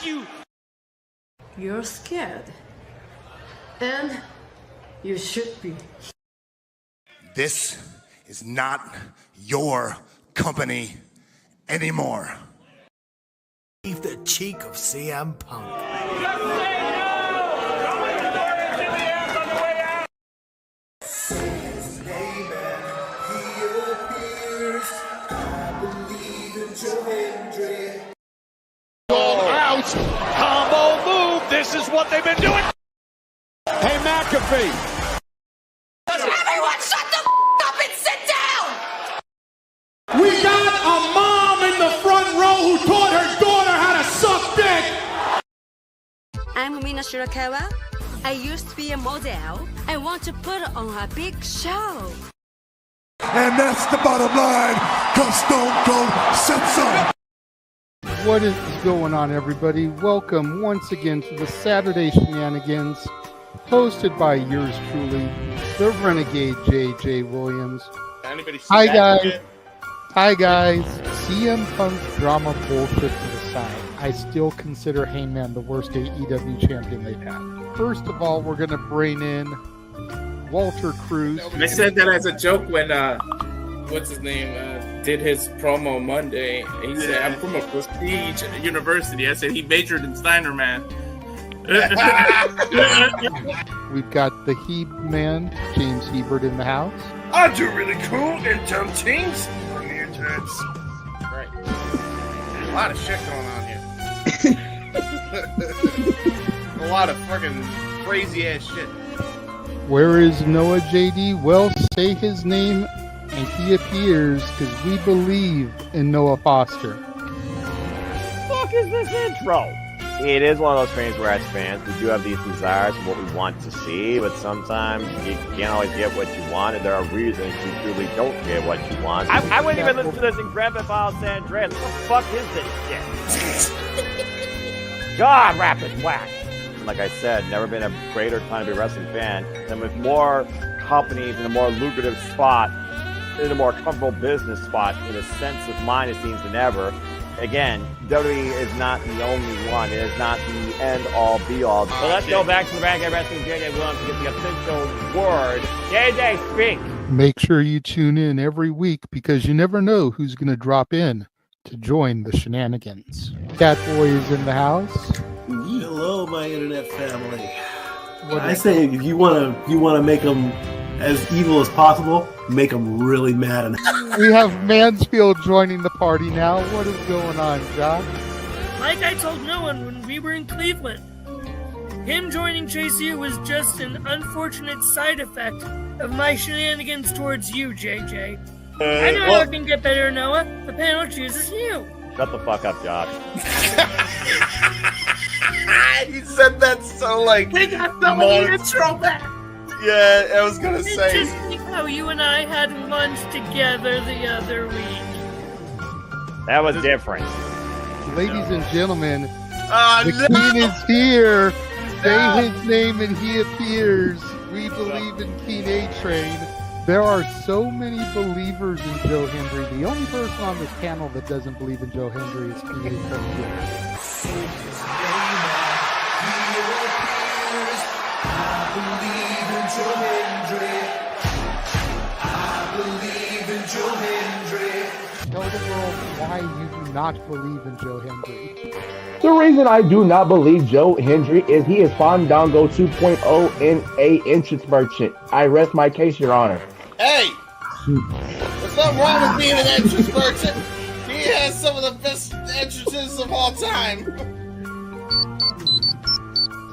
you! You're scared. And you should be. This is not your company anymore. Leave the cheek of CM Punk. Out! Combo move! This is what they've been doing! Hey, McAfee! Everyone shut the up and sit down! We got a mom in the front row who taught her daughter how to suck dick! I'm Mina Shirakawa. I used to be a model. I want to put on a big show. And that's the bottom line, because Stone Cold said so. What is going on, everybody? Welcome once again to the Saturday Shenanigans, hosted by yours truly, the Renegade JJ Williams. Hi guys. Hi guys. CM Punk drama bullshit to the side. I still consider Hangman the worst AEW champion they've had. First of all, we're going to bring in Walter Cruz. I said that as a joke when what's his name did his promo Monday. He said, "I'm from a prestige university." I said he majored in Steiner, man. We've got the Heb man, James Hebert, in the house. I do really cool in dumb teams on the internet. Right. A lot of shit going on here. A lot of fucking crazy ass shit. Where is Noah JD? Well, say his name and he appears, because we believe in Noah Foster. Fuck is this intro? It is one of those things where, as fans, we do have these desires of what we want to see, but sometimes you can't always get what you want, and there are reasons you truly don't get what you want. I wouldn't even listen to this in Grand Theft Auto San Andreas. What the fuck is this shit? God, rapid whack. Like I said, never been a greater time to be a wrestling fan, and with more companies in a more lucrative spot, in a more comfortable business spot, in a sense with mine it seems than ever. Again, WWE is not the only one. It is not the end-all, be-all. So let's go back to the Renegade Wrestling JJ Williams to get the official word. JJ, speak! Make sure you tune in every week, because you never know who's going to drop in to join the shenanigans. Catboy is in the house. Hello, my internet family. I say if you want to make them as evil as possible, make them really mad. We have Mansfield joining the party now. What is going on, Josh? Like I told no one when we were in Cleveland, him joining JC was just an unfortunate side effect of my shenanigans towards you, JJ. I know how it can get better, Noah. The panel chooses you. Shut the fuck up, Josh. He said that so like. They got the intro back. Yeah, I was gonna say. Just like how you and I had lunch together the other week. That was different. Ladies and gentlemen, the King is here. Say his name and he appears. We believe in King A-Train. There are so many believers in Joe Hendry. The only person on this panel that doesn't believe in Joe Hendry is King A-Train. Tell the world why you do not believe in Joe Hendry. The reason I do not believe Joe Hendry is he is Fandango 2.0 in a entrance merchant. I rest my case, Your Honor. Hey! There's nothing wrong with being an entrance merchant. He has some of the best entrances of all time.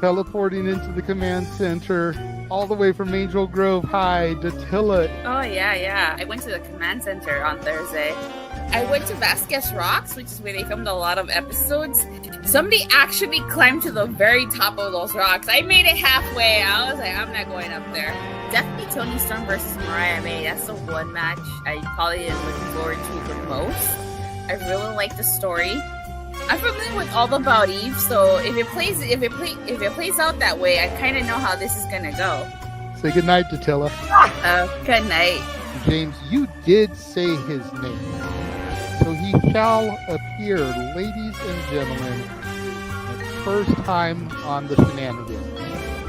Teleporting into the command center, all the way from Angel Grove High, Datilla. Oh, yeah. I went to the command center on Thursday. I went to Vasquez Rocks, which is where they filmed a lot of episodes. Somebody actually climbed to the very top of those rocks. I made it halfway. I was like, I'm not going up there. Definitely Toni Storm versus Mariah May. That's the one match I probably am looking forward to the most. I really like the story. I'm familiar with all about Eve, so if it plays out that way, I kind of know how this is gonna go. Say goodnight, Datilla. Good night. James, you did say his name. So he shall appear, ladies and gentlemen, the first time on the Shenanigans.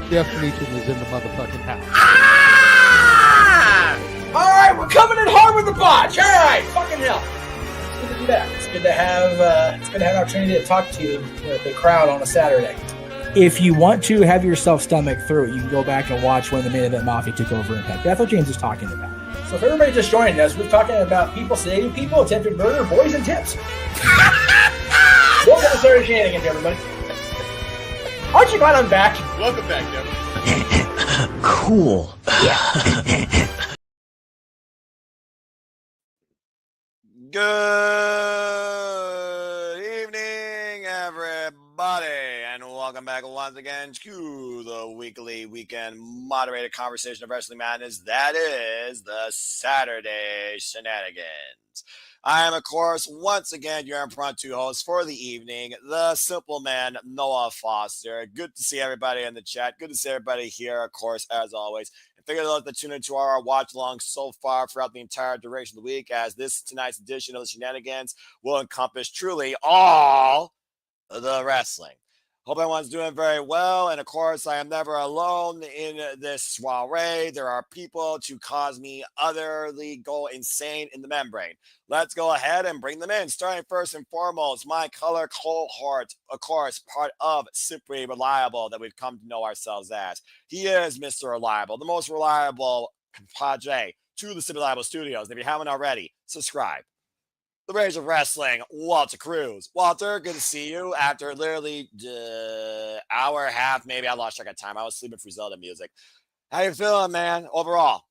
Jeff Meacham is in the motherfucking house. Ah! All right, we're coming in hard with the botch. All right, fucking hell. It's good to be back. It's good to have an opportunity to talk to the crowd on a Saturday. If you want to have yourself stomach through it, you can go back and watch when the Main Event Mafia took over Impact. That's what James is talking about. So if everybody just joined us, we're talking about people sedating people, attempted murder, boys, and tips. Welcome to Saturday Shenanigans, everybody. Aren't you glad I'm back? Welcome back, Jeff. Cool. Good evening, everybody, and welcome back once again to the weekly weekend moderated conversation of Wrestling Madness. That is the Saturday Shenanigans. I am, of course, once again your impromptu host for the evening, the simple man, Noah Foster. Good to see everybody in the chat. Good to see everybody here, of course, as always. And figure those that tune into our watch along so far throughout the entire duration of the week, as tonight's edition of the Shenanigans will encompass truly all the wrestling. Hope everyone's doing very well. And of course, I am never alone in this soiree. There are people to cause me utterly go insane in the membrane. Let's go ahead and bring them in. Starting first and foremost, my color cohort, of course, part of Simply Reliable that we've come to know ourselves as. He is Mr. Reliable, the most reliable compadre to the Simply Reliable Studios. If you haven't already, subscribe. The Rage of Wrestling, Walter Cruz. Walter, good to see you after literally hour and a half, maybe. I lost track of time. I was sleeping through Zelda music. How you feeling, man, overall?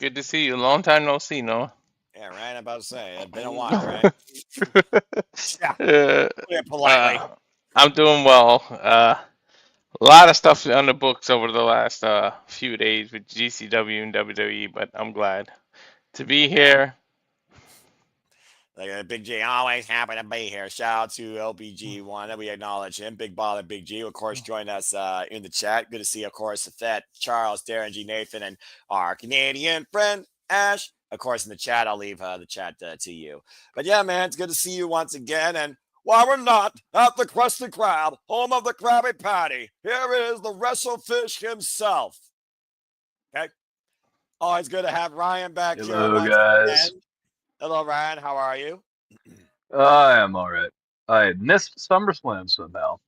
Good to see you. Long time no see, Noah. Yeah, right. I'm about to say. It's been a while, right? Yeah. Politely. I'm doing well. A lot of stuff on the books over the last few days with GCW and WWE, but I'm glad to be here. Like Big G, always happy to be here. Shout out to LBG1 that we acknowledge him. Big Baller Big G, of course, joined us in the chat. Good to see, of course, Fett, Charles, Darren G, Nathan, and our Canadian friend Ash. Of course, in the chat, I'll leave the chat to you. But yeah, man, it's good to see you once again. And while we're not at the Krusty Krab, home of the Krabby Patty, here is the WrestleFish himself. Okay. Always good to have Ryan back here. Hello, guys. Again. Hello, Ryan. How are you? I am all right. I missed SummerSlam somehow.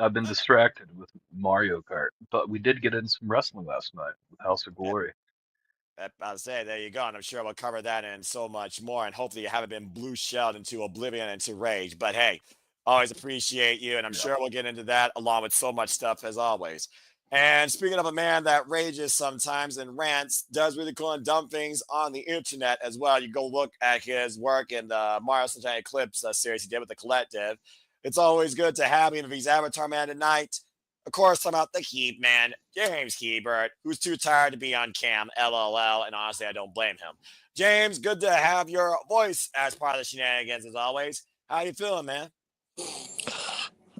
I've been distracted with Mario Kart, but we did get in some wrestling last night with House of Glory. I'll say, there you go. And I'm sure we'll cover that and so much more. And hopefully you haven't been blue shelled into oblivion and into rage. But hey, always appreciate you. And I'm sure we'll get into that along with so much stuff as always. And speaking of a man that rages sometimes and rants, does really cool and dumb things on the internet as well. You go look at his work in the Mario Sunshine Eclipse series he did with the Collective. It's always good to have him if he's Avatar Man tonight. Of course, I'm out the Heat Man, James Hebert, who's too tired to be on cam, LOL, and honestly, I don't blame him. James, good to have your voice as part of the Shenanigans as always. How you feeling, man?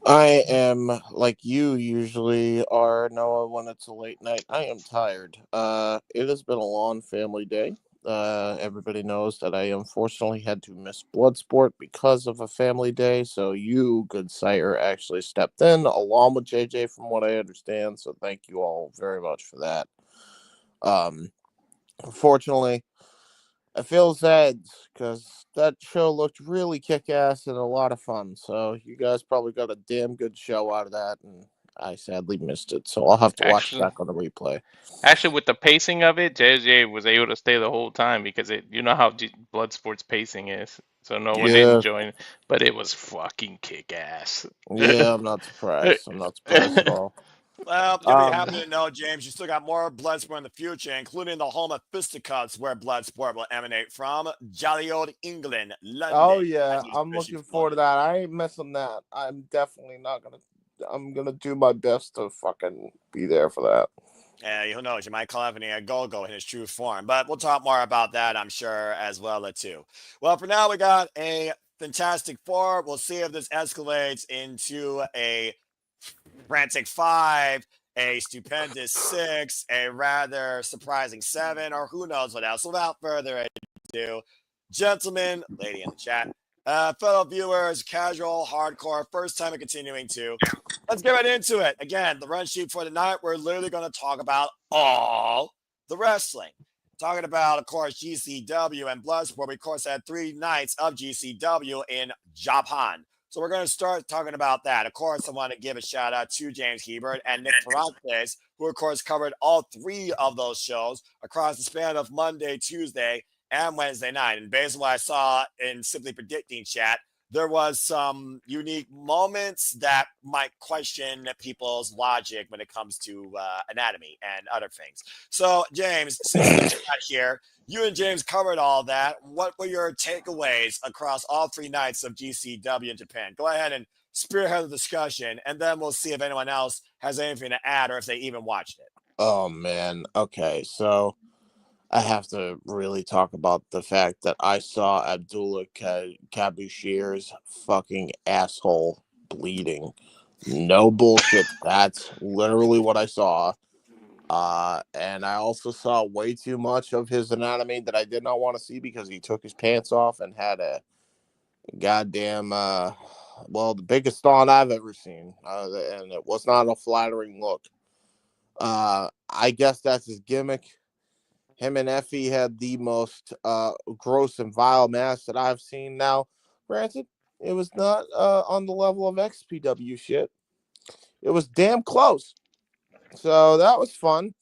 I am like you usually are, Noah, when it's a late night. I am tired. It has been a long family day. Everybody knows that I unfortunately had to miss Bloodsport because of a family day. So you, good sire, actually stepped in along with JJ from what I understand. So thank you all very much for that. Unfortunately, I feel sad because that show looked really kick-ass and a lot of fun. So you guys probably got a damn good show out of that, and I sadly missed it. So I'll have to watch it back on the replay. Actually, with the pacing of it, JJ was able to stay the whole time because you know how Bloodsport's pacing is. So no one didn't join, but it was fucking kick-ass. Yeah, I'm not surprised. I'm not surprised at all. Well, you'll be happy to know, James, you still got more Bloodsport in the future, including the home of fisticuffs where Bloodsport will emanate from. Jolly old England, London. Oh, yeah. I'm looking forward to that. I ain't missing that. I'm definitely not going to. I'm going to do my best to fucking be there for that. Yeah, who knows? You might call Anthony a go-go in his true form. But we'll talk more about that, I'm sure, as well, too. Well, for now, we got a Fantastic Four. We'll see if this escalates into a frantic 5, a stupendous 6, a rather surprising 7, or who knows what else. Without further ado, gentlemen, lady in the chat, Fellow viewers, casual, hardcore, first time and continuing to. Let's get right into it. Again, the run sheet for tonight, we're literally going to talk about all the wrestling. Talking about, of course, GCW and Bloodsport. We, of course, had 3 nights of GCW in Japan. So we're going to start talking about that. Of course, I want to give a shout out to James Hebert and Nick Ferrantes, who, of course, covered all 3 of those shows across the span of Monday, Tuesday, and Wednesday night. And based on what I saw in Simply Predicting chat, there was some unique moments that might question people's logic when it comes to anatomy and other things. So, James, since you're not here, you and James covered all that. What were your takeaways across all 3 nights of GCW in Japan? Go ahead and spearhead the discussion, and then we'll see if anyone else has anything to add or if they even watched it. Oh, man. Okay, so I have to really talk about the fact that I saw Abdullah Kabushir's fucking asshole bleeding. No bullshit. That's literally what I saw. And I also saw way too much of his anatomy that I did not want to see because he took his pants off and had a goddamn, the biggest thong I've ever seen. And it was not a flattering look. I guess that's his gimmick. Him and Effie had the most gross and vile match that I've seen. Now, granted, it was not on the level of XPW shit. It was damn close. So that was fun.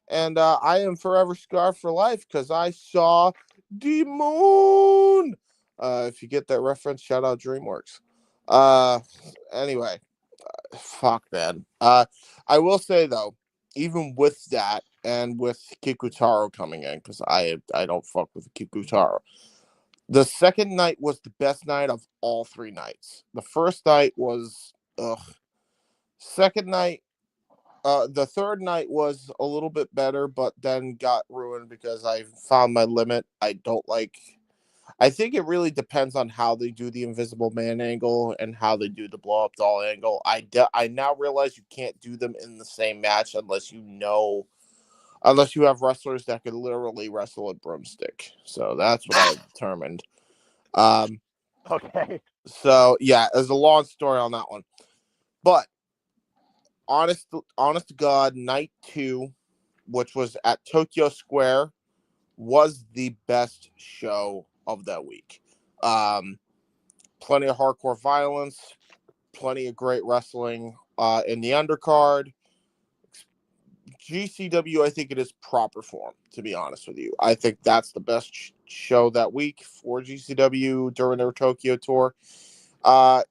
And I am forever scarred for life because I saw the moon. If you get that reference, shout out DreamWorks. Anyway, fuck, man. I will say, though, even with that, and with Kikutaro coming in, because I don't fuck with Kikutaro. The second night was the best night of all 3 nights. The first night was second night, the third night was a little bit better, but then got ruined because I found my limit. I think it really depends on how they do the Invisible Man angle and how they do the blow up doll angle. I now realize you can't do them in the same match unless you have wrestlers that could literally wrestle a broomstick. So that's what I determined. Okay. So, yeah, there's a long story on that one. But, honest to God, night 2, which was at Tokyo Square, was the best show of that week. Plenty of hardcore violence, plenty of great wrestling in the undercard. GCW, I think it is proper form, to be honest with you. I think that's the best show that week for GCW during their Tokyo tour. And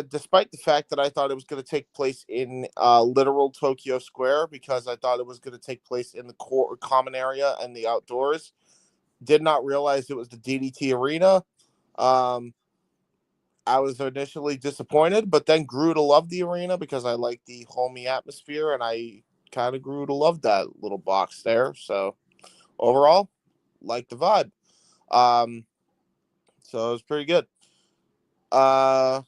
despite the fact that I thought it was going to take place in literal Tokyo Square, because I thought it was going to take place in the common area and the outdoors, did not realize it was the DDT Arena. I was initially disappointed, but then grew to love the arena because I like the homey atmosphere, and I kind of grew to love that little box there. So overall, like the vibe. So it was pretty good. So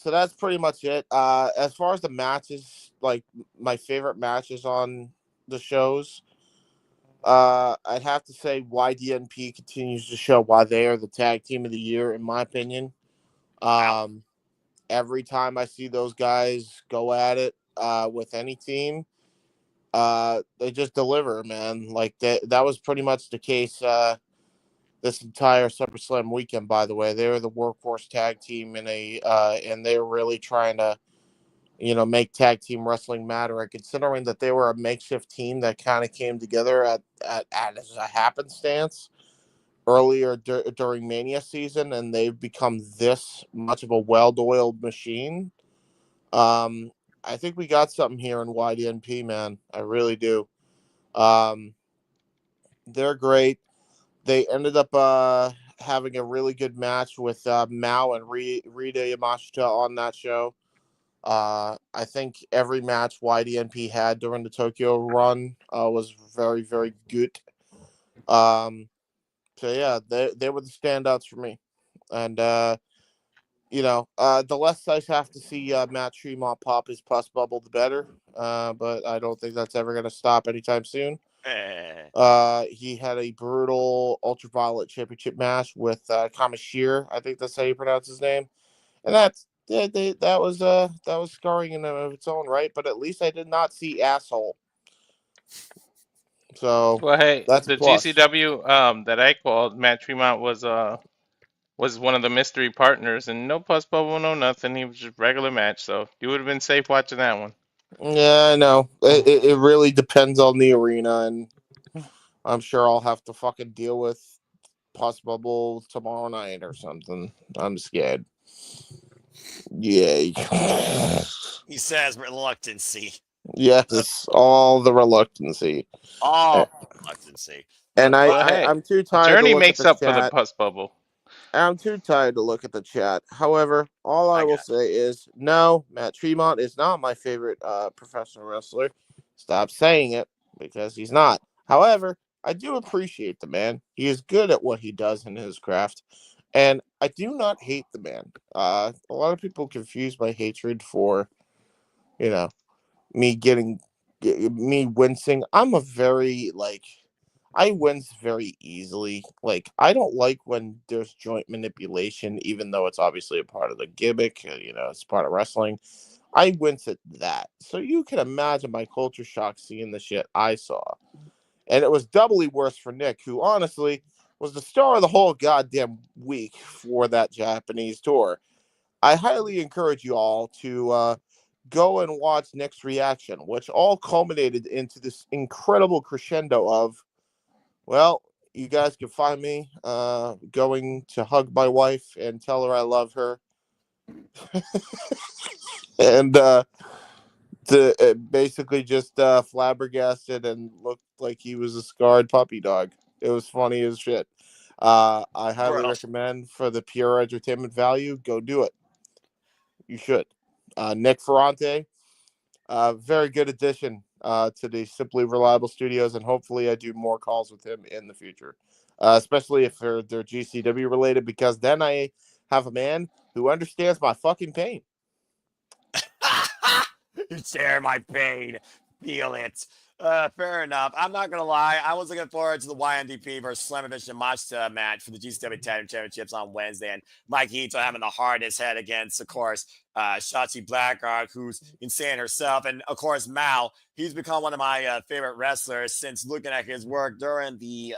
that's pretty much it. As far as the matches, like my favorite matches on the shows, I'd have to say YDNP continues to show why they are the tag team of the year, in my opinion. Every time I see those guys go at it with any team, they just deliver, man. Like that was pretty much the case this entire SummerSlam weekend. By the way, they were the workhorse tag team and they're really trying to, make tag team wrestling matter. And considering that they were a makeshift team that kind of came together at as a happenstance earlier during Mania season, and they've become this much of a well-oiled machine. I think we got something here in YDNP, man. I really do. They're great. They ended up having a really good match with Mao and Rita Yamashita on that show. I think every match YDNP had during the Tokyo run was very, very good. So yeah, they were the standouts for me. And the less I have to see Matt Tremont pop his pus bubble, the better. But I don't think that's ever going to stop anytime soon. He had a brutal Ultraviolet Championship match with Kamashir. I think that's how you pronounce his name. And that was scarring in of its own right. But at least I did not see asshole. So Well, hey, that's a the plus. GCW that I called, Matt Tremont was one of the mystery partners, and no pus bubble, no nothing. He was just regular match, so you would have been safe watching that one. Yeah, I know. It really depends on the arena, and I'm sure I'll have to fucking deal with pus bubble tomorrow night or something. I'm scared. Yay. He says reluctancy. Yes, all the reluctancy. All reluctancy. And Hey, I'm too tired Journey to look makes at the up chat. for the pus bubble. I'm too tired to look at the chat. However, all I will say is, no, Matt Tremont is not my favorite professional wrestler. Stop saying it, because he's not. However, I do appreciate the man. He is good at what he does in his craft. And I do not hate the man. A lot of people confuse my hatred for, me wincing. I'm a very, I wince very easily. I don't like when there's joint manipulation, even though it's obviously a part of the gimmick. It's part of wrestling. I wince at that. So you can imagine my culture shock seeing the shit I saw. And it was doubly worse for Nick, who honestly was the star of the whole goddamn week for that Japanese tour. I highly encourage you all to go and watch Nick's reaction, which all culminated into this incredible crescendo of, well, you guys can find me going to hug my wife and tell her I love her. And basically just flabbergasted and looked like he was a scarred puppy dog. It was funny as shit. I highly recommend, for the pure entertainment value, go do it. You should. Nick Ferrante, very good addition to the Simply Reliable Studios, and hopefully I do more calls with him in the future, especially if they're GCW related, because then I have a man who understands my fucking pain. You share my pain. Feel it. Fair enough. I'm not going to lie. I was looking forward to the YNDP versus Slamovich and Mashita match for the GCW Tag Team Championships on Wednesday. And Mike Ito having the hardest head against, of course, Shotzi Blackheart, who's insane herself. And, of course, Mal. He's become one of my favorite wrestlers since looking at his work during the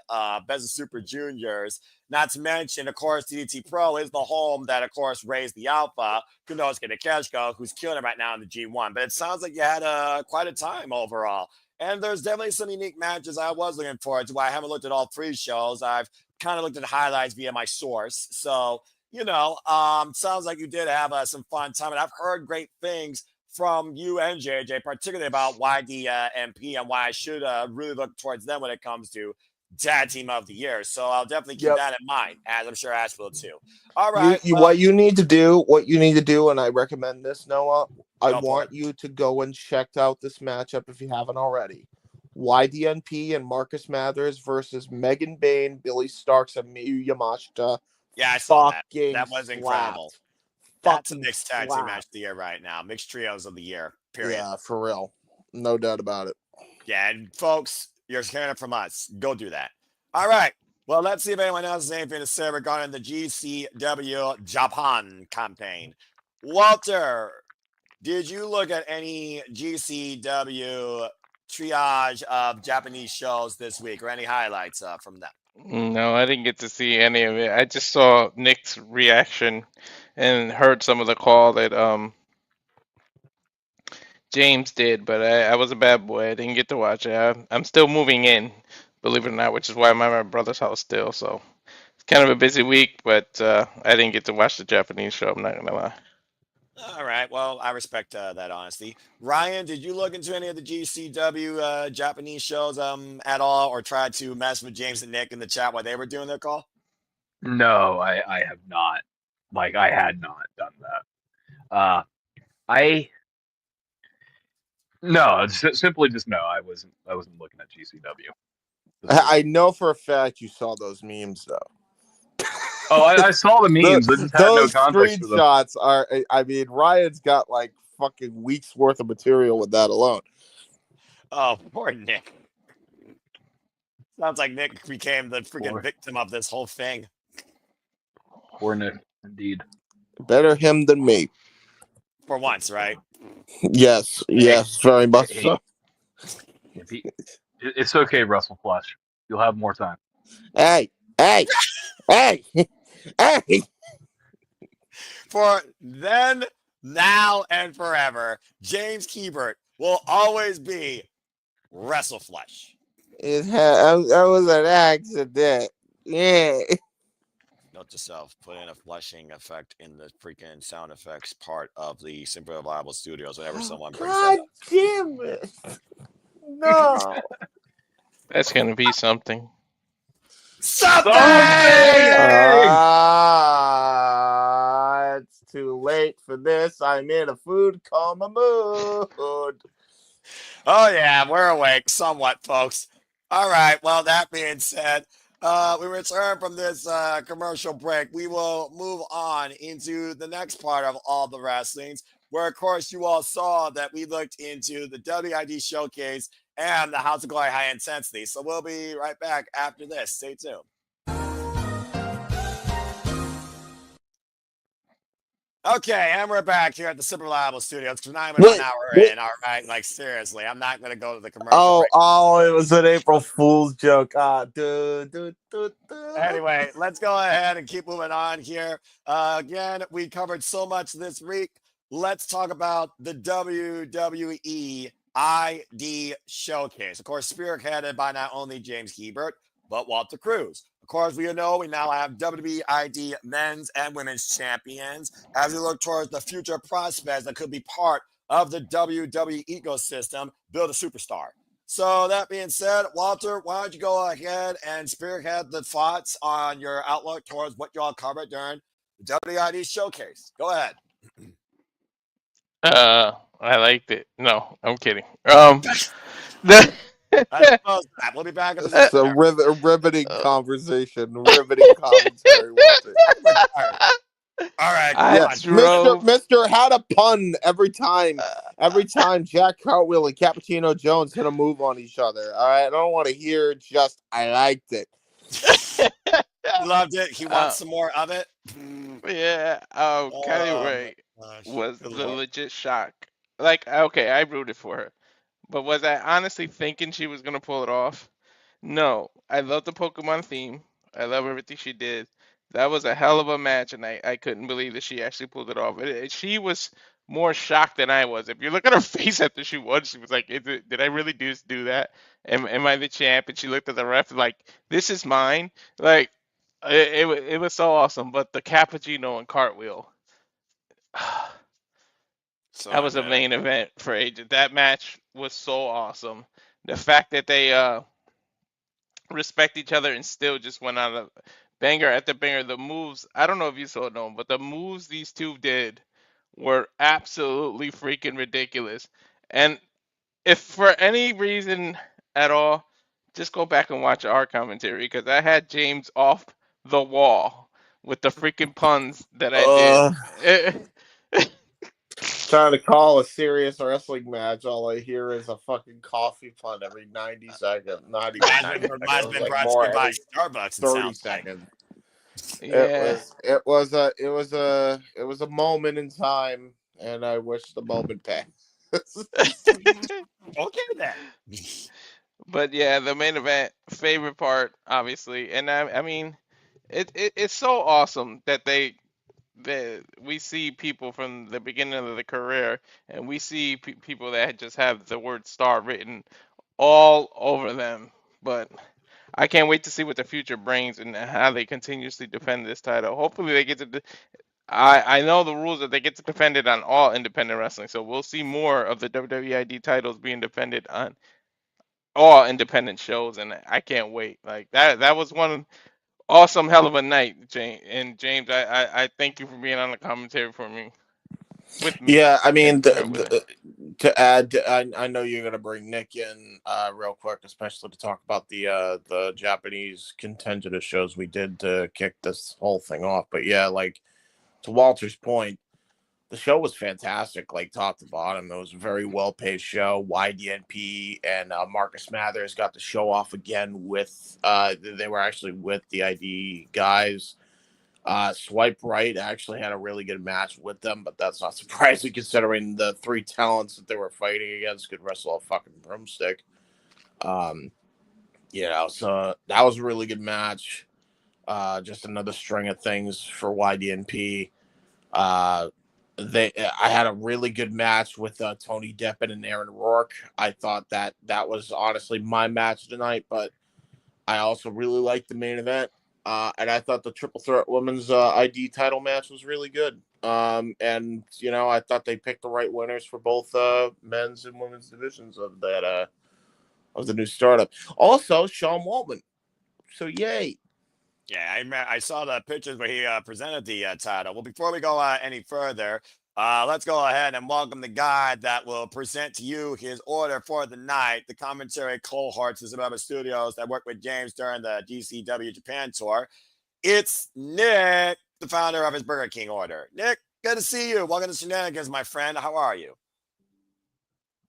Best of Super Juniors. Not to mention, of course, DDT Pro is the home that, of course, raised the Alpha, Kunosuke Takeshiko, who's killing it right now in the G1. But it sounds like you had quite a time overall. And there's definitely some unique matches I was looking forward to. I haven't looked at all 3 shows. I've kind of looked at highlights via my source. So, sounds like you did have some fun time. And I've heard great things from you and JJ, particularly about YDMP and why I should really look towards them when it comes to Tag Team of the Year. So I'll definitely keep that in mind, as I'm sure Ash will too. All right. What you need to do, and I recommend this, Noah, I want you to go and check out this matchup if you haven't already. YDNP and Marcus Mathers versus Megan Bain, Billy Starks, and Miyu Yamashita. Yeah, I saw that. That was incredible. That's a mixed tag team match of the year right now. Mixed trios of the year, period. Yeah, for real. No doubt about it. Yeah, and folks, you're hearing it from us. Go do that. All right. Well, let's see if anyone else has anything to say regarding the GCW Japan campaign. Walter, did you look at any GCW triage of Japanese shows this week or any highlights from them? No, I didn't get to see any of it. I just saw Nick's reaction and heard some of the call that James did, but I was a bad boy. I didn't get to watch it. I'm still moving in, believe it or not, which is why I'm at my brother's house still. So it's kind of a busy week, but I didn't get to watch the Japanese show. I'm not gonna lie. All right. Well, I respect that honesty. Ryan, did you look into any of the GCW Japanese shows at all, or try to mess with James and Nick in the chat while they were doing their call? No, I have not. I had not done that. No, simply just no. I wasn't looking at GCW. I know for a fact you saw those memes, though. Oh, I saw the memes. I just had no those context for them. screenshots are. I mean, Ryan's got like fucking weeks worth of material with that alone. Oh, poor Nick. Sounds like Nick became the freaking victim of this whole thing. Poor Nick, indeed. Better him than me. For once, right? Yes, yes, very much so. It's okay, Russell Flush. You'll have more time. Hey. Hey. For then, now, and forever, James Hebert will always be WrestleFlush. That was an accident. Yeah. Note to self, put in a flushing effect in the freaking sound effects part of the Simple Reliable Studios whenever someone brings that God up. damn it. No. That's gonna be something. Something! It's too late for this. I'm in a food coma mood. Oh, yeah, we're awake somewhat, folks. All right, well, that being said, we return from this commercial break. We will move on into the next part of all the wrestlings, where, of course, you all saw that we looked into the WID Showcase and the House of Glory High Intensity. So we'll be right back after this. Stay tuned. Okay, and we're back here at the Super Reliable Studios because now I'm an hour in. All right, like seriously, I'm not going to go to the commercial break. It was an April Fool's joke. Anyway, let's go ahead and keep moving on here. Again, we covered so much this week. Let's talk about the WWE ID Showcase. Of course, spearheaded by not only James Hebert, but Walter Cruz. Of course, we know we now have WWE ID men's and women's champions as we look towards the future prospects that could be part of the WWE ecosystem, build a superstar. So that being said, Walter, why don't you go ahead and spearhead the thoughts on your outlook towards what y'all covered during the WID Showcase? Go ahead. I liked it. No, I'm kidding. We'll be back in a It's a riveting conversation. Riveting commentary, Walter. All right, Yeah, Mr. had a pun every time Jack Cartwheel and Cappuccino Jones hit a move on each other. All right, I don't want to hear just I liked it. He loved it. He wants some more of it. Yeah. Kylie Ray was the legit shock. Like, okay, I rooted for her, but was I honestly thinking she was gonna pull it off? No. I love the Pokemon theme. I love everything she did. That was a hell of a match, and I couldn't believe that she actually pulled it off. She was more shocked than I was. If you look at her face after she won, she was like, did I really do that? Am I the champ? And she looked at the ref like, this is mine. Like, it was so awesome. But the Cappuccino and Cartwheel, that was a main event for Agent. That match was so awesome. The fact that they respect each other and still just went on a banger after banger. The moves, I don't know if you saw them, but the moves these two did were absolutely freaking ridiculous. And if for any reason at all, just go back and watch our commentary because I had James off the wall with the freaking puns that I did. Trying to call a serious wrestling match, all I hear is a fucking coffee pun every 90 seconds. Not even 90 seconds. Might have been brought to you by Starbucks. 30 seconds. Yeah. It was a moment in time, and I wish the moment passed. Okay then. But yeah, the main event, favorite part, obviously, and I mean, it's so awesome that we see people from the beginning of the career, and we see people that just have the word star written all over them. But I can't wait to see what the future brings and how they continuously defend this title. Hopefully they get to. I know the rules that they get to defend it on all independent wrestling, so we'll see more of the WWID titles being defended on all independent shows, and I can't wait. Like that was one awesome hell of a night, James. And James, I thank you for being on the commentary for me. With me. Yeah, I mean, to add, I know you're gonna bring Nick in real quick, especially to talk about the Japanese contingent of shows we did to kick this whole thing off. But yeah, like to Walter's point, the show was fantastic, like top to bottom. It was a very well-paced show. YDNP and Marcus Mathers got the show off again with, they were actually with the ID guys. Swipe Right actually had a really good match with them, but that's not surprising considering the three talents that they were fighting against could wrestle a fucking broomstick. So that was a really good match. Just another string of things for YDNP. I had a really good match with Tony Deppen and Aaron Rourke. I thought that was honestly my match tonight, but I also really liked the main event. And I thought the Triple Threat Women's ID title match was really good. And I thought they picked the right winners for both men's and women's divisions of that of the new startup. Also, Sean Waltman. So yay. Yeah, I saw the pictures where he presented the title. Well, before we go any further, let's go ahead and welcome the guy that will present to you his order for the night, the commentary cohorts of Suburban Studios that worked with James during the DCW Japan tour. It's Nick, the founder of his Burger King order. Nick, good to see you. Welcome to Shenanigans, my friend. How are you?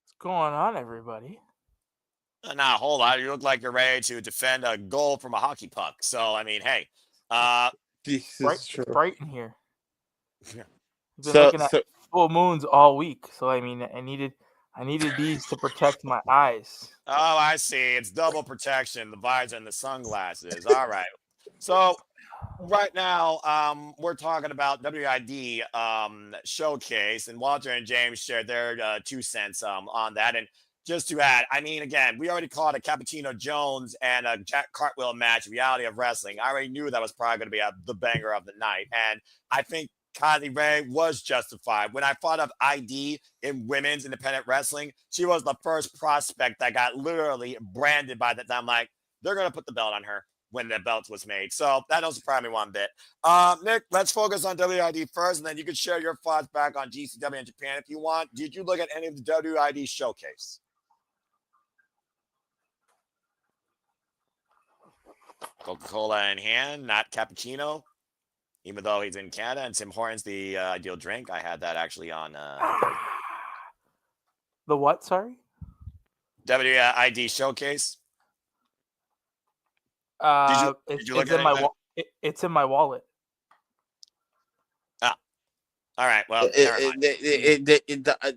What's going on, everybody? Now, hold on. You look like you're ready to defend a goal from a hockey puck. So, I mean, hey. It's bright in here. Yeah. I've been looking at full moons all week, so I mean, I needed these to protect my eyes. Oh, I see. It's double protection, the visor and the sunglasses. All right. So right now, we're talking about WID showcase, and Walter and James shared their 2 cents on that. And just to add, I mean, again, we already called a Cappuccino Jones and a Jack Cartwheel match, Reality of Wrestling. I already knew that was probably going to be the banger of the night. And I think Kylie Ray was justified. When I thought of ID in women's independent wrestling, she was the first prospect that got literally branded by that. I'm like, they're going to put the belt on her when the belt was made. So that don't surprise me one bit. Nick, let's focus on WID first, and then you can share your thoughts back on GCW in Japan if you want. Did you look at any of the WID showcase? Coca-Cola in hand, not cappuccino, even though he's in Canada. And Tim Hortons, the ideal drink. I had that actually on the what? Sorry, WID showcase. Did you look at it? It's in my wallet. Ah, all right. Well,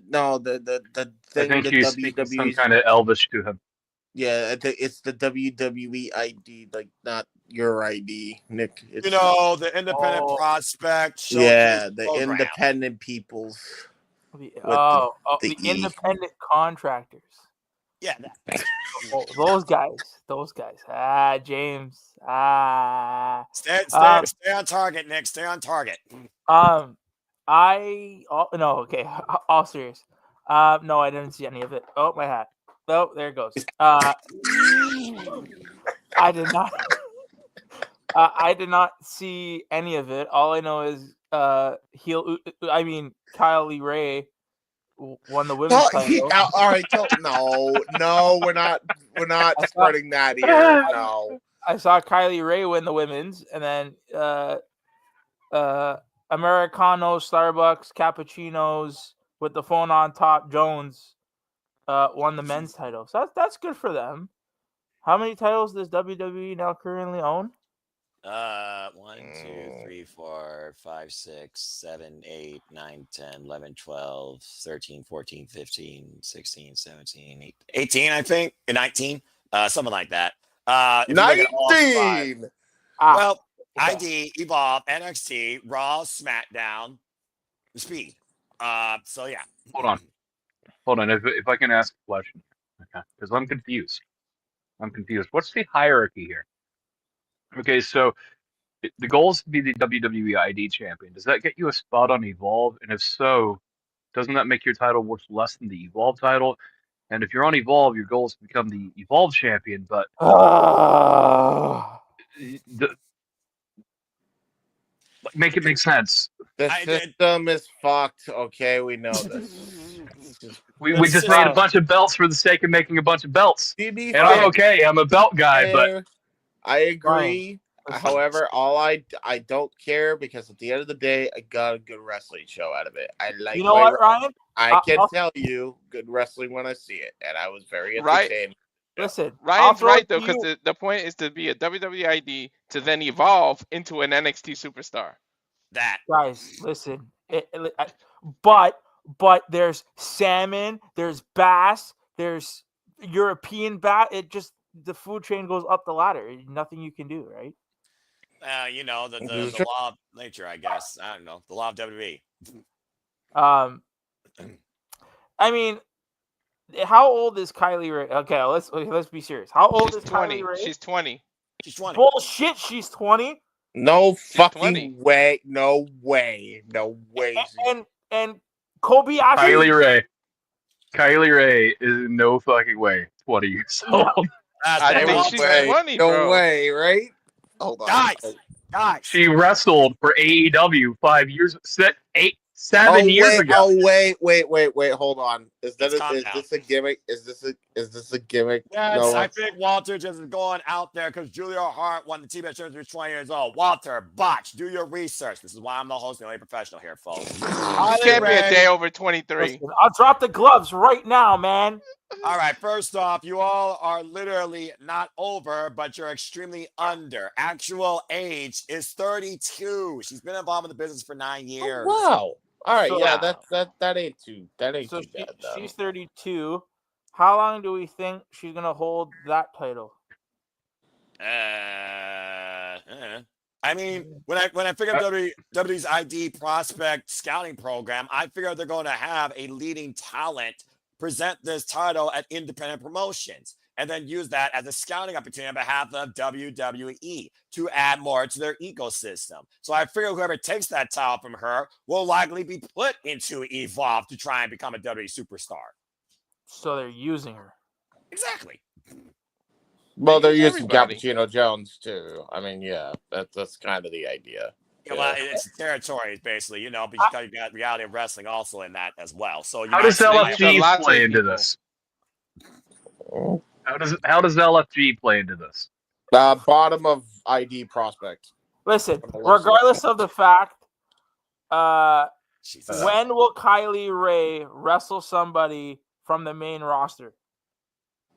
no, the thing. I think he's speaking some kind of Elvish to him. Yeah, it's the WWE ID, like not your ID, Nick. It's the independent prospect. Yeah, the program. independent peoples. The independent contractors. Yeah, those guys. James. Stay on target, Nick. Stay on target. Okay. All serious. No, I didn't see any of it. Oh, my hat. Oh, there it goes. I did not. I did not see any of it. All I know is Kylie Ray won the women's title. All right, no, we're not spreading that here. No, I saw Kylie Ray win the women's, and then Americano, Starbucks, cappuccinos with the phone on top. Jones won the men's title, so that's good for them. How many titles does WWE now currently own? 1, 2, 3, 4, 5, 6, 7, 8, 9, 10, 11, 12, 13, 14, 15, 16, 17, 18, I think, 19, something like that. 19. Well, ID, Evolve, NXT, Raw, SmackDown, Speed. So yeah. Hold on. If I can ask a question, okay? Because I'm confused. What's the hierarchy here? Okay, so the goal is to be the WWE ID champion. Does that get you a spot on Evolve? And if so, doesn't that make your title worth less than the Evolve title? And if you're on Evolve, your goal is to become the Evolve champion, but make it make sense. The system is fucked. Okay, we know this. We just made a bunch of belts for the sake of making a bunch of belts. And I'm okay. I'm a belt guy, but I agree. However, I don't care because at the end of the day, I got a good wrestling show out of it. I like. You know what, Ryan? I can tell you good wrestling when I see it, and I was very entertained. Listen, Ryan's right though, because the point is to be a WWE ID to then evolve into an NXT superstar. Guys, listen. But there's salmon, there's bass, there's European bass. It just the food chain goes up the ladder. Nothing you can do, right? You know, the law of nature, I guess. I don't know. The law of WWE. I mean, how old is Kylie Ray? Okay, let's be serious. How old is 20. Kylie Ray? She's 20. She's 20. Bullshit, she's 20. No fucking way. No way. No way. And Kobayashi. Kylie Ray is in no fucking way 20 years old. I think she's 20, bro. No way, right? Hold on. Guys. She wrestled for AEW 7 years ago. Oh wait. Hold on. Is this a gimmick? Is this a gimmick? Yes, No, I think Walter just is going out there because Julia Hart won the TBS Championship when she was 20 years old. Walter, botch, do your research. This is why I'm the host and the only professional here, folks. You can't be a day over 23. Listen, I'll drop the gloves right now, man. All right, first off, you all are literally not over, but you're extremely under. Actual age is 32. She's been involved in the business for 9 years. Oh, wow. All right, So- yeah, that ain't too bad. Though. She's 32. How long do we think she's gonna hold that title? I mean, when I figured out WWE's ID prospect scouting program, I figured they're going to have a leading talent present this title at independent promotions and then use that as a scouting opportunity on behalf of WWE to add more to their ecosystem. So I figure whoever takes that title from her will likely be put into Evolve to try and become a WWE superstar. So they're using her. Exactly. Well, they're using Everybody. Cappuccino Jones too. I mean, yeah, that's kind of the idea. Yeah, well, it's territories basically, you know, but you got reality of wrestling also in that as well. So you How does might see- LFG play into this? How does LFG play into this? Bottom of ID prospect. Listen, regardless of the fact, when will Kylie Ray wrestle somebody from the main roster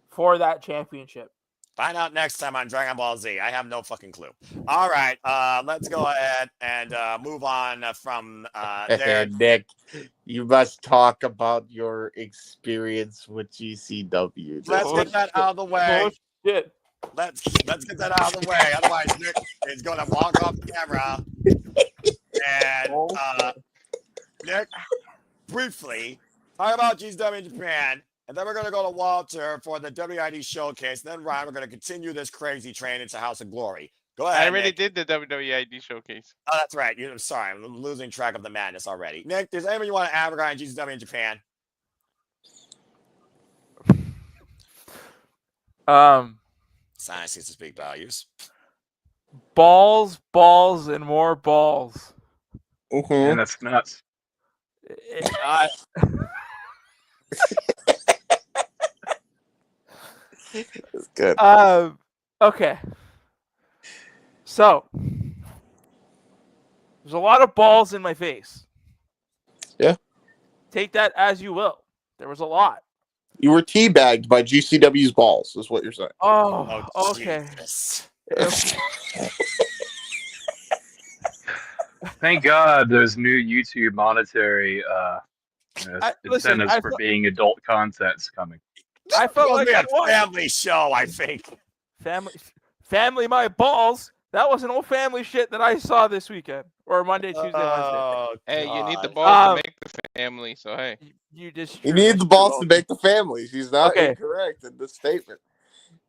for that championship? Find out next time on Dragon Ball Z. I have no fucking clue. All right, let's go ahead and move on from there. Nick, you must talk about your experience with GCW. Let's get that out of the way. Shit. Let's get that out of the way. Otherwise, Nick is going to walk off camera. And Nick, briefly, talk about GCW in Japan. And then we're going to go to Walter for the WID showcase. Then Ryan, we're going to continue this crazy train into House of Glory. Go ahead. I already Nick. did the WWE ID showcase. Oh, that's right. I'm sorry. I'm losing track of the madness already. Nick, is anything you want to add regarding GCW in Japan? Science seems to speak values. Balls, and more balls. And that's nuts. It's good. Okay. So there's a lot of balls in my face. Yeah. Take that as you will. There was a lot. You were teabagged by GCW's balls, is what you're saying. Oh, okay. Thank God there's new YouTube monetary incentives for being adult content's coming. I felt like a family show, I think. Family, my balls. That was an old family shit that I saw this weekend or Monday, Tuesday, Wednesday. Hey, you need the balls to make the family. So hey, You need the balls to make the family. She's not incorrect in this statement.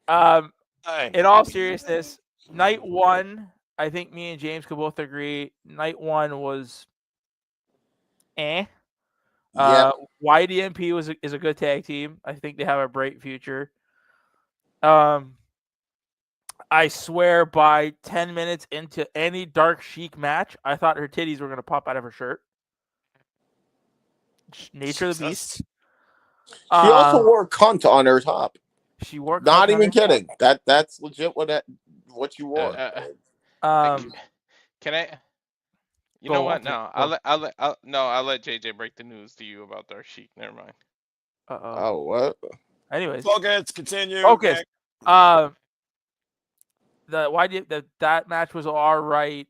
In all seriousness, night one, I think me and James could both agree. Night one was YDMP is a good tag team. I think they have a bright future. I swear by 10 minutes into any Dark Chic match, I thought her titties were going to pop out of her shirt. Nature of the beast. She also wore a cunt on her top. She wore. Not even kidding. That's legit. What you wore. Can I? You Go know what? on. No, Go. I'll let JJ break the news to you about Dark Sheik. Never mind. Oh, what? Anyways, Focus. Continue. focus. Nick. That match was all right.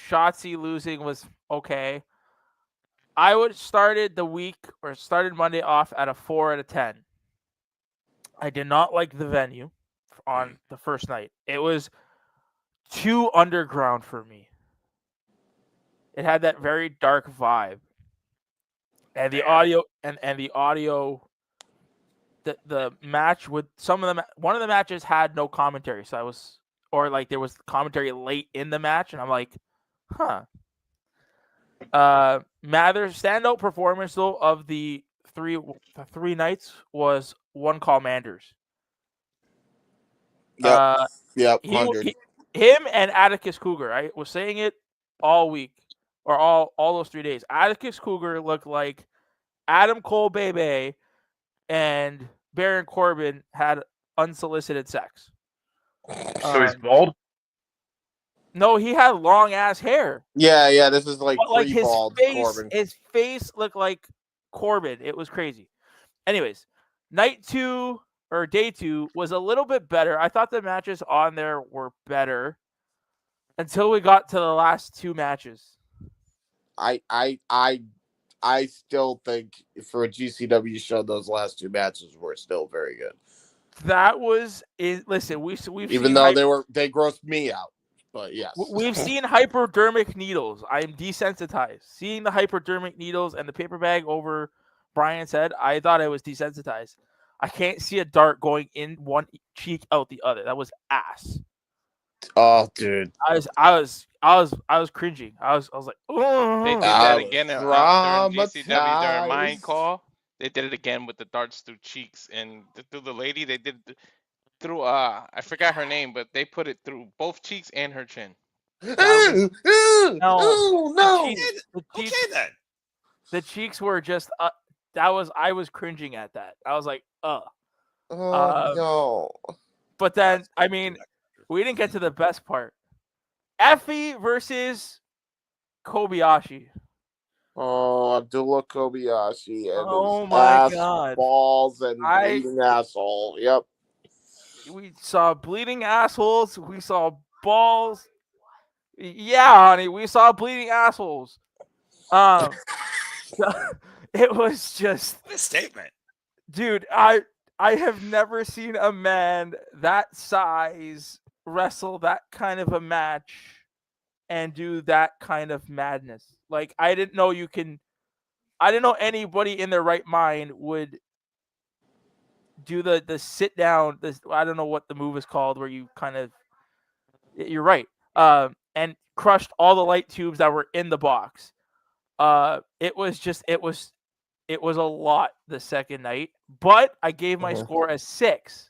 Shotzi losing was okay. I would started Monday off at a 4 out of 10. I did not like the venue on the first night. It was too underground for me. It had that very dark vibe. And the audio the match with one of the matches had no commentary. So there was commentary late in the match, and I'm like, huh. Mather's standout performance though of the three nights was One Call Manders. Yep. 100. Him and Atticus Cougar. I was saying it all week or all those 3 days. Atticus Cougar looked like Adam Cole Bebe and Baron Corbin had unsolicited sex. So he's bald? No, he had long ass hair. Yeah. This is like his pre-bald face, Corbin. his face looked like Corbin. It was crazy. Anyways, night 2 or day 2 was a little bit better. I thought the matches on there were better until we got to the last 2 matches. I still think for a GCW show, those last 2 matches were still very good. That was listen. We've even though they grossed me out, but yes, we've seen hypodermic needles. I am desensitized. Seeing the hypodermic needles and the paper bag over Brian's head, I thought I was desensitized. I can't see a dart going in one cheek out the other. That was ass. Oh, dude, I was cringing. I was like, oh. They did that again during GCW during Mind Call. They did it again with the darts through cheeks and through the lady. They did through I forgot her name, but they put it through both cheeks and her chin. No. Okay then. The cheeks were just I was cringing at that. I was like, no. But then I mean, we didn't get to the best part. Effie versus Kobayashi. Oh, Abdullah Kobayashi and his my ass, God. balls, and bleeding asshole. Yep. We saw bleeding assholes. We saw balls. Yeah, honey, we saw bleeding assholes. It was just a statement. Dude, I have never seen a man that size wrestle that kind of a match and do that kind of madness. Like, I didn't know anybody in their right mind would do the sit down. I don't know what the move is called where you kind of, you're right. And crushed all the light tubes that were in the box. It was a lot the second night, but I gave my score a 6.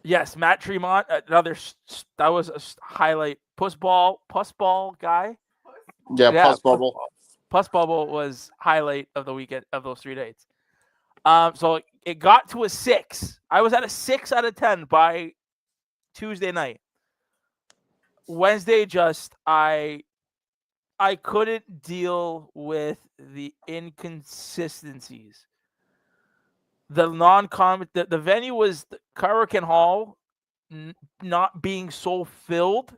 Yes, Matt Tremont, that was a highlight. Puss ball guy. Yeah, Puss Bubble. Puss Bubble was highlight of the weekend of those 3 days. So it got to a 6. I was at a 6 out of 10 by Tuesday night. Wednesday, I couldn't deal with the inconsistencies. The the venue was Karakin Hall not being so filled.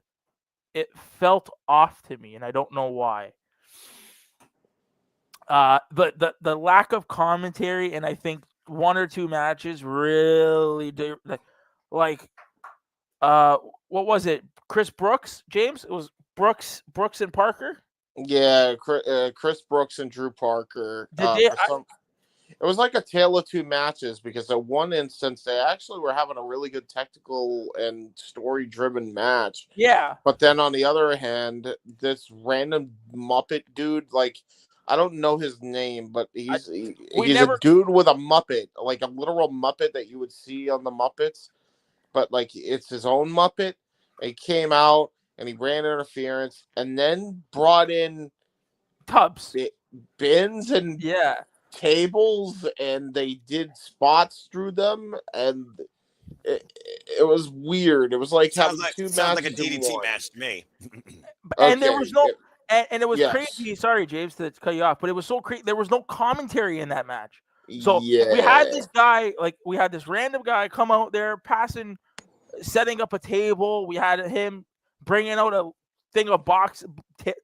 It felt off to me, and I don't know why. The lack of commentary, and I think 1 or 2 matches really did, like what was it? Chris Brooks, James? It was Brooks and Parker. Yeah, Chris Brooks and Drew Parker. It was like a tale of 2 matches because at one instance they actually were having a really good technical and story-driven match. Yeah. But then on the other hand, this random Muppet dude, like, I don't know his name, but he's a dude with a Muppet, like a literal Muppet that you would see on the Muppets, but like it's his own Muppet. He came out and he ran interference and then brought in tubs, bins, and tables, and they did spots through them, and it was weird. It was like having two sounds like a matches in DDT one. match to me. And there was no, and it was yes. crazy. Sorry, James, to cut you off, but it was so crazy. There was no commentary in that match. So Yeah. we had this guy, we had this random guy come out there passing, setting up a table. We had him bringing out a thing of box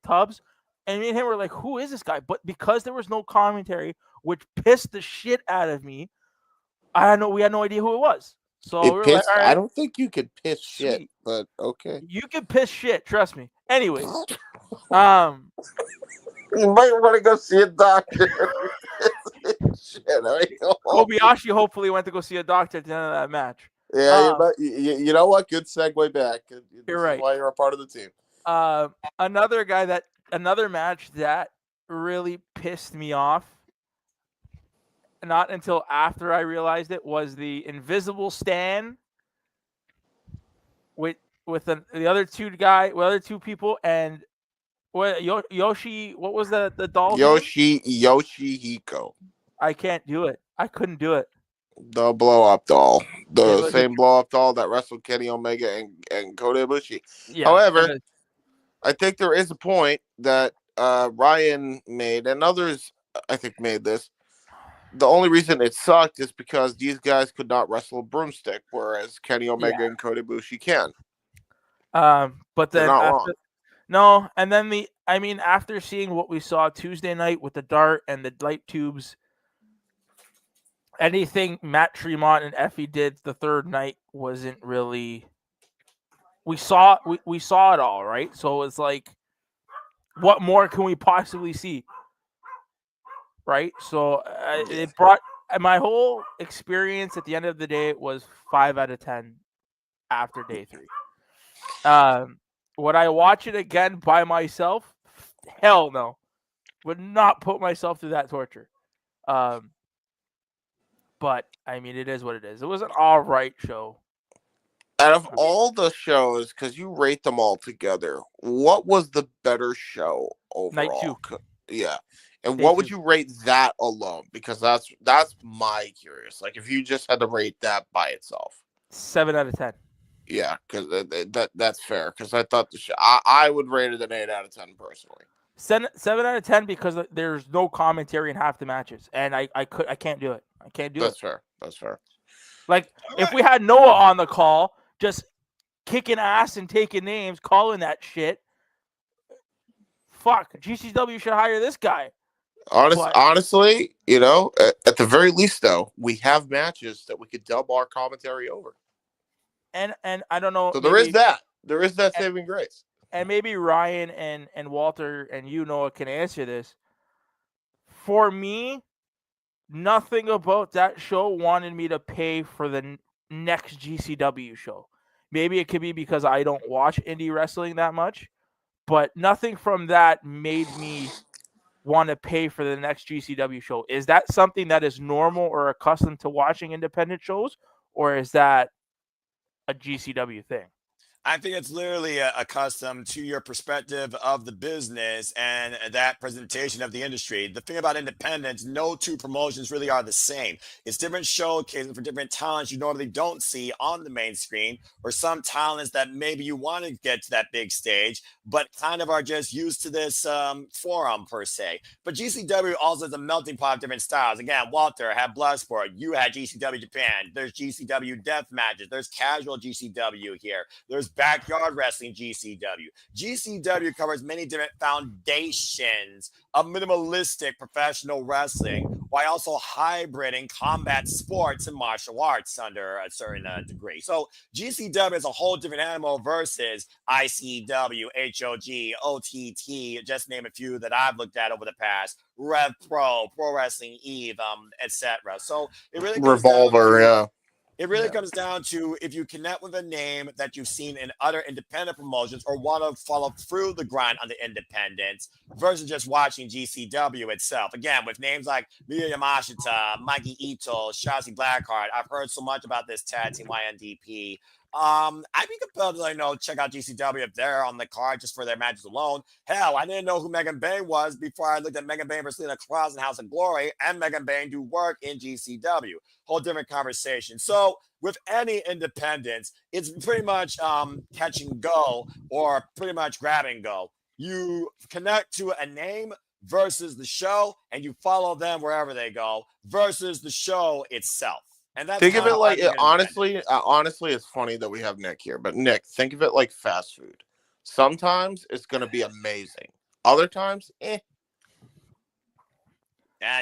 tubs, and me and him were like, "Who is this guy?" But because there was no commentary, which pissed the shit out of me, we had no idea who it was. So we were like, all right, I don't think you could piss shit, but okay. You can piss shit, trust me. Anyways, you might want to go see a doctor. Shit, Kobayashi hopefully went to go see a doctor at the end of that match. Yeah, you know what? Good segue back. You're right. Why you're a part of the team. Another match that really pissed me off, not until after I realized it, was the Invisible Stan with the other two people, and Yoshi. What was the doll? Yoshihiko. I can't do it. I couldn't do it. The blow up doll, same blow up doll that wrestled Kenny Omega and Kota Ibushi. Yeah, however, I think there is a point that Ryan made, and others I think made this. The only reason it sucked is because these guys could not wrestle a broomstick, whereas Kenny Omega and Kota Ibushi can. But then after seeing what we saw Tuesday night with the dart and the light tubes, anything Matt Tremont and Effie did the third night wasn't really. We saw it all, right? So it's like, what more can we possibly see? Right? So it brought my whole experience at the end of the day was 5 out of 10 after day 3. Would I watch it again by myself? Hell no. Would not put myself through that torture. But I mean, it is what it is. It was an all right show. Out of all the shows, because you rate them all together, what was the better show overall? Night 2. Yeah. And what would you rate that alone? Because that's my curious. Like, if you just had to rate that by itself. 7 out of 10. Yeah, because that's fair. Because I thought the show, I would rate it an 8 out of 10 personally. 7 out of 10 because there's no commentary in half the matches, and I can't do it. I can't do it. That's fair. That's fair. Like, if we had Noah on the call, just kicking ass and taking names, calling that shit. Fuck, GCW should hire this guy. Honestly, you know, at the very least, though, we have matches that we could dub our commentary over. And I don't know. So there is that. There is that saving grace. And maybe Ryan and Walter and Noah can answer this. For me, nothing about that show wanted me to pay for the next GCW show. Maybe it could be because I don't watch indie wrestling that much, but nothing from that made me want to pay for the next GCW show. Is that something that is normal or accustomed to watching independent shows, or is that a GCW thing? I think it's literally accustomed to your perspective of the business and that presentation of the industry. The thing about independence, no two promotions really are the same. It's different showcases for different talents you normally don't see on the main screen, or some talents that maybe you want to get to that big stage, but kind of are just used to this forum per se. But GCW also is a melting pot of different styles. Again, Walter had Bloodsport. You had GCW Japan. There's GCW death matches. There's casual GCW here. There's backyard wrestling GCW. GCW covers many different foundations of minimalistic professional wrestling, while also hybriding combat sports and martial arts under a certain degree. So GCW is a whole different animal versus ICW, HOG, OTT, just name a few that I've looked at over the past, Rev Pro, Pro Wrestling Eve, etc. So it really Revolver, yeah. It really comes down to if you connect with a name that you've seen in other independent promotions or want to follow through the grind on the independents versus just watching GCW itself. Again, with names like Miya Yamashita, Mikey Ito, Shotzi Blackheart, I've heard so much about this tag team YNDP. I'd be compelled to, check out GCW if they're on the card just for their matches alone. Hell, I didn't know who Megan Bayne was before I looked at Megan Bayne versus Lena Cross in House of Glory, and Megan Bayne do work in GCW. Whole different conversation. So with any independence, it's pretty much catch and go, or pretty much grab and go. You connect to a name versus the show, and you follow them wherever they go versus the show itself. And that's think of it like honestly, it's funny that we have Nick here, but Nick, think of it like fast food. Sometimes it's going to be amazing. Other times, And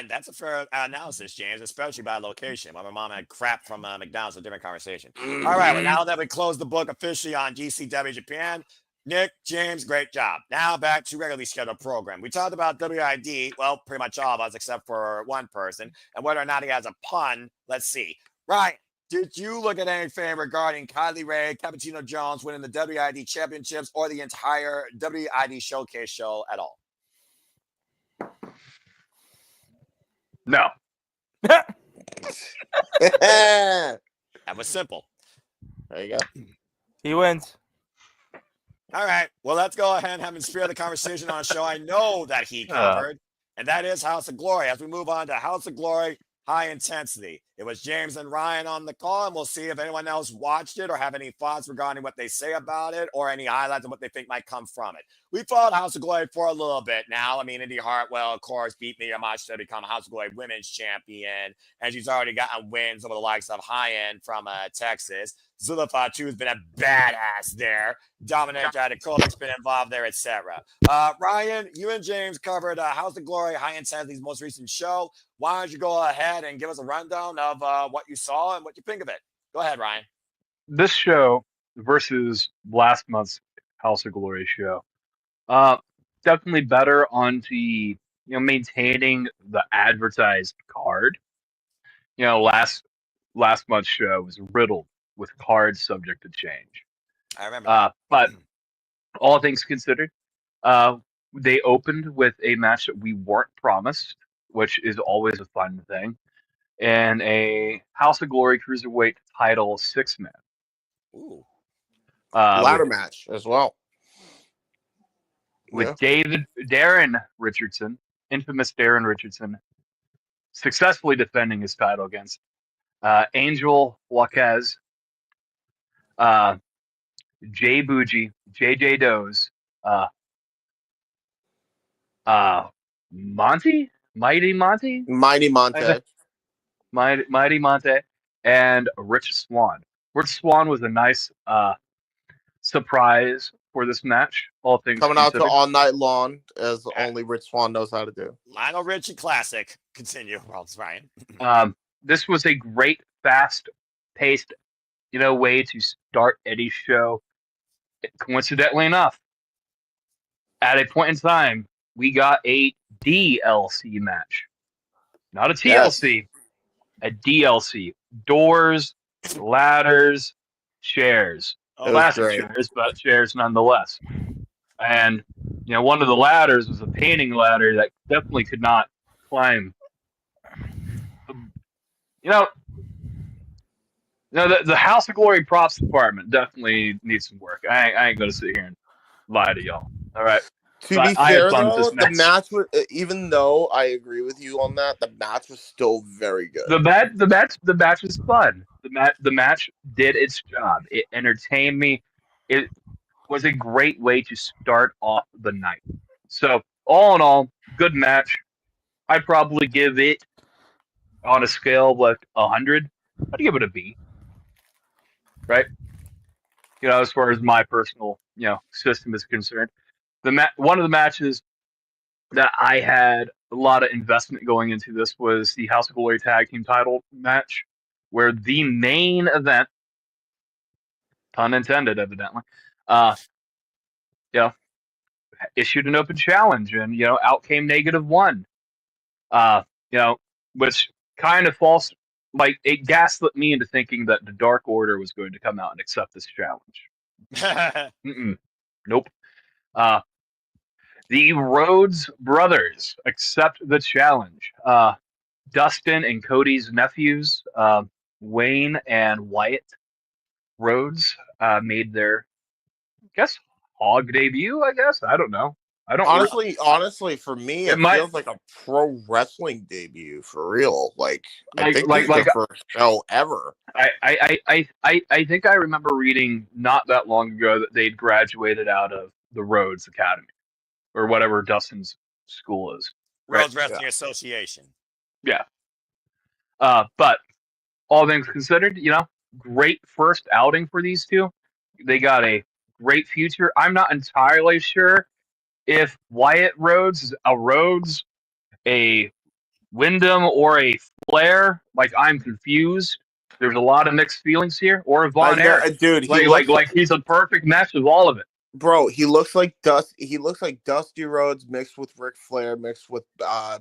that's a fair analysis, James, especially by location. My mom had crap from McDonald's, a different conversation. All right, well, now that we closed the book officially on GCW Japan, Nick, James, great job. Now back to regularly scheduled program. We talked about WID, well, pretty much all of us except for one person, and whether or not he has a pun. Let's see. Ryan, did you look at anything regarding Kylie Ray, Cappuccino Jones winning the WID championships or the entire WID showcase show at all? No. That was simple. There you go. He wins. All right. Well, let's go ahead and have him spear the conversation on a show I know that he covered, and that is House of Glory. As we move on to House of Glory, High Intensity. It was James and Ryan on the call, and we'll see if anyone else watched it or have any thoughts regarding what they say about it or any highlights and what they think might come from it. We followed House of Glory for a little bit now. I mean, Indy Hartwell, of course, beat Mia Yamashi to become House of Glory Women's Champion, and she's already gotten wins over the likes of High End from Texas. Zula Fatu has been a badass there. Dominic Dijakovic's been involved there, etc. Ryan, you and James covered House of Glory, High Intensity's most recent show. Why don't you go ahead and give us a rundown of what you saw and what you think of it? Go ahead, Ryan. This show versus last month's House of Glory show, definitely better on the maintaining the advertised card. Last month's show was riddled with cards subject to change. I remember. But all things considered, they opened with a match that we weren't promised, which is always a fun thing, and a House of Glory Cruiserweight title 6-man. Ooh. Ladder match as well. With Darren Richardson, infamous Darren Richardson, successfully defending his title against Angel Waquez, Jay Bougie, JJ Doze, Mighty Monte, and Rich Swann. Rich Swann was a nice surprise for this match. All things coming considered. out to All Night Long, as only Rich Swann knows how to do. Lionel Richie classic. Continue, Ryan. This was a great, fast-paced, way to start Eddie's show. Coincidentally enough, at a point in time, we got a DLC match, not a TLC, a DLC. Doors, ladders, chairs. Classic chairs, but chairs nonetheless. And one of the ladders was a painting ladder that definitely could not climb. The House of Glory props department definitely needs some work. I ain't gonna sit here and lie to y'all. All right. To be fair, though, the match was, even though I agree with you on that, the match was still very good. The match was fun. The match did its job. It entertained me. It was a great way to start off the night. So all in all, good match. I'd probably give it, on a scale of like 100, I'd give it a B. Right? As far as my personal, system is concerned. One of the matches that I had a lot of investment going into this was the House of Glory Tag Team title match, where the main event, pun intended, evidently, issued an open challenge, and out came -1. Which kind of false, like it gaslit me into thinking that the Dark Order was going to come out and accept this challenge. Nope. The Rhodes brothers accept the challenge. Dustin and Cody's nephews, Wayne and Wyatt, Rhodes made their, I guess, Hog debut. I guess I don't know. I don't Honestly, for me, it feels like a pro wrestling debut for real. Like I think this is their first show ever. I think I remember reading not that long ago that they'd graduated out of the Rhodes Academy or whatever Dustin's school is. Rhodes Wrestling Association. Yeah. But all things considered, great first outing for these two. They got a great future. I'm not entirely sure if Wyatt Rhodes is a Rhodes, a Wyndham, or a Flair. Like, I'm confused. There's a lot of mixed feelings here. Or Von Erich. Dude, like he's a perfect match of all of it. Bro, he looks like He looks like Dusty Rhodes mixed with Ric Flair, mixed with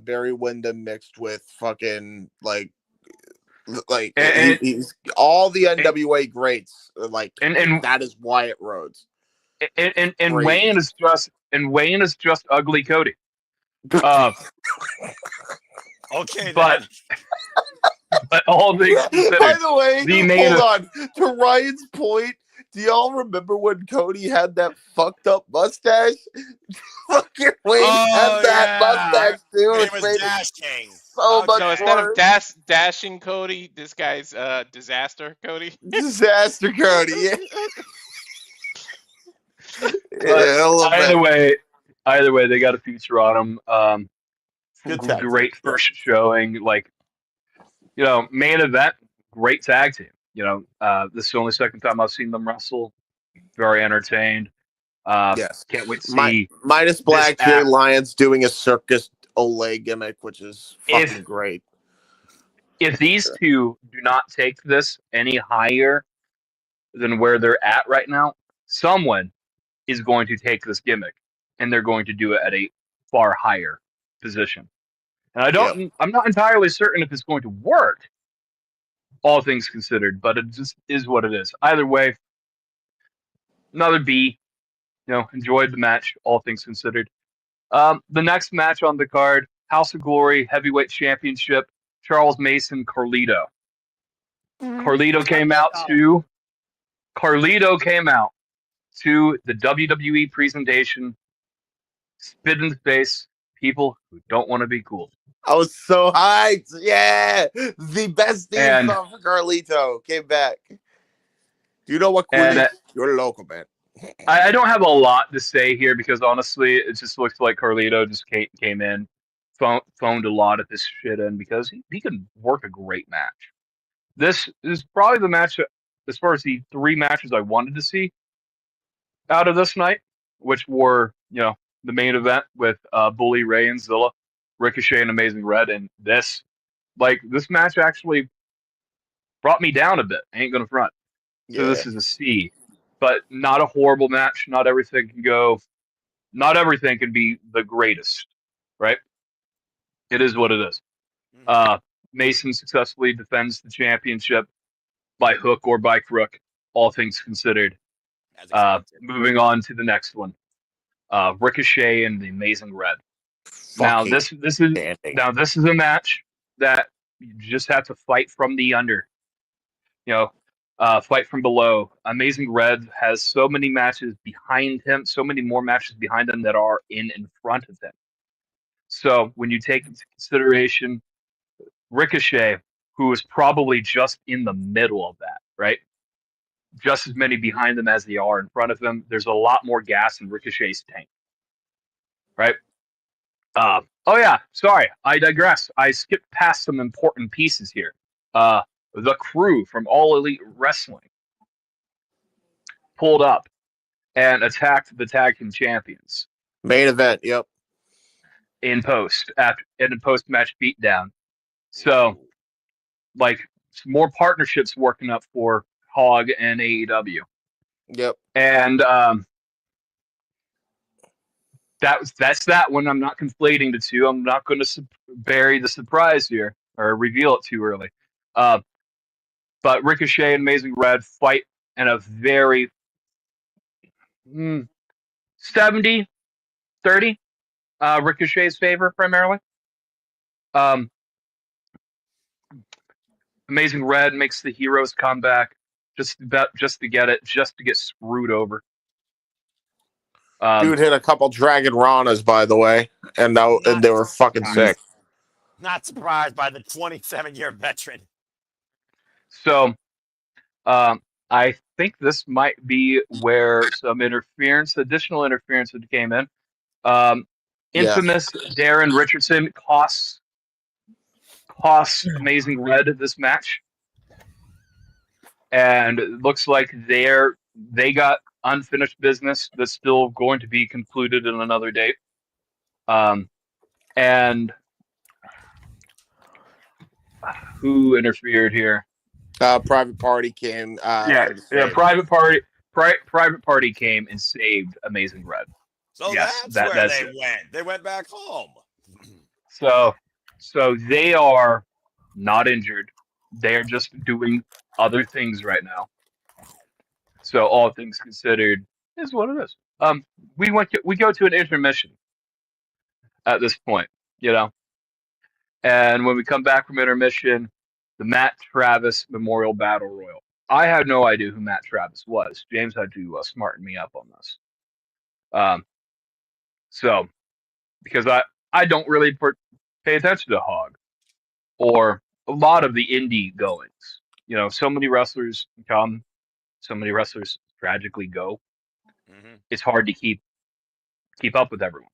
Barry Windham, mixed with fucking he's all the NWA greats. And that is Wyatt Rhodes. And Wayne is just ugly Cody. Okay, but all things considered, by the way, hold on. on. To Ryan's point, do y'all remember when Cody had that fucked up mustache? Fucking Wayne had that mustache too. It was dashing. So much So instead of dashing Cody, this guy's disaster Cody. Disaster Cody. Yeah. Either way, they got a future on them. Great first showing. Main event, great tag team. This is the only second time I've seen them wrestle. Very entertained. Yes. Can't wait to see. Minus Black Jay Lyons doing a Circus Olay gimmick, which is fucking great. If these two do not take this any higher than where they're at right now, someone is going to take this gimmick and they're going to do it at a far higher position. And I'm not entirely certain if it's going to work, all things considered, but it just is what it is. Either way, another B. Enjoyed the match, all things considered. The next match on the card, House of Glory Heavyweight Championship, Charles Mason, Carlito. Carlito came out to the WWE presentation, spit in the face, people who don't want to be cool. I was so hyped. Yeah. The best theme song for Carlito came back. Do you know what cool is? You're local, man. I don't have a lot to say here because honestly, it just looks like Carlito just came in, phoned a lot of this shit in because he can work a great match. This is probably the match, as far as the three matches I wanted to see out of this night, which were, the main event with Bully Ray and Zilla, Ricochet and Amazing Red, and this match actually brought me down a bit. I ain't gonna front. So this is a C, but not a horrible match. Not everything can be the greatest, right? It is what it is. Mason successfully defends the championship by hook or by crook, all things considered. Moving on to the next one, Ricochet and the Amazing Red. Now this is a match that you just have to fight from the under, fight from below. Amazing Red has so many matches behind him, so many more matches behind him that are in front of him. So when you take into consideration Ricochet, who is probably just in the middle of that, right? Just as many behind him as they are in front of him. There's a lot more gas in Ricochet's tank, right? Oh yeah, sorry, I digress. I skipped past some important pieces here. The Crew from All Elite Wrestling pulled up and attacked the tag team champions. Main event, yep. In post-match beatdown. So, some more partnerships working up for Hog and AEW. Yep. And that's that one. I'm not conflating the two. I'm not going to bury the surprise here or reveal it too early. But Ricochet and Amazing Red fight in a very 70-30 Ricochet's favor primarily. Amazing Red makes the Heroes come back, just to get screwed over. Dude hit a couple Dragon Ranas, by the way, and they were fucking sick. Not surprised by the 27-year veteran. So, I think this might be where some additional interference that came in. Infamous Darren Richardson costs Amazing Red this match, and it looks like they got unfinished business that's still going to be concluded in another date. And who interfered here? Private Party came. Private Party came and saved Amazing Red. So that's where they went. They went back home. So they are not injured. They're just doing other things right now. So all things considered is what it is. We go to an intermission at this point, and when we come back from intermission, the Matt Travis Memorial Battle Royal. I had no idea who Matt Travis was. James had to smarten me up on this. So because I don't really pay attention to Hog or a lot of the indie goings. So many wrestlers come, so many wrestlers tragically go. Mm-hmm. It's hard to keep up with everyone.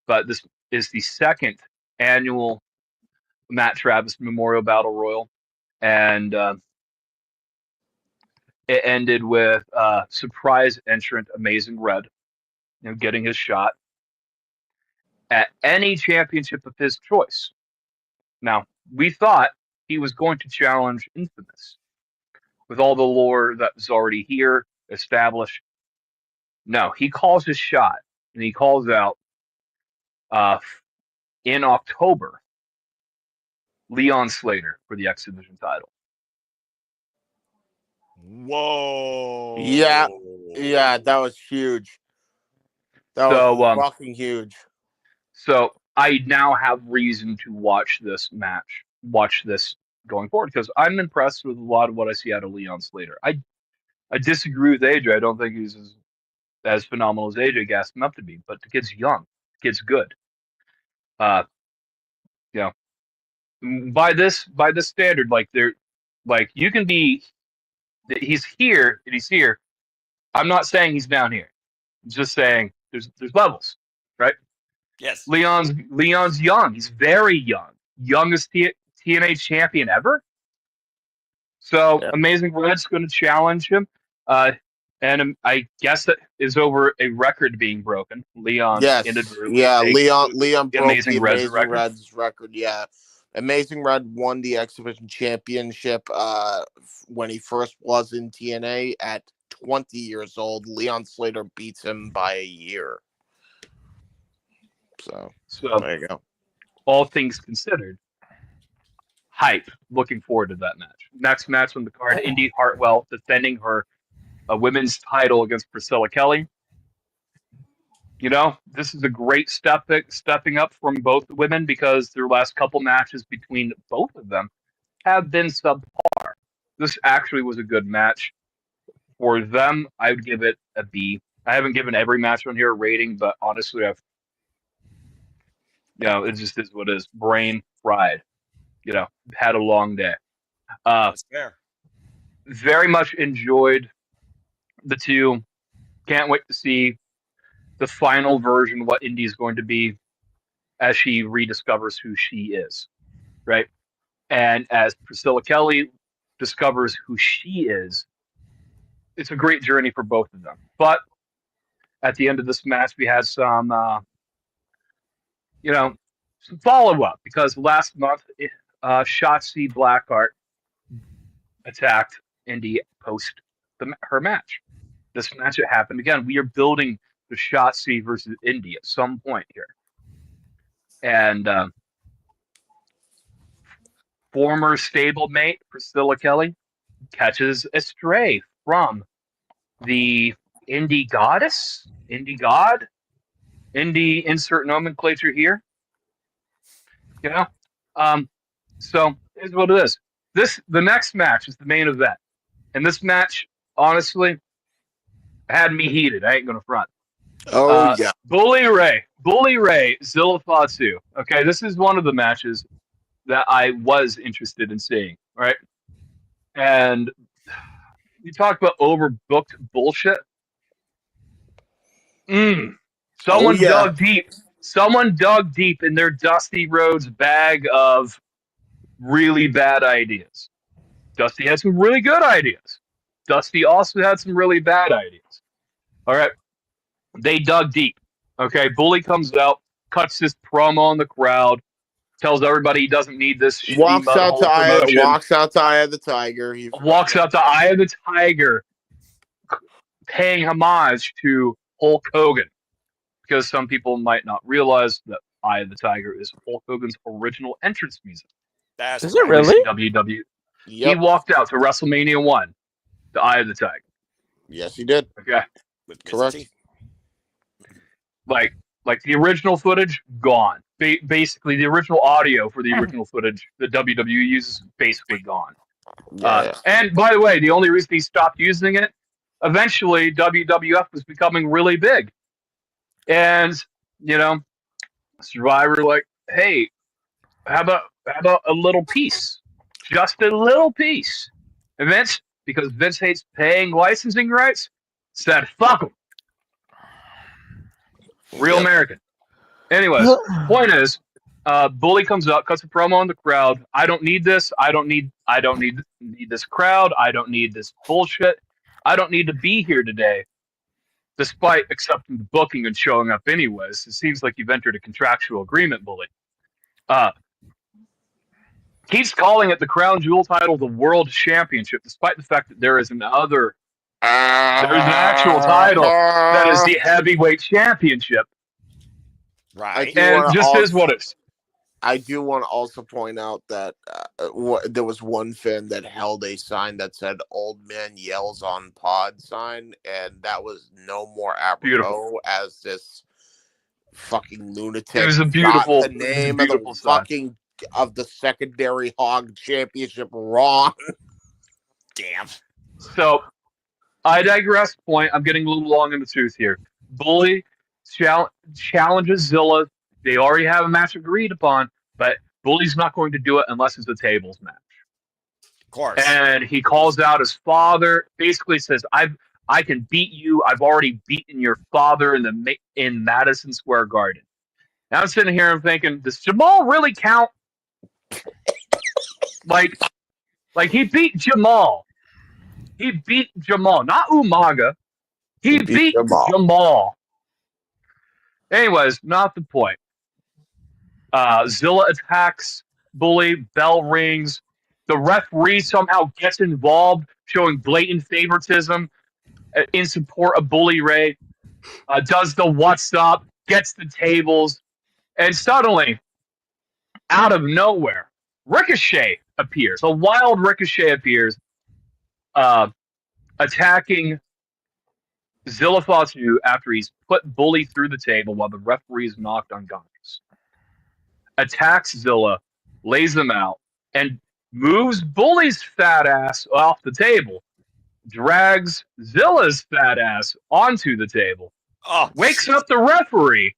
But this is the second annual Matt Travis Memorial Battle Royal, and it ended with surprise entrant Amazing Red, getting his shot at any championship of his choice. Now, we thought he was going to challenge Infamous with all the lore that was already here, established. No, he calls his shot, and he calls out in October Leon Slater for the X Division title. Whoa. Yeah, that was huge. That was fucking huge. So I now have reason to watch this going forward, because I'm impressed with a lot of what I see out of Leon Slater. I disagree with AJ. I don't think he's as phenomenal as AJ gassed him up to be, but the kid's young. The kid's good. By this standard, you can be. He's here and he's here. I'm not saying he's down here. I'm just saying there's levels, right? Yes. Leon's young. He's very young. Youngest TNA champion ever. So Amazing Red's going to challenge him. And I guess that is over a record being broken. Leon inadvertently. Yeah, Leon broke Amazing the Red's Amazing Red's record. Yeah. Amazing Red won the X Division Championship when he first was in TNA at 20 years old. Leon Slater beats him by a year. So there you go. All things considered, hype. Looking forward to that match. Next match on the card, Indy Hartwell defending her women's title against Priscilla Kelly. This is a great stepping up from both women, because their last couple matches between both of them have been subpar. This actually was a good match. For them, I would give it a B. I haven't given every match on here a rating, but honestly, it just is what it is. Brain fried. Had a long day. That's fair. Very much enjoyed the two. Can't wait to see the final version of what Indy is going to be as she rediscovers who she is, right? And as Priscilla Kelly discovers who she is, it's a great journey for both of them. But at the end of this match, we had some, some follow-up, because last month, Shotzi Blackheart attacked Indy post her match. This match, it happened again. We are building the Shotzi versus Indy at some point here. And former stablemate Priscilla Kelly catches a stray from the Indy goddess, Indy god, Indy insert nomenclature here. So here's what it is. The next match is the main event. And this match honestly, had me heated. I ain't gonna front. Oh yeah. Bully Ray, Zilla Fatu. Okay, this is one of the matches that I was interested in seeing, right? And you talk about overbooked bullshit. Someone dug deep. Someone dug deep in their Dusty Rhodes bag of really bad ideas. Dusty had some really good ideas. Dusty also had some really bad ideas. All right. They dug deep. Okay. Bully comes out, cuts this promo on the crowd, tells everybody he doesn't need this shitty Walks out to promotion. Eye of the Tiger. Walks out to Eye of the Tiger, paying homage to Hulk Hogan. Because some people might not realize that Eye of the Tiger is Hulk Hogan's original entrance music. Is it really? WWE. Yep. He walked out to WrestleMania 1, the Eye of the Tiger. Yes, he did. Okay. Correct. Like the original footage, gone. Basically, the original audio for the original footage that WWE uses, basically gone. Yeah. And by the way, the only reason he stopped using it, eventually WWF was becoming really big. And, Survivor like, hey, how about a little piece? Just a little piece. And Vince, because Vince hates paying licensing rights, said, fuck him. Real American. Anyways, point is, Bully comes up, cuts a promo on the crowd. I don't need this. I don't need this crowd. I don't need this bullshit. I don't need to be here today. Despite accepting the booking and showing up anyways, it seems like you've entered a contractual agreement, Bully. Keeps calling it the Crown Jewel title the World Championship, despite the fact that there's an actual title that is the Heavyweight Championship. Right. And just is what it is. I do want to also point out that there was one fan that held a sign that said "Old Man Yells on Pod" sign, and that was no more apropos as this fucking lunatic. It was a beautiful, got the name of the fucking of the secondary Hog Championship wrong. Damn. So, I digress. Point. I'm getting a little long in the tooth here. Bully challenges Zilla. They already have a match agreed upon, but Bully's not going to do it unless it's a tables match. Of course. And he calls out his father. Basically says, "I can beat you. I've already beaten your father in Madison Square Garden." Now I'm sitting here and thinking, does Jamal really count? like he beat Jamal. He beat Jamal, not Umaga. He beat Jamal. Anyways, not the point. Zilla attacks Bully, bell rings. The referee somehow gets involved, showing blatant favoritism in support of Bully Ray. Does the what's up, gets the tables, and suddenly, out of nowhere, Ricochet appears. A wild Ricochet appears, attacking Zilla Fatu after he's put Bully through the table while the referee's knocked unconscious. Attacks Zilla, lays him out, and moves Bully's fat ass off the table. Drags Zilla's fat ass onto the table. Wakes up the referee.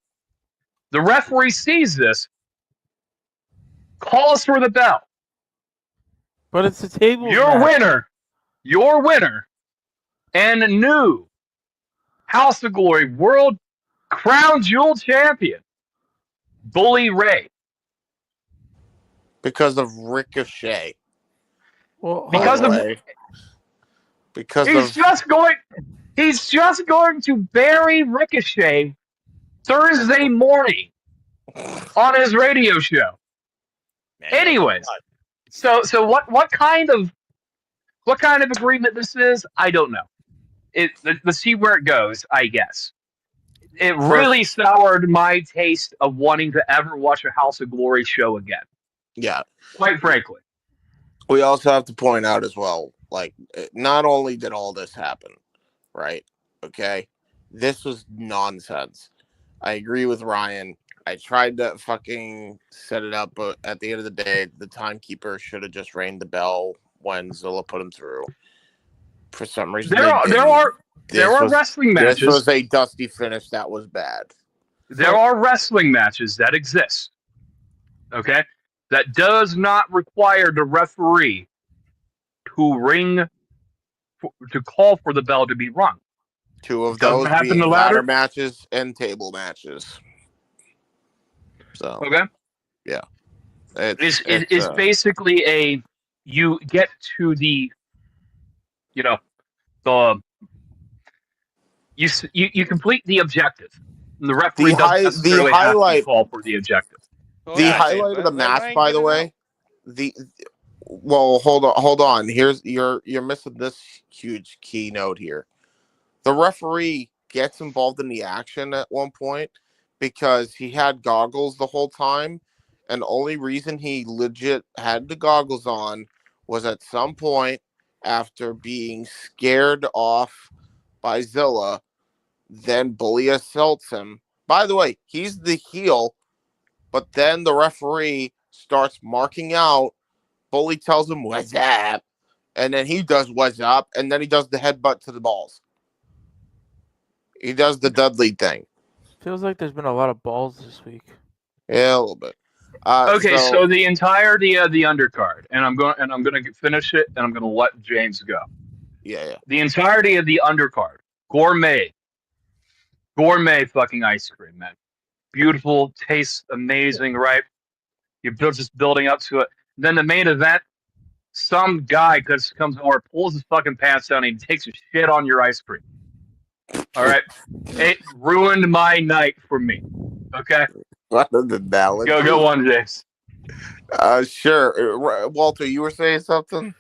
The referee sees this, calls for the bell. But it's a table. Your winner, and new House of Glory World Crown Jewel Champion, Bully Ray. Because of Ricochet. Well, he's just going to bury Ricochet Thursday morning on his radio show. Anyways, so what kind of agreement this is, I don't know. Let's see where it goes, I guess. It really soured my taste of wanting to ever watch a House of Glory show again. Yeah. Quite frankly. We also have to point out as well, like, not only did all this happen, right? Okay? This was nonsense. I agree with Ryan. I tried to fucking set it up, but at the end of the day, the timekeeper should have just rang the bell when Zilla put him through. For some reason, There are wrestling matches. This was a dusty finish that was bad. There are wrestling matches that exist. Okay, that does not require the referee to call for the bell to be rung. 2 of Doesn't those happen being in the ladder ladder matches and table matches. So okay, yeah, it's basically you get to the you complete the objective. And the referee doesn't necessarily have to call for the objective. The highlight of the match, by the way, hold on. You're missing this huge keynote here. The referee gets involved in the action at one point because he had goggles the whole time, and the only reason he legit had the goggles on was at some point after being scared off by Zilla, then Bully assaults him. By the way, he's the heel, but then the referee starts marking out. Bully tells him, "What's up?" And then he does, "What's up?" And then he does the headbutt to the balls. He does the Dudley thing. Feels like there's been a lot of balls this week. Yeah, a little bit. Okay, so the entirety of the undercard, and I'm going to finish it, and I'm going to let James go. Yeah. The entirety of the undercard, gourmet fucking ice cream, man. Beautiful, tastes amazing, right? You're just building up to it. Then the main event, some guy comes over, pulls his fucking pants down, and he takes a shit on your ice cream. All right, it ruined my night for me. Okay, go on, James. Sure, Walter, you were saying something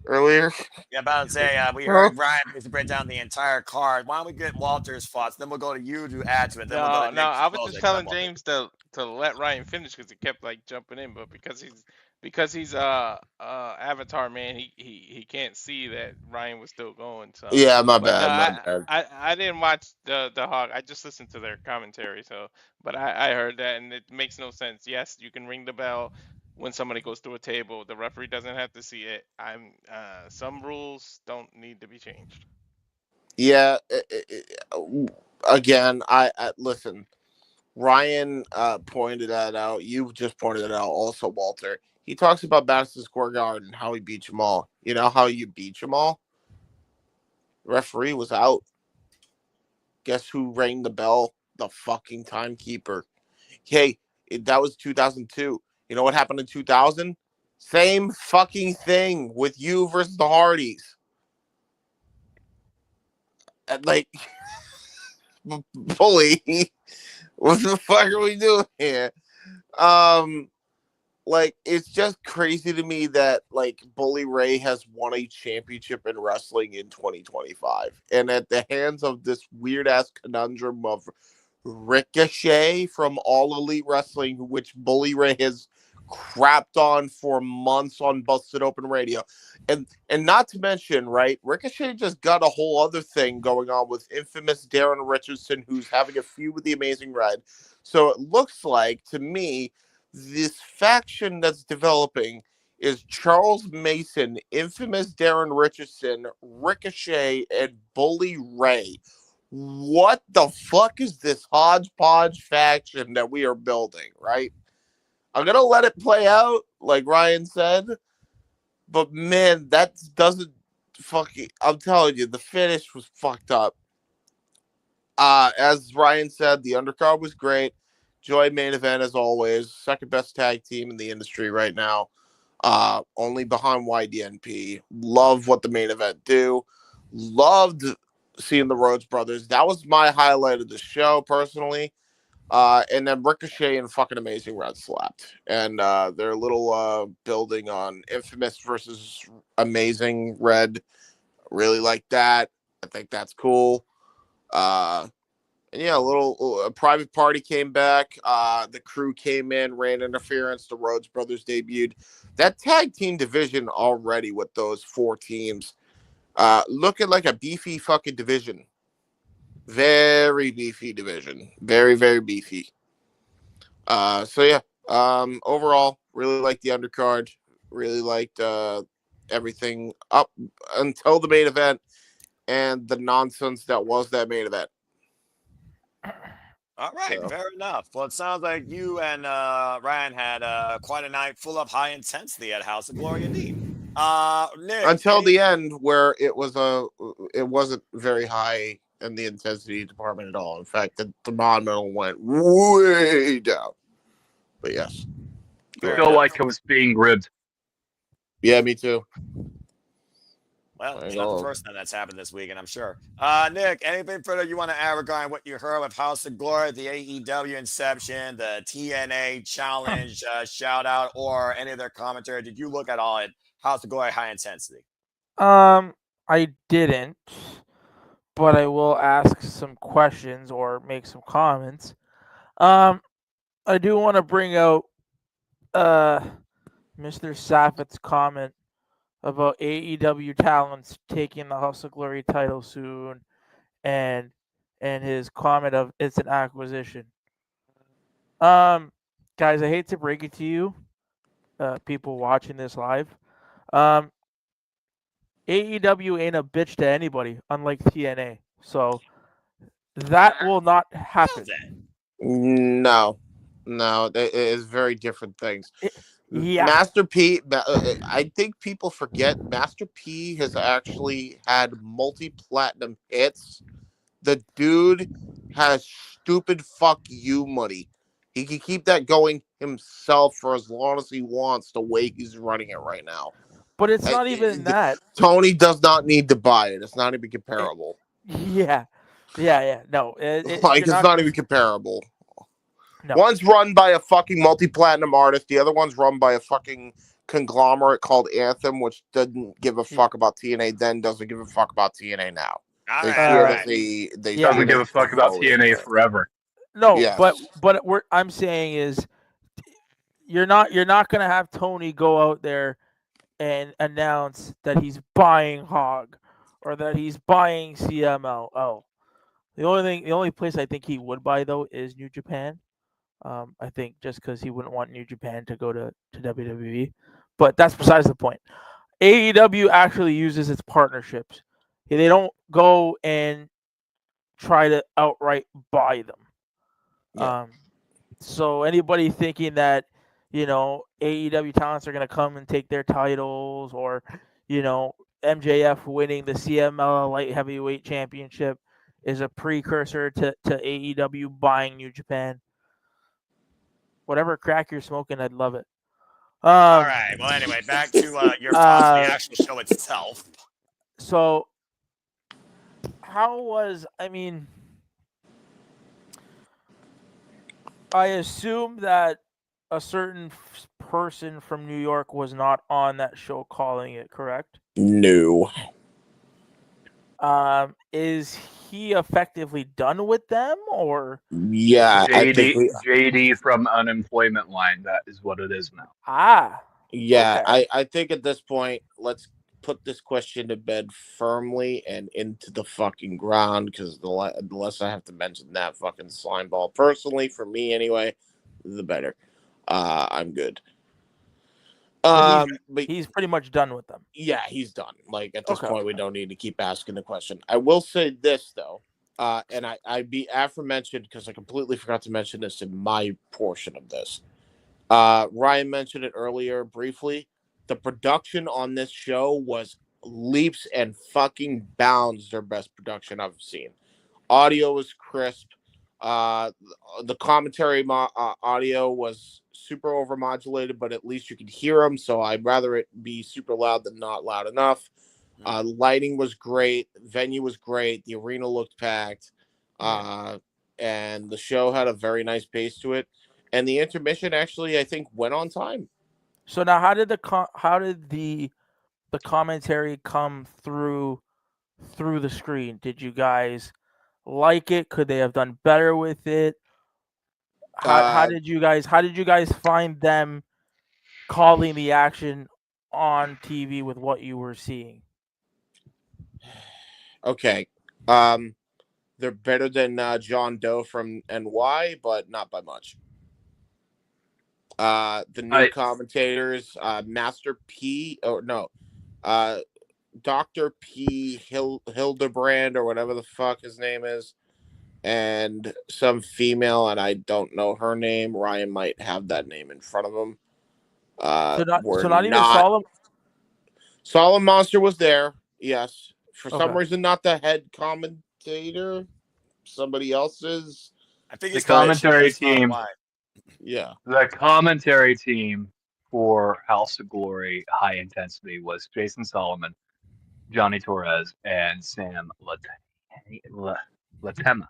earlier. Yeah, about to say we heard Ryan basically break down the entire card. Why don't we get Walter's thoughts? Then we'll go to you to add to it. Then we'll go to Nick I was close just it. telling James to let Ryan finish because he kept like jumping in, but because he's Avatar man, he can't see that Ryan was still going. So yeah, my but bad. No, I didn't watch the Hawk. I just listened to their commentary. So, but I heard that, and it makes no sense. Yes, you can ring the bell when somebody goes through a table. The referee doesn't have to see it. Some rules don't need to be changed. Yeah. Again, I listen. Ryan pointed that out. You just pointed it out also, Walter. He talks about Madison Square Garden, how he beat them all. You know how you beat them all? The referee was out. Guess who rang the bell? The fucking timekeeper. Hey, that was 2002. You know what happened in 2000? Same fucking thing with you versus the Hardys. Like, Bully, what the fuck are we doing here? Like, it's just crazy to me that, like, Bully Ray has won a championship in wrestling in 2025. And at the hands of this weird-ass conundrum of Ricochet from All Elite Wrestling, which Bully Ray has crapped on for months on Busted Open Radio. And not to mention, right, Ricochet just got a whole other thing going on with infamous Darren Richardson, who's having a feud with the Amazing Red. So it looks like, to me, this faction that's developing is Charles Mason, infamous Darren Richardson, Ricochet, and Bully Ray. What the fuck is this hodgepodge faction that we are building, right? I'm going to let it play out, like Ryan said. But, man, that doesn't fucking... I'm telling you, the finish was fucked up. As Ryan said, the undercard was great. Joy main event, as always. Second best tag team in the industry right now. Only behind YDNP. Love what the main event do. Loved seeing the Rhodes brothers. That was my highlight of the show, personally. And then Ricochet and fucking Amazing Red slapped. And their little building on Infamous versus Amazing Red. Really like that. I think that's cool. And yeah, a private party came back. The crew came in, ran interference. The Rhodes brothers debuted. That tag team division already with those 4 teams, looking like a beefy fucking division. Very beefy division. Very, very beefy. So yeah, overall, really liked the undercard. Really liked everything up until the main event and the nonsense that was that main event. All right, So. fair enough. Well, it sounds like you and Ryan had quite a night full of high intensity at House of Glory, indeed. Nick, Until the end, where it wasn't very high in the intensity department at all. In fact, the thermometer went way down. But yes, I feel like I was being ribbed. Yeah, me too. Well, it's not the first time that's happened this weekend, I'm sure. Nick, anything further you want to add regarding what you heard with House of Glory, the AEW Inception, the TNA Challenge shout out, or any of their commentary? Did you look at all at House of Glory High Intensity? I didn't, but I will ask some questions or make some comments. I do want to bring out Mr. Saffet's comment about AEW talents taking the House of Glory title soon, and his comment of it's an acquisition. Guys, I hate to break it to you, people watching this live. AEW ain't a bitch to anybody, unlike TNA. So that will not happen. No, it is very different things. Yeah. Master P, I think people forget Master P has actually had multi-platinum hits. The dude has stupid fuck you money. He can keep that going himself for as long as he wants the way he's running it right now. But it's not even that. Tony does not need to buy it. It's not even comparable. Yeah. No, it's not even comparable. No. One's run by a fucking multi-platinum artist. The other one's run by a fucking conglomerate called Anthem, which didn't give a fuck about TNA then, doesn't give a fuck about TNA now. They doesn't give a fuck about TNA forever. No, Yes. but what I'm saying is, you're not gonna have Tony go out there and announce that he's buying Hog or that he's buying CMLL. The only place I think he would buy though is New Japan. I think just because he wouldn't want New Japan to go to WWE, but that's besides the point. AEW actually uses its partnerships. They don't go and try to outright buy them. Yeah. So anybody thinking that, AEW talents are going to come and take their titles, or, MJF winning the CMLL Light Heavyweight Championship is a precursor to AEW buying New Japan. Whatever crack you're smoking, I'd love it. All right. Well, anyway, back to your thoughts on the actual show itself. So, how was? I assume that a certain person from New York was not on that show calling it, correct? No. Is he effectively done with them, or? Yeah, JD from Unemployment Line. That is what it is now. Yeah, okay. I think at this point, let's put this question to bed firmly and into the fucking ground, because the less I have to mention that fucking slime ball, personally, for me anyway, the better. I'm good. But he's pretty much done with them. Yeah, he's done. Like, at this point, we don't need to keep asking the question. I will say this, though, and I'd be aforementioned because I completely forgot to mention this in my portion of this. Ryan mentioned it earlier briefly. The production on this show was leaps and fucking bounds their best production I've seen. Audio was crisp. The commentary audio was super overmodulated, but at least you could hear them. So I'd rather it be super loud than not loud enough. Lighting was great. Venue was great. The arena looked packed. And the show had a very nice pace to it. And the intermission actually, I think, went on time. So now, how did the commentary come through the screen? Did you guys like it? Could they have done better with it? How did you guys find them calling the action on TV with what you were seeing? Okay. They're better than John Doe from NY, but not by much. The new commentators, Master P, Dr. P. Hildebrand or whatever the fuck his name is, and some female, and I don't know her name. Ryan might have that name in front of him. So not even Solomon. Solemn Monster was there, yes. For some Okay. reason, not the head commentator. Somebody else's. I think The he's called commentary James team. Wine. Yeah. The commentary team for House of Glory High Intensity was Jason Solomon, Johnny Torres, and Sam Latema. Okay, Latema?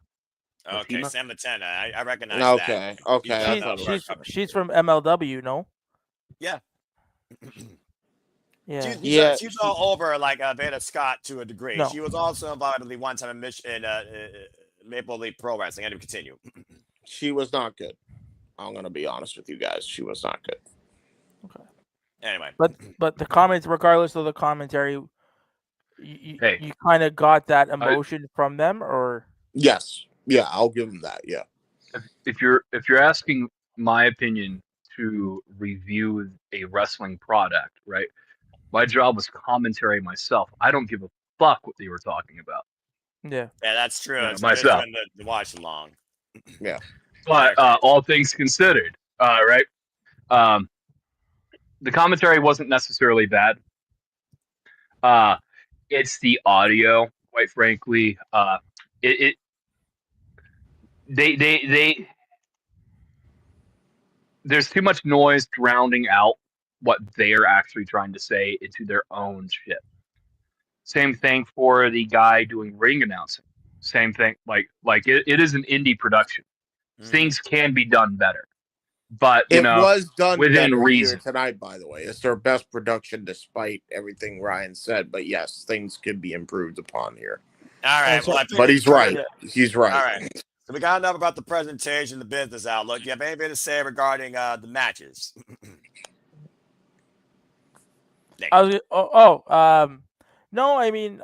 Sam Latena. I recognize Okay, that. okay. She's from MLW, no? Yeah. Yeah. She's all over like Veda Scott to a degree. No. She was also involved in the one-time in Maple Leaf Pro Wrestling. I didn't continue. She was not good. I'm going to be honest with you guys. She was not good. Okay. Anyway. But the comments, regardless of the commentary, you kind of got that emotion from them, or? Yes. Yeah, I'll give them that. Yeah. If you're asking my opinion to review a wrestling product, right? My job was commentary myself. I don't give a fuck what they were talking about. Yeah. Yeah, that's true. Yeah, It's myself. doing the watch along. Yeah. But all things considered, right? The commentary wasn't necessarily bad. It's the audio, quite frankly. There's too much noise drowning out what they're actually trying to say into their own shit. Same thing for the guy doing ring announcing. Same thing. Like it is an indie production. Things can be done better. But it was done within better reason. here tonight, by the way. It's their best production despite everything Ryan said. But yes, things could be improved upon here. All right. Well, I think but he's right. He's right. All right. So we got enough about the presentation, the business outlook. Do you have anything to say regarding the matches? No, I mean,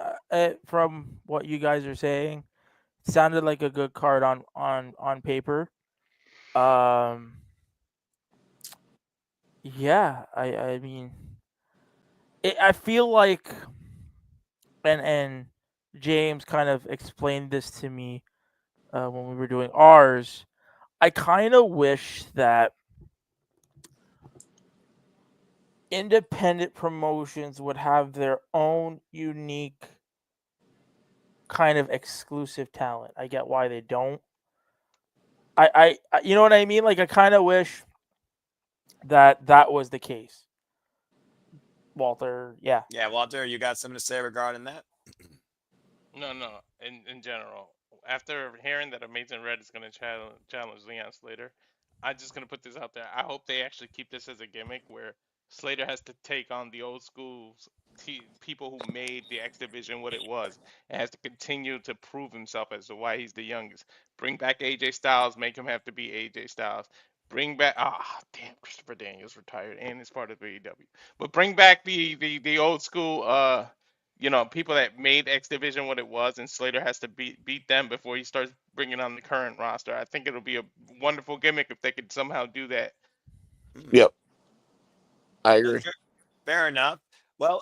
from what you guys are saying, it sounded like a good card on paper. Yeah, I mean, I feel like, and James kind of explained this to me when we were doing ours. I kind of wish that independent promotions would have their own unique kind of exclusive talent. I get why they don't. I you know what I mean? Like, I kind of wish that was the case. Walter, yeah. Yeah, Walter, you got something to say regarding that? No. In general, after hearing that Amazing Red is going to challenge Leon Slater, I'm just going to put this out there. I hope they actually keep this as a gimmick where Slater has to take on the old school people who made the X Division what it was, and has to continue to prove himself as to why he's the youngest. Bring back AJ Styles, make him have to be AJ Styles. Bring back damn, Christopher Daniels retired and is part of AEW. But bring back the old school people that made X Division what it was, and Slater has to beat them before he starts bringing on the current roster. I think it'll be a wonderful gimmick if they could somehow do that. Yep. I agree. Fair enough. Well,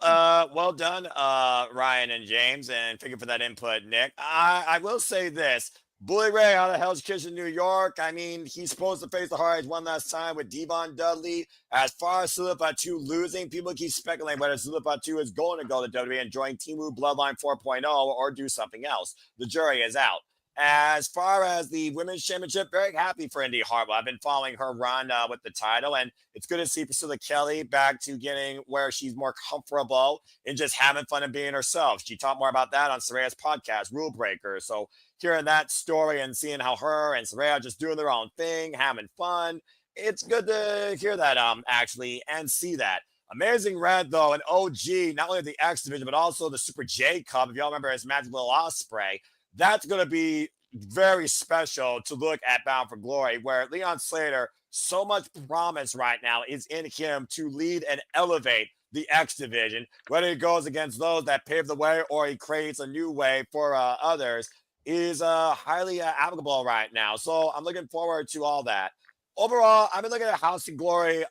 well done, Ryan and James, and thank you for that input, Nick. I will say this. Bully Ray out of Hell's Kitchen, New York. I mean, he's supposed to face the Hard one last time with Devon Dudley. As far as Silipatu losing, people keep speculating whether Silipatu is going to go to WWE and join Timu Bloodline 4.0 or do something else. The jury is out. As far as the Women's Championship, very happy for Indy Hartwell. I've been following her run with the title, and it's good to see Priscilla Kelly back to getting where she's more comfortable and just having fun and being herself. She talked more about that on Saraya's podcast, Rule Breaker. So hearing that story and seeing how her and Saraya are just doing their own thing, having fun, it's good to hear that actually and see that. Amazing Red, though, an OG, not only of the X Division, but also the Super J Cup. If y'all remember his match with Will Ospreay, that's going to be very special to look at Bound for Glory, where Leon Slater, so much promise right now is in him to lead and elevate the X Division, whether he goes against those that paved the way or he creates a new way for others, is highly applicable right now. So I'm looking forward to all that. overall, I've been looking at House of Glory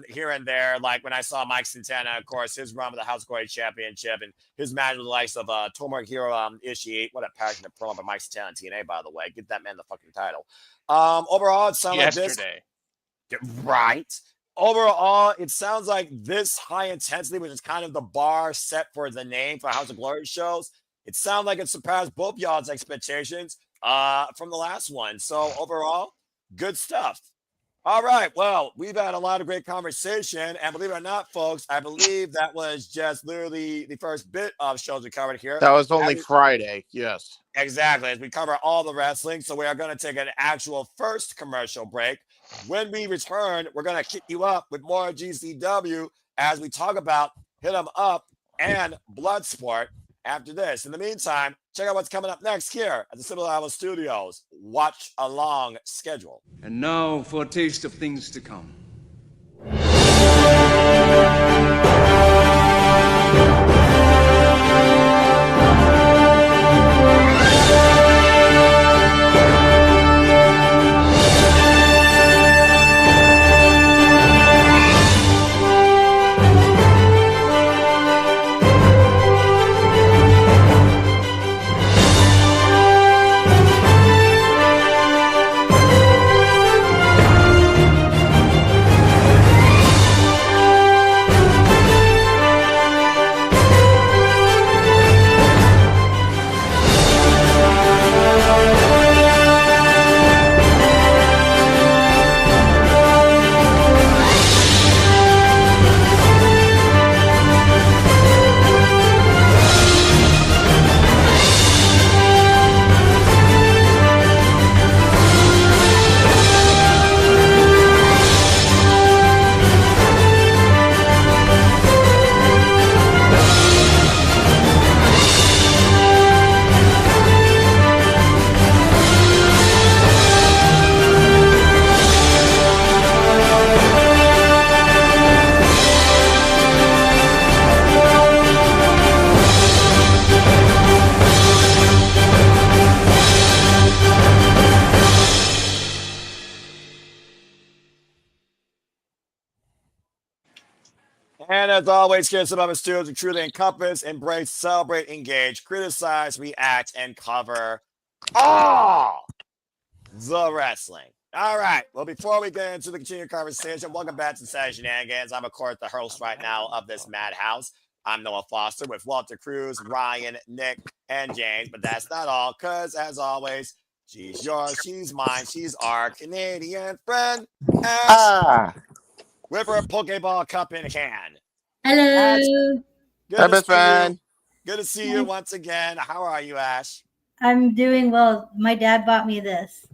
here and there. Like when I saw Mike Santana, of course, his run with the House of Glory Championship and his match with the likes of Tomohiro Ishii. What a passionate promo by Mike Santana on TNA, by the way. Get that man the fucking title. Overall, it sounds like this. Right. Overall, it sounds like this high intensity, which is kind of the bar set for the name for House of Glory shows. It sounds like it surpassed both y'all's expectations from the last one. So overall, good stuff. All right. Well, we've had a lot of great conversation. And believe it or not, folks, I believe that was just literally the first bit of shows we covered here. That was only Friday. Yes. Exactly. As we cover all the wrestling. So we are going to take an actual first commercial break. When we return, we're going to kick you up with more GCW as we talk about Hit 'em Up and Bloodsport after this. In the meantime, check out what's coming up next here at the Civil Island Studios. Watch along schedule. And now for a taste of things to come. And as always, here at Survivor Studios, we truly encompass, embrace, celebrate, engage, criticize, react, and cover all the wrestling. All right. Well, before we get into the continued conversation, welcome back to Shenanigans. I'm, of course, the host right now of this madhouse. I'm Noah Foster with Walter Cruz, Ryan, Nick, and James. But that's not all, because as always, she's yours, she's mine, she's our Canadian friend. With her Pokeball cup in hand. Hello. Hi, best friend. Good to see you once again. How are you, Ash? I'm doing well. My dad bought me this.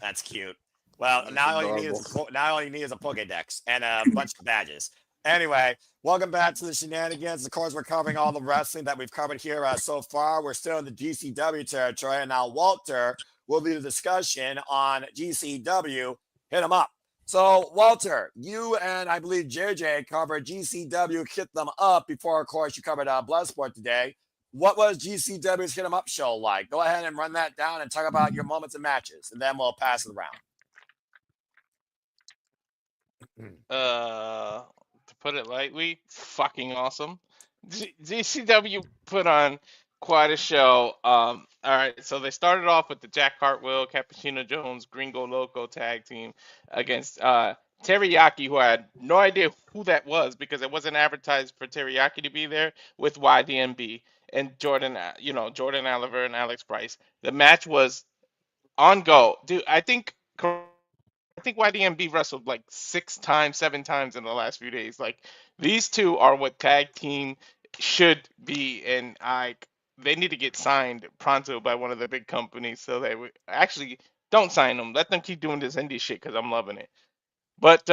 That's cute. Well, now all you need is a Pokedex and a bunch of badges. Anyway, welcome back to the Shenanigans. Of course, we're covering all the wrestling that we've covered here so far. We're still in the GCW territory, and now Walter will lead a discussion on GCW. Hit 'em up. So, Walter, you and I believe JJ covered GCW Hit Them Up before, of course, you covered Bloodsport today. What was GCW's Hit 'em Up show like? Go ahead and run that down and talk about your moments and matches, and then we'll pass it around. To put it lightly, fucking awesome. GCW put on quite a show. All right, so they started off with the Jack Cartwheel, Cappuccino Jones, Gringo Loco tag team against Teriyaki, who I had no idea who that was because it wasn't advertised for Teriyaki to be there, with YDMB and Jordan Oliver and Alex Price. The match was on go, dude. I think YDMB wrestled like 6 times, 7 times in the last few days. Like, these two are what tag team should be, and they need to get signed pronto by one of the big companies. So they actually don't sign them. Let them keep doing this indie shit because I'm loving it. But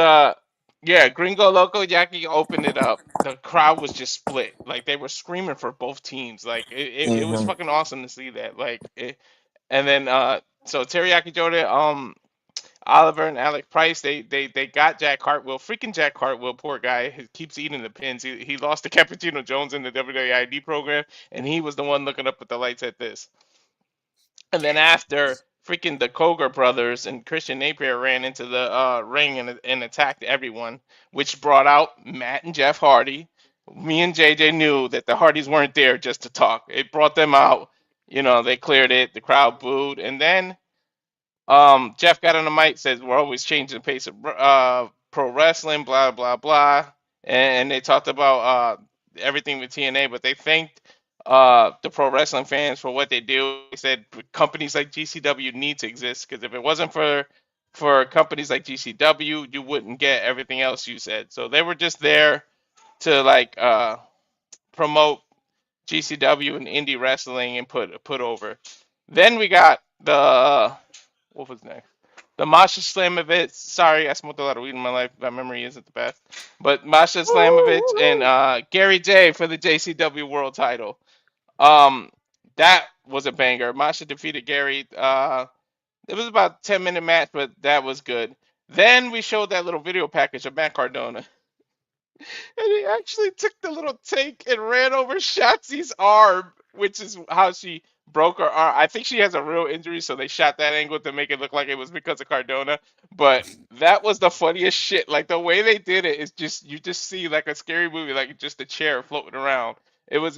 yeah, Gringo Loco Yaki opened it up. The crowd was just split. Like, they were screaming for both teams. Like, it was fucking awesome to see that. And then so Teriyaki Jordan, Oliver and Alec Price, they got Jack Cartwheel. Freaking Jack Cartwheel, poor guy, he keeps eating the pins. He lost to Cappuccino Jones in the WWE ID program, and he was the one looking up at the lights at this. And then after, freaking the Koger brothers and Christian Napier ran into the ring and attacked everyone, which brought out Matt and Jeff Hardy. Me and JJ knew that the Hardys weren't there just to talk. It brought them out. They cleared it. The crowd booed, and then Jeff got on the mic, says we're always changing the pace of pro wrestling, blah blah blah, and they talked about everything with TNA, but they thanked the pro wrestling fans for what they do. They said companies like GCW need to exist because if it wasn't for companies like GCW, you wouldn't get everything else you said. So they were just there to like promote GCW and indie wrestling and put over. Then we got the what was next? The Masha Slamovich. Sorry, I smoked a lot of weed in my life. My memory isn't the best. But Masha Slamovich and Gary J for the JCW World Title. That was a banger. Masha defeated Gary. It was about a 10-minute match, but that was good. Then we showed that little video package of Matt Cardona. And he actually took the little tank and ran over Shotzi's arm, which is how she broke her arm. I think she has a real injury, so they shot that angle to make it look like it was because of Cardona. But that was the funniest shit. Like the way they did it is just you just see like a scary movie, like just a chair floating around. It was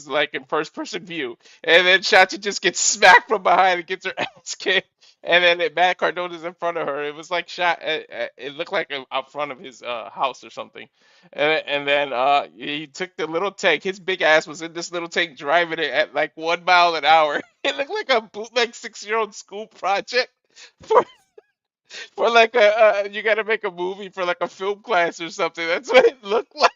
like in first person view, and then Shotzi just gets smacked from behind and gets her ass kicked. And then Matt Cardona's in front of her. It was like shot. It looked like out front of his house or something. And then he took the little tank. His big ass was in this little tank driving it at like 1 mile an hour. It looked like a bootleg 6-year-old school project for like you got to make a movie for like a film class or something. That's what it looked like.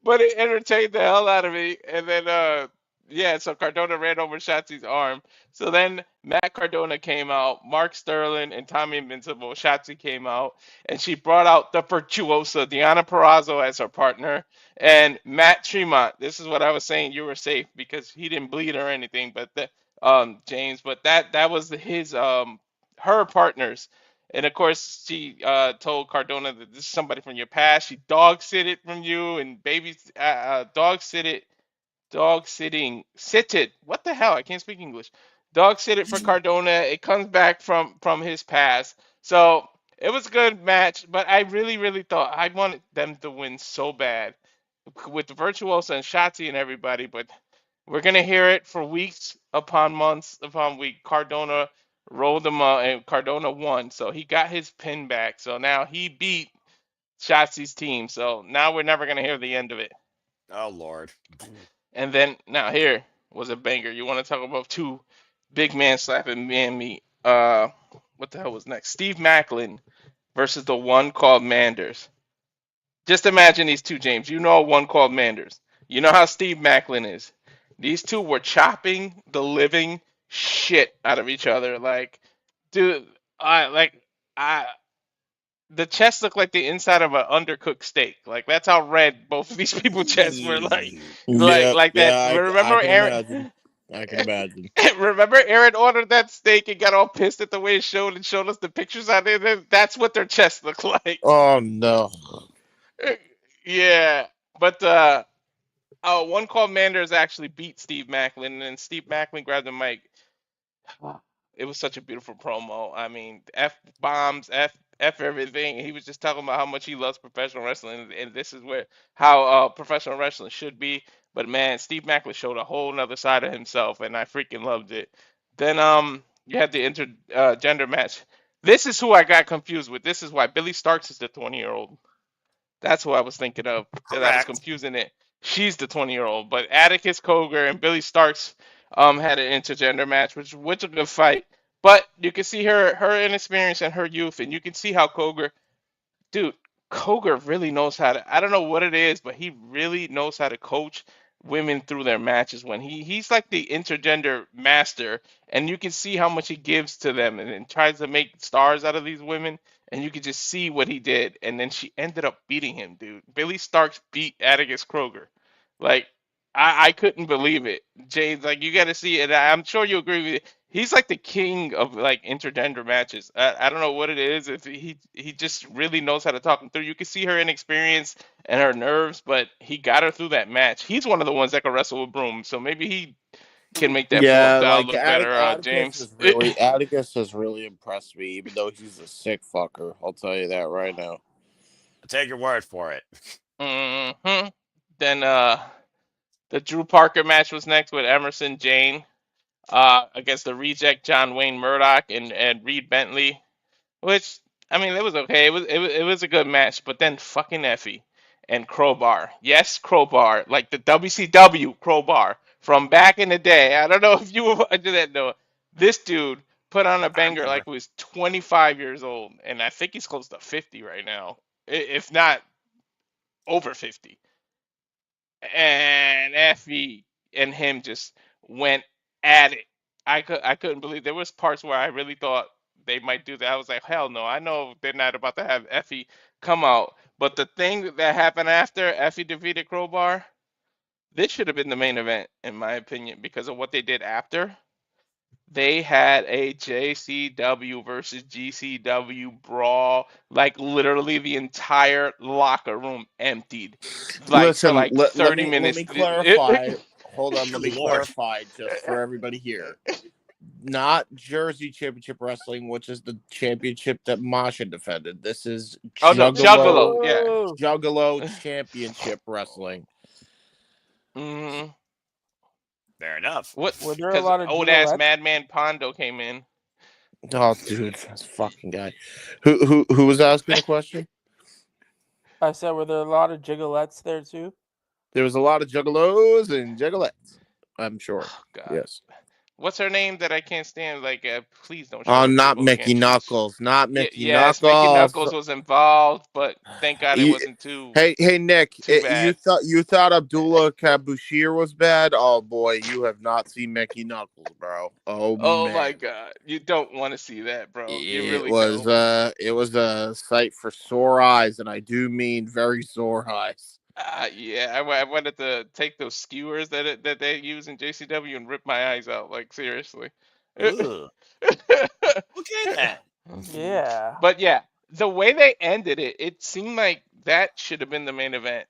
But it entertained the hell out of me. And then yeah, so Cardona ran over Shotzi's arm. So then Matt Cardona came out, Mark Sterling and Tommy Invincible. Shotzi came out, and she brought out the virtuosa Deonna Purrazzo as her partner, and Matt Tremont. This is what I was saying. You were safe because he didn't bleed or anything, but James. But that was her partners. And of course, she told Cardona that this is somebody from your past. She dog sitted from you and sitted. What the hell? I can't speak English. Dog sitted for Cardona. It comes back from his past. So it was a good match, but I really, really thought I wanted them to win so bad with the Virtuosa and Shotzi and everybody, but we're gonna hear it for weeks upon months upon week. Cardona rolled them up and Cardona won. So he got his pin back. So now he beat Shotzi's team. So now we're never gonna hear the end of it. Oh Lord. And then now here was a banger. You want to talk about two big man slapping man meat? What the hell was next? Steve Macklin versus the one called Manders. Just imagine these two, James. You know one called Manders. You know how Steve Macklin is. These two were chopping the living shit out of each other. Like, dude, the chest looked like the inside of an undercooked steak. Like that's how red both of these people's chests were. Like that. Yeah, Remember I can Aaron? imagine. I can imagine. Remember Aaron ordered that steak and got all pissed at the way it showed and showed us the pictures on it. And that's what their chests look like. Oh no. Yeah, but one called Manders actually beat Steve Macklin, and then Steve Macklin grabbed the mic. It was such a beautiful promo. I mean, F bombs, F everything. He was just talking about how much he loves professional wrestling, and this is how professional wrestling should be. But man, Steve Macklin showed a whole nother side of himself, and I freaking loved it. Then you had the intergender match. This is who I got confused with. This is why Billy Starks is the 20-year-old. That's who I was thinking of. That I was confusing it. She's the 20-year-old, but Atticus Cogar and Billy Starks had an intergender match, which was a good fight. But you can see her inexperience and her youth, and you can see how Cogar really knows how to. I don't know what it is, but he really knows how to coach women through their matches. When he's like the intergender master, and you can see how much he gives to them, and tries to make stars out of these women. And you could just see what he did, and then she ended up beating him, dude. Billy Starks beat Atticus Cogar. Like, I couldn't believe it. James, like, you got to see it. I'm sure you agree with it. He's like the king of like intergender matches. I don't know what it is. If he just really knows how to talk them through. You can see her inexperience and her nerves, but he got her through that match. He's one of the ones that can wrestle with brooms, so maybe can make that Yeah, style like look better, James. Atticus has really impressed me, even though he's a sick fucker. I'll tell you that right now. I'll take your word for it. hmm Then the Drew Parker match was next with Emerson Jane against the reject John Wayne Murdoch and Reed Bentley, which I mean it was okay. It was a good match, but then fucking Effie and Crowbar. Yes, Crowbar, like the WCW Crowbar from back in the day. I don't know if you did that though. This dude put on a banger like he was 25 years old, and I think he's close to 50 right now, if not over 50. And Effie and him just went at it. I couldn't believe there was parts where I really thought they might do that. I was like, hell no, I know they're not about to have Effie come out. But the thing that happened after Effie defeated Crowbar, this should have been the main event, in my opinion, because of what they did after. They had a JCW versus GCW brawl, like literally the entire locker room emptied, like Listen, for like 30 minutes. Let me clarify. Hold on, let me clarify just for everybody here. Not Jersey Championship Wrestling, which is the championship that Masha defended. This is Juggalo, yeah. Juggalo Championship Wrestling. Mm-hmm. Fair enough. Were there a Because lot of old ass Gillettes? Madman Pondo came in. Oh, dude, this fucking guy. Who was asking the question? I said, were there a lot of Gillettes there too? There was a lot of Juggalos and Juggalettes, I'm sure. God. Yes. What's her name that I can't stand? Like, please don't. Oh, not Mickey Knuckles. Not Mickey Yes, Knuckles. Mickey Knuckles was involved, but thank God it wasn't too. Hey, Nick, bad. you thought Abdullah Kabushir was bad? Oh boy, you have not seen Mickey Knuckles, bro. Oh man. My God, you don't want to see that, bro. You really It was a sight for sore eyes, and I do mean very sore eyes. Yeah, I wanted to take those skewers that they use in JCW and rip my eyes out. Like seriously. Okay then. Yeah. But yeah, the way they ended it, it seemed like that should have been the main event.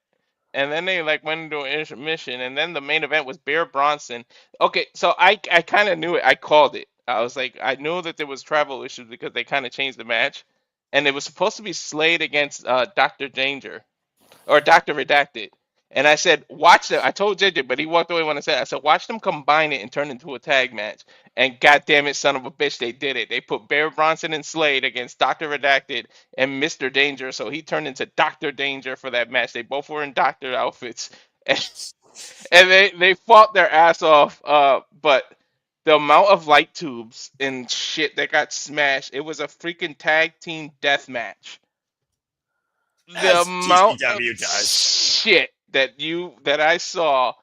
And then they like went into an intermission, and then the main event was Bear Bronson. Okay, so I kind of knew it. I called it. I was like, I knew that there was travel issues because they kind of changed the match, and it was supposed to be Slade against Dr. Danger, or Dr. Redacted. And I said, watch them. I told JJ, but he walked away when I said, watch them combine it and turn it into a tag match. And goddamn it, son of a bitch, they did it. They put Bear Bronson and Slade against Dr. Redacted and Mr. Danger. So he turned into Dr. Danger for that match. They both were in doctor outfits. And they fought their ass off. But the amount of light tubes and shit that got smashed, it was a freaking tag team death match. The amount of shit that I saw,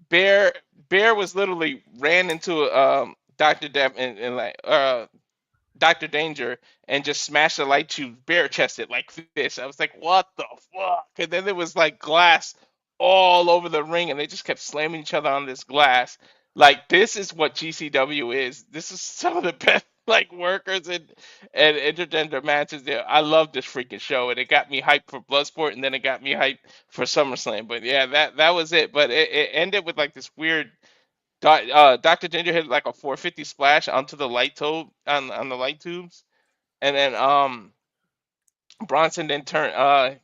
Bear was literally ran into Dr. Depp and like Dr. Danger and just smashed the light tube bare chested like this. I was like, what the fuck? And then there was like glass all over the ring, and they just kept slamming each other on this glass. Like, this is what GCW is. This is some of the best like workers and intergender matches there. I love this freaking show, and it got me hyped for Bloodsport, and then it got me hyped for SummerSlam. But yeah, that was it. But it ended with like this weird. Dr. Ginger hit like a 450 splash onto the light tube on the light tubes, and then Bronson then turned. I'm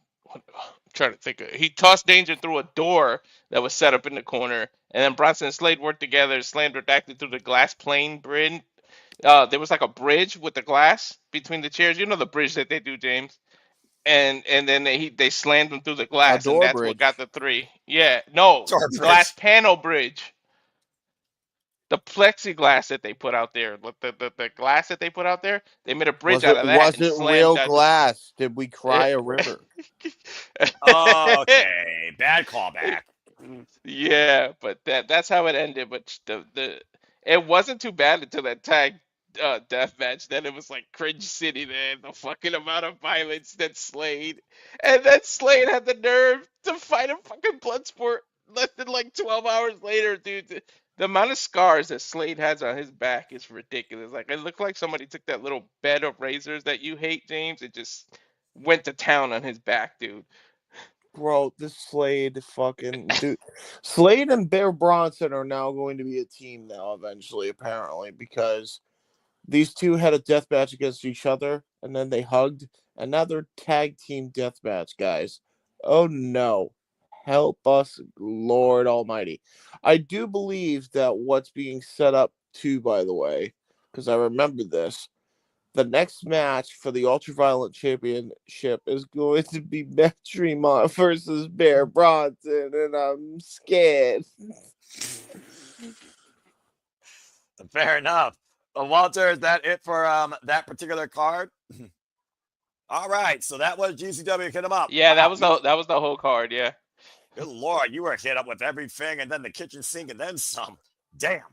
trying to think. He tossed Danger through a door that was set up in the corner, and then Bronson and Slade worked together, slammed Redacted through the glass plane bridge. There was like a bridge with the glass between the chairs. You know the bridge that they do, James. And then they slammed him through the glass, and that's what got the 3. Yeah, no, glass panel bridge. The plexiglass that they put out there, the glass that they put out there, they made a bridge out of that. Was it real glass? Did we cry a river? Okay, bad callback. Yeah, but that's how it ended. But it wasn't too bad until that tag death match. Then it was like cringe city. Then the fucking amount of violence that Slade, and then Slade had the nerve to fight a fucking Bloodsport less than like 12 hours later, dude. The amount of scars that Slade has on his back is ridiculous. Like, it looked like somebody took that little bed of razors that you hate, James, and just went to town on his back, dude. Bro, this Slade fucking dude. Slade and Bear Bronson are now going to be a team now eventually, apparently, because these two had a death match against each other, and then they hugged, and now they're tag team death match guys. Oh no. Help us, Lord Almighty. I do believe that what's being set up too, by the way, because I remember this, the next match for the Ultraviolet Championship is going to be Matt Tremont versus Bear Bronson, and I'm scared. Fair enough. Walter, is that it for that particular card? All right, so that was GCW hit 'em up. Yeah, Wow. that was the whole card. Yeah. Good Lord, you were hit up with everything, and then the kitchen sink, and then some. Damn.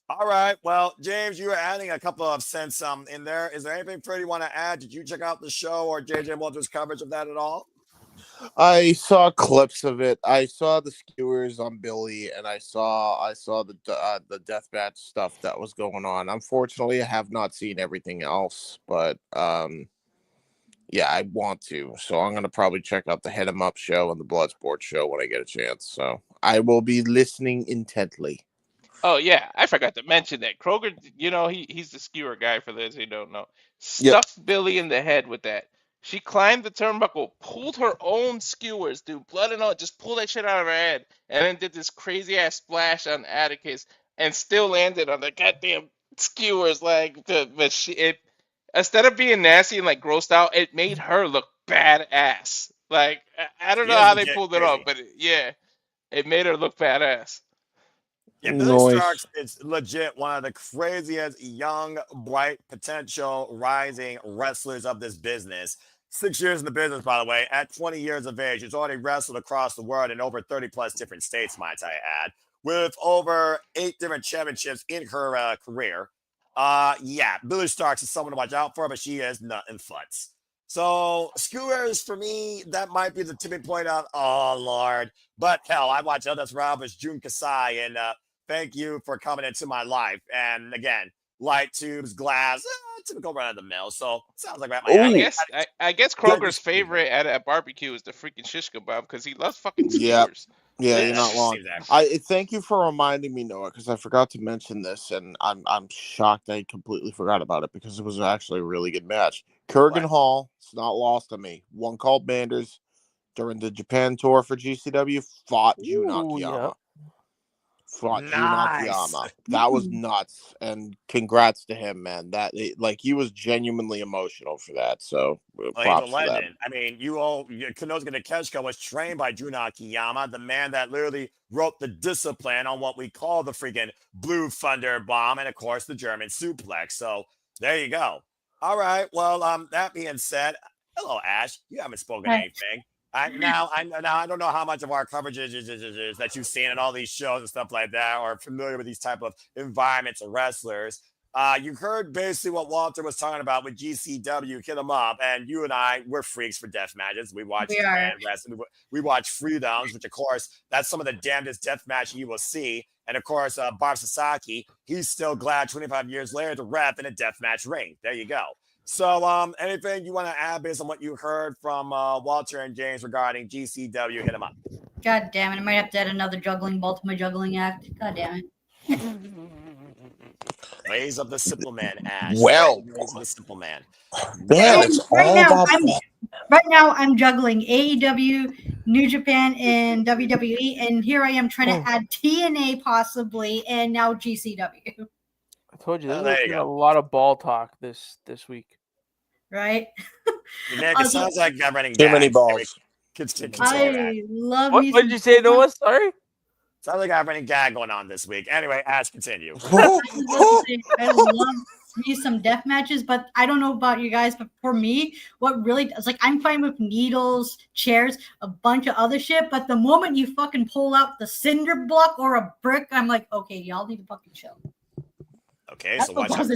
All right. Well, James, you were adding a couple of cents in there. Is there anything further you want to add? Did you check out the show or JJ Walters' coverage of that at all? I saw clips of it. I saw the skewers on Billy, and I saw the deathmatch stuff that was going on. Unfortunately, I have not seen everything else, but yeah, I want to. So I'm gonna probably check out the Hit 'em Up show and the Bloodsport show when I get a chance. So I will be listening intently. Oh yeah, I forgot to mention that Kroger. You know, he's the skewer guy. For those who don't know, Yep. stuffed Billy in the head with that. She climbed the turnbuckle, pulled her own skewers, dude, blood and all, just pulled that shit out of her head, and then did this crazy ass splash on Atticus, and still landed on the goddamn skewers. Like instead of being nasty and like grossed out, it made her look badass. Like I don't know how they pulled it off, but it made her look badass. Yeah, Billy Starks is legit one of the craziest young, bright, potential, rising wrestlers of this business. 6 years in the business, by the way. At 20 years of age, he's already wrestled across the world in over 30 plus different states, might I add, with over 8 different championships in her career. Yeah, Billy Starks is someone to watch out for, but she is nothing futz. So skewers for me, that might be the tipping point of, oh Lord. But hell, I watch others Roberts, Jun Kasai, and thank you for coming into my life. And again, light tubes, glass, typical run of the mill. So sounds like I guess Kroger's favorite at barbecue is the freaking shish kebab because he loves fucking skewers. Yeah, you're not wrong. I thank you for reminding me, Noah, because I forgot to mention this, and I'm shocked I completely forgot about it because it was actually a really good match. Kurgan Hall, it's not lost on me. One called Manders during the Japan tour for GCW, fought Jun Akiyama. Jun Akiyama. That was nuts, and congrats to him, man. He was genuinely emotional for that. So props to that. I mean, Konosuke Takeshita was trained by Jun Akiyama, the man that literally wrote the discipline on what we call the freaking Blue Thunder Bomb, and of course the German suplex. So there you go. All right. Well, that being said, hello, Ash. You haven't spoken anything. I don't know how much of our coverage is that you've seen in all these shows and stuff like that, or familiar with these type of environments and wrestlers. You heard basically what Walter was talking about with GCW, hit 'em up, and you and I, we're freaks for death matches. We watch wrestling. We watch Freedoms, which of course, that's some of the damnedest death match you will see. And of course, Bob Sasaki, he's still glad 25 years later to rep in a death match ring. There you go. So, anything you want to add based on what you heard from Walter and James regarding GCW? Hit 'em up. God damn it! I might have to add another Baltimore juggling act. God damn it! Raise up the simple man, Ash. Well, raise up the simple man. Right now, I'm juggling AEW, New Japan, and WWE, and here I am trying to add TNA possibly, and now GCW. I told you, there's been a lot of ball talk this week. Right? Nick, it sounds like I'm running too many balls. I love What did you say, Noah? Sorry? Sounds like I have any gag going on this week. Anyway, Ash, continue. I love me some death matches, but I don't know about you guys, but for me, what really does, like, I'm fine with needles, chairs, a bunch of other shit, but the moment you fucking pull out the cinder block or a brick, I'm like, okay, y'all need to fucking chill. Okay, That's so watch out.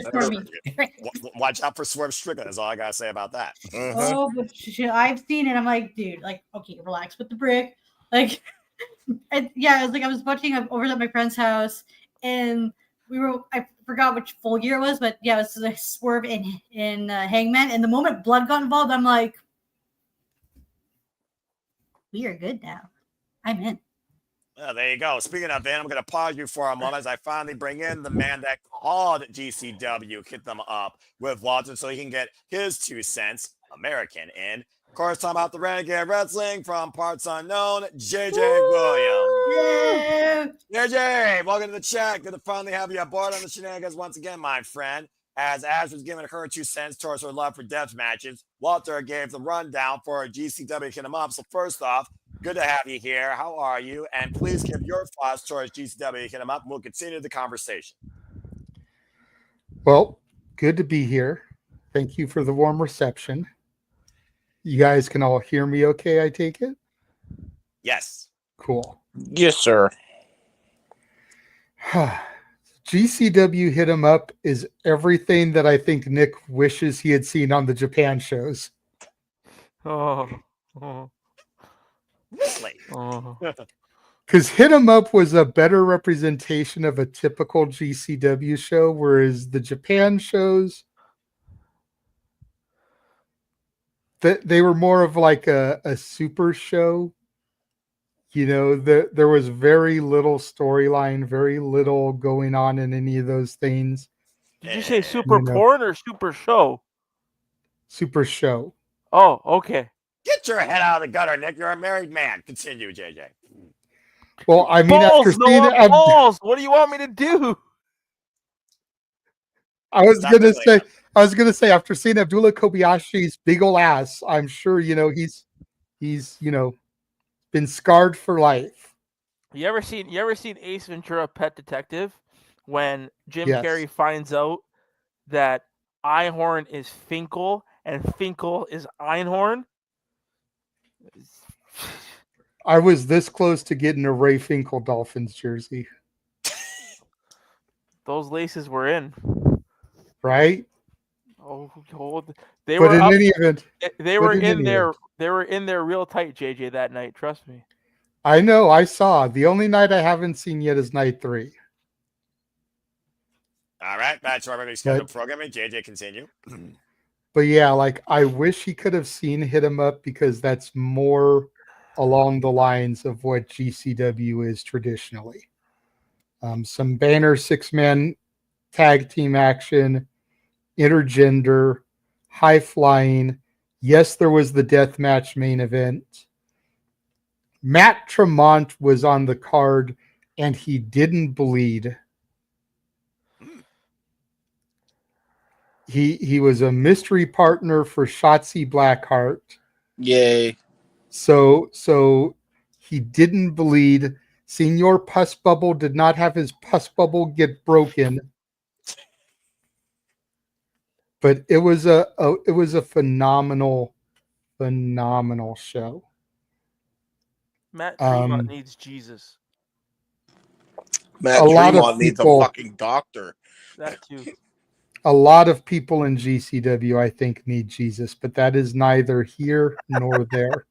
Watch out for Swerve Strickland is all I gotta say about that. Oh, but I've seen it. I'm like, dude, like, okay, relax with the brick. Like, yeah, it's like I was watching over at my friend's house, and I forgot which full year it was, but yeah, it was a Swerve in Hangman. And the moment blood got involved, I'm like, We are good now. I'm in. Well, there you go. Speaking of in, I'm going to pause you for a moment as I finally bring in the man that called GCW, hit them up with Walter so he can get his 2 cents, American, in. Of course, talking about the Renegade Wrestling from parts unknown, JJ Williams. JJ, welcome to the chat. Good to finally have you aboard on the Shenanigans once again, my friend. As Ash was giving her 2 cents towards her love for death matches, Walter gave the rundown for GCW hit him up. So first off, good to have you here. How are you? And please give your thoughts towards GCW hit him up. We'll continue the conversation. Well, good to be here. Thank you for the warm reception. You guys can all hear me okay, I take it? Yes. Cool. Yes, sir. GCW hit him up is everything that I think Nick wishes he had seen on the Japan shows. Really? Because Hit 'em Up was a better representation of a typical GCW show, whereas the Japan shows, they were more of like a super show. You know, there was very little storyline, very little going on in any of those things. Did you say super porn or super show? Super show. Oh, okay. Get your head out of the gutter, Nick. You're a married man. Continue, JJ. Well, I mean, after seeing it, balls. What do you want me to do? I was gonna say after seeing Abdullah Kobayashi's big ol' ass, I'm sure he's been scarred for life. You ever seen Ace Ventura: Pet Detective when Jim Yes. Carrey finds out that Einhorn is Finkel and Finkel is Einhorn? I was this close to getting a Ray Finkel Dolphins jersey. Those laces were in. Right? Oh, But in any event, they were in there. They were in there real tight, JJ, that night. Trust me. I know. I saw. The only night I haven't seen yet is night 3. All right, back to our regularly scheduled programming. JJ, continue. But yeah, like I wish he could have seen Hit 'em Up because that's more along the lines of what GCW is traditionally. Some banner 6-man tag team action, intergender, high flying. Yes, there was the death match main event. Matt Tremont was on the card and he didn't bleed. He was a mystery partner for Shotzi Blackheart. Yay. So he didn't bleed. Senor Pus Bubble did not have his pus bubble get broken. But it was a phenomenal show. Matt Tremont needs Jesus. Matt Tremont needs a fucking doctor. That too. A lot of people in GCW, I think, need Jesus, but that is neither here nor there.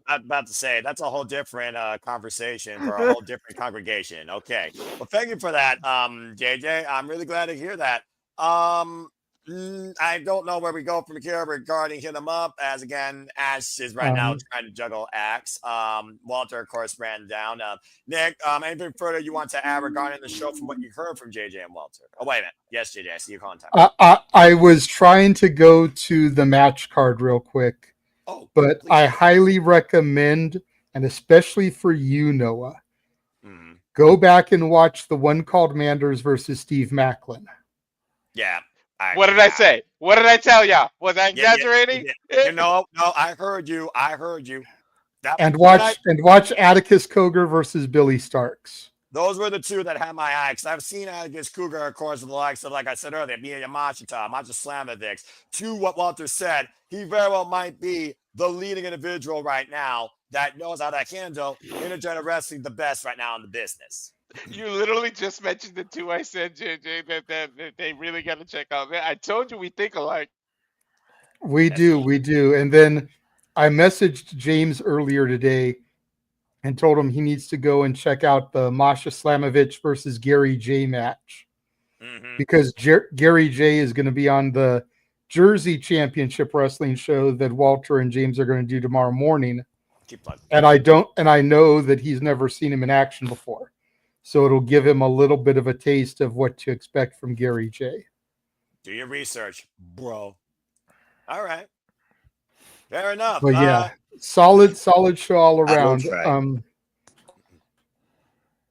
I'm about to say that's a whole different conversation for a whole different congregation. Okay, well, thank you for that, JJ. I'm really glad to hear that. I don't know where we go from here regarding Hit 'em Up, as again, Ash is right now trying to juggle acts. Walter, of course, ran down. Nick, anything further you want to add regarding the show from what you heard from JJ and Walter? Oh, wait a minute. Yes, JJ, I see your contact. I was trying to go to the match card real quick, but I highly recommend, and especially for you, Noah, go back and watch the one called Manders versus Steve Macklin. Yeah. What did I say? What did I tell ya? Was I exaggerating? No, I heard you. And watch Atticus Cogar versus Billy Starks. Those were the two that had my eye, because I've seen Atticus Cougar, of course, with the likes of, like I said earlier, Mia Yamashita, Macha Slamovich. To what Walter said, he very well might be the leading individual right now that knows how to handle intergender wrestling the best right now in the business. You literally just mentioned the two I said, JJ, that they really got to check out. I told you we think alike. We do. And then I messaged James earlier today and told him he needs to go and check out the Masha Slamovich versus Gary J match. Because Gary J is going to be on the Jersey Championship Wrestling show that Walter and James are going to do tomorrow morning. Keep plugging. And I know that he's never seen him in action before. So it'll give him a little bit of a taste of what to expect from Gary J. Do your research, bro. All right. Fair enough. But yeah, solid show all I will around. try.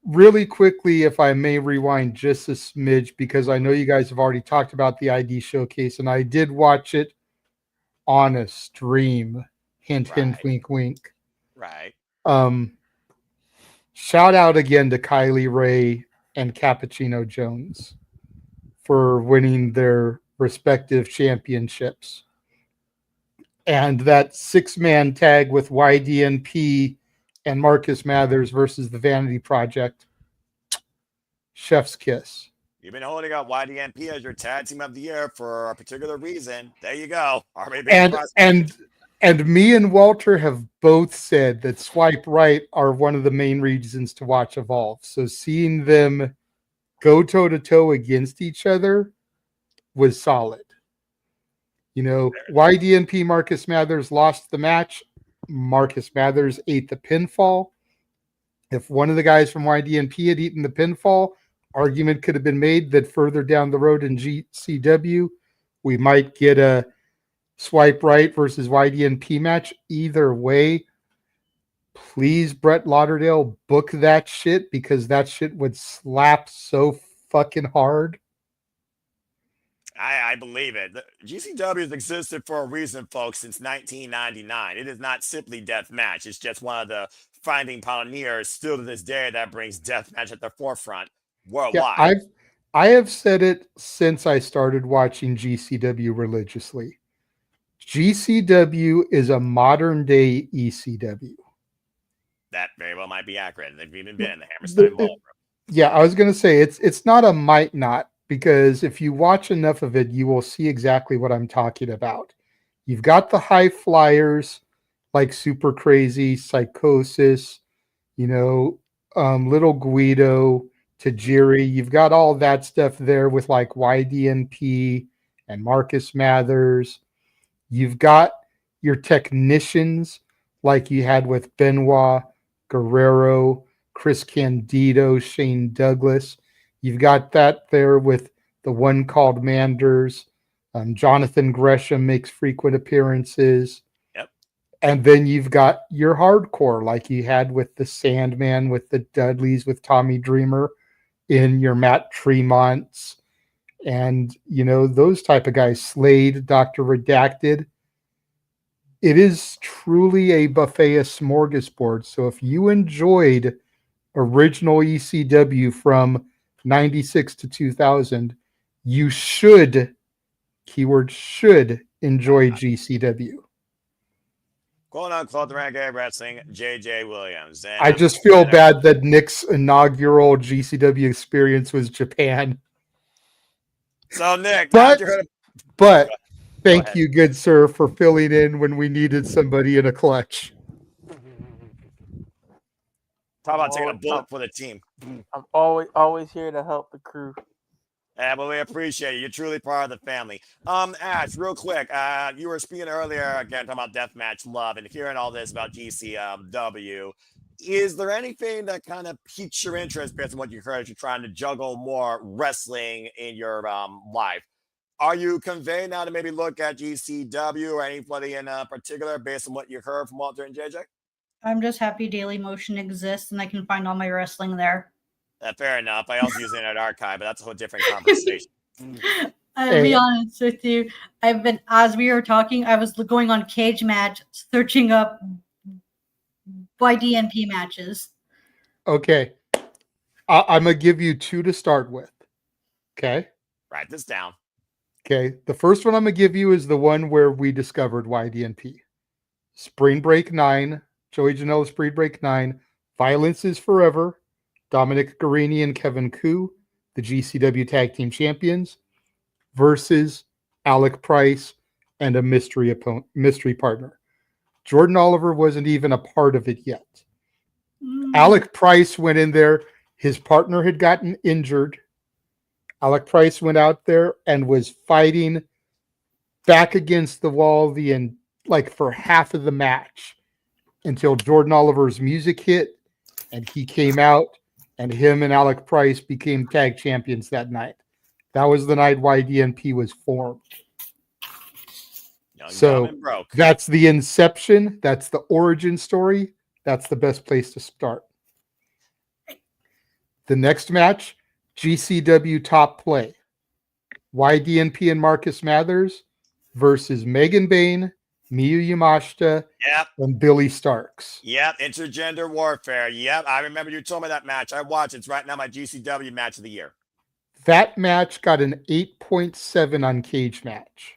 Really quickly, if I may rewind just a smidge, because I know you guys have already talked about the ID showcase, and I did watch it on a stream. Hint, hint, wink, wink. Right. Shout out again to Kylie Ray and Cappuccino Jones for winning their respective championships. And that 6-man tag with YDNP and Marcus Mathers versus the Vanity Project. Chef's kiss. You've been holding up YDNP as your tag team of the year for a particular reason. There you go. And me and Walter have both said that Swipe Right are one of the main reasons to watch Evolve. So seeing them go toe to toe against each other was solid. You know, YDNP Marcus Mathers lost the match. Marcus Mathers ate the pinfall. If one of the guys from YDNP had eaten the pinfall, argument could have been made that further down the road in GCW, we might get a Swipe Right versus YDNP match. Either way, please, Brett Lauderdale, book that shit, because that shit would slap so fucking hard. I believe it. GCW has existed for a reason, folks, since 1999. It is not simply death match. It's just one of the finding pioneers still to this day that brings death match at the forefront worldwide. Yeah, I have said it since I started watching GCW religiously. GCW is a modern day ECW. That very well might be accurate. They've even been in the Hammerstein Ballroom. Yeah, I was going to say it's not a might not, because if you watch enough of it, you will see exactly what I'm talking about. You've got the high flyers like Super Crazy, Psychosis, you know, Little Guido, Tajiri. You've got all that stuff there with like YDNP and Marcus Mathers. You've got your technicians like you had with Benoit, Guerrero, Chris Candido, Shane Douglas. You've got that there with the one called Manders. Jonathan Gresham makes frequent appearances. Yep. And then you've got your hardcore like you had with the Sandman, with the Dudleys, with Tommy Dreamer, in your Matt Tremonts. And, you know, those type of guys, Slade, Dr. Redacted. It is truly a buffet, a smorgasbord. So if you enjoyed original ECW from 96 to 2000, you should, keyword should, enjoy GCW. Quote unquote, the Renegade Wrestling, JJ Williams. And I just feel bad that Nick's inaugural GCW experience was Japan. So, Nick, But Go thank you, good sir, for filling in when we needed somebody in a clutch. talk about taking a bullet for the team. I'm always here to help the crew. Yeah, but we appreciate you. You're truly part of the family. Ash, real quick, you were speaking earlier again talking about deathmatch love and hearing all this about GCW. Is there anything that kind of piques your interest based on what you heard as you're trying to juggle more wrestling in your life? Are you conveying now to maybe look at GCW or anybody in particular based on what you heard from Walter and JJ? I'm just happy Daily Motion exists and I can find all my wrestling there. Fair enough. I also use the Internet Archive, but that's a whole different conversation. I'll be honest with you. As we were talking, I was going on Cage Match, searching up YDNP matches. Okay. I'm going to give you two to start with. Okay. Write this down. Okay. The first one I'm going to give you is the one where we discovered YDNP. Spring Break 9, Joey Janela Spring Break 9, Violence is Forever, Dominic Garini and Kevin Koo, the GCW Tag Team Champions, versus Alec Price and a mystery partner. Jordan Oliver wasn't even a part of it yet. Alec Price went in there. His partner had gotten injured. Alec Price went out there and was fighting back against the wall for half of the match. until Jordan Oliver's music hit and he came out, and him and Alec Price became tag champions that night. That was the night YDNP was formed. Young, So dumb, and broke. that's the inception. That's the origin story. That's the best place to start. The next match, GCW Top Play. YDNP and Marcus Mathers versus Megan Bain, Miyu Yamashita, and Billy Starks. Yep, intergender warfare. Yep, I remember you told me that match. I watched it. It's right now my GCW match of the year. That match got an 8.7 on Cage Match.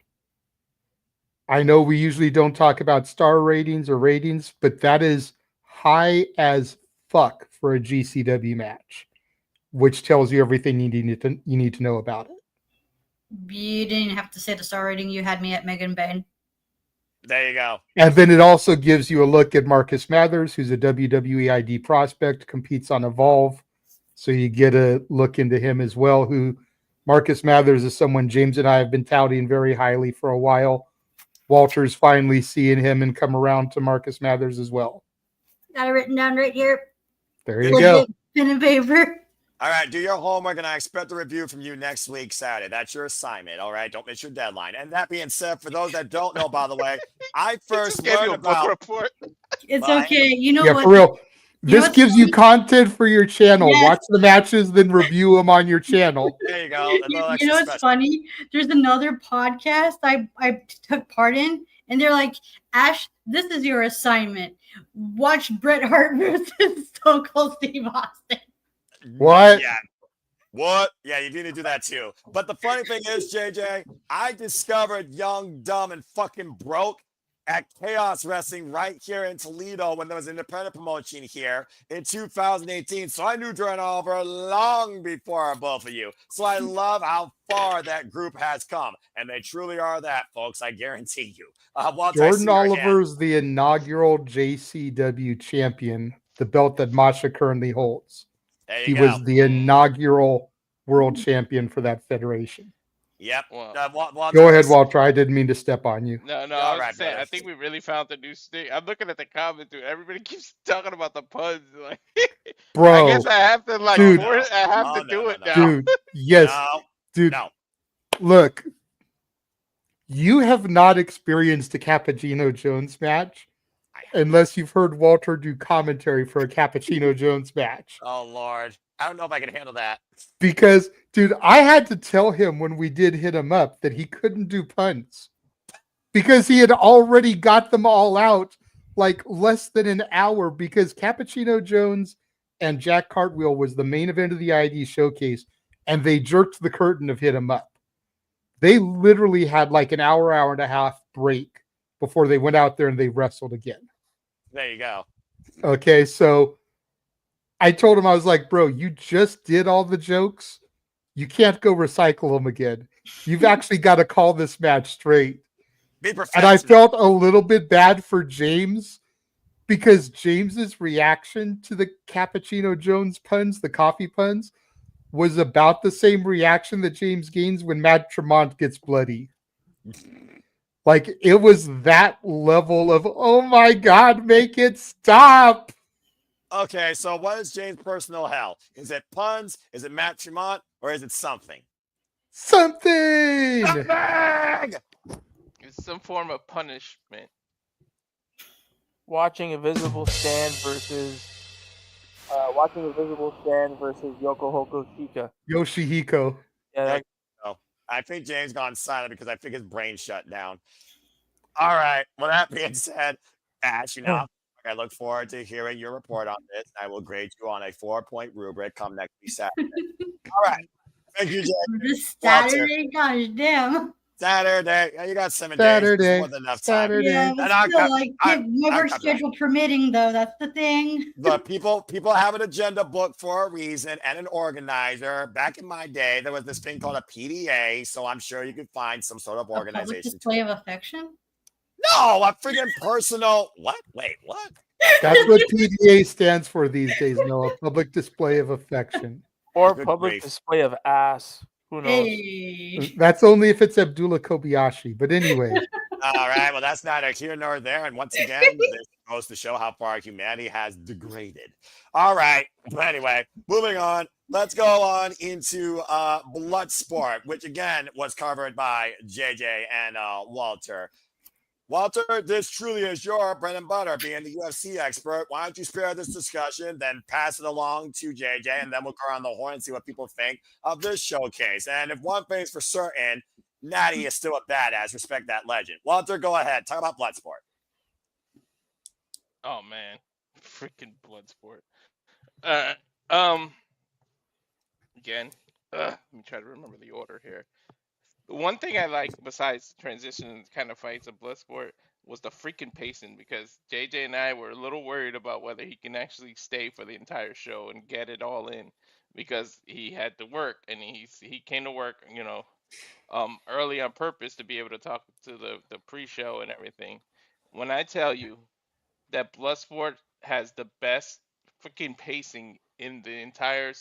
I know we usually don't talk about star ratings or ratings, but that is high as fuck for a GCW match, which tells you everything you need to know about it. You didn't have to say the star rating. You had me at Megan Bain. There you go. And then it also gives you a look at Marcus Mathers, who's a WWE ID prospect, competes on Evolve. So you get a look into him as well, who Marcus Mathers is someone James and I have been touting very highly for a while. Walter's finally seeing him and come around to Marcus Mathers as well. Got it written down right here. There you go. Pen and paper. All right, do your homework, and I expect a review from you next week, Saturday. That's your assignment, all right? Don't miss your deadline. And that being said, for those that don't know, by the way, I first learned about... report. It's okay. You know Yeah, what? for real. You know This what's gives you funny? content for your channel. Yes. Watch the matches, then review them on your channel. There you go. You know what's funny? There's another podcast I took part in, and they're like, Ash, this is your assignment. Watch Bret Hart versus Stone Cold Steve Austin. What? Yeah. What? Yeah, you need to do that too. But the funny thing is, JJ, I discovered Young, Dumb, and Fucking Broke at Chaos Wrestling right here in Toledo when there was an independent promotion here in 2018. So I knew Jordan Oliver long before both of you. So I love how far that group has come. And they truly are that, folks. I guarantee you. Walter, I see Jordan your hand. Oliver's the inaugural JCW champion, the belt that Masha currently holds. There He you was go. the inaugural world champion for that federation. Yep. Go ahead, Walter. I didn't mean to step on you. No, I was saying, I think we really found the new stick. I'm looking at the comments, dude. Everybody keeps talking about the puns. Like, Bro, I guess I have to dude. do it now. Dude, yes. Dude, look, you have not experienced a Cappuccino Jones match unless you've heard Walter do commentary for a Cappuccino Jones match. Oh, Lord. I don't know if I can handle that. Because, dude, I had to tell him when we did hit him up that he couldn't do puns because he had already got them all out like less than an hour because Cappuccino Jones and Jack Cartwheel was the main event of the ID showcase, and they jerked the curtain of hit him up. They literally had like an hour and a half break before they went out there and they wrestled again. There you go. Okay, so I told him, I was like, bro, you just did all the jokes. You can't go recycle them again. You've actually got to call this match straight. Be And I professional. felt a little bit bad for James because James's reaction to the Cappuccino Jones puns, the coffee puns, was about the same reaction that James gains when Matt Tremont gets bloody. Like, it was that level of, oh my God, make it stop. Okay, so what is James' personal hell? Is it puns? Is it Matt Tremont? Or is it something? Something! It's some form of punishment. Watching Invisible Stand versus Yoko Hoko Chica. Yoshihiko. Yeah, Oh, I think James gone silent because I think his brain shut down. All right. Well, that being said, Ash, I look forward to hearing your report on this. I will grade you on a 4-point rubric come next week Saturday. All right. Thank you, Jay. This Saturday, gosh damn. Saturday. Yeah, you got 7 days. Saturday. More than enough time. Yeah, And but I'll still, come- like, I- my I'll work come schedule permitting, though. That's the thing. But people have an agenda book for a reason and an organizer. Back in my day, there was this thing called a PDA, so I'm sure you could find some sort of A public organization. display of affection. No, a freaking personal. What? Wait, what? That's what PDA stands for these days, Noah. Public display of affection. Or Good public grief. display of ass. Who knows? Hey. That's only if it's Abdullah Kobayashi. But anyway, All right, well, that's neither here nor there. And once again, this goes to show how far humanity has degraded. All right, but anyway, moving on. Let's go on into Bloodsport, which again was covered by JJ and Walter. Walter, this truly is your bread and butter, being the UFC expert. Why don't you spare this discussion, then pass it along to JJ, and then we'll go around the horn and see what people think of this showcase. And if one thing's for certain, Natty is still a badass. Respect that legend. Walter, go ahead. Talk about Bloodsport. Oh man, freaking Bloodsport. Again, let me try to remember the order here. The one thing I like besides transition kind of fights of Bloodsport was the freaking pacing, because JJ and I were a little worried about whether he can actually stay for the entire show and get it all in, because he had to work, and he came to work, early on purpose to be able to talk to the pre-show and everything. When I tell you that Bloodsport has the best freaking pacing in the entire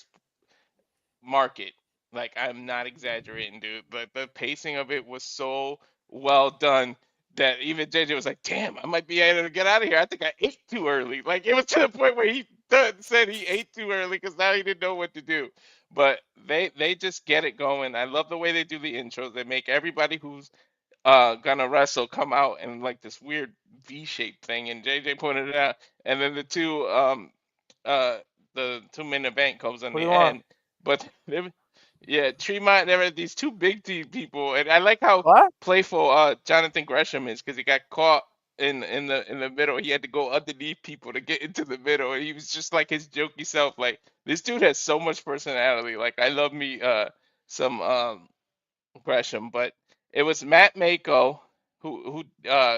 market, like, I'm not exaggerating, dude. But the pacing of it was so well done that even JJ was like, damn, I might be able to get out of here. I think I ate too early. Like, it was to the point where he said he ate too early because now he didn't know what to do. But they just get it going. I love the way they do the intros. They make everybody who's gonna wrestle come out in like this weird V-shaped thing, and JJ pointed it out. And then the two main event comes in What do the you want? end. But yeah, Tremont, there were these two big T people, and I like how playful Jonathan Gresham is, because he got caught in the middle. He had to go underneath people to get into the middle, and he was just like his jokey self. Like, this dude has so much personality. Like, I love me some Gresham, but it was Matt Mako who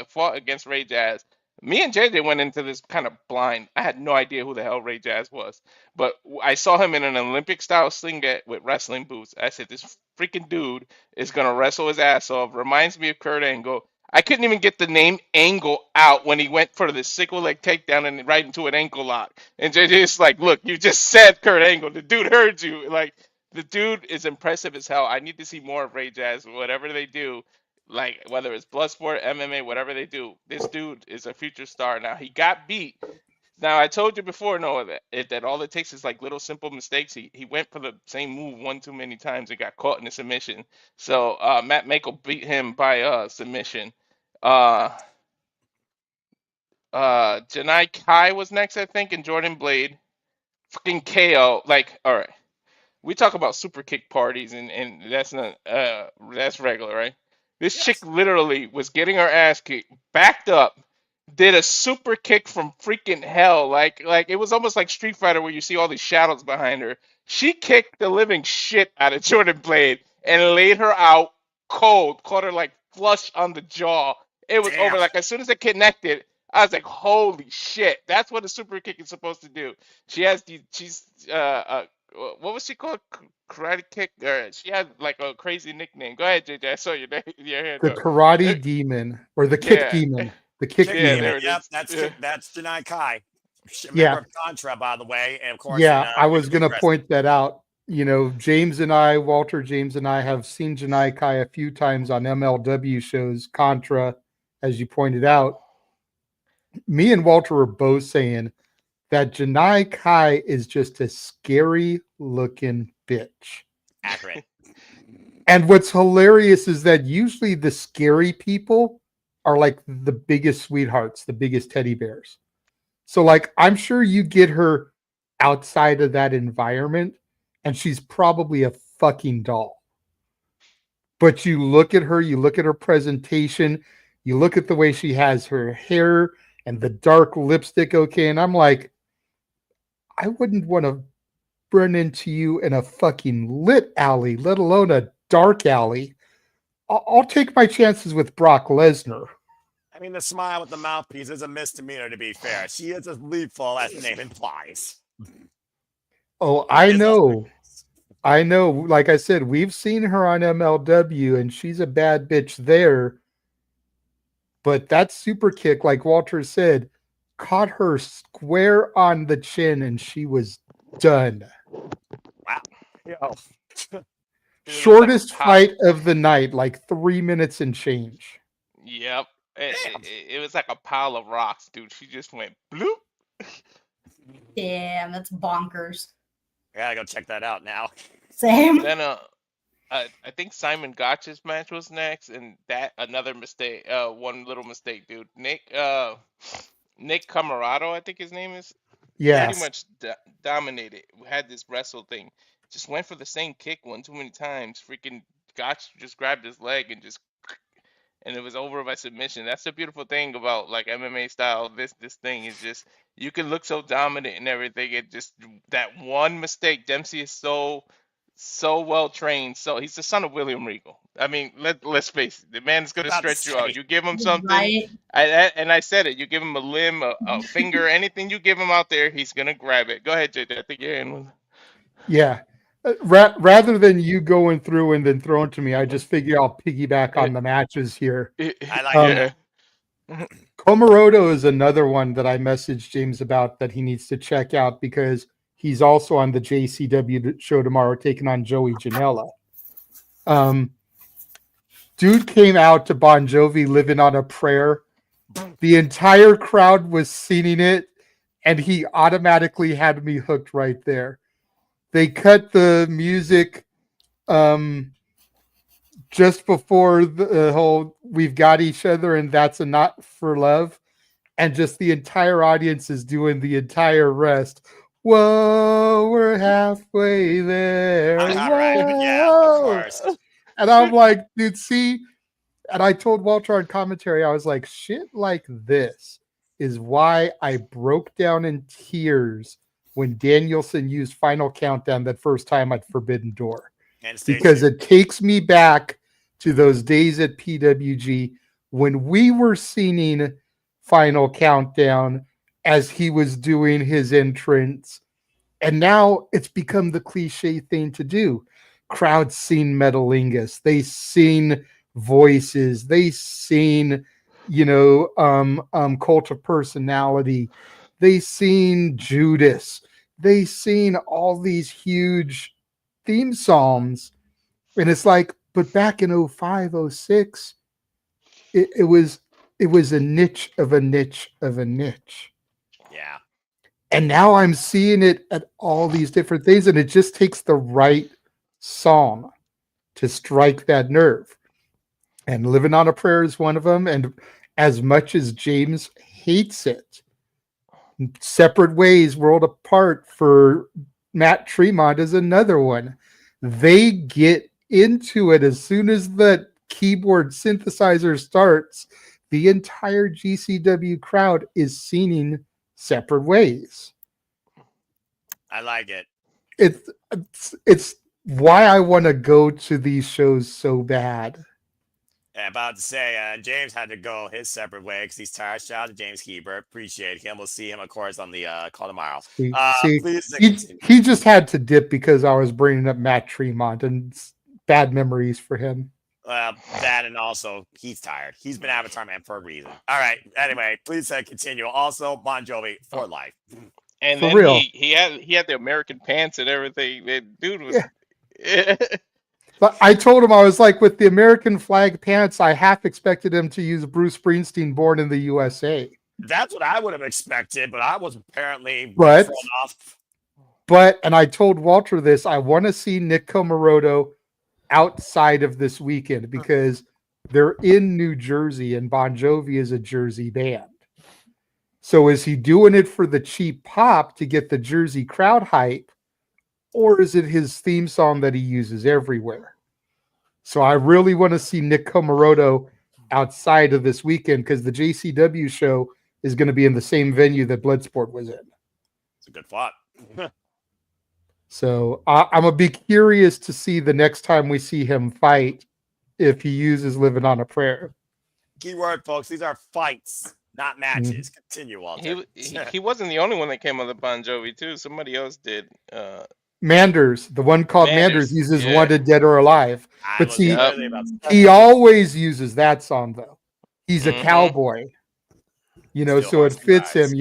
fought against Ray Jazz. Me and JJ went into this kind of blind. I had no idea who the hell Ray Jazz was, but I saw him in an Olympic style singlet with wrestling boots. I said, this freaking dude is gonna wrestle his ass off. Reminds me of Kurt Angle. I couldn't even get the name Angle out when he went for the single leg takedown and right into an ankle lock. And JJ is like, look, you just said Kurt Angle. The dude heard you. Like, the dude is impressive as hell. I need to see more of Ray Jazz. Whatever they do, like, whether it's Bloodsport, MMA, whatever they do, this dude is a future star. Now, he got beat. Now, I told you before, Noah, that all it takes is like little simple mistakes. He went for the same move one too many times and got caught in a submission. So Matt Mako beat him by submission. Janai Kai was next, I think, and Jordan Blade. Fucking KO. Like, all right. We talk about super kick parties, and that's not that's regular, right? This chick literally was getting her ass kicked, backed up, did a super kick from freaking hell, like it was almost like Street Fighter where you see all these shadows behind her. She kicked the living shit out of Jordan Blade and laid her out cold, caught her like flush on the jaw. It was over. Like, as soon as it connected, I was like, holy shit, that's what a super kick is supposed to do. She's what was she called? Karate Kick? She had like a crazy nickname. Go ahead, JJ. I saw your hand. The Karate Demon, or the Kick Demon. The Kick Demon. Yep, that's Janai Kai. Yeah. Contra, by the way, and of course. Yeah, I was going to point that out. Walter James and I have seen Janai Kai a few times on MLW shows, Contra, as you pointed out. Me and Walter were both saying that Janai Kai is just a scary looking bitch. Accurate. And what's hilarious is that usually the scary people are like the biggest sweethearts, the biggest teddy bears. So, like, I'm sure you get her outside of that environment and she's probably a fucking doll. But you look at her, you look at her presentation, you look at the way she has her hair and the dark lipstick, okay, and I'm like, I wouldn't want to run into you in a fucking lit alley, let alone a dark alley. I'll take my chances with Brock Lesnar. I mean, the smile with the mouthpiece is a misdemeanor, to be fair. She is as lethal as the name implies. Oh, I know. I know. Like I said, we've seen her on MLW, and she's a bad bitch there. But that super kick, like Walter said, caught her square on the chin, and she was done. Wow. Shortest fight of the night, like 3 minutes and change. Yep. It was like a pile of rocks, dude. She just went bloop. Damn, that's bonkers. I gotta go check that out now. Same. Then I think Simon Gotch's match was next, and that another mistake. One little mistake, dude. Nick Camarado, I think his name is. Yes. Pretty much dominated. We had this wrestle thing. Just went for the same kick one too many times. Freaking Gotch just grabbed his leg and it was over by submission. That's the beautiful thing about like MMA style. This thing is just you can look so dominant and everything. It just that one mistake. Dempsey is so well trained. So he's the son of William Regal. I mean, let's face it. The man's gonna stretch you out. You give him something, Right. I said it. You give him a limb, a finger, anything you give him out there, he's gonna grab it. Go ahead, JJ. I think you're in with. Yeah. Rather than you going through and then throwing to me, I just figure I'll piggyback on the matches here. I like that. Komoroto is another one that I messaged James about that he needs to check out because he's also on the JCW show tomorrow taking on Joey Janela. Dude came out to Bon Jovi Living on a Prayer. The entire crowd was singing it, and he automatically had me hooked right there. They cut the music just before the whole "We've Got Each Other" and "That's a Not for Love," and just the entire audience is doing the entire rest. Whoa, we're halfway there. All right. Yeah, of course. And I'm like, dude, see? And I told Walter on commentary, I was like, shit like this is why I broke down in tears when Danielson used Final Countdown that first time at Forbidden Door. Because it takes me back to those days at PWG when we were singing Final Countdown as he was doing his entrance. And now it's become the cliche thing to do. Crowds sing Metalingus. They sing Voices. They sing, Cult of Personality. They sing Judas. They sing all these huge theme songs. And it's like, but back in 05, 06, it was a niche of a niche of a niche. Yeah. And now I'm seeing it at all these different things, and it just takes the right song to strike that nerve. And Living on a Prayer is one of them. And as much as James hates it, Separate Ways, World Apart for Matt Tremont is another one. They get into it as soon as the keyboard synthesizer starts. The entire GCW crowd is singing Separate Ways. I like it. It's why I want to go to these shows so bad. Yeah, about to say, James had to go his separate way because he's tired. Shout out to James Keeper. Appreciate him. We'll see him, of course, on the call tomorrow. He just had to dip because I was bringing up Matt Tremont and bad memories for him. That and also he's tired. He's been Avatar Man for a reason. All right. Anyway, please continue. Also, Bon Jovi for life. And For then real. he had the American pants and everything. That dude was. But I told him, I was like, with the American flag pants, I half expected him to use Bruce Springsteen, Born in the USA. That's what I would have expected, but I was apparently But- thrown off. And I told Walter this, I want to see Nick Komoroto outside of this weekend because they're in New Jersey and Bon Jovi is a Jersey band. So is he doing it for the cheap pop to get the Jersey crowd hype, or is it his theme song that he uses everywhere? So I really want to see Nick Komoroto outside of this weekend because the JCW show is going to be in the same venue that Bloodsport was in. It's a good thought. So I'm a bit curious to see the next time we see him fight if he uses Living on a Prayer. Keyword, folks. These are fights, not matches. Continue, Walter. He wasn't the only one that came on the Bon Jovi too. Somebody else did. Manders, the one called Manders, uses Wanted, Dead or Alive. But see, he He always uses that song though. He's a cowboy, so it fits him,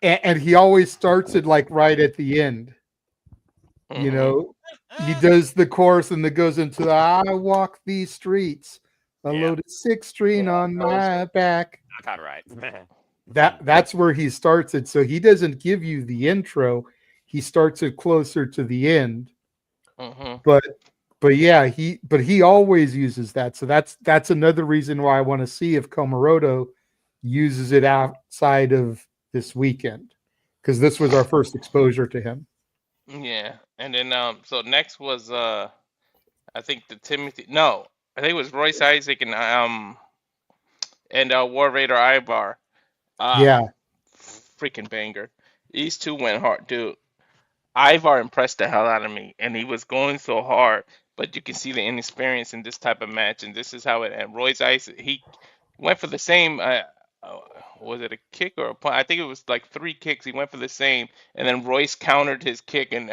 and he always starts it like right at the end. He does the chorus and then goes into the "I walk these streets A loaded 6-string on my back. Not right. That's where he starts it. So he doesn't give you the intro. He starts it closer to the end. But yeah, he always uses that. So that's another reason why I want to see if Komoroto uses it outside of this weekend, because this was our first exposure to him. Yeah, and then so next was I think I think it was Royce Isaac and War Raider Ivar. Yeah. Freaking banger. These two went hard, dude. Ivar impressed the hell out of me, and he was going so hard, but you can see the inexperience in this type of match, and this is how it. And Royce Isaac, he went for the same. Was it a kick or a punt? I think it was like 3 kicks. He went for the same, and then Royce countered his kick and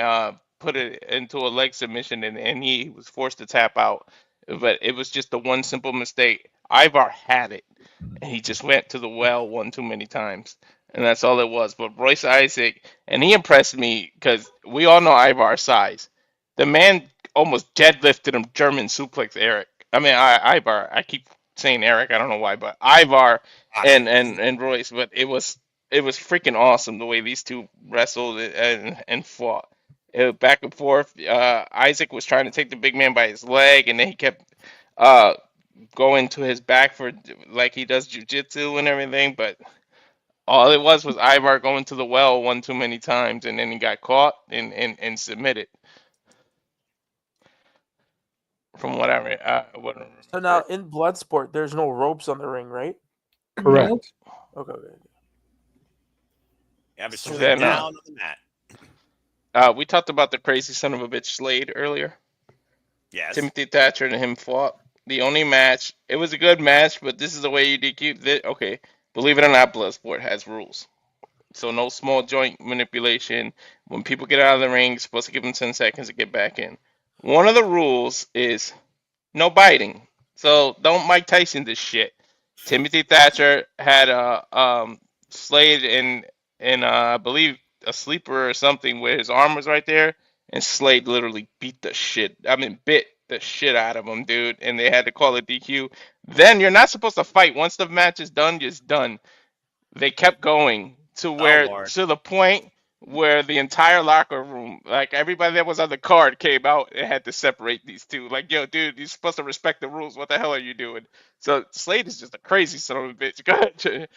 put it into a leg submission, and he was forced to tap out. But it was just the one simple mistake. Ivar had it, and he just went to the well one too many times. And that's all it was. But Royce Isaac, and he impressed me because we all know Ivar's size. The man almost deadlifted him, German suplex Eric. I mean, Ivar. I keep saying Eric. I don't know why, but Ivar and Royce. But it was freaking awesome the way these two wrestled and fought. It was back and forth. Isaac was trying to take the big man by his leg, and then he kept going to his back for like he does jiu-jitsu and everything, but. All it was Ivar going to the well one too many times, and then he got caught and submitted. From what I read. So now in Bloodsport, there's no ropes on the ring, right? Correct. Okay. Yeah, but So down then, on the mat. We talked about the crazy son of a bitch Slade earlier. Yes. Timothy Thatcher and him fought. The only match, it was a good match, but this is the way you DQ. Okay. Believe it or not, Bloodsport has rules. So no small joint manipulation. When people get out of the ring, you're supposed to give them 10 seconds to get back in. One of the rules is no biting. So don't Mike Tyson this shit. Timothy Thatcher had Slade in I believe a sleeper or something where his arm was right there, and Slade literally bit the shit out of him, dude, and they had to call it DQ. Then you're not supposed to fight. Once the match is done, just done. They kept going to the point where the entire locker room, like everybody that was on the card, came out and had to separate these two. Like, yo, dude, you're supposed to respect the rules. What the hell are you doing? So Slade is just a crazy son of a bitch. Go ahead.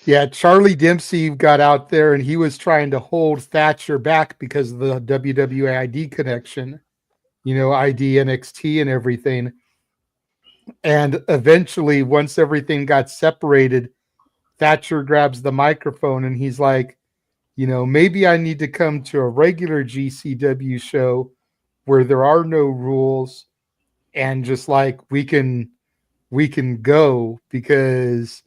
Yeah, Charlie Dempsey got out there and he was trying to hold Thatcher back because of the WWE ID connection. ID NXT and everything. And eventually, once everything got separated, Thatcher grabs the microphone and he's like, maybe I need to come to a regular GCW show where there are no rules and just like we can go, because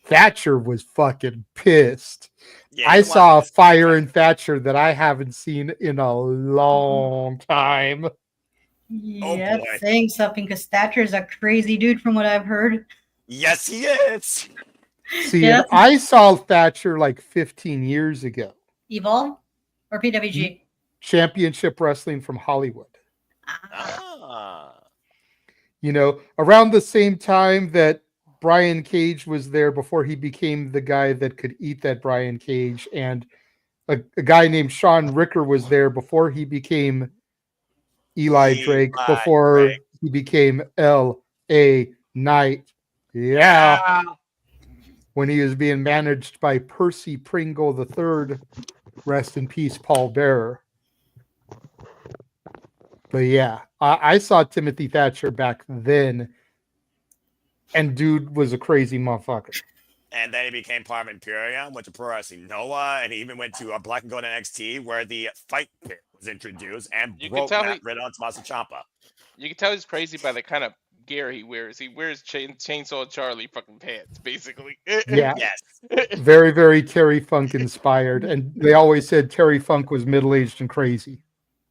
Thatcher was fucking pissed. Yeah, I saw a fire in Thatcher that I haven't seen in a long time. Yeah, saying something, because Thatcher's a crazy dude from what I've heard. Yes, he is. See, I saw Thatcher like 15 years ago. Evolve or PWG? Championship Wrestling from Hollywood. Around the same time that Brian Cage was there, before he became the guy that could eat that Brian Cage, and a guy named Sean Ricker was there before he became Eli Drake, before he became L.A. Knight. Yeah. When he was being managed by Percy Pringle III, rest in peace, Paul Bearer. But yeah, I saw Timothy Thatcher back then, and dude was a crazy motherfucker. And then he became part of Imperium, went to Pro Wrestling Noah, and he even went to Black and Gold NXT, where the Fight Pit was introduced, and broke Matt Riddle and Tommaso Ciampa. You can tell he's crazy by the kind of gear he wears. He wears Chainsaw Charlie fucking pants, basically. Yeah. Yes. Very, very Terry Funk inspired. And they always said Terry Funk was middle-aged and crazy.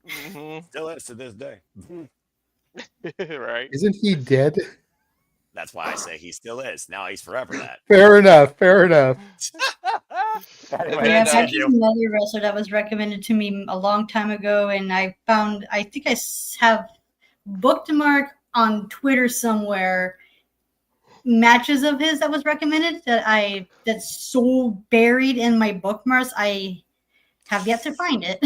Mm-hmm. Still is to this day. Right. Isn't he dead? That's why I say he still is. Now he's forever that. Fair enough. Yeah, I've actually another wrestler that was recommended to me a long time ago, and I think I have bookmark on Twitter somewhere matches of his that was recommended that's so buried in my bookmarks I have yet to find it.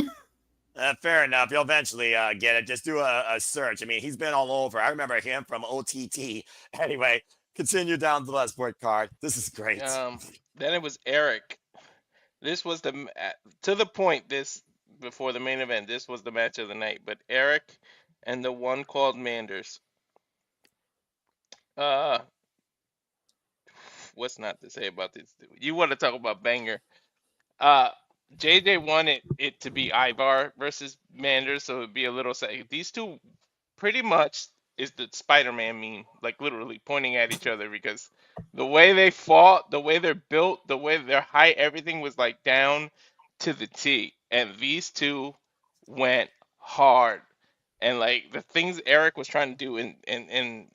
Fair enough. You'll eventually get it. Just do a search. I mean, he's been all over. I remember him from OTT. Anyway, continue down the Bloodsport card. This is great. Then it was Eric. This was to the point. This before the main event. This was the match of the night. But Eric and the one called Manders. What's not to say about this? You want to talk about banger? JJ wanted it to be Ivar versus Manders, so it'd be a little sad. These two pretty much is the Spider-Man meme, like literally pointing at each other because the way they fought, the way they're built, the way their height, everything was like down to the T. And these two went hard. And like the things Eric was trying to do in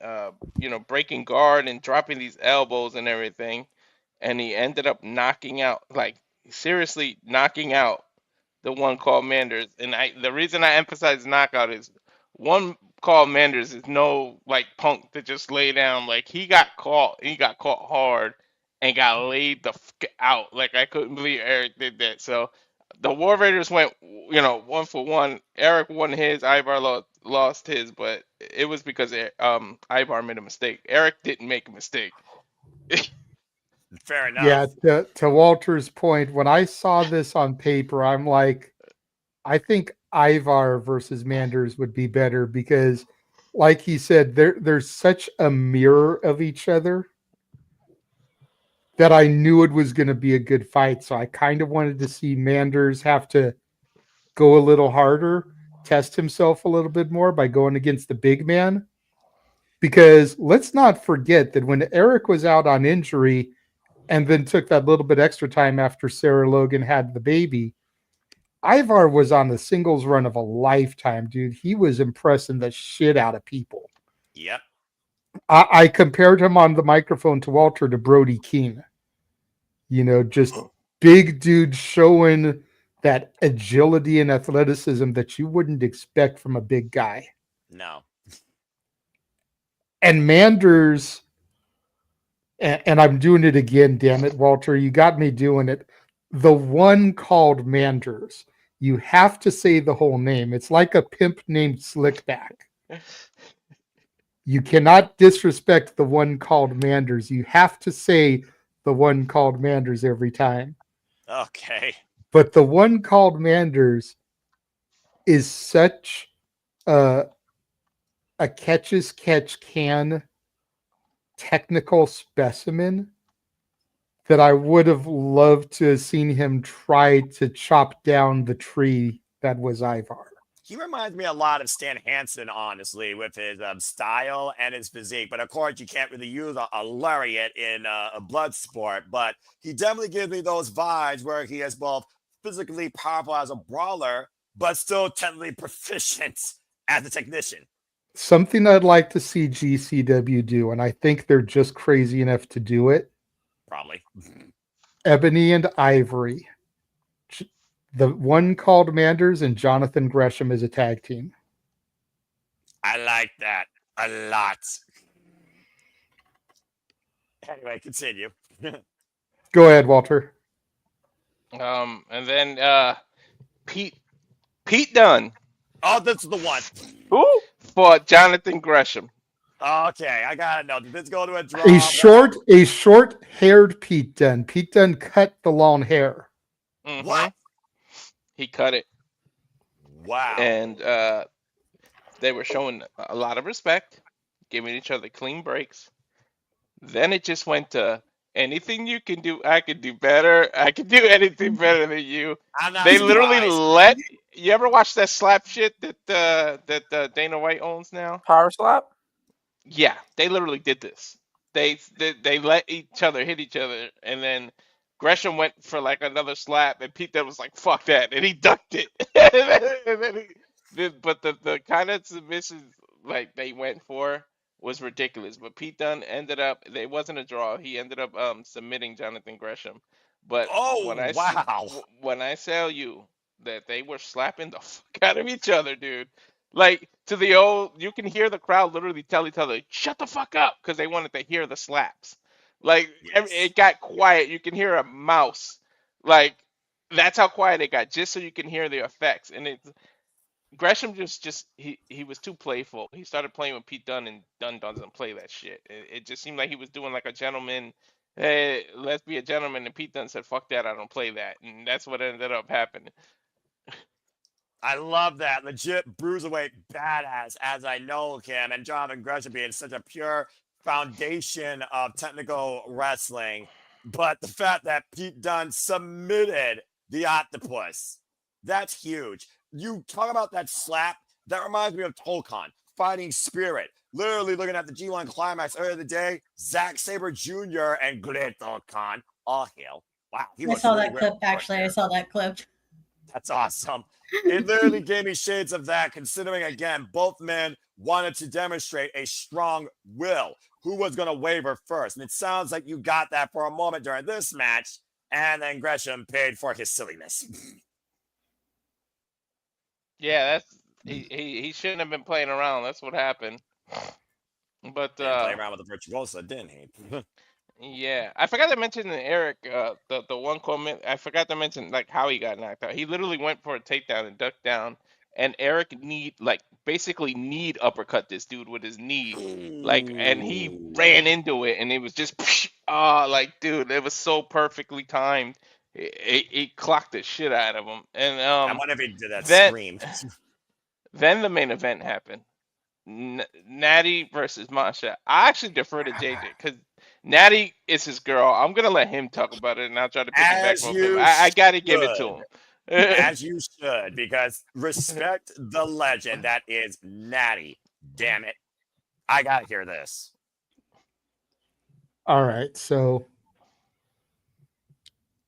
breaking guard and dropping these elbows and everything, and he ended up knocking out, like seriously knocking out the one called Manders. And the reason I emphasize knockout is one called Manders is no like punk to just lay down. Like he got caught hard and got laid the out. Like I couldn't believe Eric did that. So the War Raiders went, 1-for-1. Eric won his, Ivar lost his, but it was because Ivar made a mistake. Eric didn't make a mistake. Fair enough. Yeah, to Walter's point, when I saw this on paper, I'm like, I think Ivar versus Manders would be better because, like he said, there's such a mirror of each other that I knew it was going to be a good fight. So I kind of wanted to see Manders have to go a little harder, test himself a little bit more by going against the big man. Because let's not forget that when Eric was out on injury and then took that little bit extra time after Sarah Logan had the baby, Ivar was on the singles run of a lifetime, dude. He was impressing the shit out of people. Yep. I compared him on the microphone to Walter to Brody King. Just big dude showing that agility and athleticism that you wouldn't expect from a big guy. No. And Manders, and I'm doing it again, damn it, Walter, you got me doing it. The one called Manders. You have to say the whole name. It's like a pimp named Slickback. You cannot disrespect the one called Manders. You have to say the one called Manders every time. Okay. But the one called Manders is such a catch-as-catch-can technical specimen that I would have loved to have seen him try to chop down the tree that was Ivar. He reminds me a lot of Stan Hansen, honestly, with his style and his physique. But of course, you can't really use a lariat in a blood sport. But he definitely gives me those vibes where he is both physically powerful as a brawler, but still technically proficient as a technician. Something I'd like to see GCW do, and I think they're just crazy enough to do it. Probably. Ebony and Ivory. The one called Manders and Jonathan Gresham as a tag team. I like that a lot. Anyway, continue. Go ahead, Walter. And then Pete Dunne. Oh, that's the one. Who? For Jonathan Gresham. Okay, I gotta know. Did this go to a draw? A short-haired Pete Dunne. Pete Dunne cut the long hair. Mm-hmm. What? He cut it. Wow. And they were showing a lot of respect, giving each other clean breaks. Then it just went to anything you can do, I can do better. I can do anything better than you. They literally let. You ever watch that slap shit that Dana White owns now? Power slap? Yeah, they literally did this. They let each other hit each other, and then Gresham went for like another slap, and Pete Dunne was like, "Fuck that," and he ducked it. But the kind of submissions like they went for was ridiculous. But Pete Dunne ended up. It wasn't a draw. He ended up submitting Jonathan Gresham. But when I tell you that they were slapping the fuck out of each other, dude, Like to the old, you can hear the crowd literally tell each other, "Shut the fuck up," because they wanted to hear the slaps. Like it got quiet. You can hear a mouse. Like that's how quiet it got, just so you can hear the effects. And it's Gresham just he was too playful. He started playing with Pete Dunne, and Dunne doesn't play that shit. It just seemed like he was doing like a gentleman. Hey, let's be a gentleman. And Pete Dunne said, "Fuck that, I don't play that," and that's what ended up happening. I love that. Legit bruiserweight badass, as I know him, and Jonathan Gresham being such a pure foundation of technical wrestling. But the fact that Pete Dunne submitted the octopus, that's huge. You talk about that slap, that reminds me of Tolkon, Fighting Spirit. Literally looking at the G1 Climax earlier the day, Zack Sabre Jr. and Great Khan all hail. Wow. I saw that clip, actually. I saw that clip. That's awesome. It literally gave me shades of that, considering, again, both men wanted to demonstrate a strong will. Who was going to waver first? And it sounds like you got that for a moment during this match, and then Gresham paid for his silliness. Yeah, that's he shouldn't have been playing around. That's what happened. But play around with the virtuoso, didn't he? yeah, I forgot to mention Eric. The one comment I forgot to mention, like how he got knocked out. He literally went for a takedown and ducked down, and Eric basically uppercut this dude with his knee, and he ran into it, and it was just dude, it was so perfectly timed. It clocked the shit out of him, and I wonder if he did that scream. Then the main event happened. Natty versus Masha. I actually defer to JJ because Natty is his girl. I'm gonna let him talk about it, and I'll try to piggyback on him. I gotta give it to him. As you should, because respect the legend that is Natty. Damn it. I gotta hear this. All right, so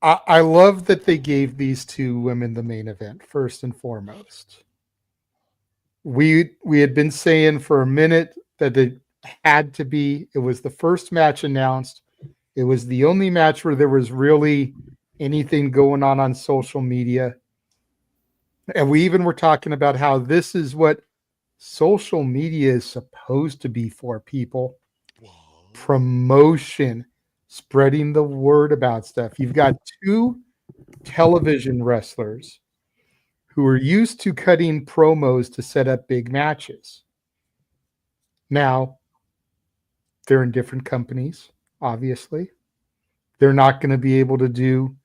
I love that they gave these two women the main event, first and foremost. We had been saying for a minute that it had to be. It was the first match announced. It was the only match where there was really anything going on social media. And we even were talking about how this is what social media is supposed to be for, people. Promotion, spreading the word about stuff. You've got two television wrestlers who are used to cutting promos to set up big matches. Now, they're in different companies, obviously. They're not going to be able to do...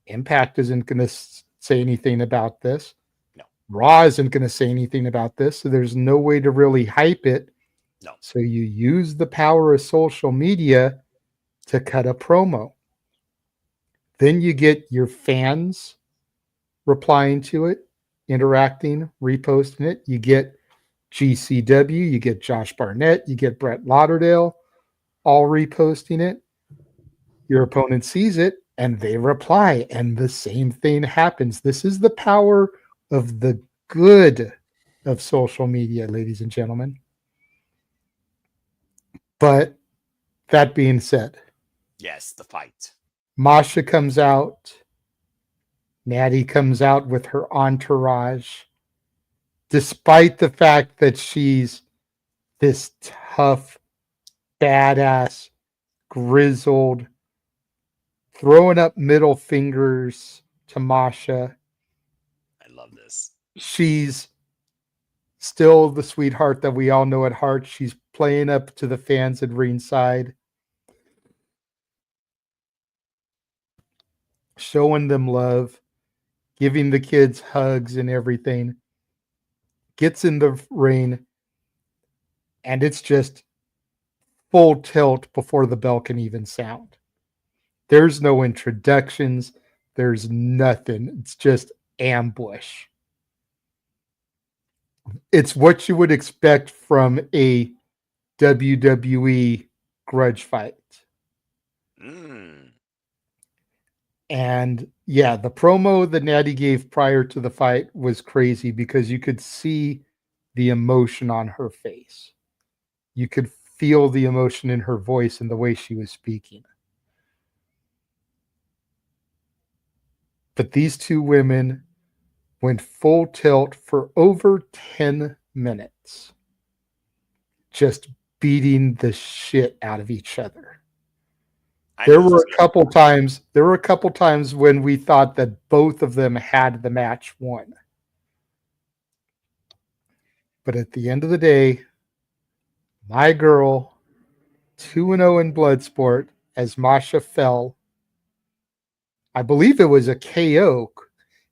Impact isn't going to say anything about this. No. Raw isn't going to say anything about this, so there's no way to really hype it. No. So you use the power of social media to cut a promo. Then you get your fans replying to it, interacting, reposting it. You get GCW, you get Josh Barnett, you get Brett Lauderdale, all reposting it. Your opponent sees it, and they reply, and the same thing happens. This is the power of the good of social media, ladies and gentlemen. But that being said, yes, the fight. Masha comes out. Natty comes out with her entourage, despite the fact that she's this tough, badass, grizzled, throwing up middle fingers to Masha. I love this. She's still the sweetheart that we all know at heart. She's playing up to the fans at ringside, showing them love, giving the kids hugs and everything. Gets in the ring, and it's just full tilt before the bell can even sound. There's no introductions. There's nothing. It's just ambush. It's what you would expect from a WWE grudge fight. And yeah, the promo that Natty gave prior to the fight was crazy because you could see the emotion on her face. You could feel the emotion in her voice and the way she was speaking. But these two women went full tilt for over 10 minutes, just beating the shit out of each other. There were a couple times when we thought that both of them had the match won. But at the end of the day, my girl, 2-0 in Bloodsport, as Masha fell. I believe it was a KO.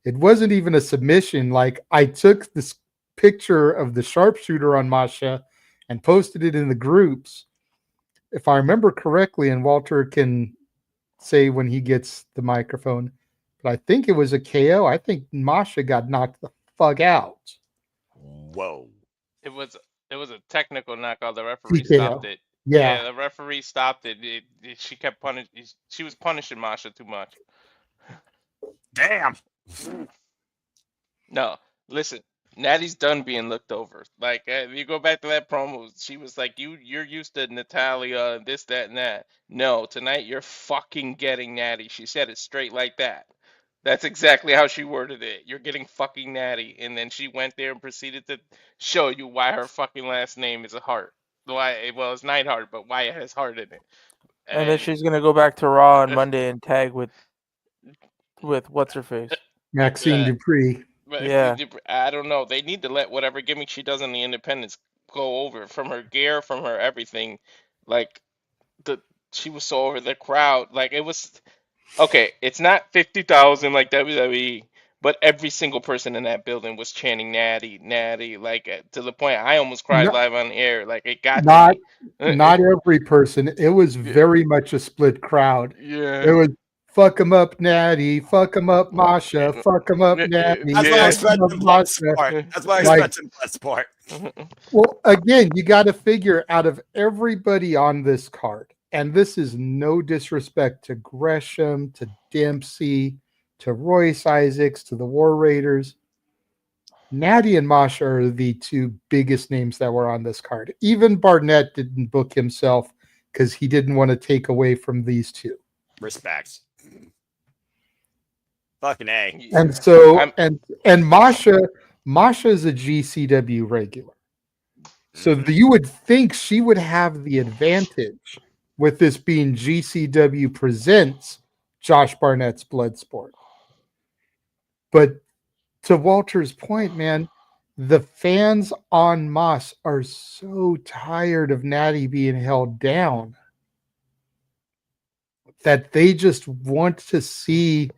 It wasn't even a submission. Like, I took this picture of the sharpshooter on Masha and posted it in the groups. If I remember correctly, and Walter can say when he gets the microphone, but I think it was a KO. I think Masha got knocked the fuck out. Whoa. It was a technical knockout. The referee TKO. stopped it. Yeah. The referee stopped it. She kept She was punishing Masha too much. Damn. No, listen. Natty's done being looked over. Like, if you go back to that promo, she was like, "You're used to Natalia, this, that, and that. No, tonight you're fucking getting Natty." She said it straight like that. That's exactly how she worded it. You're getting fucking Natty. And then she went there and proceeded to show you why her fucking last name is a Hart. Why? Well, it's Neidhart, but why it has Hart in it. And then she's gonna go back to Raw on Monday and tag with what's her face, Maxine Dupree. But Yeah. I don't know. They need to let whatever gimmick she does on the Independents go over, from her gear, from her everything. Like, she was so over the crowd. Like, it was okay. It's not 50,000 like WWE, but every single person in that building was chanting "Natty, Natty," like, to the point I almost cried No- live on air. Like, it got Not to me. not every person. It was very much a split crowd. Yeah. It was fuck him up, Natty. Fuck him up, Masha. Fuck him up, Natty. That's what I expect in Masha. Bloodsport. That's what I Like, expect in Bloodsport. well, again, you got to figure out of everybody on this card, and this is no disrespect to Gresham, to Dempsey, to Royce Isaacs, to the War Raiders. Natty and Masha are the two biggest names that were on this card. Even Barnett didn't book himself because he didn't want to take away from these two. Respect. Fucking A. And so, and Masha is a GCW regular. So you would think she would have the advantage with this being GCW presents Josh Barnett's Bloodsport. But to Walter's point, man, the fans on Moss are so tired of Natty being held down that they just want to see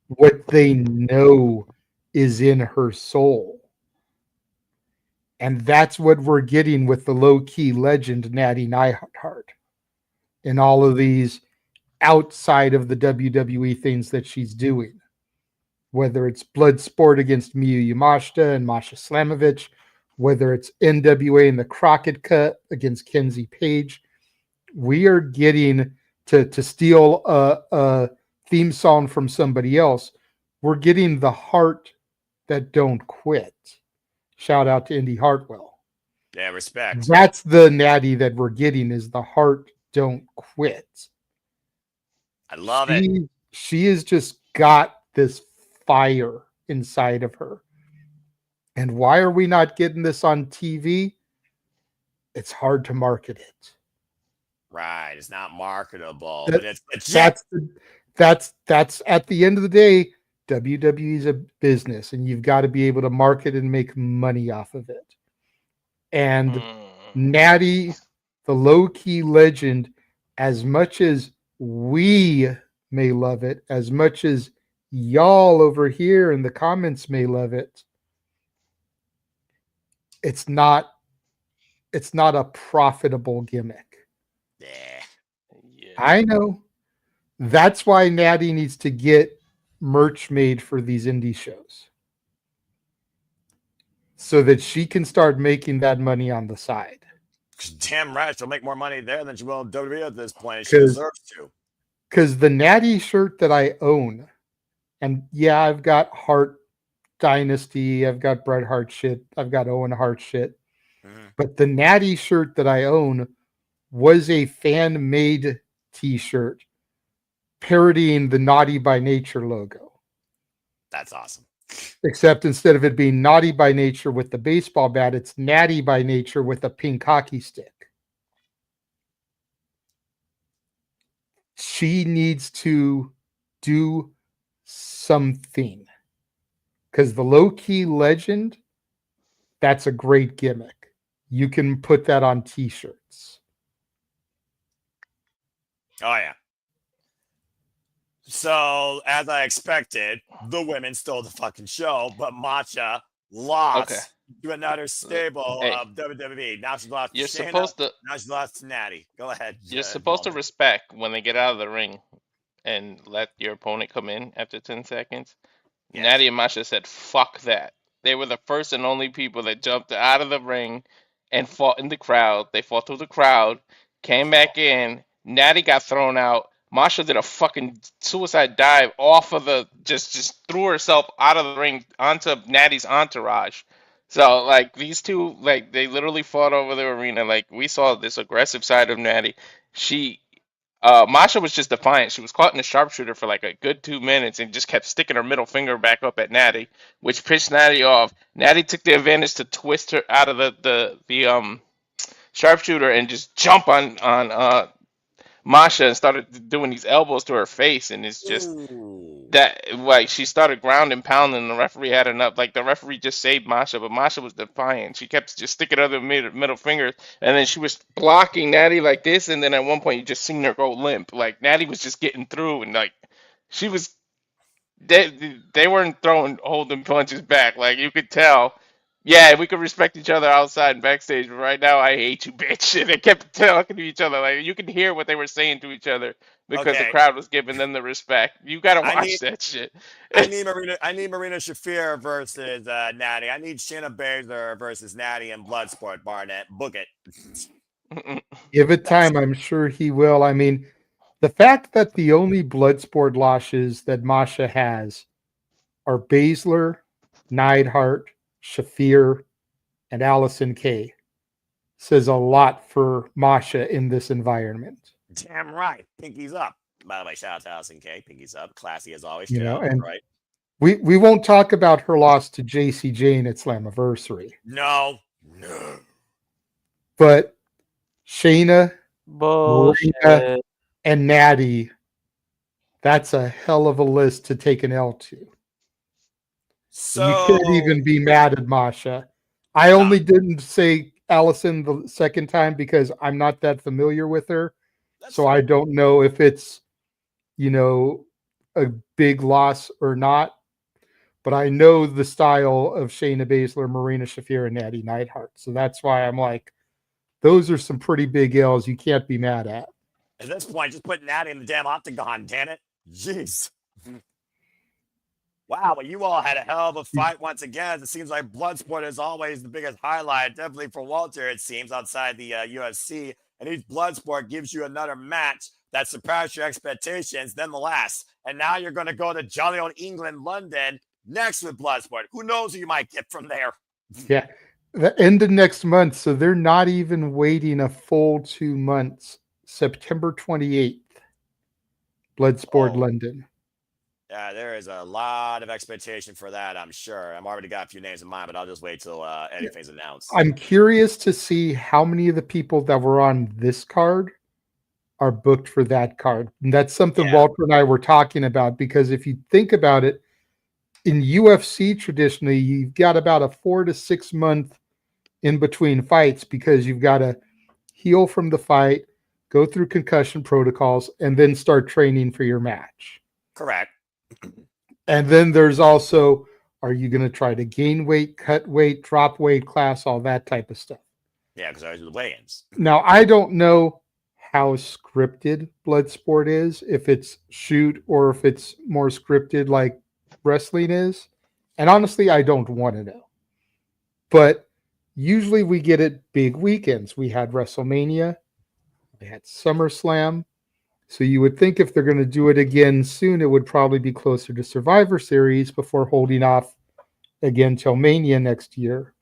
what they know is in her soul. And that's what we're getting with the low-key legend Natty Neidhart in all of these outside of the WWE things that she's doing. Whether it's Bloodsport against Miyu Yamashita and Masha Slamovich, whether it's NWA in the Crockett Cut against Kenzie Page, we are getting to steal a theme song from somebody else. We're getting the heart that don't quit. Shout out to Indy Hartwell. Yeah, respect. That's the Natty that we're getting, is the heart don't quit. I love it. She has just got this fire inside of her. And why are we not getting this on TV? It's hard to market it. Right. It's not marketable, but it's legit. That's at the end of the day, WWE is a business, and you've got to be able to market and make money off of it. And Natty, the low-key legend, as much as we may love it, as much as y'all over here in the comments may love it, it's not a profitable gimmick. Yeah. I know. That's why Natty needs to get merch made for these indie shows, so that she can start making that money on the side. Damn right. She'll make more money there than she will in WWE at this point. She deserves to. Because the Natty shirt that I own, and yeah, I've got Hart Dynasty, I've got Bret Hart shit, I've got Owen Hart shit, but the Natty shirt that I own was a fan-made t-shirt parodying the Naughty by Nature logo. That's awesome. Except instead of it being naughty by nature with the baseball bat, it's natty by nature with a pink hockey stick. She needs to do something. Because the low-key legend, that's a great gimmick. You can put that on t-shirts. Oh, yeah. So, as I expected, the women stole the fucking show, but Matcha lost to another stable of WWE. Now she's lost to You're Shayna, supposed to. now she's lost to Natty. Go ahead. You're supposed to respect when they get out of the ring and let your opponent come in after 10 seconds. Yes. Natty and Masha said, fuck that. They were the first and only people that jumped out of the ring and fought in the crowd. They fought through the crowd, came back in. Natty got thrown out. Masha did a fucking suicide dive off of the, just threw herself out of the ring onto Natty's entourage. So, like, these two, like, they literally fought over the arena. Like, we saw this aggressive side of Natty. Masha was just defiant. She was caught in a sharpshooter for like a good 2 minutes and just kept sticking her middle finger back up at Natty, which pissed Natty off. Natty took the advantage to twist her out of the sharpshooter and just jump on Masha and started doing these elbows to her face, and it's just that, like, she started ground and pounding, and the referee had enough. Like, the referee just saved Masha, but Masha was defiant. She kept just sticking her middle fingers, and then she was blocking Natty like this, and then at one point you just seen her go limp. Like, Natty was just getting through, and like she was, they weren't holding punches back. Like, you could tell. Yeah, we could respect each other outside and backstage, but right now I hate you, bitch. And they kept talking to each other. Like, you could hear what they were saying to each other because the crowd was giving them the respect. You gotta watch that shit. I need Marina Shafir versus Natty. I need Shayna Baszler versus Natty and Bloodsport. Barnett, book it. Give it time. I'm sure he will. I mean, the fact that the only Bloodsport losses that Masha has are Baszler, Neidhart, Shafir, and Allison Kay says a lot for Masha in this environment. Damn right. Pinkies up. By the way, shout out to Allison Kay. Pinkies up. Classy as always. You know, and right. We won't talk about her loss to JC Jane at Slammiversary. No. But Shayna, Marina, and Natty, that's a hell of a list to take an L to. So you can't even be mad at Masha. I only didn't say Allison the second time because I'm not that familiar with her. So I don't know if it's, you know, a big loss or not. But I know the style of Shayna Baszler, Marina Shafir, and Natty Neidhart. So that's why I'm like, those are some pretty big L's you can't be mad at. At this point, just put Natty in the damn octagon, damn it. Jeez. Wow, well, you all had a hell of a fight once again. It seems like Bloodsport is always the biggest highlight, definitely for Walter, it seems, outside the UFC. And each Bloodsport gives you another match that surpassed your expectations than the last. And now you're going to go to jolly old England, London, next with Bloodsport. Who knows who you might get from there? Yeah, the end of next month. So they're not even waiting a full 2 months. September 28th, Bloodsport London. Yeah, there is a lot of expectation for that, I'm sure. I've already got a few names in mind, but I'll just wait till anything's announced. I'm curious to see how many of the people that were on this card are booked for that card. And that's something Walter and I were talking about, because if you think about it, in UFC traditionally, you've got about a 4 to 6 month in between fights, because you've got to heal from the fight, go through concussion protocols, and then start training for your match. Correct. And then there's also, are you going to try to gain weight, cut weight, drop weight class, all that type of stuff. Yeah, because those are the weigh-ins. Now, I don't know how scripted Bloodsport is, if it's shoot or if it's more scripted like wrestling is. And honestly, I don't want to know. But usually we get it big weekends. We had WrestleMania. We had SummerSlam. So you would think if they're going to do it again soon, it would probably be closer to Survivor Series before holding off again till Mania next year.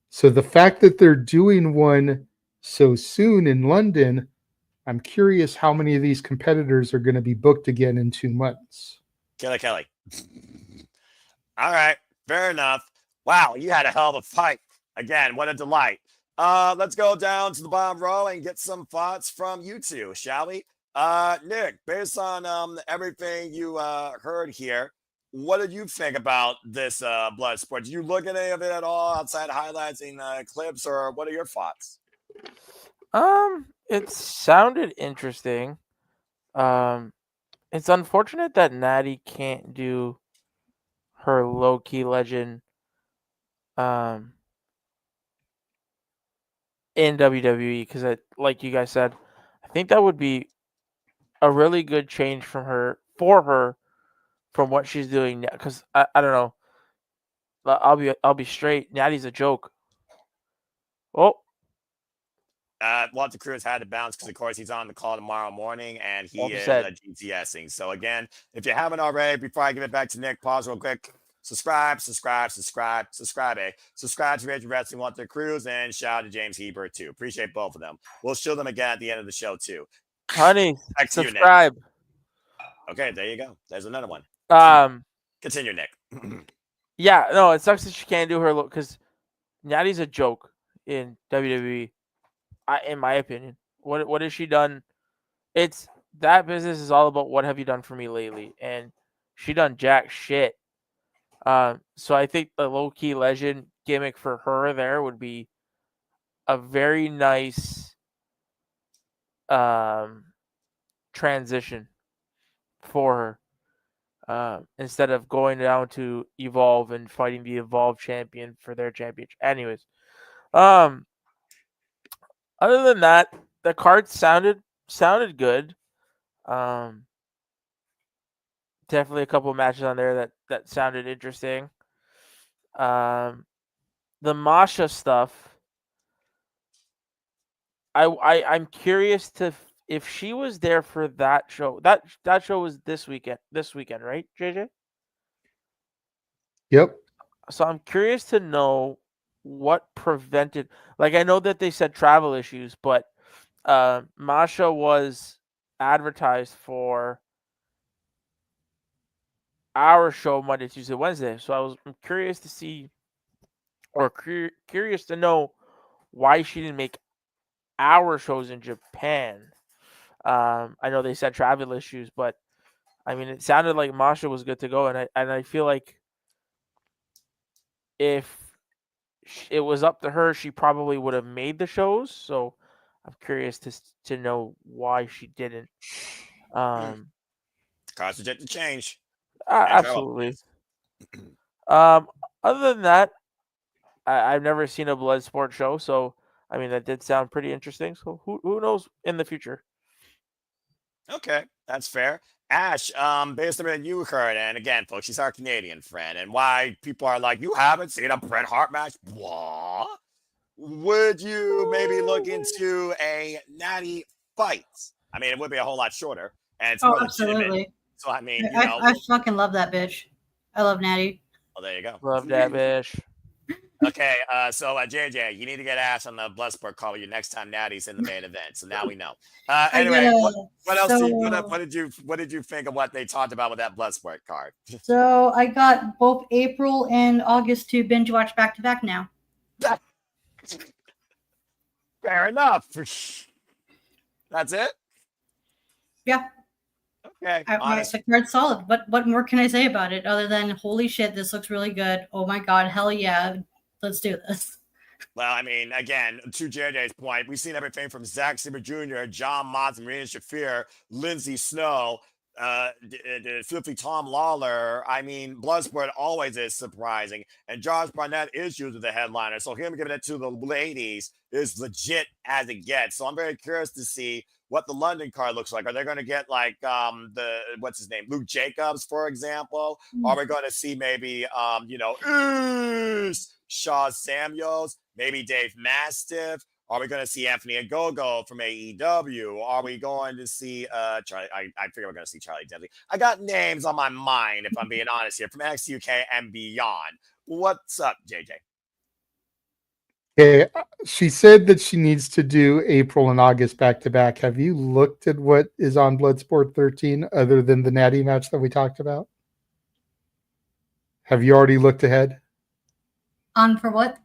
So the fact that they're doing one so soon in London, I'm curious how many of these competitors are going to be booked again in 2 months. Kelly. All right, fair enough. Wow, you had a hell of a fight. Again, what a delight. Let's go down to the bottom row and get some thoughts from you two, shall we? Nick, based on everything you heard here, what did you think about this Bloodsport? Did you look at any of it at all outside highlights and clips, or what are your thoughts? It sounded interesting. It's unfortunate that Natty can't do her low-key legend in WWE because, like you guys said, I think that would be a really good change from her from what she's doing now. Because I don't know, I'll be straight. Natty's a joke. Oh, Walter Cruz had to bounce because, of course, he's on the call tomorrow morning and he is said. GTSing. So, again, if you haven't already, before I give it back to Nick, pause real quick. Subscribe to Raging Wrestling Walter Cruz, and shout out to James Hebert, too. Appreciate both of them. We'll show them again at the end of the show, too. Honey, Back to subscribe. You, Nick. Okay, there you go. There's another one. Continue, Nick. Yeah, no, it sucks that she can't do her look because Natty's a joke in WWE. In my opinion, what has she done? It's that business is all about what have you done for me lately, and she done jack shit. So I think the low key legend gimmick for her there would be a very nice transition for her. Instead of going down to Evolve and fighting the Evolve champion for their championship. Anyways, other than that, the card sounded good. Definitely a couple of matches on there that sounded interesting. The Masha stuff. I'm curious if she was there for that show. That show was this weekend, right, JJ? Yep. So I'm curious to know what prevented. Like, I know that they said travel issues, but Masha was advertised for our show Monday, Tuesday, Wednesday. So I'm curious to see, or curious to know why she didn't make our shows in Japan. I know they said travel issues, but I mean, it sounded like Masha was good to go, and I feel like if it was up to her, she probably would have made the shows. So I'm curious to know why she didn't. Cards subject to change. Absolutely. Other than that, I've never seen a Bloodsport show, so I mean that did sound pretty interesting. So who knows in the future? Okay, that's fair. Ash, based on what you heard, and again, folks, she's our Canadian friend, and why people are like, you haven't seen a Bret Hart match? What? Would you maybe look into a Natty fight? I mean, it would be a whole lot shorter, and it's more legitimate. Absolutely. So I mean, I fucking love that bitch. I love Natty. Well, there you go. Love that bitch. Okay, so JJ, you need to get Ash on the Bloodsport call with you next time Natty's in the main event. So now we know. Anyway, what else? What did you think of what they talked about with that Bloodsport card? So I got both April and August to binge watch back to back now. Fair enough. That's it. Yeah. Okay. The card's solid. What more can I say about it other than holy shit, this looks really good. Oh my god, hell yeah. Let's do this. Well, I mean, again, to JJ's point, we've seen everything from Zack Sabre Jr., John Mott's, Marina Shafir, Lindsay Snow, Filthy Tom Lawler. I mean, Bloodsport always is surprising. And Josh Barnett is usually the headliner. So him giving it to the ladies is legit as it gets. So I'm very curious to see what the London card looks like. Are they going to get like what's his name, Luke Jacobs, for example? Are we going to see maybe Shaw Samuels, maybe Dave Mastiff? Are we going to see Anthony Ogogo from AEW? Are we going to see Charlie? I figure we're going to see Charlie Dudley. I got names on my mind, if I'm being honest here, from NXT UK and beyond. What's up, JJ? Okay, she said that she needs to do April and August back to back. Have you looked at what is on Bloodsport 13 other than the Natty match that we talked about? Have you already looked ahead? On for what?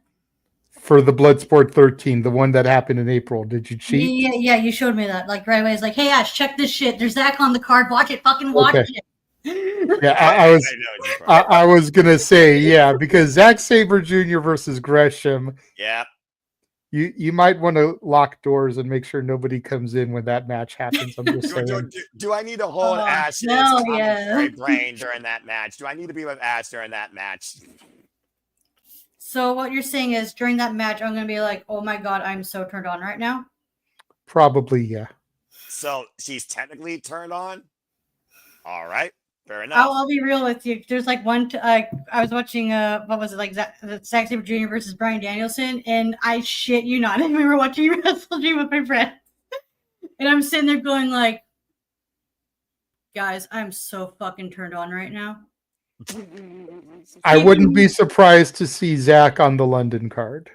For the Bloodsport 13, the one that happened in April. Did you cheat? Yeah, you showed me that. Like right away, it's like, hey Ash, check this shit. There's Zach on the card. Watch it. Fucking watch Okay. it. Yeah, I was gonna say, yeah, because Zack Sabre Jr. versus Gresham. Yeah. You might want to lock doors and make sure nobody comes in when that match happens. I'm just saying. Do I need to hold Ash's commentary brain during that match? Do I need to be with Ash during that match? So what you're saying is during that match, I'm gonna be like, oh my god, I'm so turned on right now. Probably, yeah. So she's technically turned on. All right, fair enough. I'll be real with you. There's like I was watching what was it, like Zack Sabre Jr. versus Bryan Danielson, and I shit you not, we were watching Wrestle Dream with my friend, and I'm sitting there going like, guys, I'm so fucking turned on right now. I wouldn't be surprised to see Zach on the London card.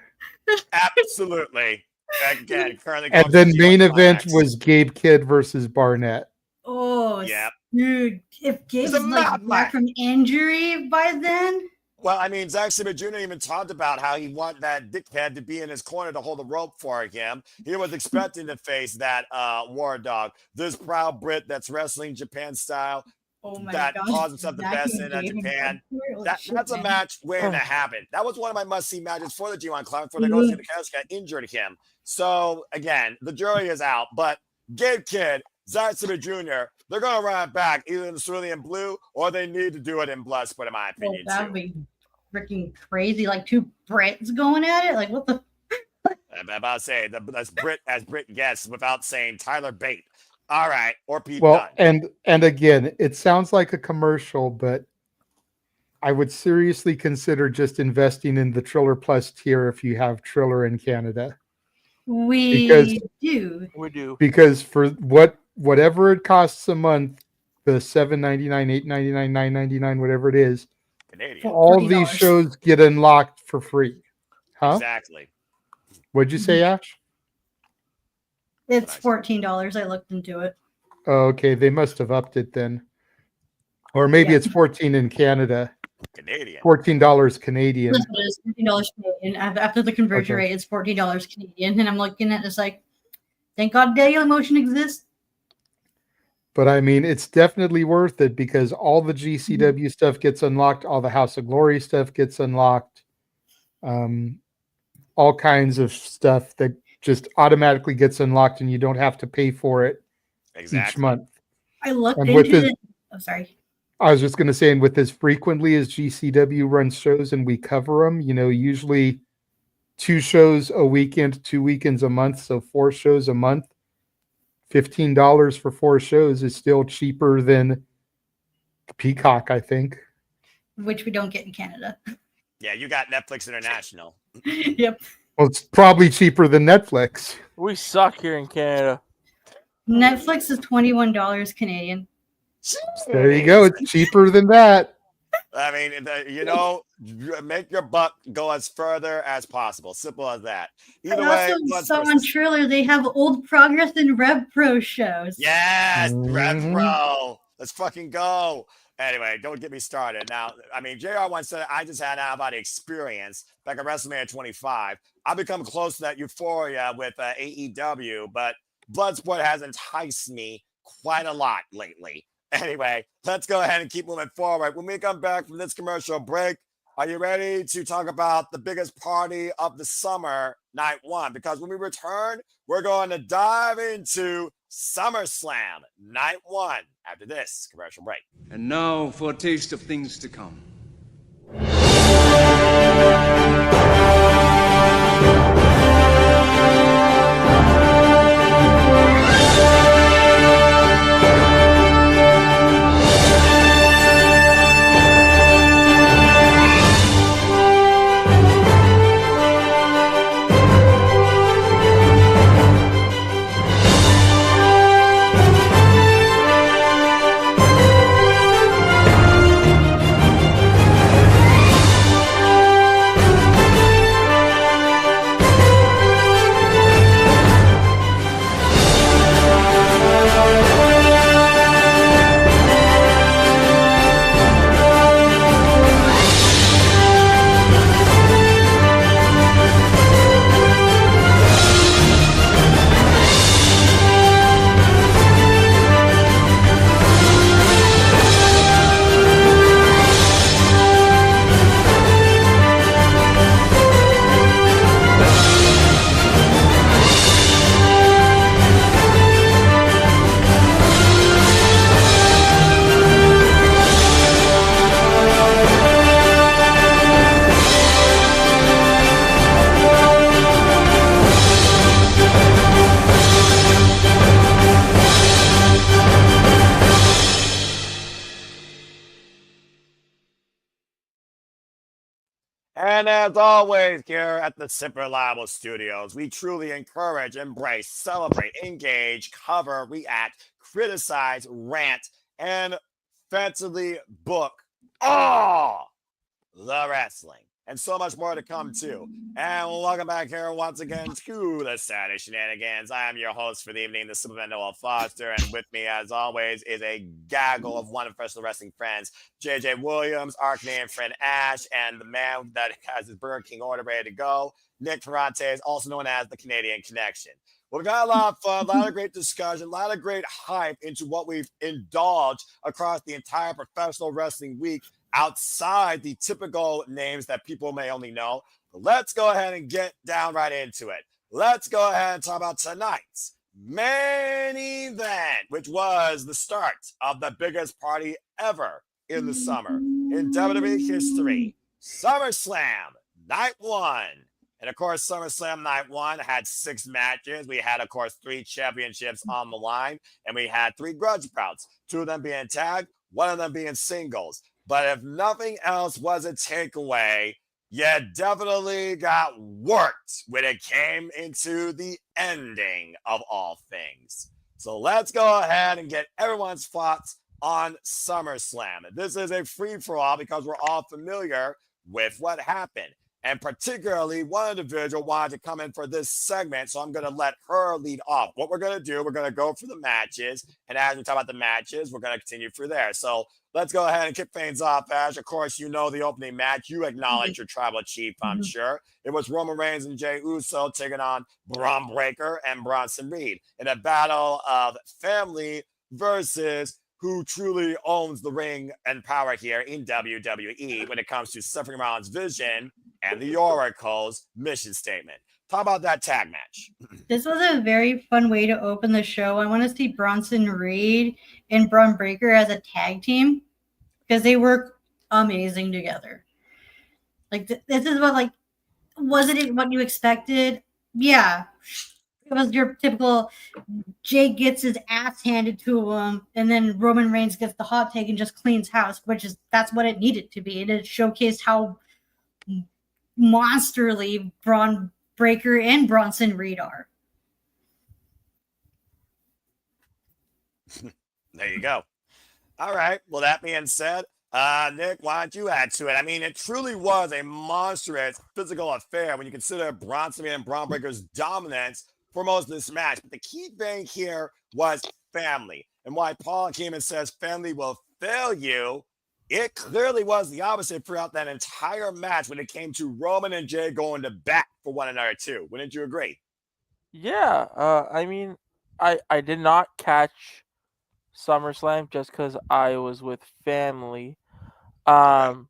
Absolutely. Again, currently. And then main event was Gabe Kidd versus Barnett. Oh, yeah, dude. If Gabe's like back from injury by then. Well, I mean, Zack Sabre Jr. even talked about how he wanted that dickhead to be in his corner to hold the rope for him. He was expecting to face that War Dog, this proud Brit that's wrestling Japan style. Oh my that gosh, calls himself the best in Japan. That's a match waiting to happen. That was one of my must-see matches for the G1 Climax before they go see the Chaos got injured him. So again, the jury is out. But Gabe Kidd, Zack Sabre Jr., they're going to run it back either in Cerulean Blue or they need to do it in Bloodsport, in my opinion. That would be freaking crazy. Like two Brits going at it. Like what the? I'm about to say that's Brit as Brit gets without saying Tyler Bate. All right, or Pete Well, Dunne. and again, it sounds like a commercial, but I would seriously consider just investing in the Triller Plus tier if you have Triller in Canada. We do. Because for whatever it costs a month, the $7.99, $8.99, $9.99, whatever it is, Canadian. all these shows get unlocked for free. Huh? Exactly. What'd you say, Ash? It's $14. I looked into it. Oh, okay, they must have upped it then. Or maybe it's 14 in Canada. Canadian. $14 Canadian. That's what it is, $14 Canadian. After the conversion rate, it's $14 Canadian. And I'm looking at it, it's like, thank God Daily Motion exists. But I mean, it's definitely worth it because all the GCW stuff gets unlocked, all the House of Glory stuff gets unlocked, all kinds of stuff that just automatically gets unlocked and you don't have to pay for it each month. I looked And into it. Oh, sorry. I was just going to say, and with as frequently as GCW runs shows and we cover them, usually 2 shows a weekend, 2 weekends a month, so 4 shows a month. $15 for 4 shows is still cheaper than Peacock, I think. Which we don't get in Canada. Yeah, you got Netflix International. Yep. Well, it's probably cheaper than Netflix. We suck here in Canada. Netflix is $21 Canadian. There you go. It's cheaper than that. I mean, make your buck go as further as possible. Simple as that. Either way, So on Triller, they have Old Progress and Rev Pro shows. yes, Rev Pro. Let's fucking go. Anyway, don't get me started. Now, I mean, JR once said I just had out about experience back at WrestleMania 25. I've become close to that euphoria with AEW, but Bloodsport has enticed me quite a lot lately. Anyway, let's go ahead and keep moving forward. When we come back from this commercial break, are you ready to talk about the biggest party of the summer, night 1? Because when we return, we're going to dive into SummerSlam Night 1 after this commercial break. And now for a taste of things to come. And as always, here at the Super Reliable Studios, we truly encourage, embrace, celebrate, engage, cover, react, criticize, rant, and fancily book all the wrestling. And so much more to come too. And welcome back here once again to the Saturday Shenanigans. I am your host for the evening, the Superman Noel Foster, and with me, as always, is a gaggle of one professional wrestling friends, JJ Williams, our Canadian friend Ash, and the man that has his Burger King order ready to go, Nick Ferrantes, also known as the Canadian Connection. Well, we've got a lot of fun, a lot of great discussion, a lot of great hype into what we've indulged across the entire professional wrestling week, outside the typical names that people may only know. But let's go ahead and get down right into it. Let's go ahead and talk about tonight's main event, which was the start of the biggest party ever in the summer in WWE history. SummerSlam Night 1. And of course, SummerSlam Night 1 had 6 matches. We had, of course, 3 championships on the line, and we had 3 grudge bouts, 2 of them being tag, 1 of them being singles. But if nothing else was a takeaway, you definitely got worked when it came into the ending of all things. So let's go ahead and get everyone's thoughts on SummerSlam. This is a free-for-all because we're all familiar with what happened. And particularly, one individual wanted to come in for this segment, so I'm going to let her lead off. What we're going to do, we're going to go for the matches, and as we talk about the matches, we're going to continue through there. So let's go ahead and kick things off, Ash. Of course, you know the opening match. You acknowledge your tribal chief, I'm sure. It was Roman Reigns and Jey Uso taking on Braun Breaker and Bronson Reed in a battle of family versus who truly owns the ring and power here in WWE when it comes to Stephanie Rollins' vision and the Oracle's mission statement. Talk about that tag match. This was a very fun way to open the show. I want to see Bronson Reed and Braun Breaker as a tag team because they work amazing together. Like this is what, like, wasn't it what you expected? Yeah. It was your typical Jay gets his ass handed to him, and then Roman Reigns gets the hot take and just cleans house, that's what it needed to be. And it showcased how monsterly Braun Breaker and Bronson Reed are. There you go. All right. Well, that being said, Nick, why don't you add to it? I mean, it truly was a monstrous physical affair when you consider Bronson Reed and Braun Breaker's dominance for most of this match. But the key thing here was family. And why Paul Heyman says family will fail you, it clearly was the opposite throughout that entire match when it came to Roman and Jay going to bat for one another too. Wouldn't you agree? Yeah, I mean, I did not catch SummerSlam just because I was with family. But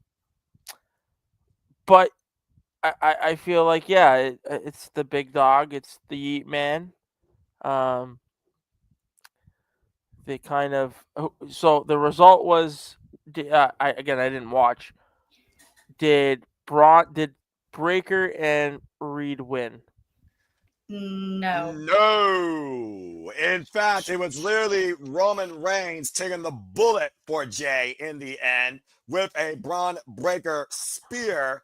I feel like, yeah, it's the big dog. It's the Yeet Man. They kind of... So the result was... I didn't watch. Did Breaker and Reed win? No. No. In fact, it was literally Roman Reigns taking the bullet for Jay in the end with a Braun Breaker spear.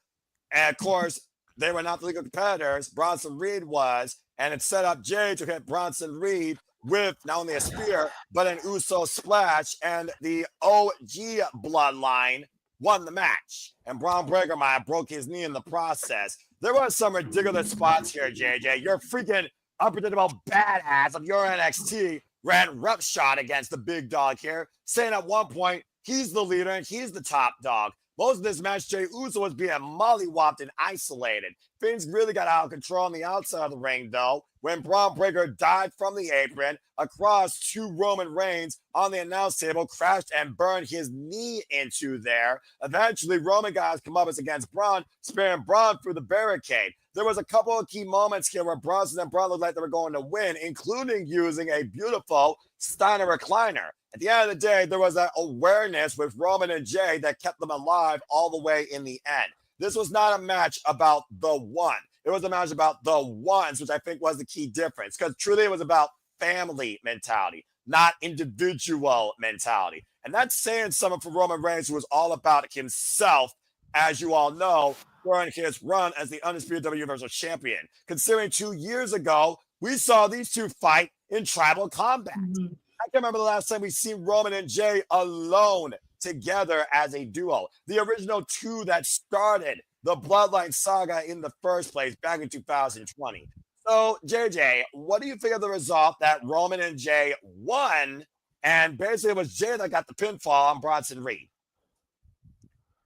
And of course, they were not the legal competitors. Bronson Reed was. And it set up Jay to hit Bronson Reed with not only a spear, but an Uso splash. And the OG bloodline won the match. And Braun Breaker might have broke his knee in the process. There were some ridiculous spots here, JJ. Your freaking unpredictable badass of your NXT ran roughshod against the big dog here, saying at one point he's the leader and he's the top dog. Most of this match, Jey Uso was being mollywopped and isolated. Things really got out of control on the outside of the ring, though, when Braun Breaker died from the apron across to Roman Reigns on the announce table, crashed and burned his knee into there. Eventually, Roman got his comeuppance against Braun, sparing Braun through the barricade. There was a couple of key moments here where Bronson and Braun looked like they were going to win, including using a beautiful Steiner recliner. At the end of the day, there was that awareness with Roman and Jay that kept them alive all the way in the end. This was not a match about the one. It was a match about the ones, which I think was the key difference, because truly it was about family mentality, not individual mentality. And that's saying something for Roman Reigns, who was all about himself as you all know, during his run as the Undisputed W Universal Champion. Considering 2 years ago, we saw these two fight in tribal combat. I can't remember the last time we seen Roman and Jay alone together as a duo. The original two that started the Bloodline saga in the first place back in 2020. So, JJ, what do you think of the result that Roman and Jay won? And basically, it was Jay that got the pinfall on Bronson Reed.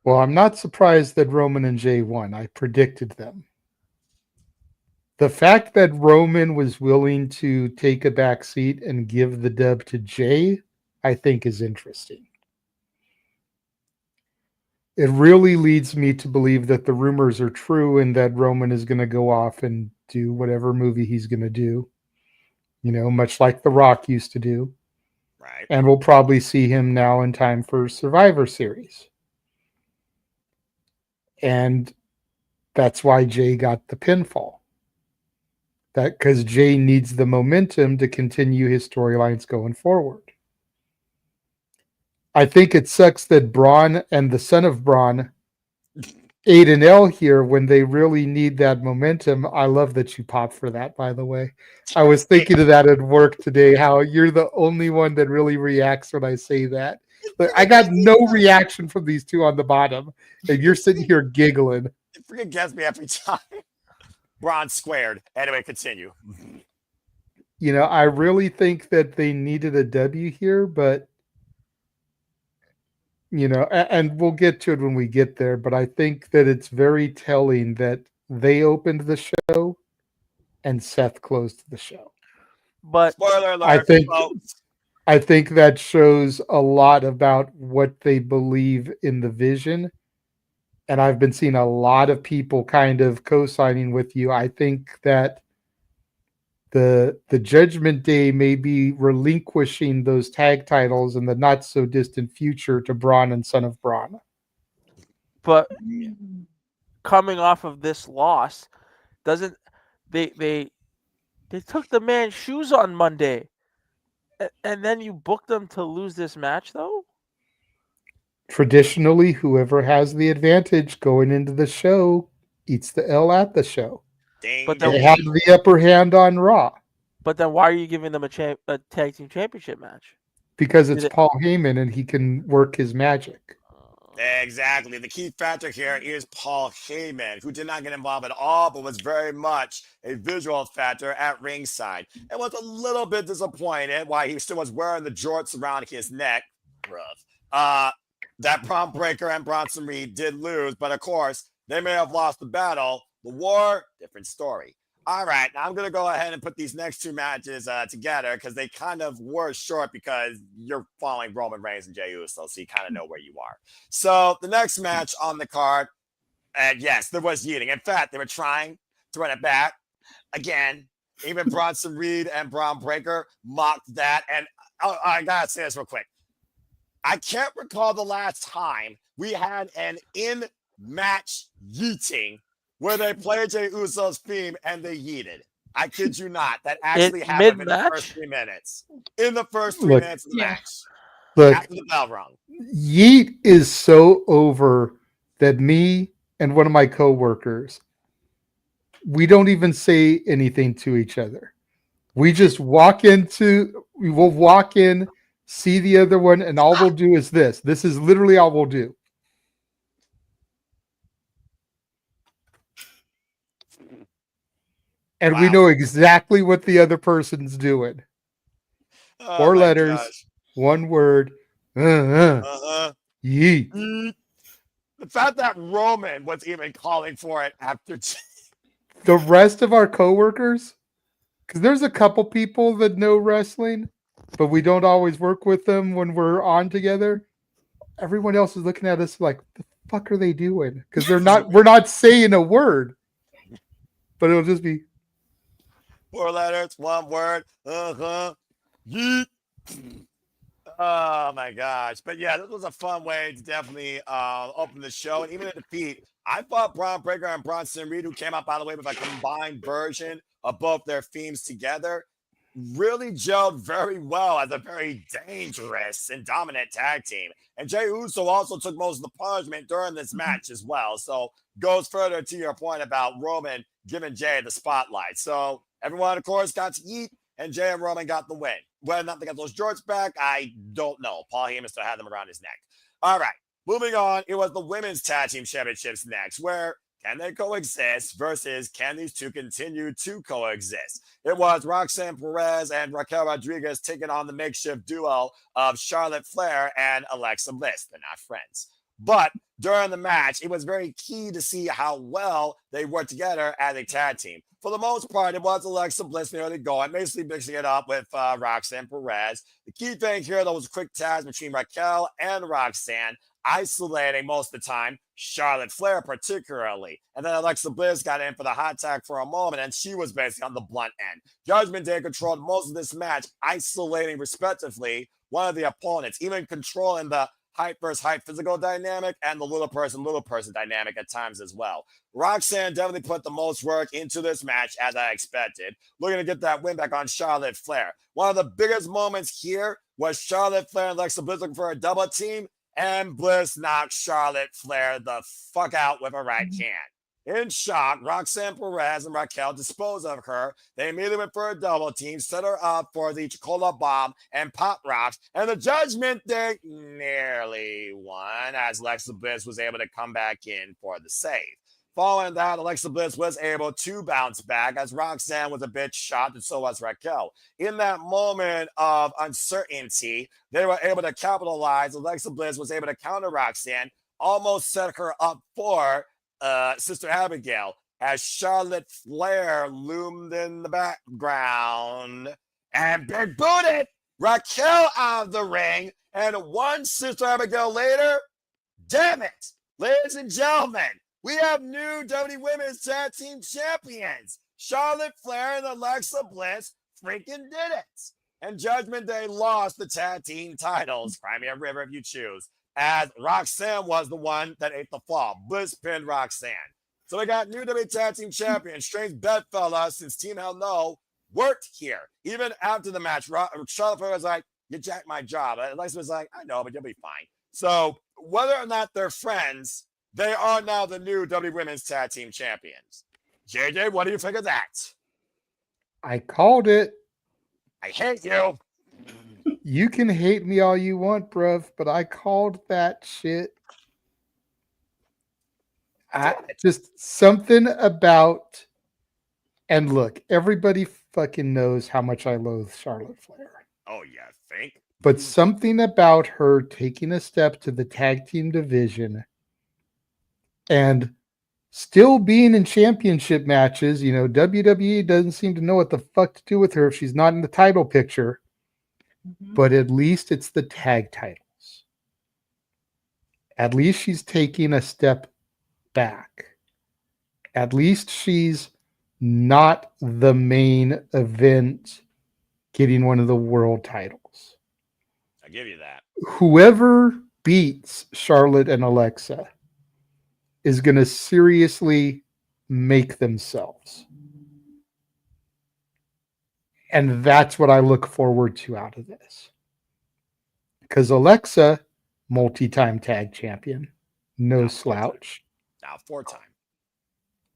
Well, I'm not surprised that Roman and Jay won. I predicted them. The fact that Roman was willing to take a back seat and give the dub to Jay, I think is interesting. It really leads me to believe that the rumors are true and that Roman is going to go off and do whatever movie he's going to do, much like The Rock used to do. Right. And we'll probably see him now in time for Survivor Series. And that's why Jay got the pinfall. Because Jay needs the momentum to continue his storylines going forward. I think it sucks that Braun and the son of Braun ate an L here when they really need that momentum. I love that you popped for that, by the way. I was thinking of that at work today, how you're the only one that really reacts when I say that. But I got no reaction from these two on the bottom, and you're sitting here giggling. It freaking gets me every time. Braun squared. Anyway, continue. I really think that they needed a W here, but and we'll get to it when we get there, but I think that it's very telling that they opened the show and Seth closed the show. But spoiler alert, I think that shows a lot about what they believe in the vision. And I've been seeing a lot of people kind of co-signing with you. I think that the Judgment Day may be relinquishing those tag titles in the not so distant future to Braun and Son of Braun. But coming off of this loss, doesn't they took the man's shoes on Monday, and then you booked them to lose this match though? Traditionally, whoever has the advantage going into the show eats the L at the show. But they have the upper hand on Raw. But then why are you giving them a tag team championship match? Because it's Paul Heyman and he can work his magic. Exactly. The key factor here is Paul Heyman, who did not get involved at all, but was very much a visual factor at ringside. And was a little bit disappointed why he still was wearing the jorts around his neck. Rough. That Braun Breaker and Bronson Reed did lose, but of course, they may have lost the battle. The war, different story. All right, now I'm going to go ahead and put these next two matches together because they kind of were short because you're following Roman Reigns and Jey Uso, so you kind of know where you are. So the next match on the card, and yes, there was yeeting. In fact, they were trying to run it back. Again, even Bronson Reed and Braun Breaker mocked that. And I got to say this real quick. I can't recall the last time we had an in-match yeeting where they played Jey Uso's theme and they yeeted. I kid you not. That actually happened in the first 3 minutes. In the first 3 minutes of the match. Look, after the bell rung. Yeet is so over that me and one of my coworkers, we don't even say anything to each other. We just we will walk in, see the other one, and all we'll do is this. This is literally all we'll do. And we know exactly what the other person's doing. 4 letters, gosh. 1 word. Yeet. The fact that Roman was even calling for it after The rest of our coworkers, because there's a couple people that know wrestling, but we don't always work with them when we're on together. Everyone else is looking at us like, the fuck are they doing? Because we're not saying a word. But it'll just be 4 letters, 1 word. Yeet. Oh my gosh. But yeah, this was a fun way to definitely open the show. And even in defeat, I thought Braun Breaker and Bronson Reed, who came out, by the way, with a combined version of both their themes together, really gelled very well as a very dangerous and dominant tag team. And Jey Uso also took most of the punishment during this match as well. So goes further to your point about Roman giving Jey the spotlight. So everyone, of course, got to eat, and Jey and Roman got the win. Whether or not they got those jorts back, I don't know. Paul Heyman still had them around his neck. All right, moving on. It was the Women's Tag Team Championships next, where can they coexist versus can these two continue to coexist? It was Roxanne Perez and Raquel Rodriguez taking on the makeshift duo of Charlotte Flair and Alexa Bliss. They're not friends. But during the match, it was very key to see how well they worked together as a tag team. For the most part, it was Alexa Bliss nearly going, basically mixing it up with Roxanne Perez. The key thing here, though, was quick tags between Raquel and Roxanne, isolating most of the time Charlotte Flair particularly. And then Alexa Bliss got in for the hot tag for a moment, and she was basically on the blunt end. Judgment Day controlled most of this match, isolating respectively one of the opponents, even controlling the height versus height physical dynamic and the little person dynamic at times as well. Roxanne definitely put the most work into this match, as I expected, looking to get that win back on Charlotte Flair. One of the biggest moments here was Charlotte Flair and Alexa Bliss looking for a double team, and Bliss knocked Charlotte Flair the fuck out with a right hand. In shock, Roxanne Perez and Raquel disposed of her. They immediately went for a double team, set her up for the Chocola Bomb and Pop Rocks, and the Judgment Day nearly won as Alexa Bliss was able to come back in for the save. Following that, Alexa Bliss was able to bounce back as Roxanne was a bit shocked, and so was Raquel. In that moment of uncertainty, they were able to capitalize. Alexa Bliss was able to counter Roxanne, almost set her up for Sister Abigail, as Charlotte Flair loomed in the background and big booted Raquel out of the ring. And one Sister Abigail later, damn it, ladies and gentlemen, we have new WWE Women's Tag Team Champions. Charlotte Flair and Alexa Bliss freaking did it. And Judgment Day lost the tag team titles, Cry Me a River if you choose, as Roxanne was the one that ate the fall. Bliss pinned Roxanne. So we got new WWE Tag Team Champions. Strange bedfella, since Team Hell No worked here. Even after the match, Charlotte Flair was like, you jacked my job. Alexa was like, I know, but you'll be fine. So whether or not they're friends, they are now the new WWE Women's Tag Team Champions. JJ, what do you think of that? I called it. I hate you. You can hate me all you want, bruv, but I called that shit. Just something about, and look, everybody fucking knows how much I loathe Charlotte Flair. Oh, yeah, think? But something about her taking a step to the tag team division and still being in championship matches, you know, WWE doesn't seem to know what the fuck to do with her if she's not in the title picture. But at least it's the tag titles. At least she's taking a step back. At least she's not the main event getting one of the world titles. I give you that. Whoever beats Charlotte and Alexa is going to seriously make themselves. And that's what I look forward to out of this. Because Alexa, multi-time tag champion, no slouch. Now 4-time.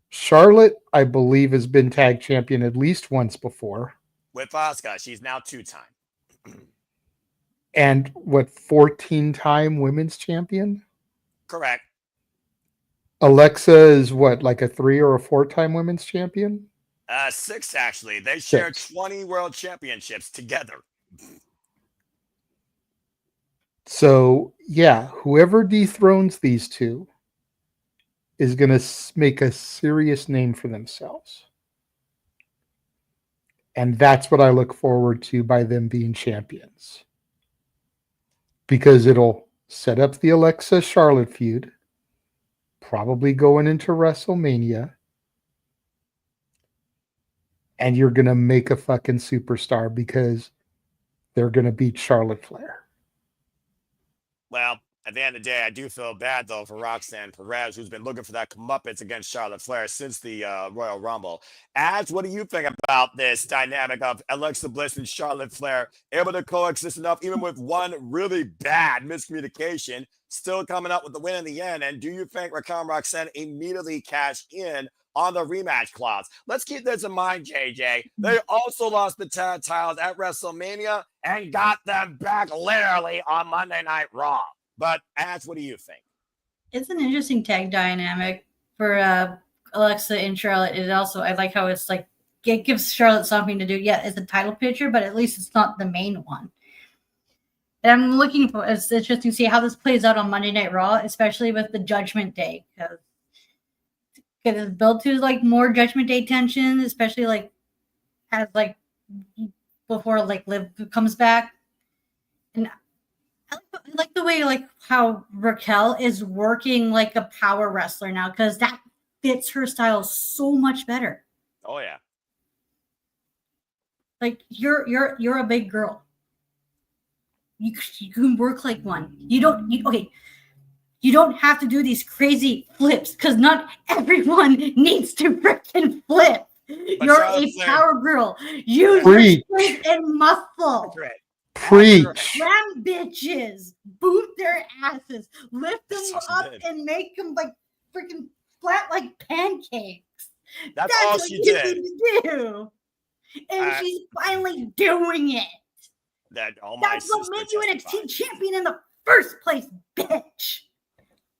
Charlotte, I believe, has been tag champion at least once before. With Asuka, she's now 2-time. And what, 14-time women's champion? Correct. Alexa is what, like a 3 or a 4-time women's champion? 6, actually. They share 20 world championships together. So, yeah, whoever dethrones these two is going to make a serious name for themselves. And that's what I look forward to by them being champions. Because it'll set up the Alexa Charlotte feud, probably going into WrestleMania, and you're going to make a fucking superstar because they're going to beat Charlotte Flair. Well, At the end of the day, I do feel bad, though, for Roxanne Perez, who's been looking for that comeuppance against Charlotte Flair since the Royal Rumble. Ads, what do you think about this dynamic of Alexa Bliss and Charlotte Flair able to coexist enough, even with one really bad miscommunication, still coming up with the win in the end? And do you think Raquel and Roxanne immediately cash in on the rematch clause? Let's keep this in mind, JJ. They also lost the tag titles at WrestleMania and got them back literally on Monday Night Raw. But Ash, what do you think? It's an interesting tag dynamic for Alexa and Charlotte. It also, I like how it's like it gives Charlotte something to do. Yeah, it's a title picture, but at least it's not the main one. And I'm looking for, it's interesting to see how this plays out on Monday Night Raw, especially with the Judgment Day, because it's built to like more Judgment Day tension, especially like as like before like Liv comes back. And I like the way like how Raquel is working like a power wrestler now, because that fits her style so much better. Oh yeah. Like you're a big girl. You can work like one. You don't have to do these crazy flips, because not everyone needs to freaking flip. But You're Charlotte a Flair- power girl. Use Preach. your strength and muscle. Preach. Ram bitches, boot their asses, lift them That's up, what she did. and make them like freaking flat like pancakes. That's all what she you did. need to do. And she's finally doing it. That all my That's what sister made you an testified. NXT champion in the first place, bitch.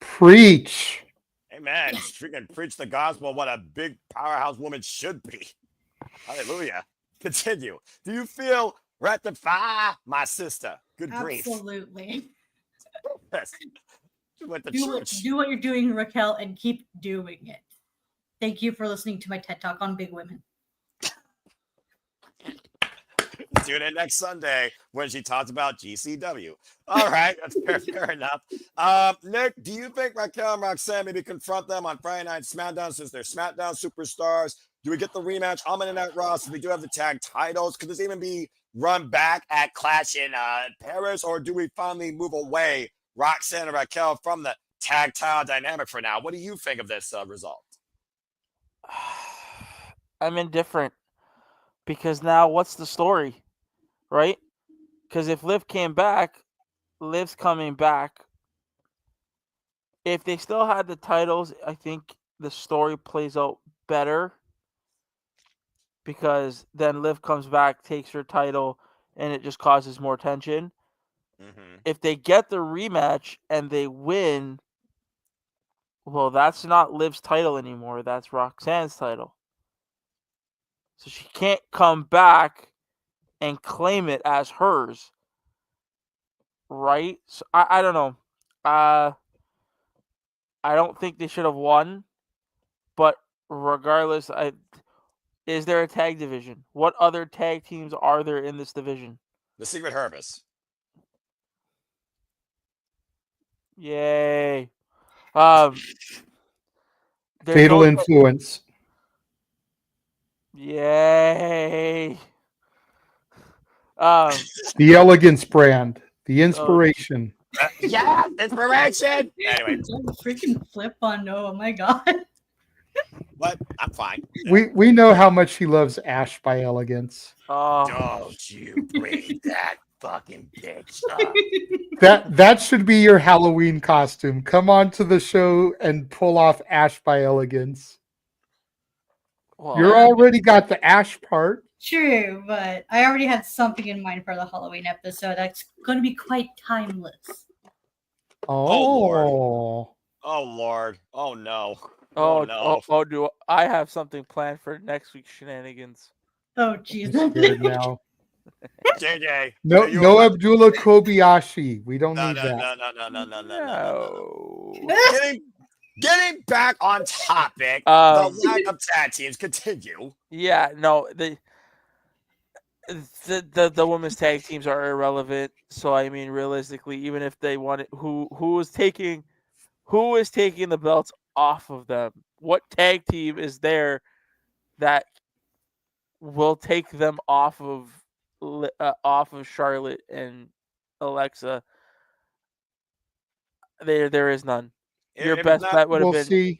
Preach. Amen. Freaking preach the gospel of what a big powerhouse woman should be. Hallelujah. Continue. Do you feel rectify, my sister? Good grief. Absolutely. Yes. She went to Do church. what you're doing, Raquel, and keep doing it. Thank you for listening to my TED Talk on big women. Tune in next Sunday when she talks about GCW. All right, that's fair enough. Nick, do you think Raquel and Roxanne maybe confront them on Friday Night SmackDown, since they're SmackDown superstars? Do we get the rematch on Monday Night Raw, since we do have the tag titles? Could this even be run back at Clash in Paris, or do we finally move away, Roxanne and Raquel, from the tag title dynamic for now? What do you think of this result? I'm indifferent, because now what's the story, right? Because if Liv came back, Liv's coming back. If they still had the titles, I think the story plays out better, because then Liv comes back, takes her title, and it just causes more tension. If they get the rematch and they win, well, that's not Liv's title anymore. That's Roxanne's title. So she can't come back and claim it as hers. Right? So I don't know. I don't think they should have won. But regardless, is there a tag division? What other tag teams are there in this division? The Secret Herbis. Yay. Fatal Influence. Yay. The Elegance brand. The Inspiration. Yeah, inspiration. Anyway, Freaking flip on no, oh my god. but I'm fine. We know how much he loves Ash by Elegance. Don't you bring that fucking bitch up. That should be your Halloween costume. Come on to the show and pull off Ash by Elegance. You're already got the Ash part. True, but I already had something in mind for the Halloween episode that's going to be quite timeless. Oh. Oh Lord. Oh no. Oh no. do I have something planned for next week's Shenanigans? Oh Jesus. Scared now. JJ. No Abdullah Kobayashi. We don't need that. No. Getting back on topic. The lack of tag teams. Continue. Yeah, no, the women's tag teams are irrelevant. So I mean, realistically, even if they wanted, who is taking the belts off of them? What tag team is there that will take them off of Charlotte and Alexa? There is none. Your If best not- bet would have Well, been.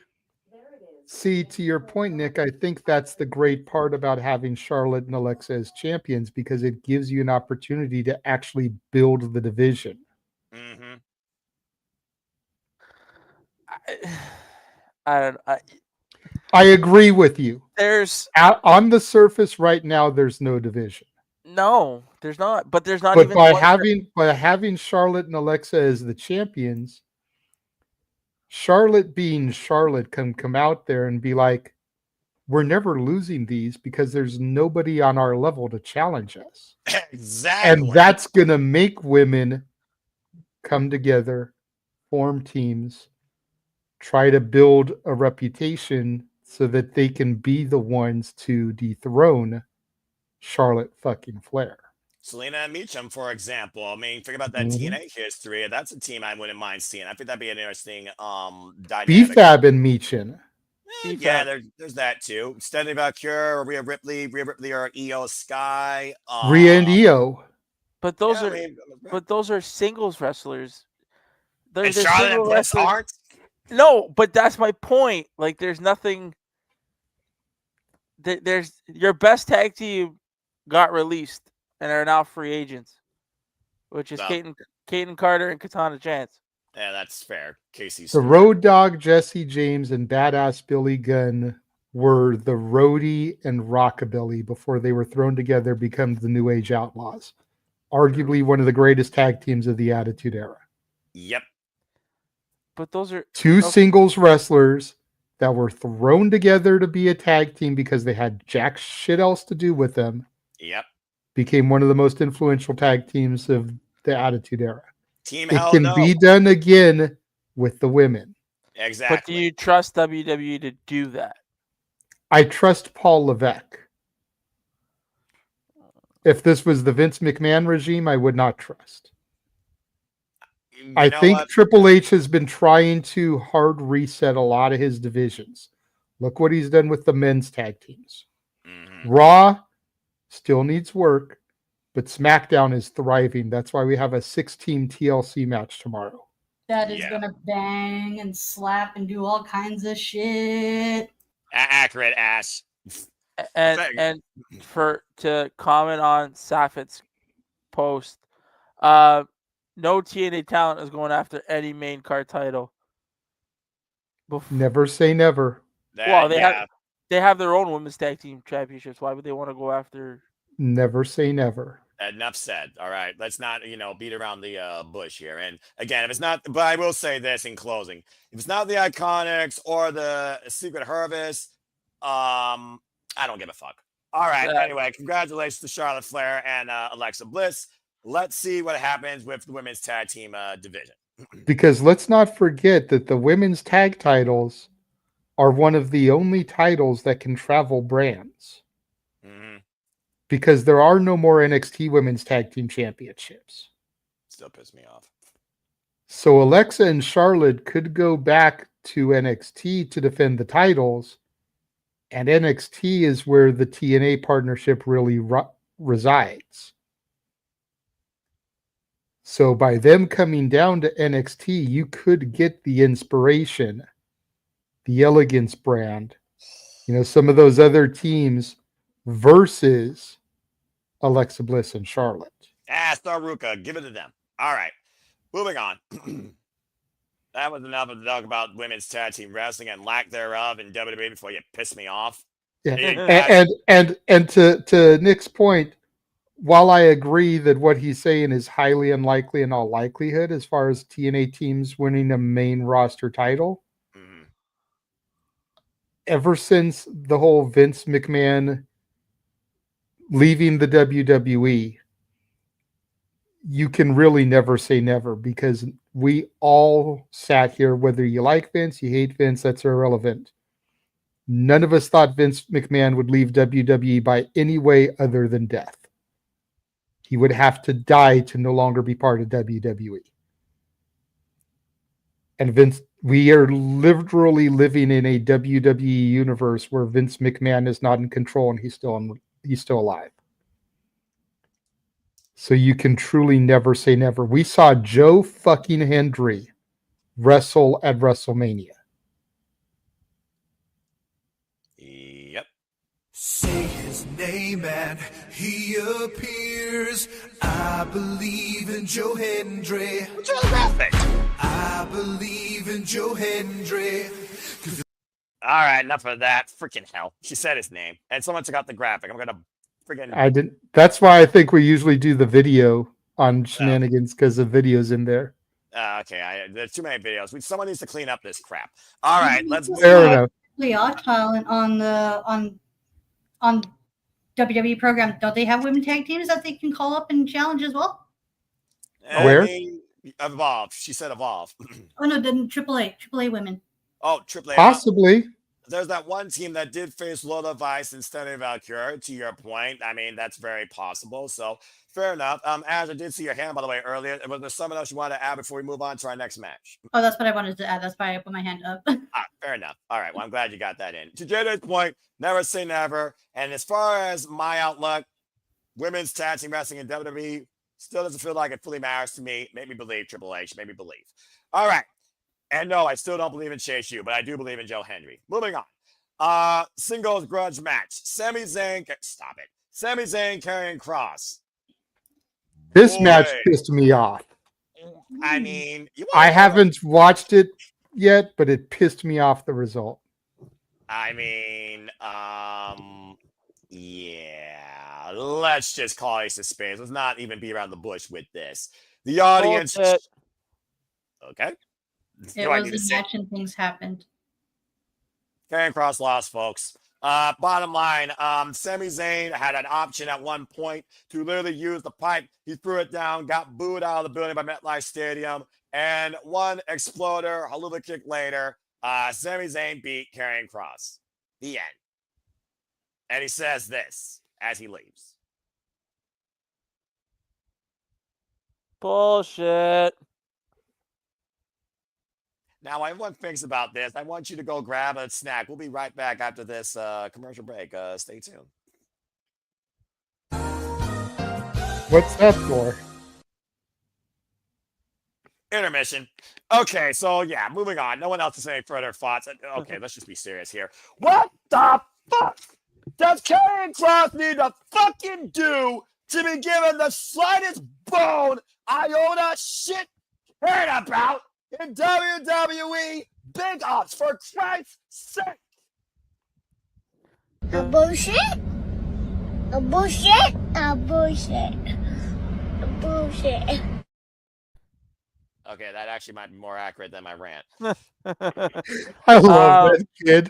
see, to your point, Nick, I think that's the great part about having Charlotte and Alexa as champions, because it gives you an opportunity to actually build the division. Mm-hmm. I don't. I agree with you. There's on the surface right now, there's no division. no, there's not. But there's not But even by one having Charlotte and Alexa as the champions, Charlotte being Charlotte can come out there and be like, we're never losing these because there's nobody on our level to challenge us. Exactly. And that's going to make women come together, form teams, try to build a reputation so that they can be the ones to dethrone Charlotte fucking Flair. Selena and Meacham, for example. I mean, think about that Mhm. TNA history. That's a team I wouldn't mind seeing. I think that'd be an interesting dynamic. BFAB and Meechin. Yeah, there's that too. Stephanie Valkyrie, Rhea Ripley, or Io Sky. Rhea and Io. But those Yeah, are I mean, but those are singles wrestlers. They're And Charlotte and single Bliss wrestlers. aren't? No, but that's my point. Like, there's nothing. There's your best tag team got released and are now free agents, which is No. Kaden Carter and Katana Chance. Yeah, that's fair. Casey The Stewart. Road Dogg, Jesse James, and Badass Billy Gunn were the Roadie and Rockabilly before they were thrown together, become the New Age Outlaws. Arguably one of the greatest tag teams of the Attitude Era. Yep. But those are Two singles wrestlers that were thrown together to be a tag team because they had jack shit else to do with them. Yep. Became one of the most influential tag teams of the Attitude Era. Team It Hell can No. be done again with the women. Exactly. But do you trust WWE to do that? I trust Paul Levesque. If this was the Vince McMahon regime, I would not trust. I know think what? Triple H has been trying to hard reset a lot of his divisions. Look what he's done with the men's tag teams. Mm-hmm. Raw still needs work, but SmackDown is thriving. That's why we have a 6-team TLC match tomorrow. That is gonna bang and slap and do all kinds of shit. Accurate ass. And to comment on Safet's post, no TNA talent is going after any main card title. Never say never. Well, they have their own women's tag team championships. Why would they want to go after? Never say never. Enough said. All right, let's not beat around the bush here. And again, if it's not, but I will say this in closing: if it's not the Iconics or the Secret Harvest, I don't give a fuck. All right. Anyway, congratulations to Charlotte Flair and Alexa Bliss. Let's see what happens with the women's tag team division. Because let's not forget that the women's tag titles are one of the only titles that can travel brands. Mm-hmm. Because there are no more NXT Women's Tag Team Championships. Still piss me off. So Alexa and Charlotte could go back to NXT to defend the titles, and NXT is where the TNA partnership really resides. So by them coming down to NXT, you could get the inspiration, the Elegance brand, some of those other teams versus Alexa Bliss and Charlotte. Staruka, give it to them. All right, moving on. That was enough of the talk about women's tag team wrestling and lack thereof in WWE before you piss me off. Yeah. And to Nick's point, while I agree that what he's saying is highly unlikely in all likelihood as far as TNA teams winning a main roster title, ever since the whole Vince McMahon leaving the WWE, you can really never say never, because we all sat here, whether you like Vince, you hate Vince, that's irrelevant. None of us thought Vince McMahon would leave WWE by any way other than death. He would have to die to no longer be part of WWE. And Vince, we are literally living in a WWE universe where Vince McMahon is not in control and he's still alive. So you can truly never say never. We saw Joe fucking Hendry wrestle at WrestleMania. Yep. Say his name and he appears. I believe in Joe Hendry. What's your graphic? I believe in Joe Hendry. All right, enough of that. Freaking hell. She said his name. And someone took out the graphic. I'm going to freaking... I didn't. That's why I think we usually do the video on Shenanigans, because the video's in there. Okay, there's too many videos. Someone needs to clean up this crap. All right, let's... Fair enough. Talent on WWE program. Don't they have women tag teams that they can call up and challenge as well? Where? Evolve. She said Evolve. Oh no, didn't AAA women. Oh, AAA. Possibly. There's that one team that did face Lola Vice instead of Valkyrie, to your point. I mean, that's very possible. So, fair enough. Ash, I did see your hand, by the way, earlier. Was there something else you want to add before we move on to our next match? Oh, that's what I wanted to add. That's why I put my hand up. Fair enough. All right. Well, I'm glad you got that in. To JJ's point, never say never. And as far as my outlook, women's tag team wrestling in WWE still doesn't feel like it fully matters to me. Make me believe, Triple H. Make me believe. All right. And no, I still don't believe in Chase U, but I do believe in Joe Hendry. Moving on. Singles grudge match. Sami Zayn carrying Cross. This match pissed me off. I mean, I haven't watched it yet, but it pissed me off, the result. I mean, yeah. Let's just call it a space. Let's not even be around the bush with this. The audience. Okay. It was a match and things happened. Karrion Kross lost, folks. Bottom line, Sami Zayn had an option at one point to literally use the pipe. He threw it down, got booed out of the building by MetLife Stadium, and one exploder, Haluva kick later, Sami Zayn beat Karrion Kross. The end. And he says this as he leaves. Bullshit. Now, everyone thinks about this. I want you to go grab a snack. We'll be right back after this commercial break. Stay tuned. What's that for? Intermission. Okay, so yeah, moving on. No one else is saying further thoughts. Okay, let's just be serious here. What the fuck does Karrion Kross need to fucking do to be given the slightest bone iota shit heard about in WWE? Big ups, for Christ's sake. A bullshit? A bullshit? A bullshit? A bullshit? Okay, that actually might be more accurate than my rant. I love that kid.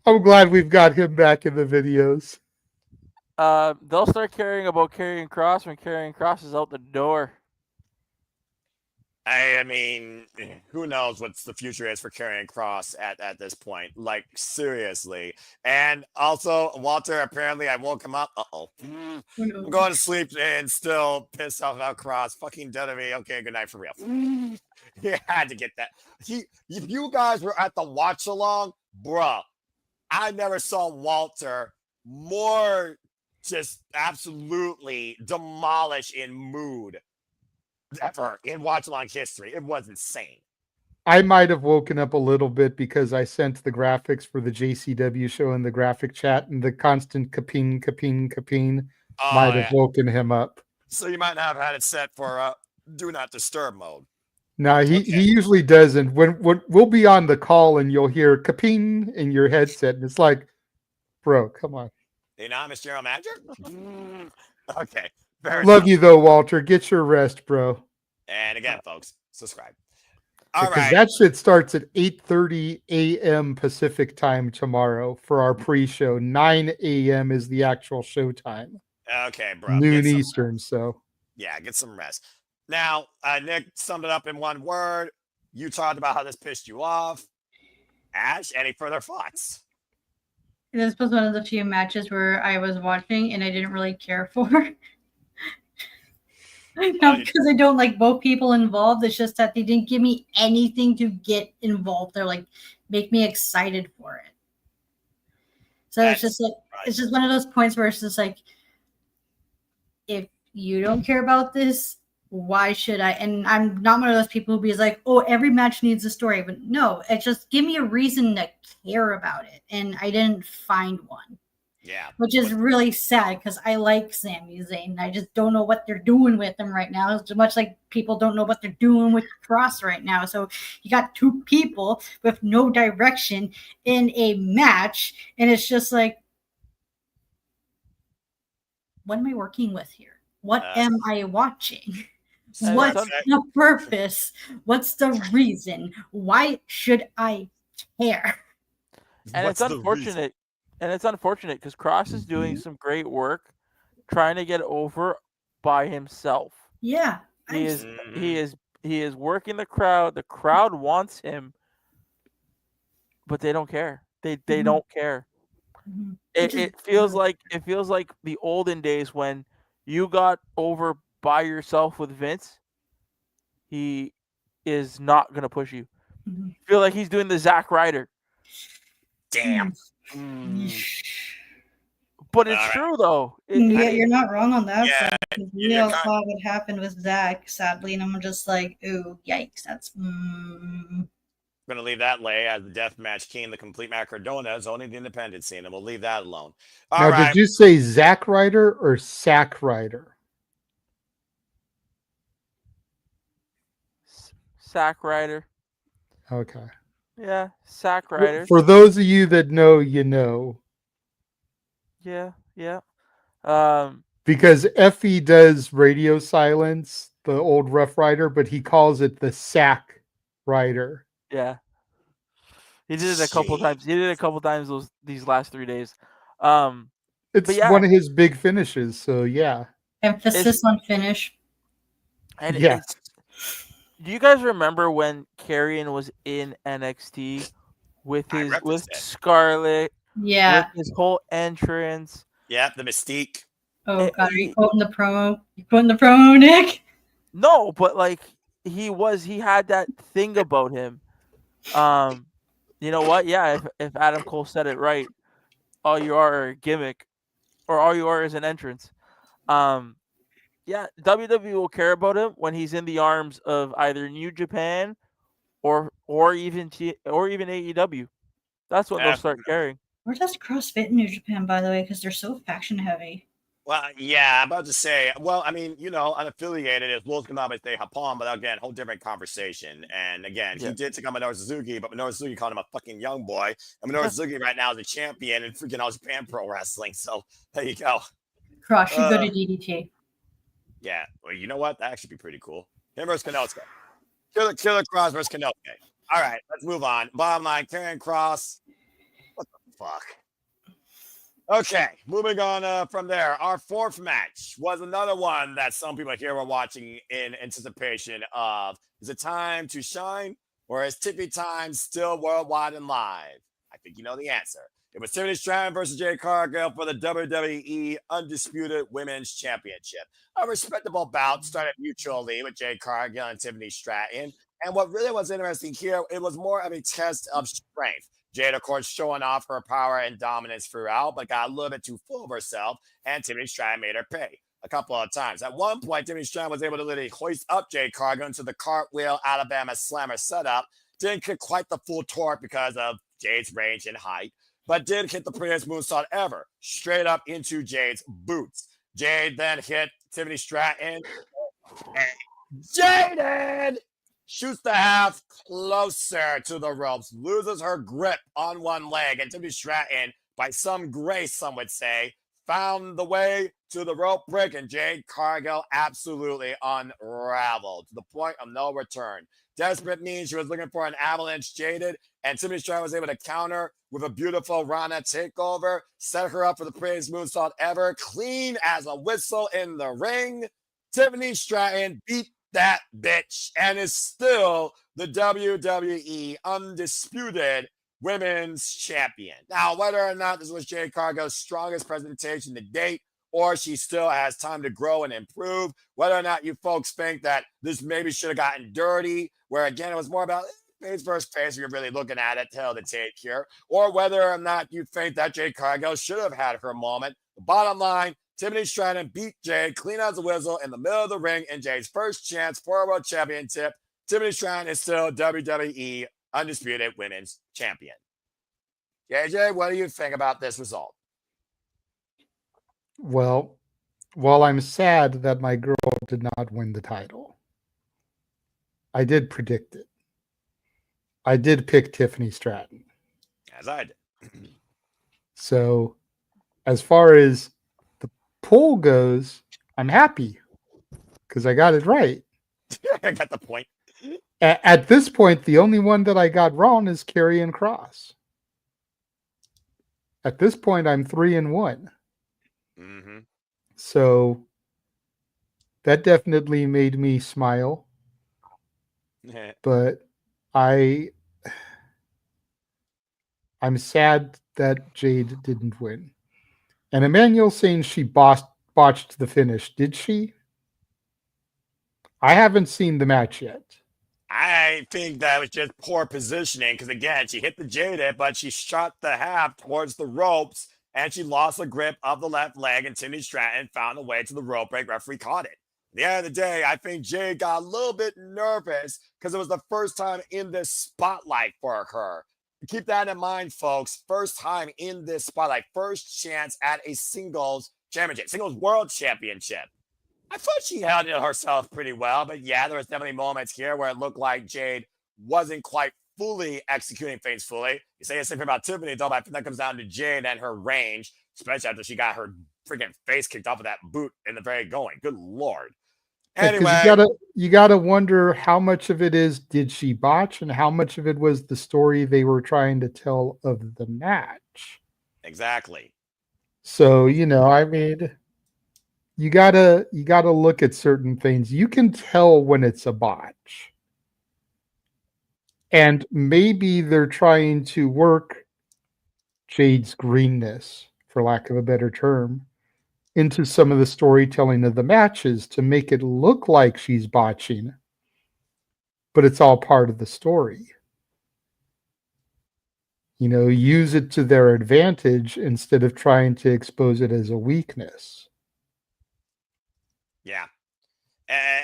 I'm glad we've got him back in the videos. They'll start caring about Karrion Kross when Karrion Kross is out the door. I mean, who knows what the future is for Karrion Kross at this point? Like, seriously. And also, Walter, apparently I woke him up. Uh-oh. I'm going to sleep and still pissed off about Kross. Fucking dead of me. Okay, good night for real. He had to get that. If you guys were at the watch-along, bruh, I never saw Walter more just absolutely demolish in mood ever in watch along history. It was insane. I might have woken up a little bit because I sent the graphics for the JCW show in the graphic chat, and the constant capeen might have woken him up. So you might not have had it set for do not disturb mode. No, he usually doesn't. When we'll be on the call and you'll hear capeen in your headset, and it's like, bro, come on. You know, Mr. General Manager? Okay. Love you though, Walter. Get your rest, bro. And again, folks, subscribe. Because that shit starts at 8:30 a.m. Pacific time tomorrow for our pre-show. 9 a.m. is the actual show time. Okay, bro. Noon Eastern, so. Yeah, get some rest. Now, Nick summed it up in one word. You talked about how this pissed you off. Ash, any further thoughts? This was one of the few matches where I was watching and I didn't really care for. Not because I don't like both people involved. It's just that they didn't give me anything to get involved. They're like, make me excited for it. So it's just like, it's just one of those points where it's just like, if you don't care about this, why should I? And I'm not one of those people who be like, oh, every match needs a story. But no, it's just give me a reason to care about it. And I didn't find one. Yeah. Which is really sad because I like Sami Zayn. I just don't know what they're doing with him right now. It's much like people don't know what they're doing with Cross right now. So you got two people with no direction in a match. And it's just like, what am I working with here? What am I watching? What's the purpose? What's the reason? Why should I care? And it's unfortunate. And it's unfortunate because Cross is doing some great work trying to get over by himself. Yeah. He is working the crowd. The crowd wants him, but they don't care. They don't care. It feels like the olden days when you got over by yourself with Vince. He is not gonna push you. Feel like he's doing the Zack Ryder. Damn. But it's true though. You're not wrong on that. Yeah, We all saw what happened with Zach, sadly, and I'm just like, ooh, yikes! That's. I'm going to leave that lay as the deathmatch king, the complete Matt Cardona is only the independent scene, and we'll leave that alone. All right. Did you say Zack Ryder or Sack Ryder? Sack Ryder. Okay. Yeah, Sack Ryder. For those of you that know, you know. Yeah. Because Effie does radio silence, the old Rough Rider, but he calls it the Sack Rider. Yeah. He did it a couple times. These last 3 days. It's one of his big finishes, so yeah. Emphasis on finish. And yeah. Do you guys remember when Karrion was in NXT with Scarlett? Yeah. With his whole entrance. Yeah, the Mystique. Oh God, are you quoting the promo? You quoting the promo, Nick? No, but like he had that thing about him. You know what? Yeah, if Adam Cole said it right, all you are a gimmick, or all you are is an entrance. Yeah, WWE will care about him when he's in the arms of either New Japan or even AEW. That's what they'll start caring. Where does Cross fit in New Japan, by the way? Because they're so faction heavy. Well, yeah, I'm about to say, well, I mean, unaffiliated is Wolves can obviously say Japon, but again, whole different conversation. And again, he did take on Minoru Suzuki, but Minoru Suzuki called him a fucking young boy. And Minoru Suzuki right now is a champion in freaking All Japan Pro Wrestling. So there you go. Cross should go to DDT. Yeah, well, you know what? That actually be pretty cool. Him versus Kanosuke. Killer Cross versus Kanosuke. All right, let's move on. Bottom line, Karrion Cross. What the fuck? Okay, moving on from there. Our fourth match was another one that some people here were watching in anticipation of. Is it time to shine, or is Tippy time still worldwide and live? I think you know the answer. It was Tiffany Stratton versus Jade Cargill for the WWE Undisputed Women's Championship. A respectable bout started mutually with Jade Cargill and Tiffany Stratton. And what really was interesting here, it was more of a test of strength. Jade, of course, showing off her power and dominance throughout, but got a little bit too full of herself, and Tiffany Stratton made her pay a couple of times. At one point, Tiffany Stratton was able to literally hoist up Jade Cargill into the cartwheel Alabama slammer setup. Didn't get quite the full torque because of Jade's range and height, but did hit the prettiest moonsault ever, straight up into Jade's boots. Jade then hit Tiffany Stratton, and Jade shoots the half closer to the ropes, loses her grip on one leg, and Tiffany Stratton, by some grace, some would say, found the way to the rope break, and Jade Cargill absolutely unraveled to the point of no return. Desperate means she was looking for an avalanche Jaded, and Tiffany Stratton was able to counter with a beautiful Rana takeover, set her up for the prettiest moonsault ever, clean as a whistle in the ring. Tiffany Stratton beat that bitch and is still the WWE Undisputed Women's Champion. Now, whether or not this was Jade Cargill's strongest presentation to date, or she still has time to grow and improve, whether or not you folks think that this maybe should have gotten dirty, where again, it was more about face versus face, you're really looking at it, tell the tape here, or whether or not you think that Jade Cargill should have had her moment. The bottom line, Tiffany Stratton beat Jade clean as a whistle in the middle of the ring in Jade's first chance for a world championship. Tiffany Stratton is still WWE Undisputed Women's Champion. JJ, what do you think about this result? Well, while I'm sad that my girl did not win the title, I did predict it. I did pick Tiffany Stratton. As I did. So, as far as the poll goes, I'm happy because I got it right. I got the point. At this point, the only one that I got wrong is Karrion Kross. At this point, I'm 3-1. Mm-hmm. So that definitely made me smile. But I'm sad that Jade didn't win. And Emmanuel's saying she botched the finish. Did she? I haven't seen the match yet. I think that was just poor positioning because, again, she hit the Jade, but she shot the half towards the ropes and she lost the grip of the left leg, and Tiffany Stratton found a way to the rope break. Referee caught it. At the end of the day, I think Jade got a little bit nervous because it was the first time in this spotlight for her. Keep that in mind, folks. First time in this spotlight. First chance at a singles championship, singles world championship. I thought she held it herself pretty well, but yeah, there was definitely moments here where it looked like Jade wasn't quite fully executing things fully. You say the same thing about Tiffany, though, but I think that comes down to Jade and her range, especially after she got her freaking face kicked off of that boot in the very going. Good Lord. Anyway. You gotta wonder how much of it is did she botch and how much of it was the story they were trying to tell of the match. Exactly. So, I mean, you gotta look at certain things. You can tell when it's a botch. And maybe they're trying to work Jade's greenness, for lack of a better term, into some of the storytelling of the matches to make it look like she's botching, but it's all part of the story. Use it to their advantage instead of trying to expose it as a weakness. Yeah.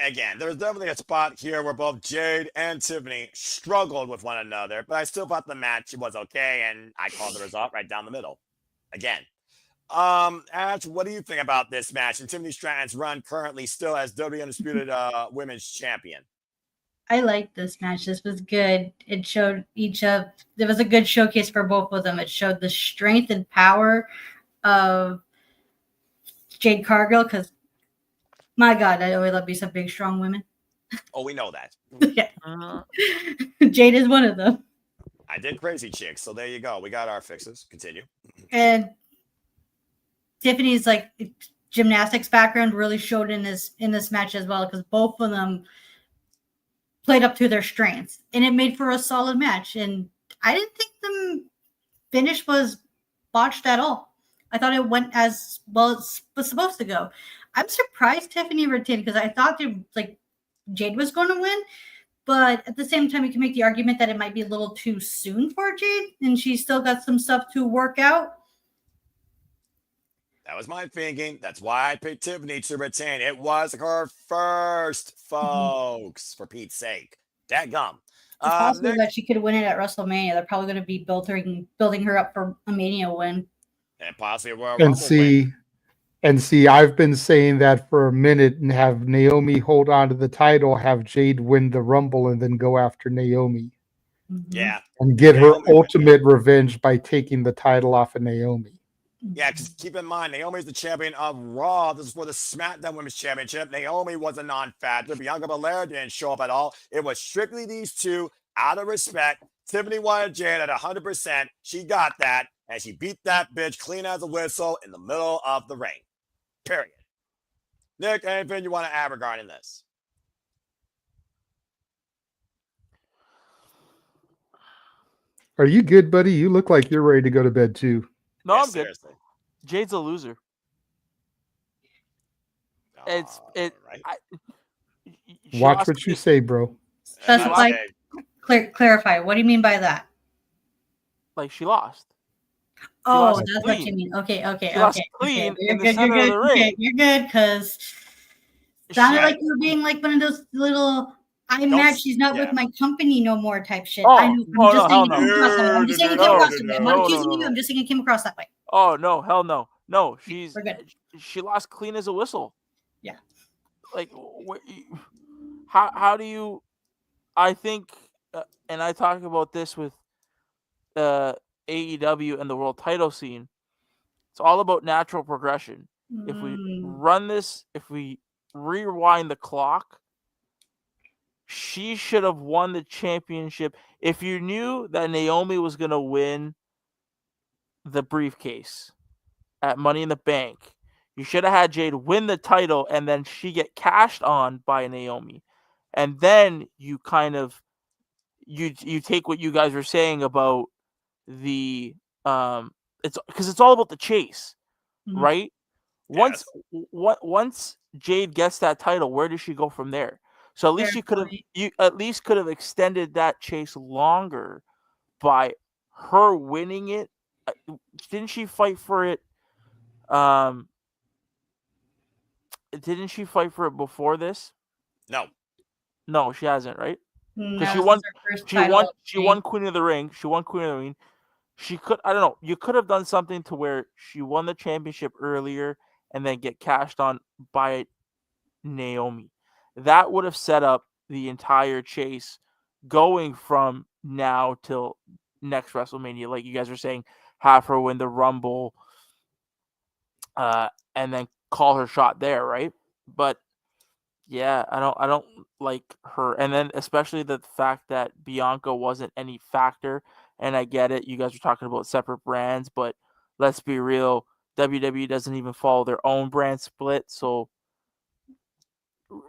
Again, there's definitely a spot here where both Jade and Tiffany struggled with one another, but I still thought the match was okay, and I called the result right down the middle. Again. Ash, what do you think about this match and Tiffany Stratton's run currently still as WWE Undisputed Women's Champion? I liked this match. This was good. It showed there was a good showcase for both of them. It showed the strength and power of Jade Cargill, because my God, I always love me some big, strong women. Oh, we know that. Yeah. Jade is one of them. I did crazy chicks, so there you go. We got our fixes. Continue. And Tiffany's gymnastics background really showed in this match as well, because both of them played up to their strengths, and it made for a solid match. And I didn't think the finish was botched at all. I thought it went as well as it was supposed to go. I'm surprised Tiffany retained, because I thought Jade was going to win, but at the same time, you can make the argument that it might be a little too soon for Jade, and she's still got some stuff to work out. That was my thinking. That's why I picked Tiffany to retain. It was her first, folks, for Pete's sake. Dadgum. It's possible that she could win it at WrestleMania. They're probably going to be building her up for a Mania win. And possibly a Royal Rumble win. And see, I've been saying that for a minute, and have Naomi hold on to the title, have Jade win the Rumble, and then go after Naomi. Yeah. And get her ultimate revenge by taking the title off of Naomi. Yeah, because keep in mind, Naomi's the champion of Raw. This is for the SmackDown Women's Championship. Naomi was a non-factor. Bianca Belair didn't show up at all. It was strictly these two out of respect. Tiffany wanted Jade at 100%. She got that, and she beat that bitch clean as a whistle in the middle of the ring. Period. Nick, anything you want to add regarding this? Are you good, buddy? You look like you're ready to go to bed, too. No, Yeah, I'm good. seriously. Jade's a loser. Watch what you say, bro. Clarify. What do you mean by that? Like, she lost. Oh, lost that's clean. what you mean. Okay. She lost clean Okay. in the center of the ring. Okay, you're good, because sounded like you were being like one of those little I'm mad she's not with my company no more type shit. I know. I'm just saying it came across that way. I'm just saying it came across that way. I'm not accusing you. I'm just saying it came across that way. Oh no, hell no. No, We're good. she lost clean as a whistle. Yeah. Like how do you I think and I talk about this with AEW and the world title scene. It's all about natural progression. If we run this, if we rewind the clock, she should have won the championship. If you knew that Naomi was going to win the briefcase at Money in the Bank, you should have had Jade win the title and then she get cashed on by Naomi. And then you kind of you take what you guys were saying about the it's because it's all about the chase, right? Once Jade gets that title, where does she go from there? So at least you at least could have extended that chase longer by her winning it. Didn't she fight for it? Didn't she fight for it before this? No, she hasn't, right? Because she won. She won Queen of the Ring. She won Queen of the Ring. She could. I don't know. You could have done something to where she won the championship earlier and then get cashed on by Naomi. That would have set up the entire chase going from now till next WrestleMania. Like you guys were saying, have her win the Rumble, and then call her shot there, right? But yeah, I don't like her. And then especially the fact that Bianca wasn't any factor. And I get it. You guys were talking about separate brands, but let's be real. WWE doesn't even follow their own brand split. So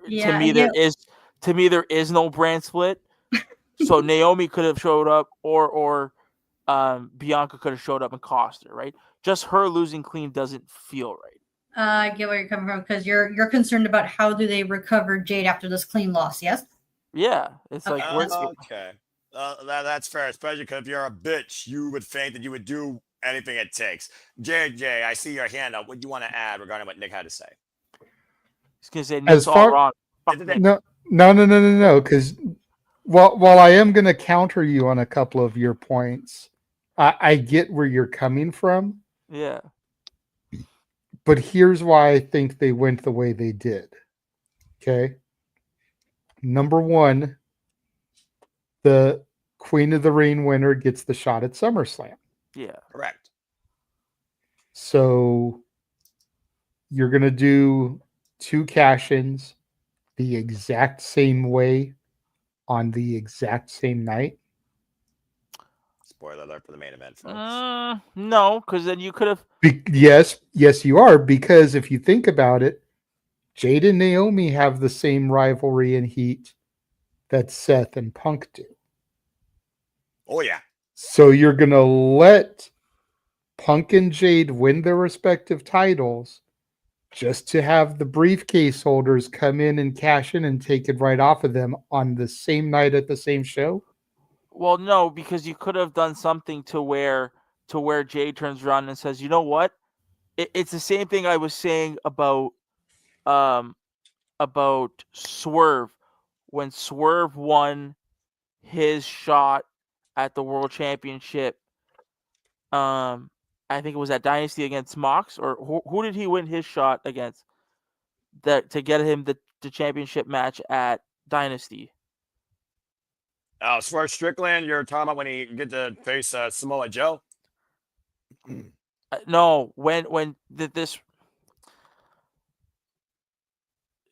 to me, there is no brand split. So Naomi could have showed up or Bianca could have showed up and cost her, right? Just her losing clean doesn't feel right. I get where you're coming from, because you're concerned about how do they recover Jade after this clean loss, yes? Yeah, it's like okay. That's fair, especially because if you're a bitch, you would think that you would do anything it takes. JJ, I see your hand up. What do you want to add regarding what Nick had to say? He's gonna say Nick's all wrong. No, because while I am going to counter you on a couple of your points, I get where you're coming from. Yeah. But here's why I think they went the way they did. Okay. Number one, the Queen of the Ring winner gets the shot at SummerSlam. Yeah. Correct. So you're going to do 2 cash-ins the exact same way on the exact same night. Spoiler alert for the main event, folks. No, because then you could have. Yes, you are. Because if you think about it, Jade and Naomi have the same rivalry and heat that Seth and Punk do. Oh, yeah. So you're going to let Punk and Jade win their respective titles just to have the briefcase holders come in and cash in and take it right off of them on the same night at the same show? Well, no, because you could have done something to where Jade turns around and says, "You know what? It's the same thing I was saying about Swerve when Swerve won his shot at the World Championship. I think it was at Dynasty against Mox, or who did he win his shot against that to get him the championship match at Dynasty? Oh, Swerve Strickland, you're talking about when he get to face Samoa Joe? No, when did this?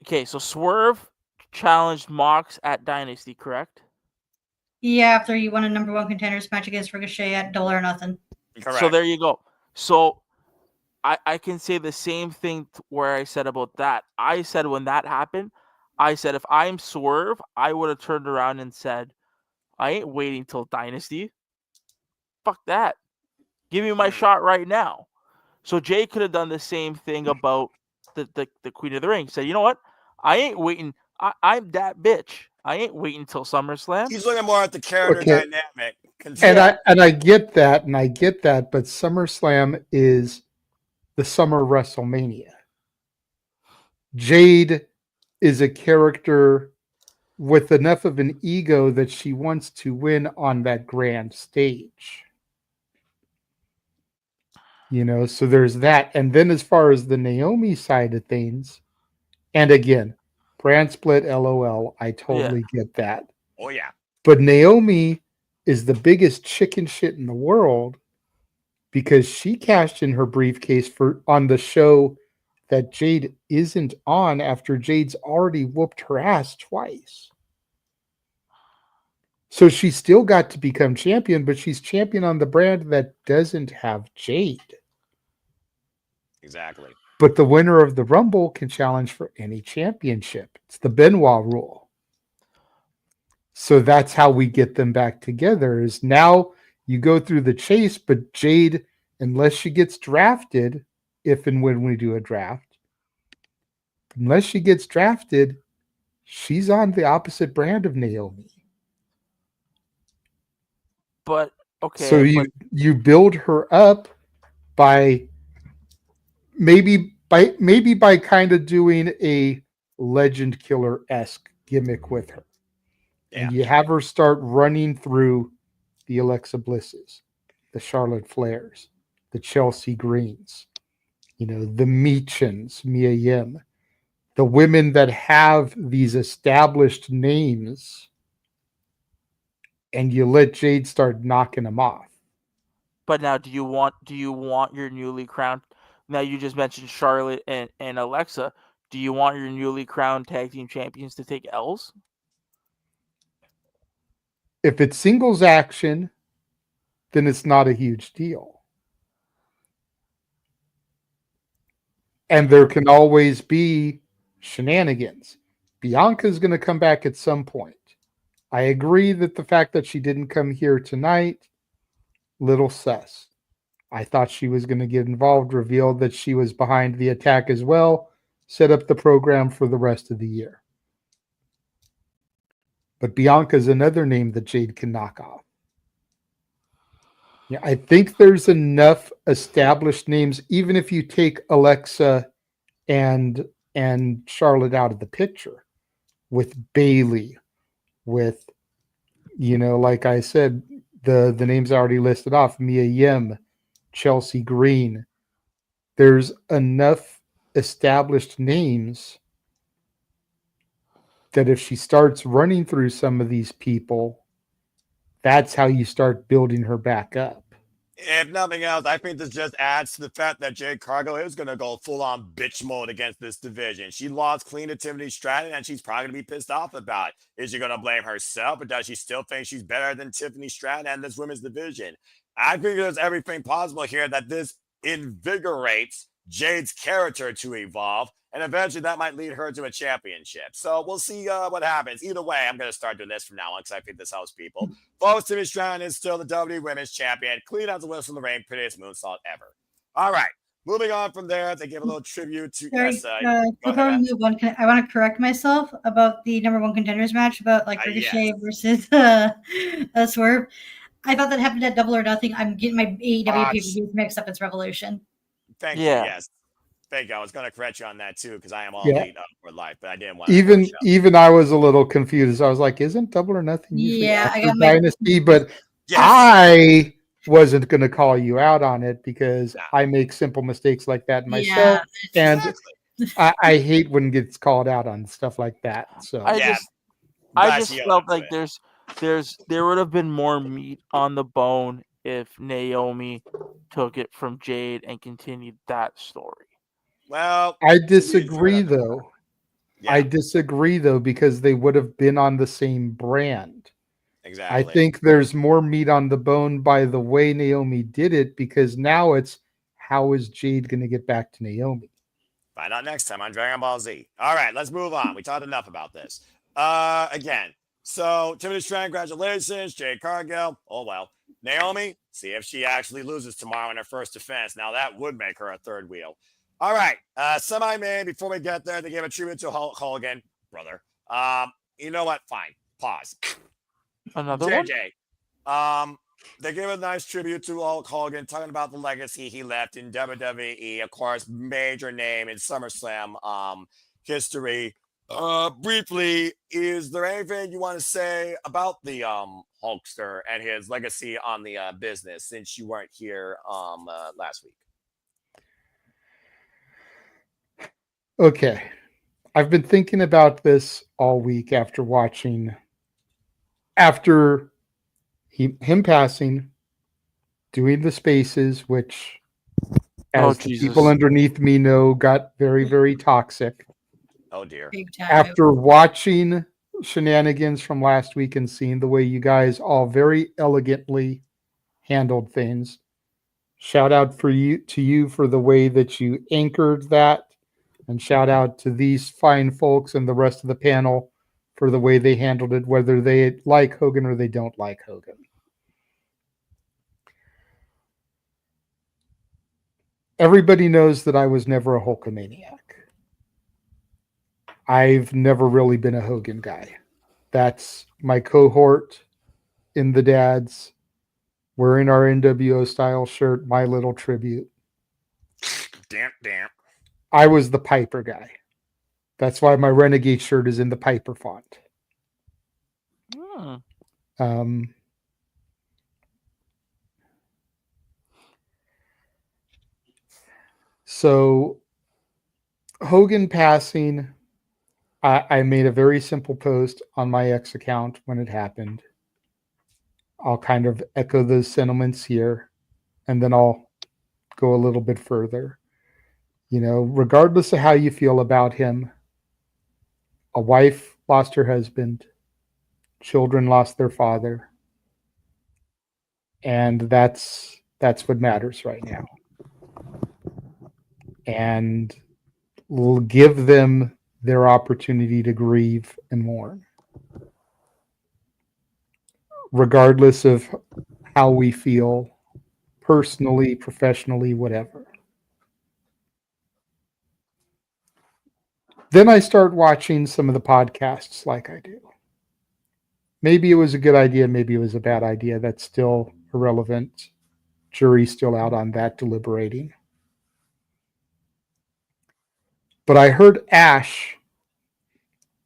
Okay, so Swerve challenged Mox at Dynasty, correct? Yeah, after you won a number 1 contenders match against Ricochet at Double or Nothing. Correct. So there you go. So I can say the same thing where I said about that. I said when that happened, I said if I'm Swerve, I would have turned around and said, I ain't waiting till Dynasty. Fuck that. Give me my shot right now. So Jay could have done the same thing about the Queen of the Ring. Said, you know what? I ain't waiting. I'm that bitch. I ain't waiting till SummerSlam. He's looking more at the character dynamic And I get that, but SummerSlam is the summer WrestleMania. Jade is a character with enough of an ego that she wants to win on that grand stage. So there's that. And then as far as the Naomi side of things, and again, brand split, LOL, I totally get that. Oh, yeah. But Naomi is the biggest chicken shit in the world because she cashed in her briefcase on the show that Jade isn't on after Jade's already whooped her ass twice. So she still got to become champion, but she's champion on the brand that doesn't have Jade. Exactly. But the winner of the Rumble can challenge for any championship. It's the Benoit rule. So that's how we get them back together, is now you go through the chase, but Jade, unless she gets drafted, if and when we do a draft, unless she gets drafted, she's on the opposite brand of Naomi. But okay. So you build her up by maybe by kind of doing a legend killer-esque gimmick with her. Yeah. And you have her start running through the Alexa Blisses, the Charlotte Flairs, the Chelsea Greens, the Meechens, Mia Yim, the women that have these established names, and you let Jade start knocking them off. But now, do you want your newly crowned? Now you just mentioned Charlotte and Alexa. Do you want your newly crowned tag team champions to take L's? If it's singles action, then it's not a huge deal. And there can always be shenanigans. Bianca's going to come back at some point. I agree that the fact that she didn't come here tonight, little sus. I thought she was going to get involved, revealed that she was behind the attack as well, set up the program for the rest of the year. But Bianca's another name that Jade can knock off. Yeah, I think there's enough established names, even if you take Alexa and Charlotte out of the picture, with Bayley, with, like I said, the names I already listed off, Mia Yim, Chelsea Green. There's enough established names that if she starts running through some of these people, that's how you start building her back up. If nothing else, I think this just adds to the fact that Jade Cargill is going to go full-on bitch mode against this division. She lost clean to Tiffany Stratton, and she's probably going to be pissed off about it. Is she going to blame herself, or does she still think she's better than Tiffany Stratton and this women's division? I think there's everything possible here that this invigorates Jade's character to evolve, and eventually that might lead her to a championship. So we'll see what happens. Either way, I'm going to start doing this from now on because I think this helps people. Folks, Tiffany Stratton is still the WWE Women's Champion. Clean as a whistle in the ring. Prettiest moonsault ever. All right. Moving on from there, they give a little tribute to... Before we move on, I want to correct myself about the number one contenders match, about Ricochet versus Swerve. I thought that happened at Double or Nothing. I'm getting my AEW pay-per-views mixed up. It's Revolution. Thank you. Yes. Thank you. I was going to correct you on that too because I am all late up for life, but I didn't want to. Even I was a little confused. I was like, "Isn't Double or Nothing usually after Dynasty?" But I wasn't going to call you out on it because I make simple mistakes like that myself, and I hate when it gets called out on stuff like that. So I just felt like there would have been more meat on the bone if Naomi took it from Jade and continued that story. Well, I disagree though. I disagree though because they would have been on the same brand. Exactly. I think there's more meat on the bone by the way Naomi did it because now it's how is Jade going to get back to Naomi? Find out next time on Dragon Ball Z. All right, let's move on. We talked enough about this. Again, so Tiffany Stratton, congratulations. Jade Cargill, oh well. Naomi, see if she actually loses tomorrow in her first defense. Now that would make her a third wheel. All right, semi-main, before we get there, they gave a tribute to Hulk Hogan, brother. You know what? Fine. Pause. Another JJ, They gave a nice tribute to Hulk Hogan, talking about the legacy he left in WWE. Of course, major name in SummerSlam history. Briefly, is there anything you want to say about the Hulkster and his legacy on the business since you weren't here last week? Okay. I've been thinking about this all week after him passing, doing the spaces, which, as the people underneath me know, got very, very toxic. Oh dear. Big time. After watching Shenanigans from last week and seeing the way you guys all very elegantly handled things, shout out to you for the way that you anchored that, and shout out to these fine folks and the rest of the panel for the way they handled it, whether they like Hogan or they don't like Hogan. Everybody knows that I was never a Hulkamaniac. I've never really been a Hogan guy. That's my cohort in the dads wearing our NWO style shirt, my little tribute. Damn. I was the Piper guy. That's why my Renegade shirt is in the Piper font. So Hogan passing, I made a very simple post on my X account when it happened. I'll kind of echo those sentiments here, and then I'll go a little bit further. You know, regardless of how you feel about him, a wife lost her husband, children lost their father, and that's what matters right now. And we'll give them their opportunity to grieve and mourn, regardless of how we feel personally, professionally, whatever. Then I start watching some of the podcasts like I do. Maybe it was a good idea, maybe it was a bad idea. That's still irrelevant. Jury's still out on that, deliberating. But I heard Ash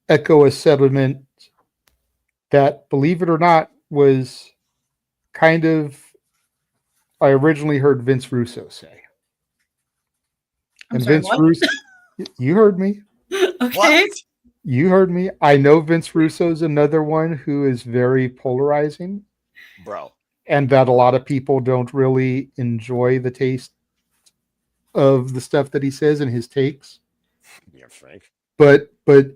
echo a sentiment that, believe it or not, was kind of, I originally heard Vince Russo say. I'm sorry, Vince what? Russo, you heard me. Okay. You heard me. I know Vince Russo's another one who is very polarizing. Bro. And that a lot of people don't really enjoy the taste of the stuff that he says and his takes. Yeah, Frank. But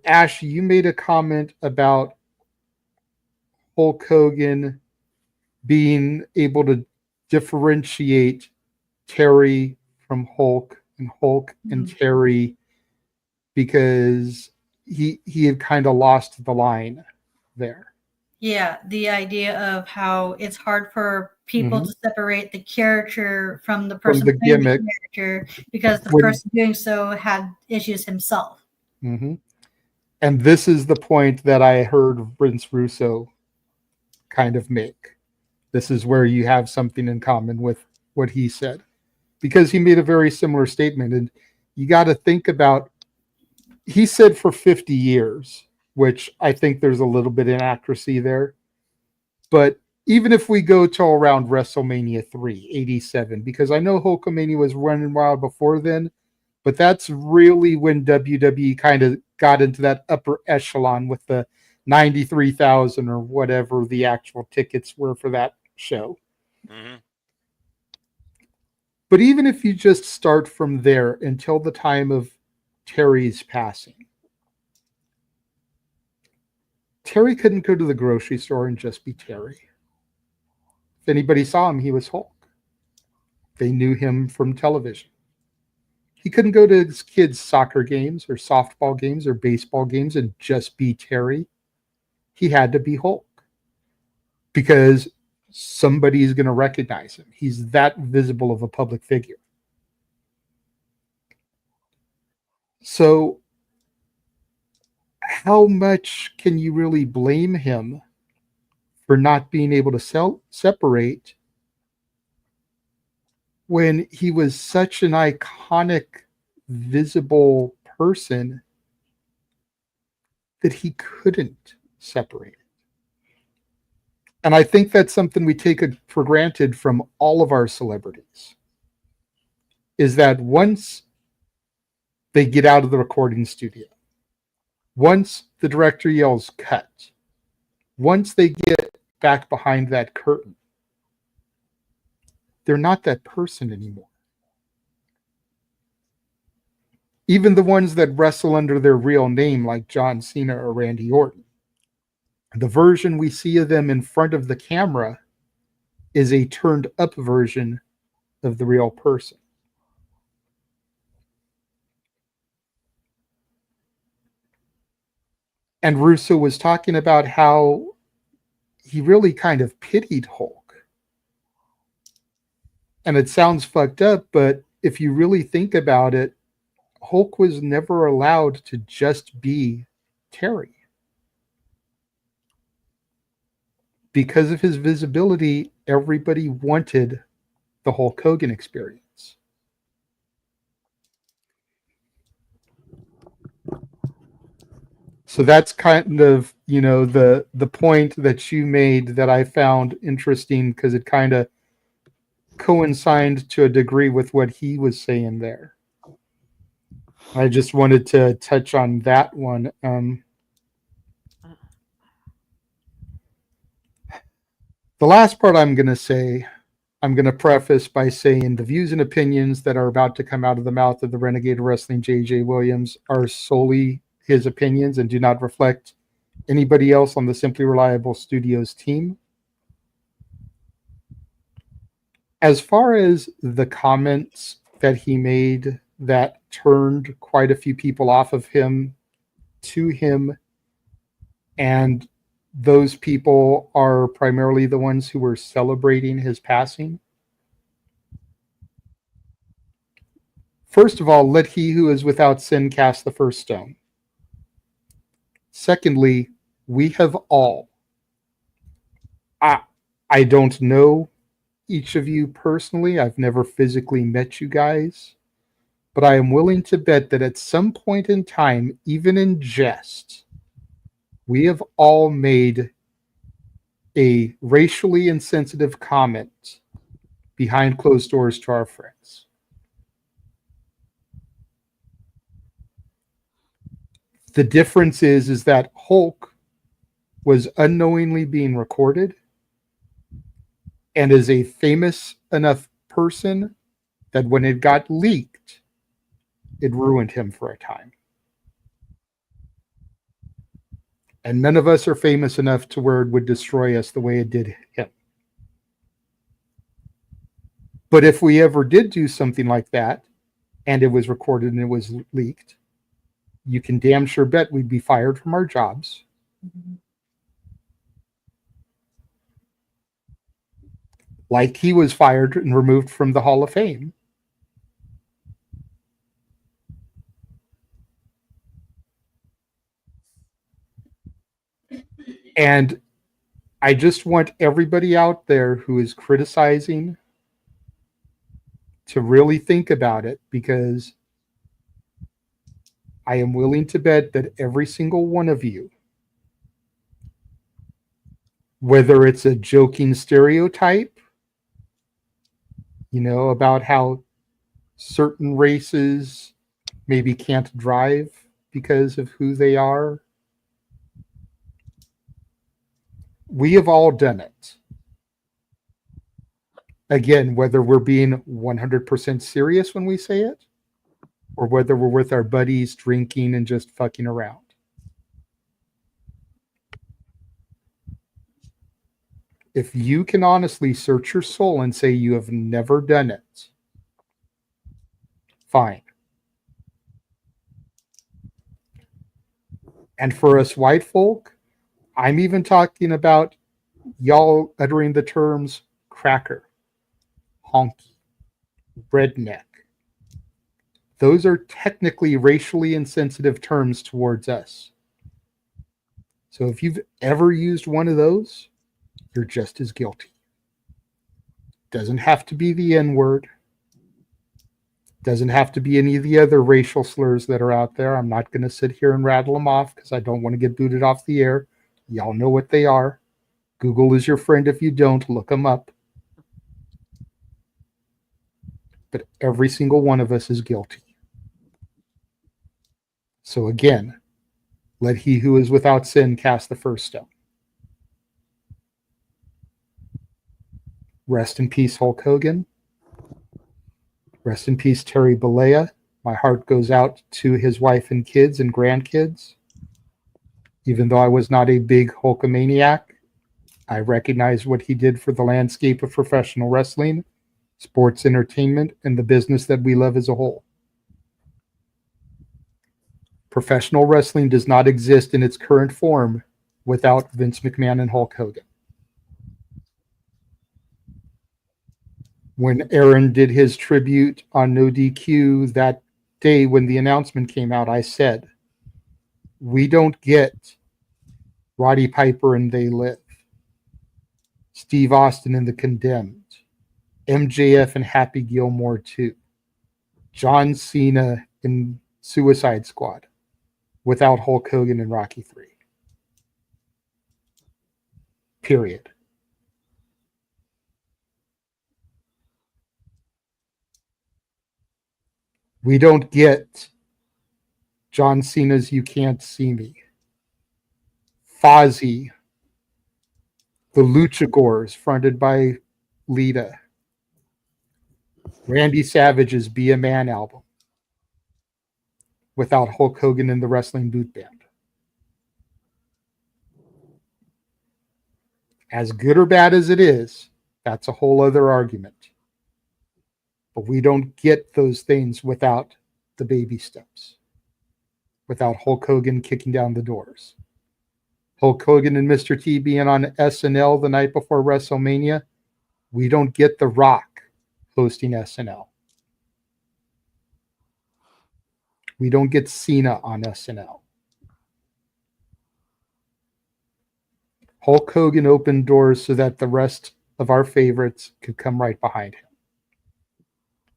Ash, you made a comment about Hulk Hogan being able to differentiate Terry from Hulk and Hulk and Terry because he had kind of lost the line there. Yeah, the idea of how it's hard for people to separate the character from the person the playing gimmick. the character because the When- person doing so had issues himself. And this is the point that I heard Vince Russo kind of make. This is where you have something in common with what he said, because he made a very similar statement. And you got to think about, he said for 50 years, which I think there's a little bit of inaccuracy there. But even if we go to around WrestleMania 3, 87, because I know Hulkamania was running wild before then, but that's really when WWE kind of got into that upper echelon with the 93,000 or whatever the actual tickets were for that show. But even if you just start from there until the time of Terry's passing, Terry couldn't go to the grocery store and just be Terry. If anybody saw him, he was Hulk. They knew him from television. He couldn't go to his kids' soccer games or softball games or baseball games and just be Terry. He had to be Hulk because somebody's going to recognize him. He's that visible of a public figure. So how much can you really blame him for not being able to separate when he was such an iconic, visible person that he couldn't separate it. And I think that's something we take for granted from all of our celebrities, is that once they get out of the recording studio, once the director yells cut, once they get back behind that curtain, they're not that person anymore. Even the ones that wrestle under their real name, like John Cena or Randy Orton, the version we see of them in front of the camera is a turned up version of the real person. And Russo was talking about how he really kind of pitied Hulk. And it sounds fucked up, but if you really think about it, Hulk was never allowed to just be Terry. Because of his visibility, everybody wanted the Hulk Hogan experience. So that's kind of, the point that you made that I found interesting, because it kind of coincided to a degree with what he was saying there. I just wanted to touch on that one. The last part I'm going to say, I'm going to preface by saying the views and opinions that are about to come out of the mouth of the Renegade Wrestling J.J. Williams are solely his opinions and do not reflect anybody else on the Simply Reliable Studios team. As far as the comments that he made that turned quite a few people off of him to him, and those people are primarily the ones who were celebrating his passing. First of all, let he who is without sin cast the first stone. Secondly, we have all, I don't know each of you personally. I've never physically met you guys, but I am willing to bet that at some point in time, even in jest, we have all made a racially insensitive comment behind closed doors to our friends. The difference is that Hulk was unknowingly being recorded and is a famous enough person that when it got leaked, it ruined him for a time. And none of us are famous enough to where it would destroy us the way it did him. But if we ever did do something like that, and it was recorded and it was leaked, you can damn sure bet we'd be fired from our jobs. Like he was fired and removed from the Hall of Fame. And I just want everybody out there who is criticizing to really think about it, because I am willing to bet that every single one of you, whether it's a joking stereotype, about how certain races maybe can't drive because of who they are, we have all done it. Again, whether we're being 100% serious when we say it, or whether we're with our buddies drinking and just fucking around. If you can honestly search your soul and say you have never done it, fine. And for us white folk, I'm even talking about y'all uttering the terms cracker, honky, redneck. Those are technically racially insensitive terms towards us. So if you've ever used one of those, you're just as guilty. Doesn't have to be the N-word. Doesn't have to be any of the other racial slurs that are out there. I'm not going to sit here and rattle them off because I don't want to get booted off the air. Y'all know what they are. Google is your friend if you don't. Look them up. But every single one of us is guilty. So again, let he who is without sin cast the first stone. Rest in peace, Hulk Hogan. Rest in peace, Terry Bollea. My heart goes out to his wife and kids and grandkids. Even though I was not a big Hulkamaniac, I recognize what he did for the landscape of professional wrestling, sports entertainment, and the business that we love as a whole. Professional wrestling does not exist in its current form without Vince McMahon and Hulk Hogan. When Aaron did his tribute on No DQ that day when the announcement came out, I said, we don't get Roddy Piper and They Live, Steve Austin and the Condemned, MJF and Happy Gilmore 2, John Cena in Suicide Squad without Hulk Hogan and Rocky 3. Period. We don't get John Cena's You Can't See Me, Fozzy, the Luchagors fronted by Lita, Randy Savage's Be a Man album without Hulk Hogan and the Wrestling Boot Band. As good or bad as it is, that's a whole other argument. But we don't get those things without the baby steps, without Hulk Hogan kicking down the doors. Hulk Hogan and Mr. T being on SNL the night before WrestleMania, we don't get The Rock hosting SNL. We don't get Cena on SNL. Hulk Hogan opened doors so that the rest of our favorites could come right behind him.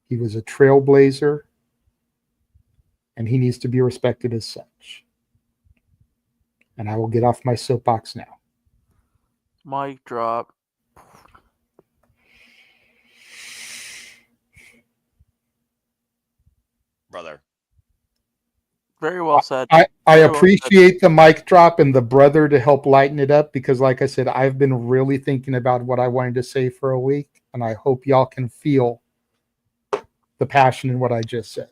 He was a trailblazer, and he needs to be respected as such. And I will get off my soapbox now. Mic drop. Brother. Very well said. I appreciate the mic drop and the brother to help lighten it up because, like I said, I've been really thinking about what I wanted to say for a week, and I hope y'all can feel the passion in what I just said.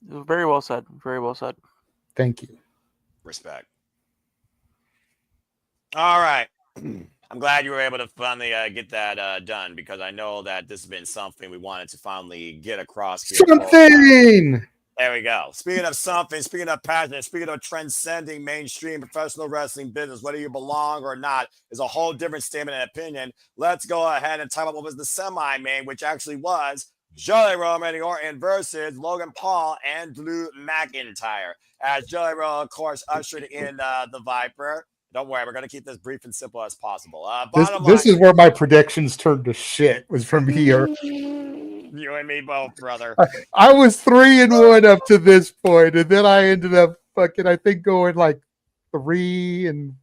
Very well said. Very well said. Thank you. Respect. All right. I'm glad you were able to finally get that done because I know that this has been something we wanted to finally get across here. Something! There we go. Speaking of something, speaking of passion, speaking of transcending mainstream professional wrestling business, whether you belong or not is a whole different statement and opinion. Let's go ahead and talk about what was the semi-main, which actually was Jelly Roll Randy Orton versus Logan Paul and Drew McIntyre. As Jelly Roll, of course, ushered in the Viper. Don't worry, we're going to keep this brief and simple as possible. This is where my predictions turned to shit, was from here. You and me both, brother. I was 3-1 up to this point, and then I ended up I think going like 3-4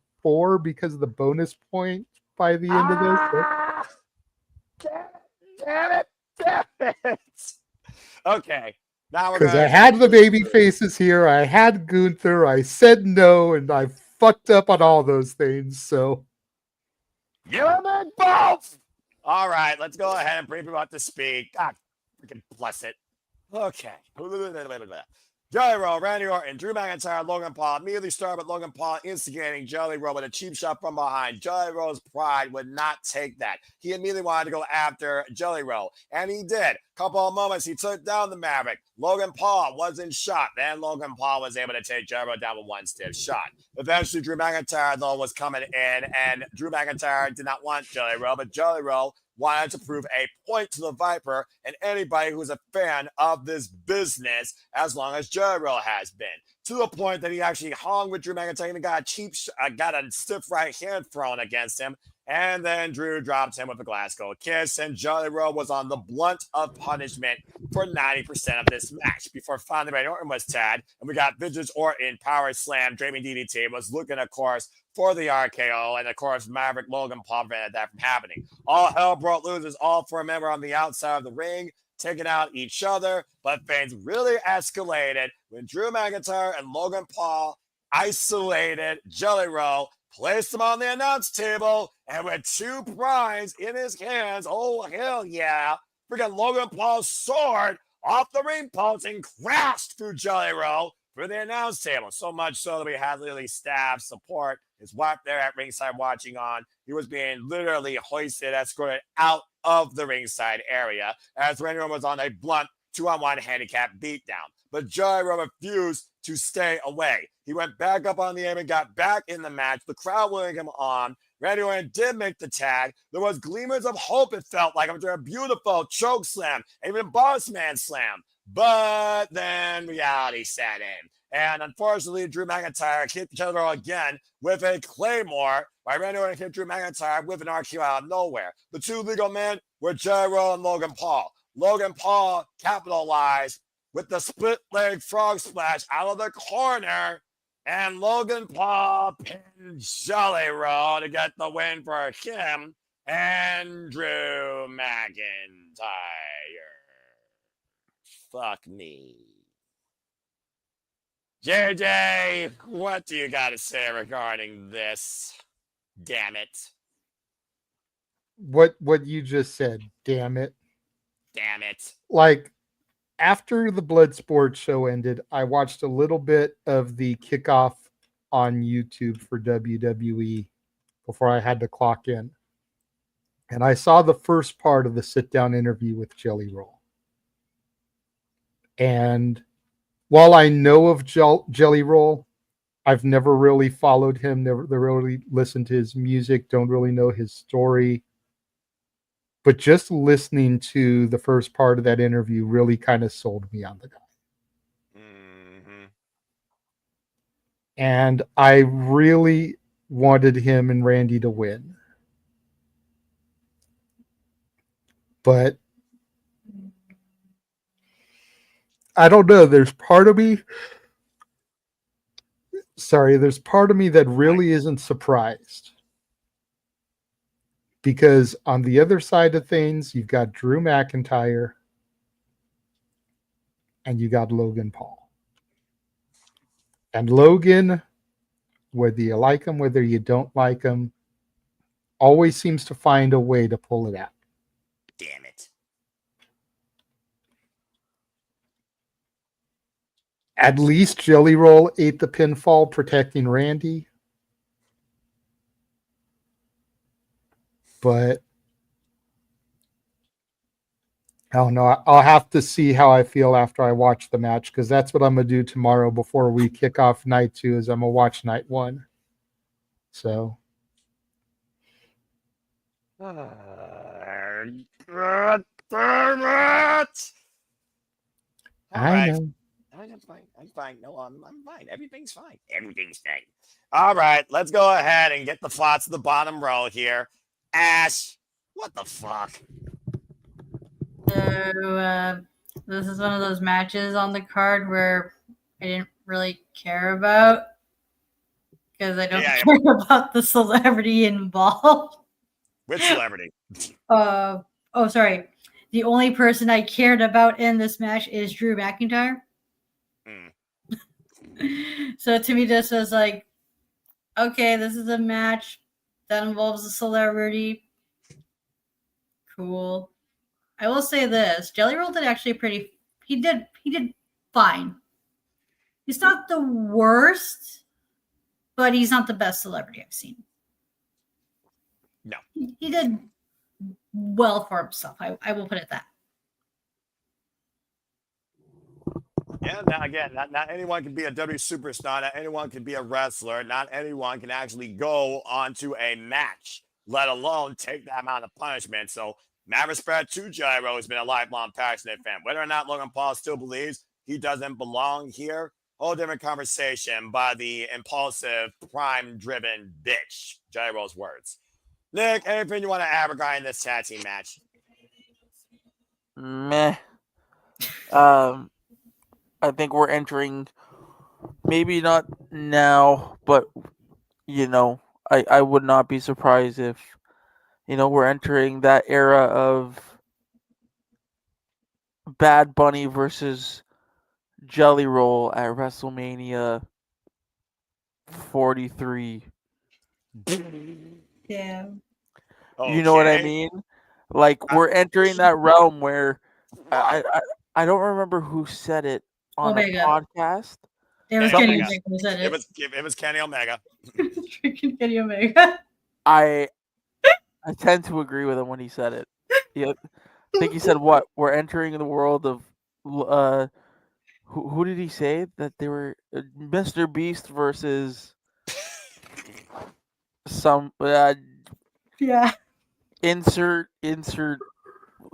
because of the bonus point by the end of this. Damn it. Okay. Now we're because I had the baby faces here, I had Gunther, I said no, and I fucked up on all those things. So you and me both. All right, let's go ahead and bring him up to speed. God, freaking bless it. Okay. Jelly Roll, Randy Orton, Drew McIntyre, Logan Paul immediately started with Logan Paul instigating Jelly Roll with a cheap shot from behind. Jelly Roll's pride would not take that. He immediately wanted to go after Jelly Roll, and he did. Couple of moments, he took down the Maverick. Logan Paul was in shot. Then Logan Paul was able to take Jelly Roll down with one stiff shot. Eventually, Drew McIntyre, though, was coming in, and Drew McIntyre did not want Jelly Roll, but Jelly Roll wanted to prove a point to the Viper and anybody who's a fan of this business as long as Jelly Roll has been. to the point that he actually hung with Drew McIntyre and got a stiff right hand thrown against him. And then Drew dropped him with a Glasgow kiss, and Jolly Roll was on the blunt of punishment for 90% of this match before finally Randy Orton was tagged, and we got Vintage Orton power slam, Dreaming DDT, was looking, of course, for the RKO, and of course, Maverick Logan Paul prevented that from happening. All hell broke loose as all four men were on the outside of the ring, taking out each other, but things really escalated when Drew McIntyre and Logan Paul isolated Jelly Roll, placed him on the announce table, and with 2 pries in his hands, oh hell yeah, freaking Logan Paul's sword off the ring post and crashed through Jelly Roll through the announce table. So much so that we had literally staff support, his wife there at ringside watching on. He was being literally hoisted, escorted out of the ringside area as Randy Orton was on a blunt 2-on-1 handicap beatdown. But Jelly Roll refused to stay away. He went back up on the apron, got back in the match. The crowd willing him on. Randy Orton did make the tag. There was glimmers of hope, it felt like, after a beautiful choke slam, even boss man slam. But then reality set in. And unfortunately, Drew McIntyre hit Jelly Roll again with a Claymore, while Randy Orton hit Drew McIntyre with an RKO out of nowhere. The 2 legal men were Jelly Roll and Logan Paul. Logan Paul capitalized with the split leg frog splash out of the corner, and Logan Paul pinned Jelly Roll to get the win for him and Drew McIntyre. Fuck me. JJ, what do you got to say regarding this? Damn it. What you just said, damn it. Damn it. Like, after the Bloodsport show ended, I watched a little bit of the kickoff on YouTube for WWE before I had to clock in. And I saw the first part of the sit-down interview with Jelly Roll. And while I know of Jelly Roll, I've never really followed him, never really listened to his music, don't really know his story. But just listening to the first part of that interview really kind of sold me on the guy. Mm-hmm. And I really wanted him and Randy to win. But I don't know. There's part of me that really isn't surprised. Because on the other side of things, you've got Drew McIntyre and you got Logan Paul. And Logan, whether you like him, whether you don't like him, always seems to find a way to pull it out. Damn it. At least Jelly Roll ate the pinfall protecting Randy. But I don't know. I'll have to see how I feel after I watch the match, because that's what I'm going to do tomorrow before we kick off night 2 is I'm going to watch night 1. So. Damn it! I know. I'm fine. I'm fine. No, I'm fine. Everything's fine. Everything's fine. All right, let's go ahead and get the thoughts of the bottom row here. Ash, what the fuck? So, this is one of those matches on the card where I didn't really care about because I don't care about the celebrity involved. Which celebrity? Sorry. The only person I cared about in this match is Drew McIntyre. So to me, this was like, okay, this is a match that involves a celebrity. Cool. I will say this: Jelly Roll did actually he did fine. He's not the worst, but he's not the best celebrity I've seen. No. He did well for himself. I will put it that. Yeah, now again, not anyone can be a W superstar. Not anyone can be a wrestler. Not anyone can actually go onto a match, let alone take that amount of punishment. So, mad respect to Gyro has been a lifelong passionate fan. Whether or not Logan Paul still believes he doesn't belong here, Whole different conversation by the impulsive, prime-driven bitch. Gyro's words. Nick, anything you want to add regarding this tag team match? Meh. I think we're entering, maybe not now, but I would not be surprised if we're entering that era of Bad Bunny versus Jelly Roll at WrestleMania 43. Yeah. You know what I mean? Like, we're entering that realm where I don't remember who said it on Omega. a podcast. It was Kenny Omega who said it. It was Kenny Omega. Freaking Kenny Omega. I tend to agree with him when he said it. Yeah, I think he said what? We're entering the world of who did he say that they were? Mr. Beast versus some Yeah. insert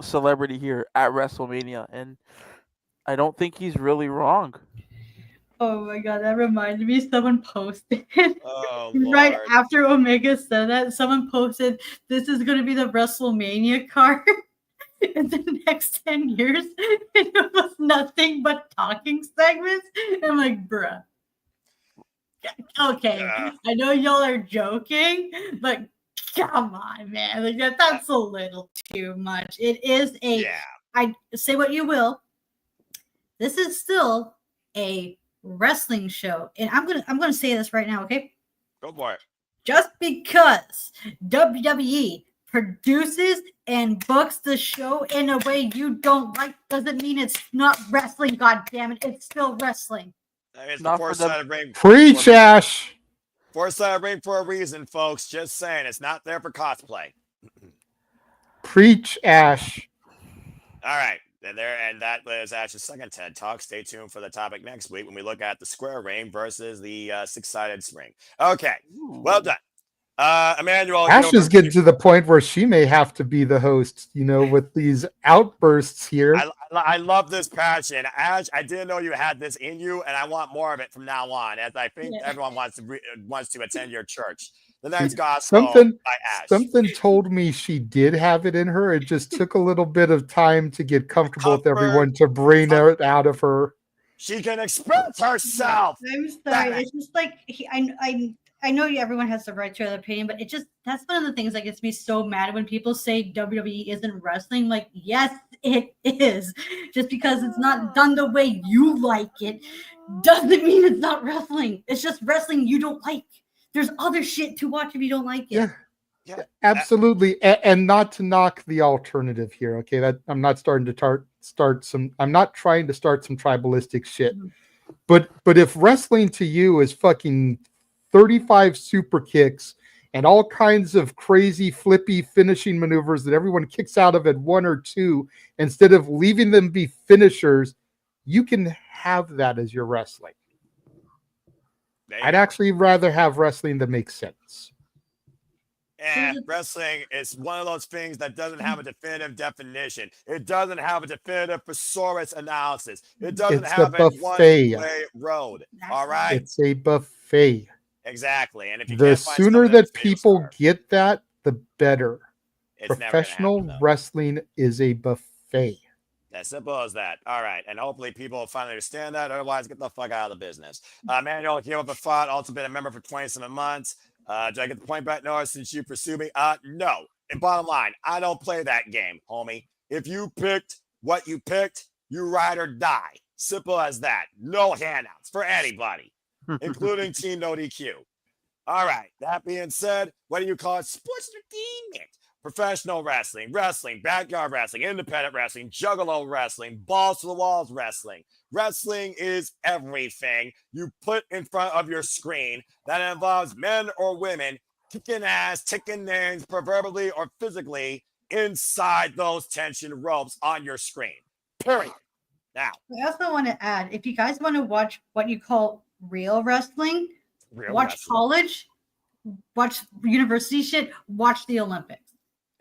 celebrity here at WrestleMania, and I don't think he's really wrong. Oh my god, that reminded me. Someone posted Oh, right after Omega said that. Someone posted, "This is going to be the WrestleMania card in the next 10 years." It was nothing but talking segments. I'm like, bruh. Okay, I know y'all are joking, but come on, man. Like that's a little too much. It is I say what you will. This is still a wrestling show, and I'm gonna say this right now, okay? Go for it. Just because WWE produces and books the show in a way you don't like doesn't mean it's not wrestling. God damn it, it's still wrestling. It's the four-sided ring. Preach, Ash. Four-sided ring for a reason, folks. Just saying, it's not there for cosplay. Preach, Ash. All right. And that was Ash's second TED Talk. Stay tuned for the topic next week when we look at the square ring versus the six-sided ring. Okay. Well done. Emmanuel. Ash is getting to the point where she may have to be the host, with these outbursts here. I love this passion. Ash, I didn't know you had this in you, and I want more of it from now on, as I think everyone wants to attend your church. The next gospel by Ash. Something told me she did have it in her. It just took a little bit of time to get comfortable with everyone to bring it out of her. She can express herself. I'm sorry. It's just like I know everyone has the right to their opinion, but that's one of the things that gets me so mad when people say WWE isn't wrestling. Like, yes, it is. Just because it's not done the way you like it doesn't mean it's not wrestling. It's just wrestling you don't like. There's other shit to watch if you don't like it. Yeah, absolutely. And not to knock the alternative here. Okay, that I'm not starting to start some. I'm not trying to start some tribalistic shit. But if wrestling to you is fucking 35 super kicks and all kinds of crazy flippy finishing maneuvers that everyone kicks out of at 1 or 2, instead of leaving them be finishers, you can have that as your wrestling. I'd actually rather have wrestling that makes sense. And wrestling is one of those things that doesn't have a definitive definition. It doesn't have a definitive thesaurus analysis. It doesn't have a one-way road. All right? It's a buffet. Exactly. And if you the can't find sooner that people get that, the better. Professional wrestling is a buffet. As simple as that. All right. And hopefully people will finally understand that. Otherwise, get the fuck out of the business. Manuel came up with thought, also been a member for 27 months. Do I get the point back, Noah, since you pursue me? No. And bottom line, I don't play that game, homie. If you picked what you picked, you ride or die. Simple as that. No handouts for anybody, including Team No DQ. All right. That being said, what do you call it? Sports entertainment. Professional wrestling, backyard wrestling, independent wrestling, juggalo wrestling, balls to the walls wrestling. Wrestling is everything you put in front of your screen that involves men or women kicking ass, kicking names, proverbially or physically, inside those tension ropes on your screen. Period. Now, I also want to add, if you guys want to watch what you call real wrestling, watch college, watch university shit, watch the Olympics.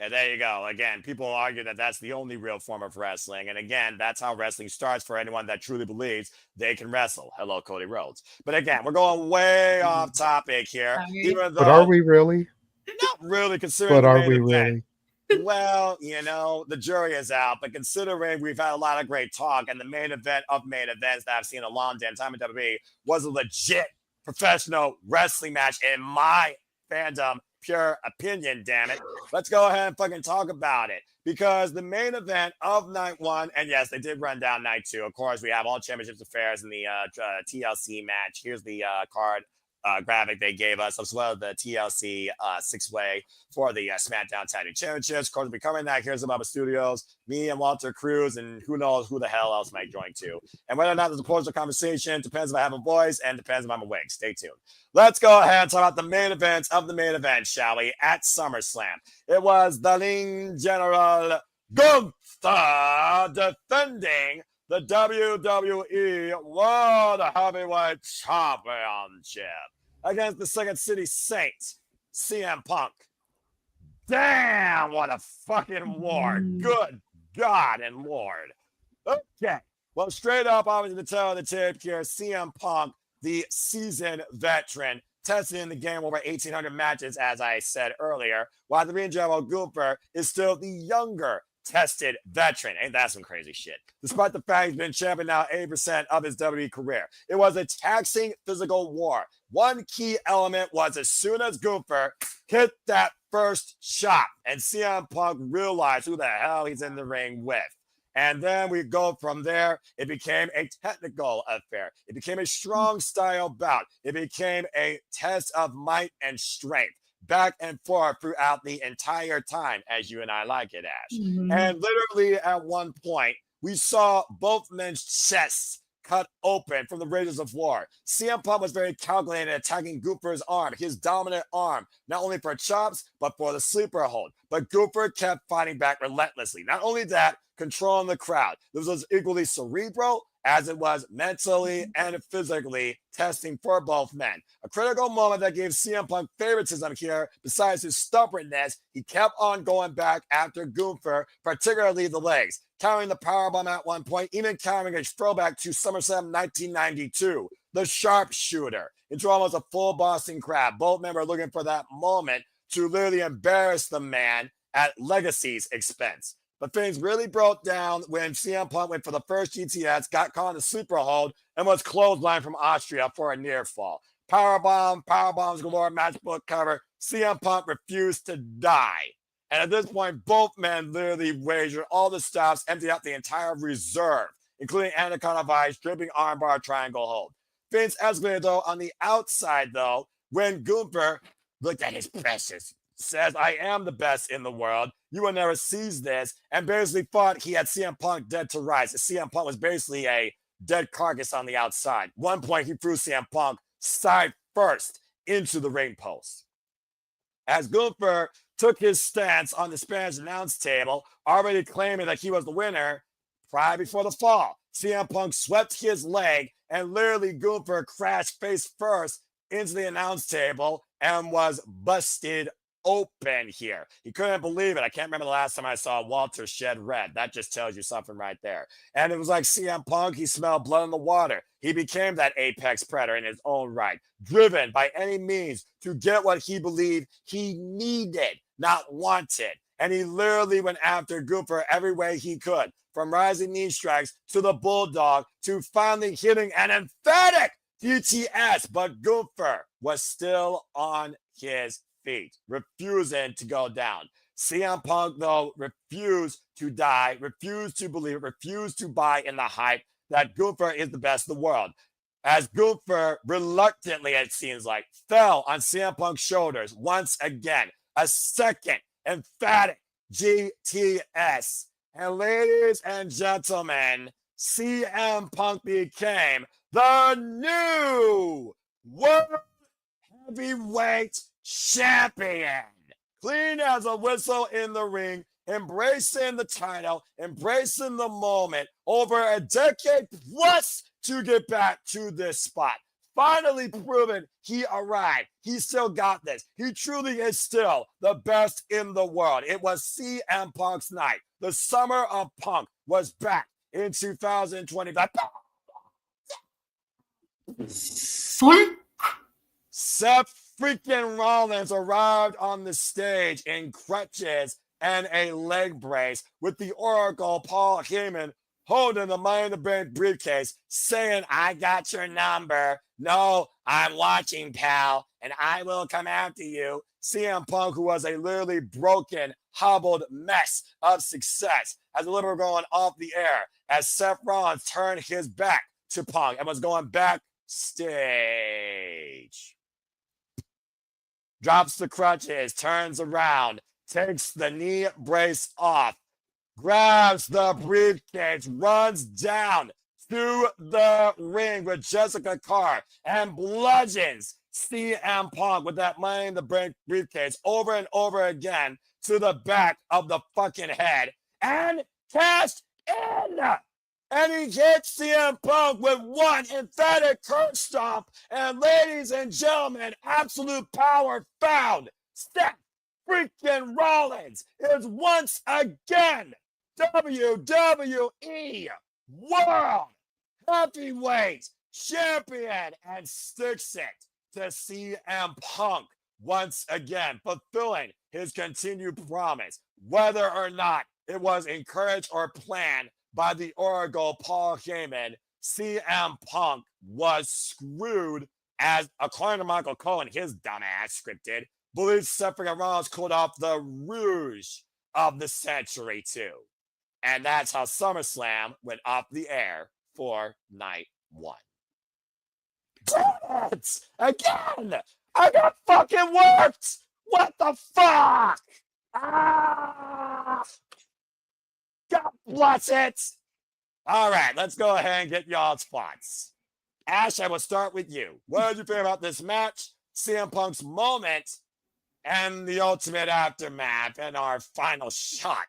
And there you go. Again, people argue that that's the only real form of wrestling. And again, that's how wrestling starts for anyone that truly believes they can wrestle. Hello, Cody Rhodes. But again, we're going way off topic here. Even But though are we really? not really considering But the are main we event. really? Well, the jury is out, but considering we've had a lot of great talk, and the main event of main events that I've seen a long damn time in WWE was a legit professional wrestling match in my fandom, pure opinion, damn it. Let's go ahead and fucking talk about it. Because the main event of night 1, and yes, they did run down night 2. Of course, we have all championships affairs in the TLC match. Here's the card graphic they gave us, as well as the TLC 6-way for the SmackDown Tag Team Championships. Of course, we'll be covering that. Here's Bubba Studios, me and Walter Cruz, and who knows who the hell else might join too. And whether or not there's a closer conversation depends if I have a voice and depends if I'm awake. Stay tuned. Let's go ahead and talk about the main event of the main event, shall we? At SummerSlam, it was the Ring General Gunther defending the WWE World Heavyweight Championship against the Second City Saint, CM Punk. Damn, what a fucking war. Good God and Lord. Okay. Well, straight up, obviously, the tail of the tape here, CM Punk, the seasoned veteran, tested in the game over 1,800 matches, as I said earlier, while the Ring General Gunther is still the younger tested veteran. Ain't that some crazy shit? Despite the fact he's been champion now 80% of his WWE career. It was a taxing physical war. One key element was as soon as Gunther hit that first shot and CM Punk realized who the hell he's in the ring with. And then we go from there. It became a technical affair. It became a strong style bout. It became a test of might and strength. Back and forth throughout the entire time, as you and I like it, Ash. And literally at one point, we saw both men's chests cut open from the Rages of War. CM Punk was very calculated attacking Gunther's arm, his dominant arm, not only for chops, but for the sleeper hold. But Gunther kept fighting back relentlessly. Not only that, controlling the crowd. This was equally cerebral as it was mentally and physically testing for both men. A critical moment that gave CM Punk favoritism here, besides his stubbornness, he kept on going back after Gunther, particularly the legs, countering the powerbomb at one point, even countering a throwback to SummerSlam 1992, the sharpshooter, into almost a full Boston crab. Both men were looking for that moment to literally embarrass the man at Legacy's expense. But things really broke down when CM Punk went for the first GTS, got caught in the sleeper hold, and was clotheslined from Austria for a near fall. Powerbombs galore, matchbook cover. CM Punk refused to die. And at this point, both men literally wagered all the stops, emptied out the entire reserve, including Anaconda Vice, dripping armbar, triangle hold. Things escalated, though, on the outside, though, when Gunther looked at his precious, says, I am the best in the world. You will never seize this. And basically thought he had CM Punk dead to rights. CM Punk was basically a dead carcass on the outside. One point, he threw CM Punk side first into the ring post. As Gunther took his stance on the Spanish announce table, already claiming that he was the winner prior before the fall, CM Punk swept his leg and literally Gunther crashed face first into the announce table and was busted open here. He couldn't believe it. I can't remember the last time I saw Walter shed red. That just tells you something right there. And it was like CM Punk, he smelled blood in the water. He became that apex predator in his own right, driven by any means to get what he believed he needed, not wanted. And he literally went after Gunther every way he could, from rising knee strikes to the bulldog to finally hitting an emphatic DTS. But Gunther was still on his feet, refusing to go down. CM Punk, though, refused to die, refused to believe, refused to buy in the hype that Gunther is the best in the world. As Gunther reluctantly, it seems like, fell on CM Punk's shoulders once again. A second emphatic GTS. And ladies and gentlemen, CM Punk became the new World Heavyweight Champion. Clean as a whistle in the ring, embracing the title, embracing the moment over a decade plus to get back to this spot. finally proven he arrived. He still got this. He truly is still the best in the world. It was CM Punk's night. The summer of Punk was back in 2025. Seth freaking Rollins arrived on the stage in crutches and a leg brace with the Oracle Paul Heyman holding the Money in the Bank briefcase, saying, I got your number. No, I'm watching, pal, and I will come after you. CM Punk, who was a literally broken, hobbled mess of success, as a little going off the air, as Seth Rollins turned his back to Punk and was going backstage. Drops the crutches, turns around, takes the knee brace off, grabs the briefcase, runs down to the ring with Jessica Carr and bludgeons CM Punk with that Money in the Bank briefcase over and over again to the back of the fucking head and cashed in. And he hit CM Punk with one emphatic curb stomp. And ladies and gentlemen, absolute power found. Seth freaking Rollins is once again WWE World Heavyweight Champion and sticks it to CM Punk once again, fulfilling his continued promise, whether or not it was encouraged or planned by the Oracle Paul Heyman. CM Punk was screwed, as according to Michael Cohen, his dumbass scripted, believes Seth Rollins called off the rouge of the century too. And that's how SummerSlam went off the air for night one. Damn it! Again! I got fucking worked! What the fuck? Ah! God bless it! All right, let's go ahead and get y'all's thoughts. Ash, I will start with you. What did you feel about this match, CM Punk's moment, and the ultimate aftermath and our final shot?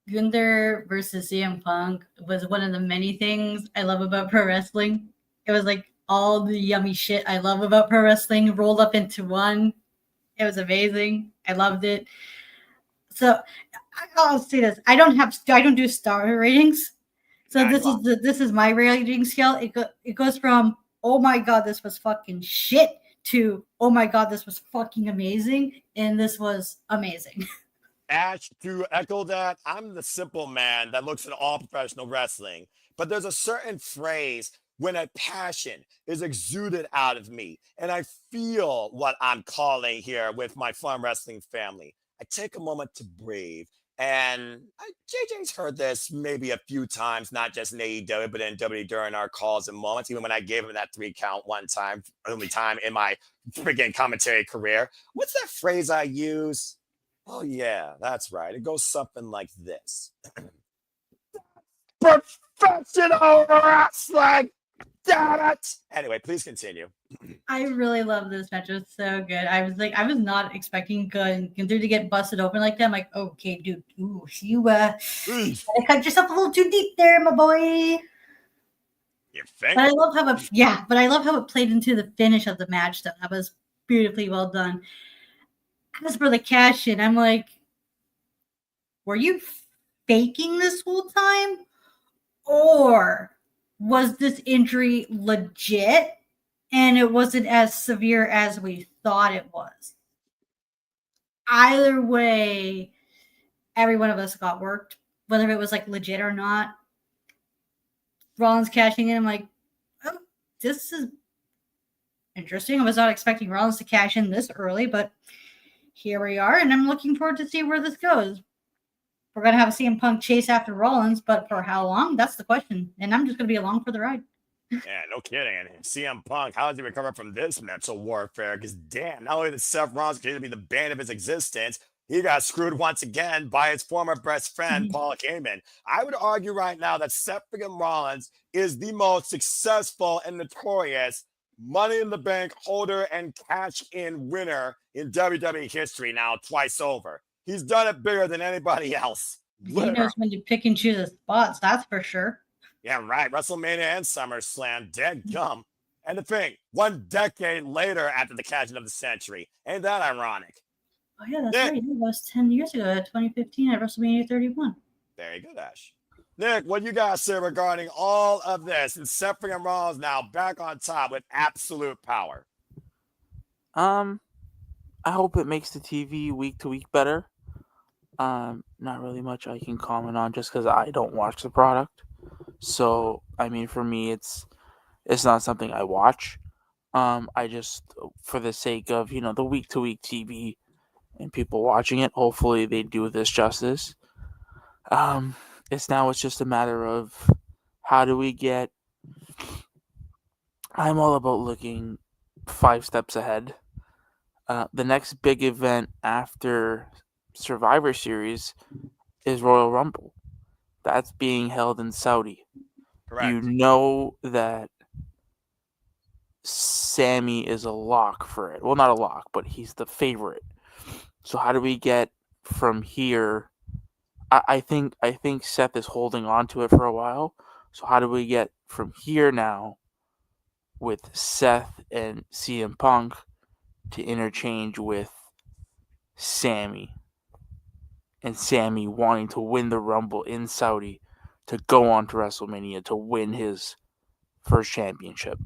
Gunther versus CM Punk was one of the many things I love about pro wrestling. It was like all the yummy shit I love about pro wrestling rolled up into one. It was amazing. I loved it. So I'll say this: I don't do star ratings. So this is my rating scale. It goes from oh my god, this was fucking shit to oh my god, this was fucking amazing, and this was amazing. Ash, to echo that, I'm the simple man that looks at all professional wrestling, but there's a certain phrase when a passion is exuded out of me, and I feel what I'm calling here with my fun wrestling family. I take a moment to breathe, and JJ's heard this maybe a few times, not just in AEW, but in WWE during our calls and moments, even when I gave him that 3 count one time, only time in my freaking commentary career. What's that phrase I use? Oh, yeah, that's right. It goes something like this. Professional wrestling! Damn it! Anyway, please continue. I really love this match. It was so good. I was not expecting Gunther to get busted open like that. I'm like, okay, dude, you cut yourself a little too deep there, my boy. You think? But I love how it played into the finish of the match. Though that was beautifully well done. As for the cash in, I'm like, were you faking this whole time? Or was this injury legit and it wasn't as severe as we thought it was? Either way, every one of us got worked, whether it was like legit or not. Rollins cashing in, I'm like, oh, this is interesting. I was not expecting Rollins to cash in this early, but here we are, and I'm looking forward to see where this goes. We're going to have a CM Punk chase after Rollins, but for how long? That's the question. And I'm just going to be along for the ride. Yeah, no kidding. And CM Punk, how does he recover from this mental warfare? Because damn, not only did Seth Rollins continue to be the bane of his existence, he got screwed once again by his former best friend, Paul Heyman. I would argue right now that Seth Rollins is the most successful and notorious Money in the Bank holder and cash-in winner in WWE history now, twice over. He's done it bigger than anybody else. He knows when to pick and choose his spots, that's for sure. Yeah, right. WrestleMania and SummerSlam, dead gum. And the thing, 1 decade later after the catching of the century. Ain't that ironic? Oh, yeah, that's right. That was 10 years ago, 2015 at WrestleMania 31. Very good, Ash. Nick, what you guys say regarding all of this? And Seth freaking Rollins now back on top with absolute power. I hope it makes the TV week to week better. Not really much I can comment on just because I don't watch the product. So, I mean, for me, it's not something I watch. I just, for the sake of, the week to week TV and people watching it, hopefully they do this justice. It's just a matter of how do we get. I'm all about looking 5 steps ahead. The next big event after Survivor Series is Royal Rumble. That's being held in Saudi. Correct. You know that Sammy is a lock for it. Well, not a lock, but he's the favorite. So how do we get from here? I think Seth is holding on to it for a while. So how do we get from here now with Seth and CM Punk to interchange with Sammy, and Sammy wanting to win the Rumble in Saudi to go on to WrestleMania to win his first championship?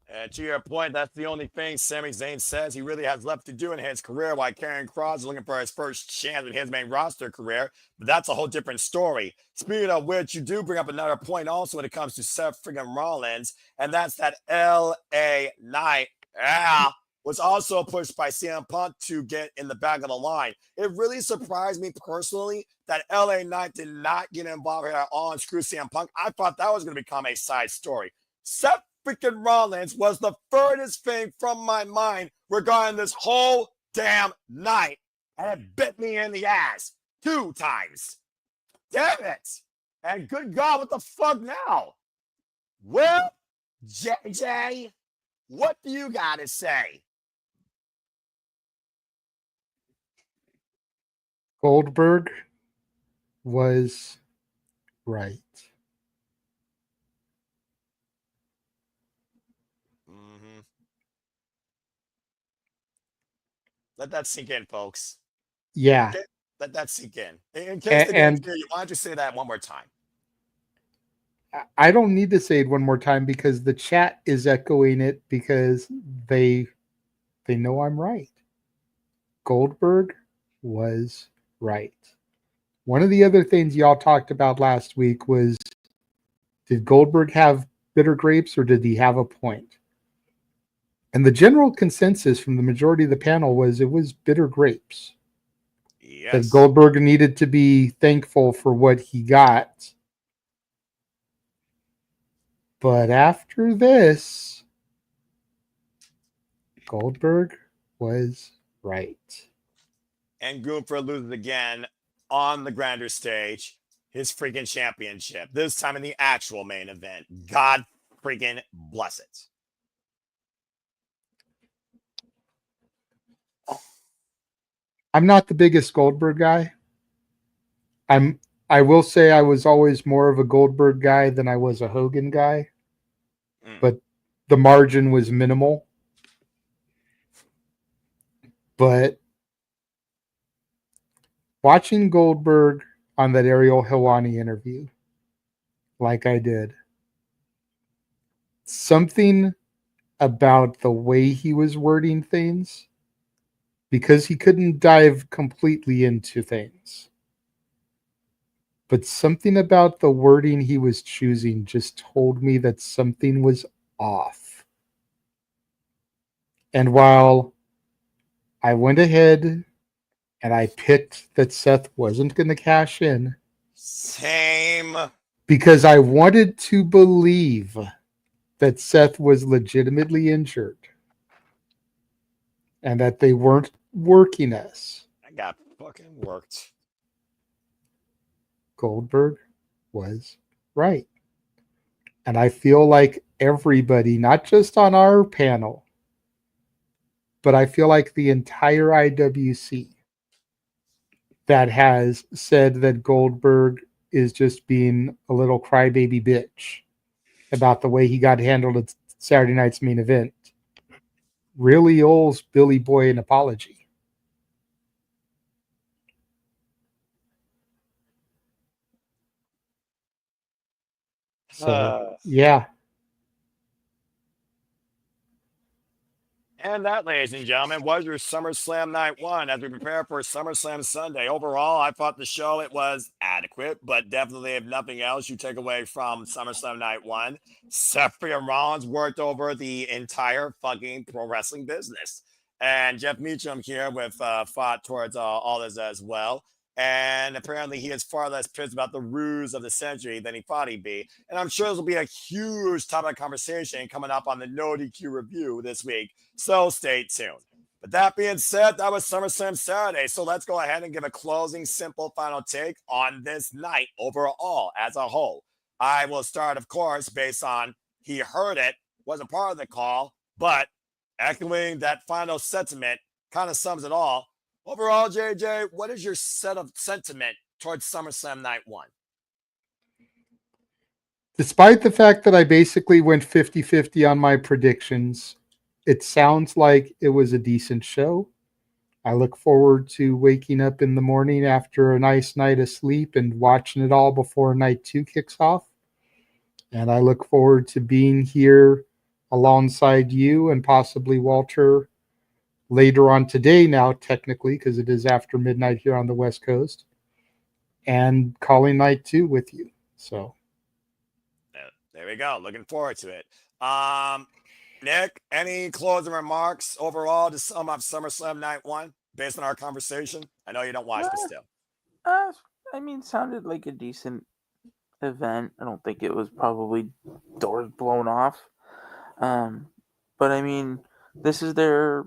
And to your point, that's the only thing Sami Zayn says he really has left to do in his career, while Karrion Kross is looking for his first chance in his main roster career. But that's a whole different story. Speaking of which, you do bring up another point also when it comes to Seth friggin' Rollins, and that's that LA Knight was also pushed by CM Punk to get in the back of the line. It really surprised me personally that LA Knight did not get involved here at all and screw CM Punk. I thought that was going to become a side story. Seth freaking Rollins was the furthest thing from my mind regarding this whole damn night, and it bit me in the ass 2 times. Damn it. And good God, what the fuck now? Well, JJ, what do you got to say? Goldberg was right. Let that sink in, folks. Yeah. Okay? Let that sink in. In case they didn't hear you, why don't you say that one more time? I don't need to say it one more time because the chat is echoing it because they know I'm right. Goldberg was right. One of the other things y'all talked about last week was, did Goldberg have bitter grapes or did he have a point? And the general consensus from the majority of the panel was it was bitter grapes. Yes. That Goldberg needed to be thankful for what he got. But after this, Goldberg was right. And Gunther loses again on the grander stage, his freaking championship, this time in the actual main event. God freaking bless it. I'm not the biggest Goldberg guy. I will say I was always more of a Goldberg guy than I was a Hogan guy. But the margin was minimal. But watching Goldberg on that Ariel Helwani interview, like I did, something about the way he was wording things, because he couldn't dive completely into things. But something about the wording he was choosing just told me that something was off. And while I went ahead and I picked that Seth wasn't going to cash in. Same. Because I wanted to believe that Seth was legitimately injured. And that they weren't working us. I got fucking worked. Goldberg was right. And I feel like everybody, not just on our panel, but I feel like the entire IWC that has said that Goldberg is just being a little crybaby bitch about the way he got handled at Saturday night's main event really owes Billy Boy an apology. So, yeah. And that, ladies and gentlemen, was your SummerSlam Night 1 as we prepare for SummerSlam Sunday. Overall, I thought the show, it was adequate, but definitely, if nothing else, you take away from SummerSlam Night 1, Seth freaking Rollins worked over the entire fucking pro wrestling business. And Jeff Meacham here with fought towards all this as well. And apparently he is far less pissed about the ruse of the century than he thought he'd be. And I'm sure this will be a huge topic of conversation coming up on the No DQ review this week. So stay tuned. But that being said, that was SummerSlam Saturday. So let's go ahead and give a closing, simple final take on this night overall as a whole. I will start, of course, based on he heard it, wasn't part of the call, but echoing that final sentiment kind of sums it all. Overall, JJ, what is your set of sentiment towards SummerSlam Night 1? Despite the fact that I basically went 50-50 on my predictions, it sounds like it was a decent show. I look forward to waking up in the morning after a nice night of sleep and watching it all before night 2 kicks off. And I look forward to being here alongside you and possibly Walter later on today now, technically, because it is after midnight here on the West Coast, and calling night 2 with you. So there we go. Looking forward to it. Nick, any closing remarks overall to sum up SummerSlam Night 1 based on our conversation? I know you don't watch, but still. I mean, sounded like a decent event. I don't think it was probably doors blown off. But I mean, this is their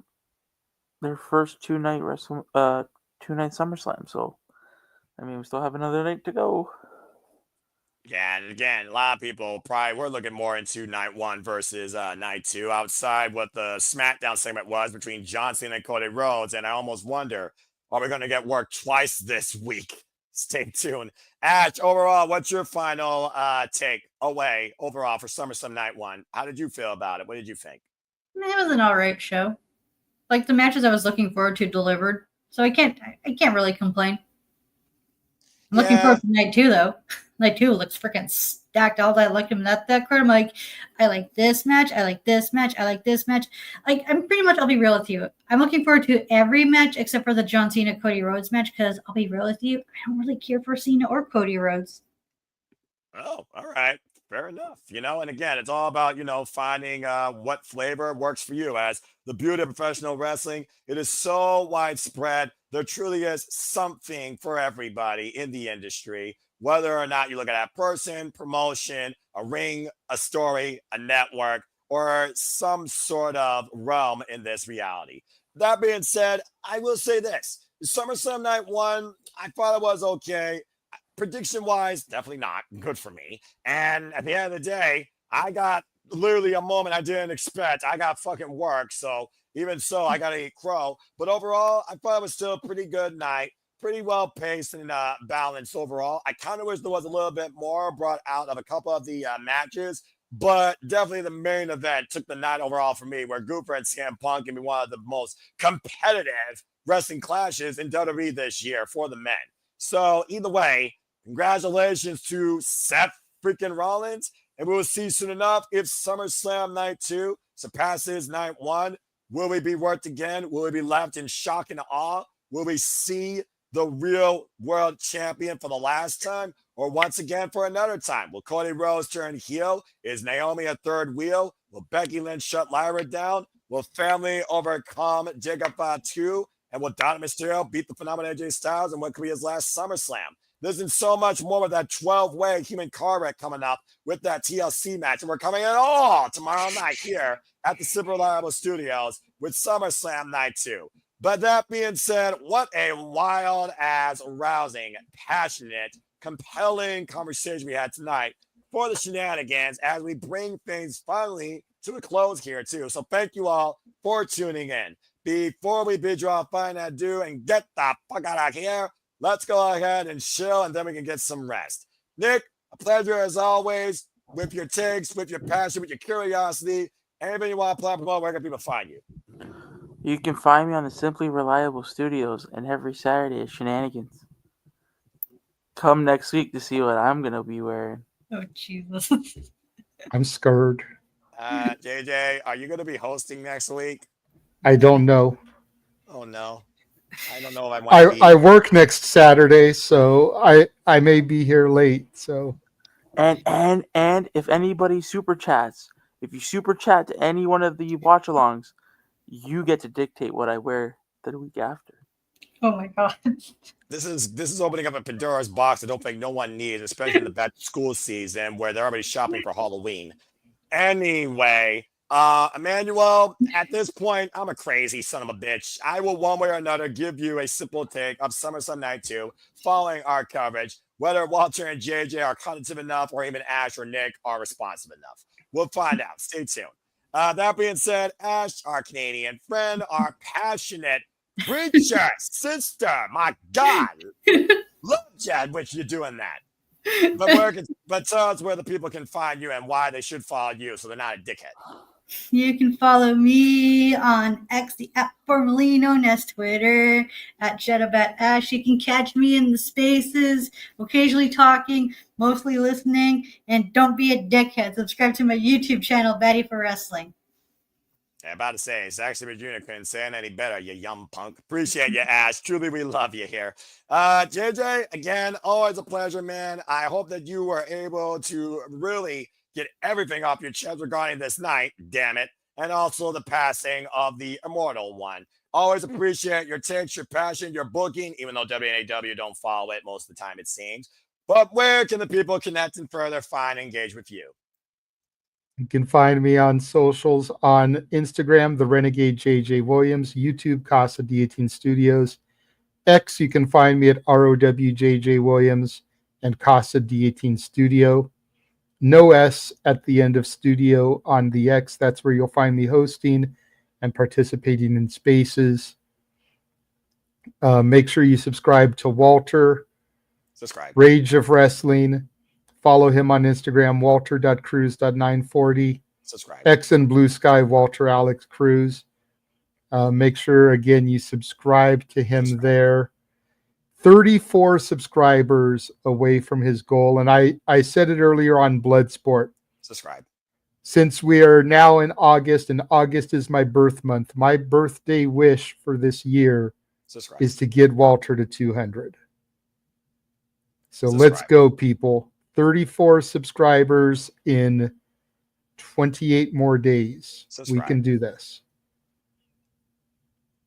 first two-night SummerSlam. So, I mean, we still have another night to go. Yeah, and again, a lot of people probably were looking more into night 1 versus night 2 outside what the SmackDown segment was between John Cena and Cody Rhodes. And I almost wonder, are we going to get work twice this week? Stay tuned. Ash, overall, what's your final take away overall for SummerSlam Night 1? How did you feel about it? What did you think? It was an all right show. Like the matches I was looking forward to delivered, so I can't really complain. I'm looking forward to night 2 though. Night 2 looks freaking stacked. All that like him that crowd. I'm like, I like this match. I like this match. I like this match. Like I'm pretty much. I'll be real with you. I'm looking forward to every match except for the John Cena Cody Rhodes match because I'll be real with you. I don't really care for Cena or Cody Rhodes. Oh, all right. Fair enough. And again, it's all about, finding what flavor works for you. As the beauty of professional wrestling, it is so widespread. There truly is something for everybody in the industry, whether or not you look at that person, promotion, a ring, a story, a network, or some sort of realm in this reality. That being said, I will say this. SummerSlam Night 1, I thought it was okay. Prediction-wise, definitely not good for me. And at the end of the day, I got literally a moment I didn't expect. I got fucking work, so even so, I got to eat crow. But overall, I thought it was still a pretty good night. Pretty well paced and balanced overall. I kind of wish there was a little bit more brought out of a couple of the matches, but definitely the main event took the night overall for me, where Gunther and CM Punk can be one of the most competitive wrestling clashes in WWE this year for the men. So either way, congratulations to Seth freaking Rollins, and we will see soon enough if SummerSlam Night 2 surpasses Night 1. Will we be worked again? Will we be left in shock and awe? Will we see the real world champion for the last time, or once again for another time? Will Cody Rhodes turn heel? Is Naomi a third wheel? Will Becky Lynch shut Lyra down? Will family overcome Jacob Fatu? And will Dominik Mysterio beat the phenomenal AJ Styles in what could be his last SummerSlam? There's so much more with that 12-way human car wreck coming up with that TLC match. And we're coming in all tomorrow night here at the Super Reliable Studios with SummerSlam Night 2. But that being said, what a wild-ass, rousing, passionate, compelling conversation we had tonight for the Shenanigans as we bring things finally to a close here, too. So thank you all for tuning in. Before we bid you all a fine adieu and get the fuck out of here, let's go ahead and chill, and then we can get some rest. Nick, a pleasure as always with your takes, with your passion, with your curiosity. Anybody you want to promote, where can people find you? You can find me on the Simply Reliable Studios and every Saturday at Shenanigans. Come next week to see what I'm gonna be wearing. Oh Jesus! I'm scared. JJ, are you going to be hosting next week? I don't know. Oh no, I don't know if I want to be. I work next Saturday, so I may be here late. So And if anybody super chats, if you super chat to any one of the watch alongs, you get to dictate what I wear the week after. Oh my God! This is opening up a Pandora's box I don't think no one needs, especially in the back to school season where they're already shopping for Halloween. Anyway, Emmanuel, at this point, I'm a crazy son of a bitch. I will one way or another give you a simple take of SummerSlam Night 2 following our coverage, whether Walter and JJ are cognitive enough or even Ash or Nick are responsive enough. We'll find out. Stay tuned. That being said, Ash, our Canadian friend, our passionate preacher, sister, my God, love Jed, which you're doing that. But tell us where the people can find you and why they should follow you so they're not a dickhead. You can follow me on X, the app formerly known as Twitter, at JedabatAsh. You can catch me in the spaces, occasionally talking, mostly listening, and don't be a dickhead. Subscribe to my YouTube channel, Batty for Wrestling. I'm about to say, Saxon Jr. couldn't say it any better, you young punk. Appreciate you, Ash. Truly, we love you here. JJ, again, always a pleasure, man. I hope that you were able to really get everything off your chest regarding this night, damn it, and also the passing of the immortal one. Always appreciate your takes, your passion, your booking, even though WNAW don't follow it most of the time, it seems. But where can the people connect and further find and engage with you? you can find me on socials on Instagram, the Renegade JJ Williams, YouTube, Casa D18 Studios. X, you can find me at ROWJJ Williams and Casa D18 Studio. No S at the end of studio on the X. That's where you'll find me hosting and participating in spaces. Make sure you subscribe to Walter. Subscribe. Rage of Wrestling. Follow him on Instagram, walter.cruz.940. Subscribe. X and Blue Sky, Walter Alex Cruz. Make sure, again, you subscribe to him there. 34 subscribers away from his goal. And I said it earlier on Bloodsport. Subscribe. Since we are now in August, and August is my birth month, my birthday wish for this year is to get Walter to 200. So let's go, people. 34 subscribers in 28 more days. We can do this.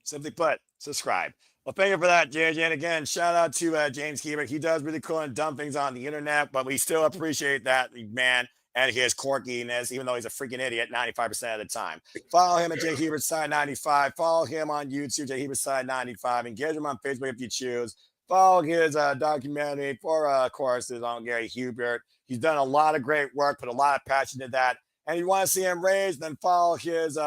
Simply put, subscribe. Well, thank you for that, JJ. And again, shout out to James Hebert. He does really cool and dumb things on the internet, but we still appreciate that man and his quirkiness, even though he's a freaking idiot 95% of the time. Follow him at JHebertSide95. Follow him on YouTube, JHebertSide95. Engage him on Facebook if you choose. Follow his documentary for courses on Gary Hubert. He's done a lot of great work, put a lot of passion into that. And if you want to see him raised, then follow his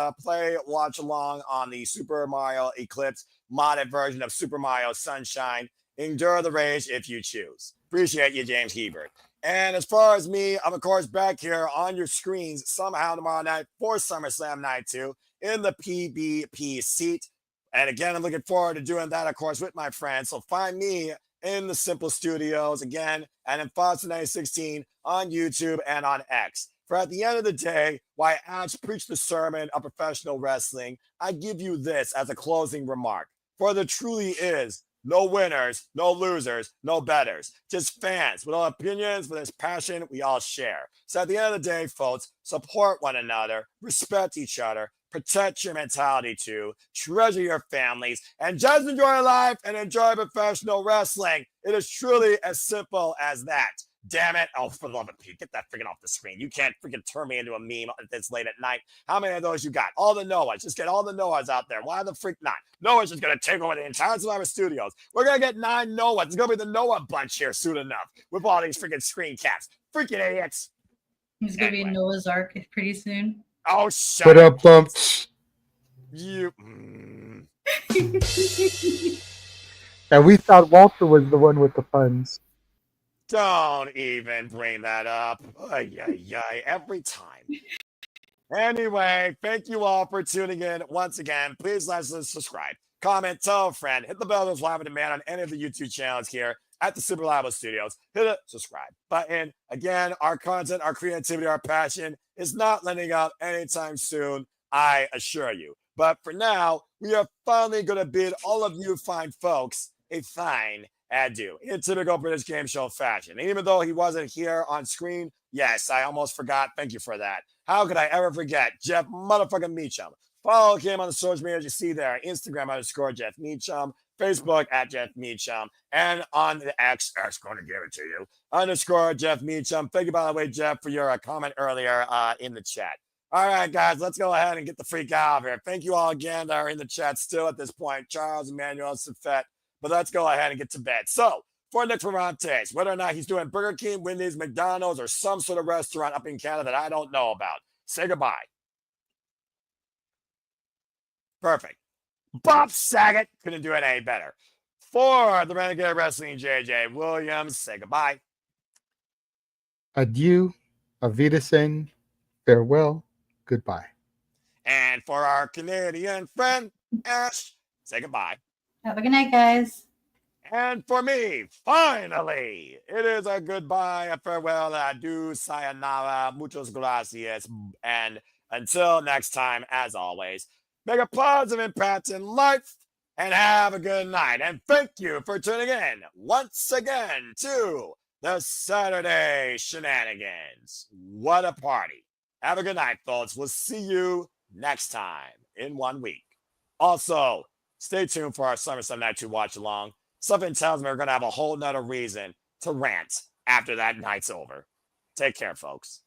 watch along on the Super Mario Eclipse modded version of Super Mario Sunshine. Endure the rage if you choose. Appreciate you, James Hebert. And as far as me, I'm, of course, back here on your screens somehow tomorrow night for SummerSlam Night 2 in the PBP seat. And again, I'm looking forward to doing that, of course, with my friends. So find me in the Simple Studios again and in Fox 916 on YouTube and on X. For at the end of the day, why Ash preached the sermon of professional wrestling, I give you this as a closing remark. For there truly is no winners, no losers, no betters. Just fans with all opinions for this passion we all share. So at the end of the day, folks, support one another, respect each other, protect your mentality too, treasure your families, and just enjoy life and enjoy professional wrestling. It is truly as simple as that. Damn it. Oh, for the love of Pete, get that freaking off the screen. You can't freaking turn me into a meme this late at night. How many of those you got? All the Noahs. Just get all the Noahs out there. Why the freak not? Noah's just going to take over the entire Survivor Studios. We're going to get 9 Noahs. It's going to be the Noah bunch here soon enough with all these freaking screen caps. Freaking idiots. He's going to be in Noah's Ark pretty soon. Oh, shut up. You. And we thought Walter was the one with the funds. Don't even bring that up. Ay, ay, ay, every time. Anyway, thank you all for tuning in once again. Please like us, subscribe, comment, tell a friend, hit the bell to live on demand on any of the YouTube channels here at the Super Live Studios. Hit the subscribe button. Again, our content, our creativity, our passion is not letting up anytime soon, I assure you. But for now, we are finally going to bid all of you fine folks a fine adieu in typical British game show fashion. And even though he wasn't here on screen, yes, I almost forgot. Thank you for that. How could I ever forget Jeff motherfucking Meacham? Follow him on the social media you see there. Instagram _Jeff Meacham, Facebook at Jeff Meacham, and on the X going to give it to you, _Jeff Meacham. Thank you, by the way, Jeff, for your comment earlier in the chat. All right, guys, let's go ahead and get the freak out of here. Thank you all again that are in the chat still at this point. Charles, Emmanuel, Safet. But let's go ahead and get to bed. So, for Nick Ferrantes, whether or not he's doing Burger King, Wendy's, McDonald's, or some sort of restaurant up in Canada that I don't know about, say goodbye. Perfect. Bob Saget couldn't do it any better. For the Renegade Wrestling, JJ Williams, say goodbye. Adieu, Avidesen, farewell, goodbye. And for our Canadian friend, Ash, say goodbye. Have a good night, guys. And for me, finally, it is a goodbye, a farewell, a adieu, sayonara, muchos gracias. And until next time, as always, make a positive impact in life and have a good night. And thank you for tuning in once again to the Saturday Shenanigans. What a party. Have a good night, folks. We'll see you next time in 1 week. Also, stay tuned for our SummerSlam Night 2 watch along. Something tells me we're going to have a whole nother reason to rant after that night's over. Take care, folks.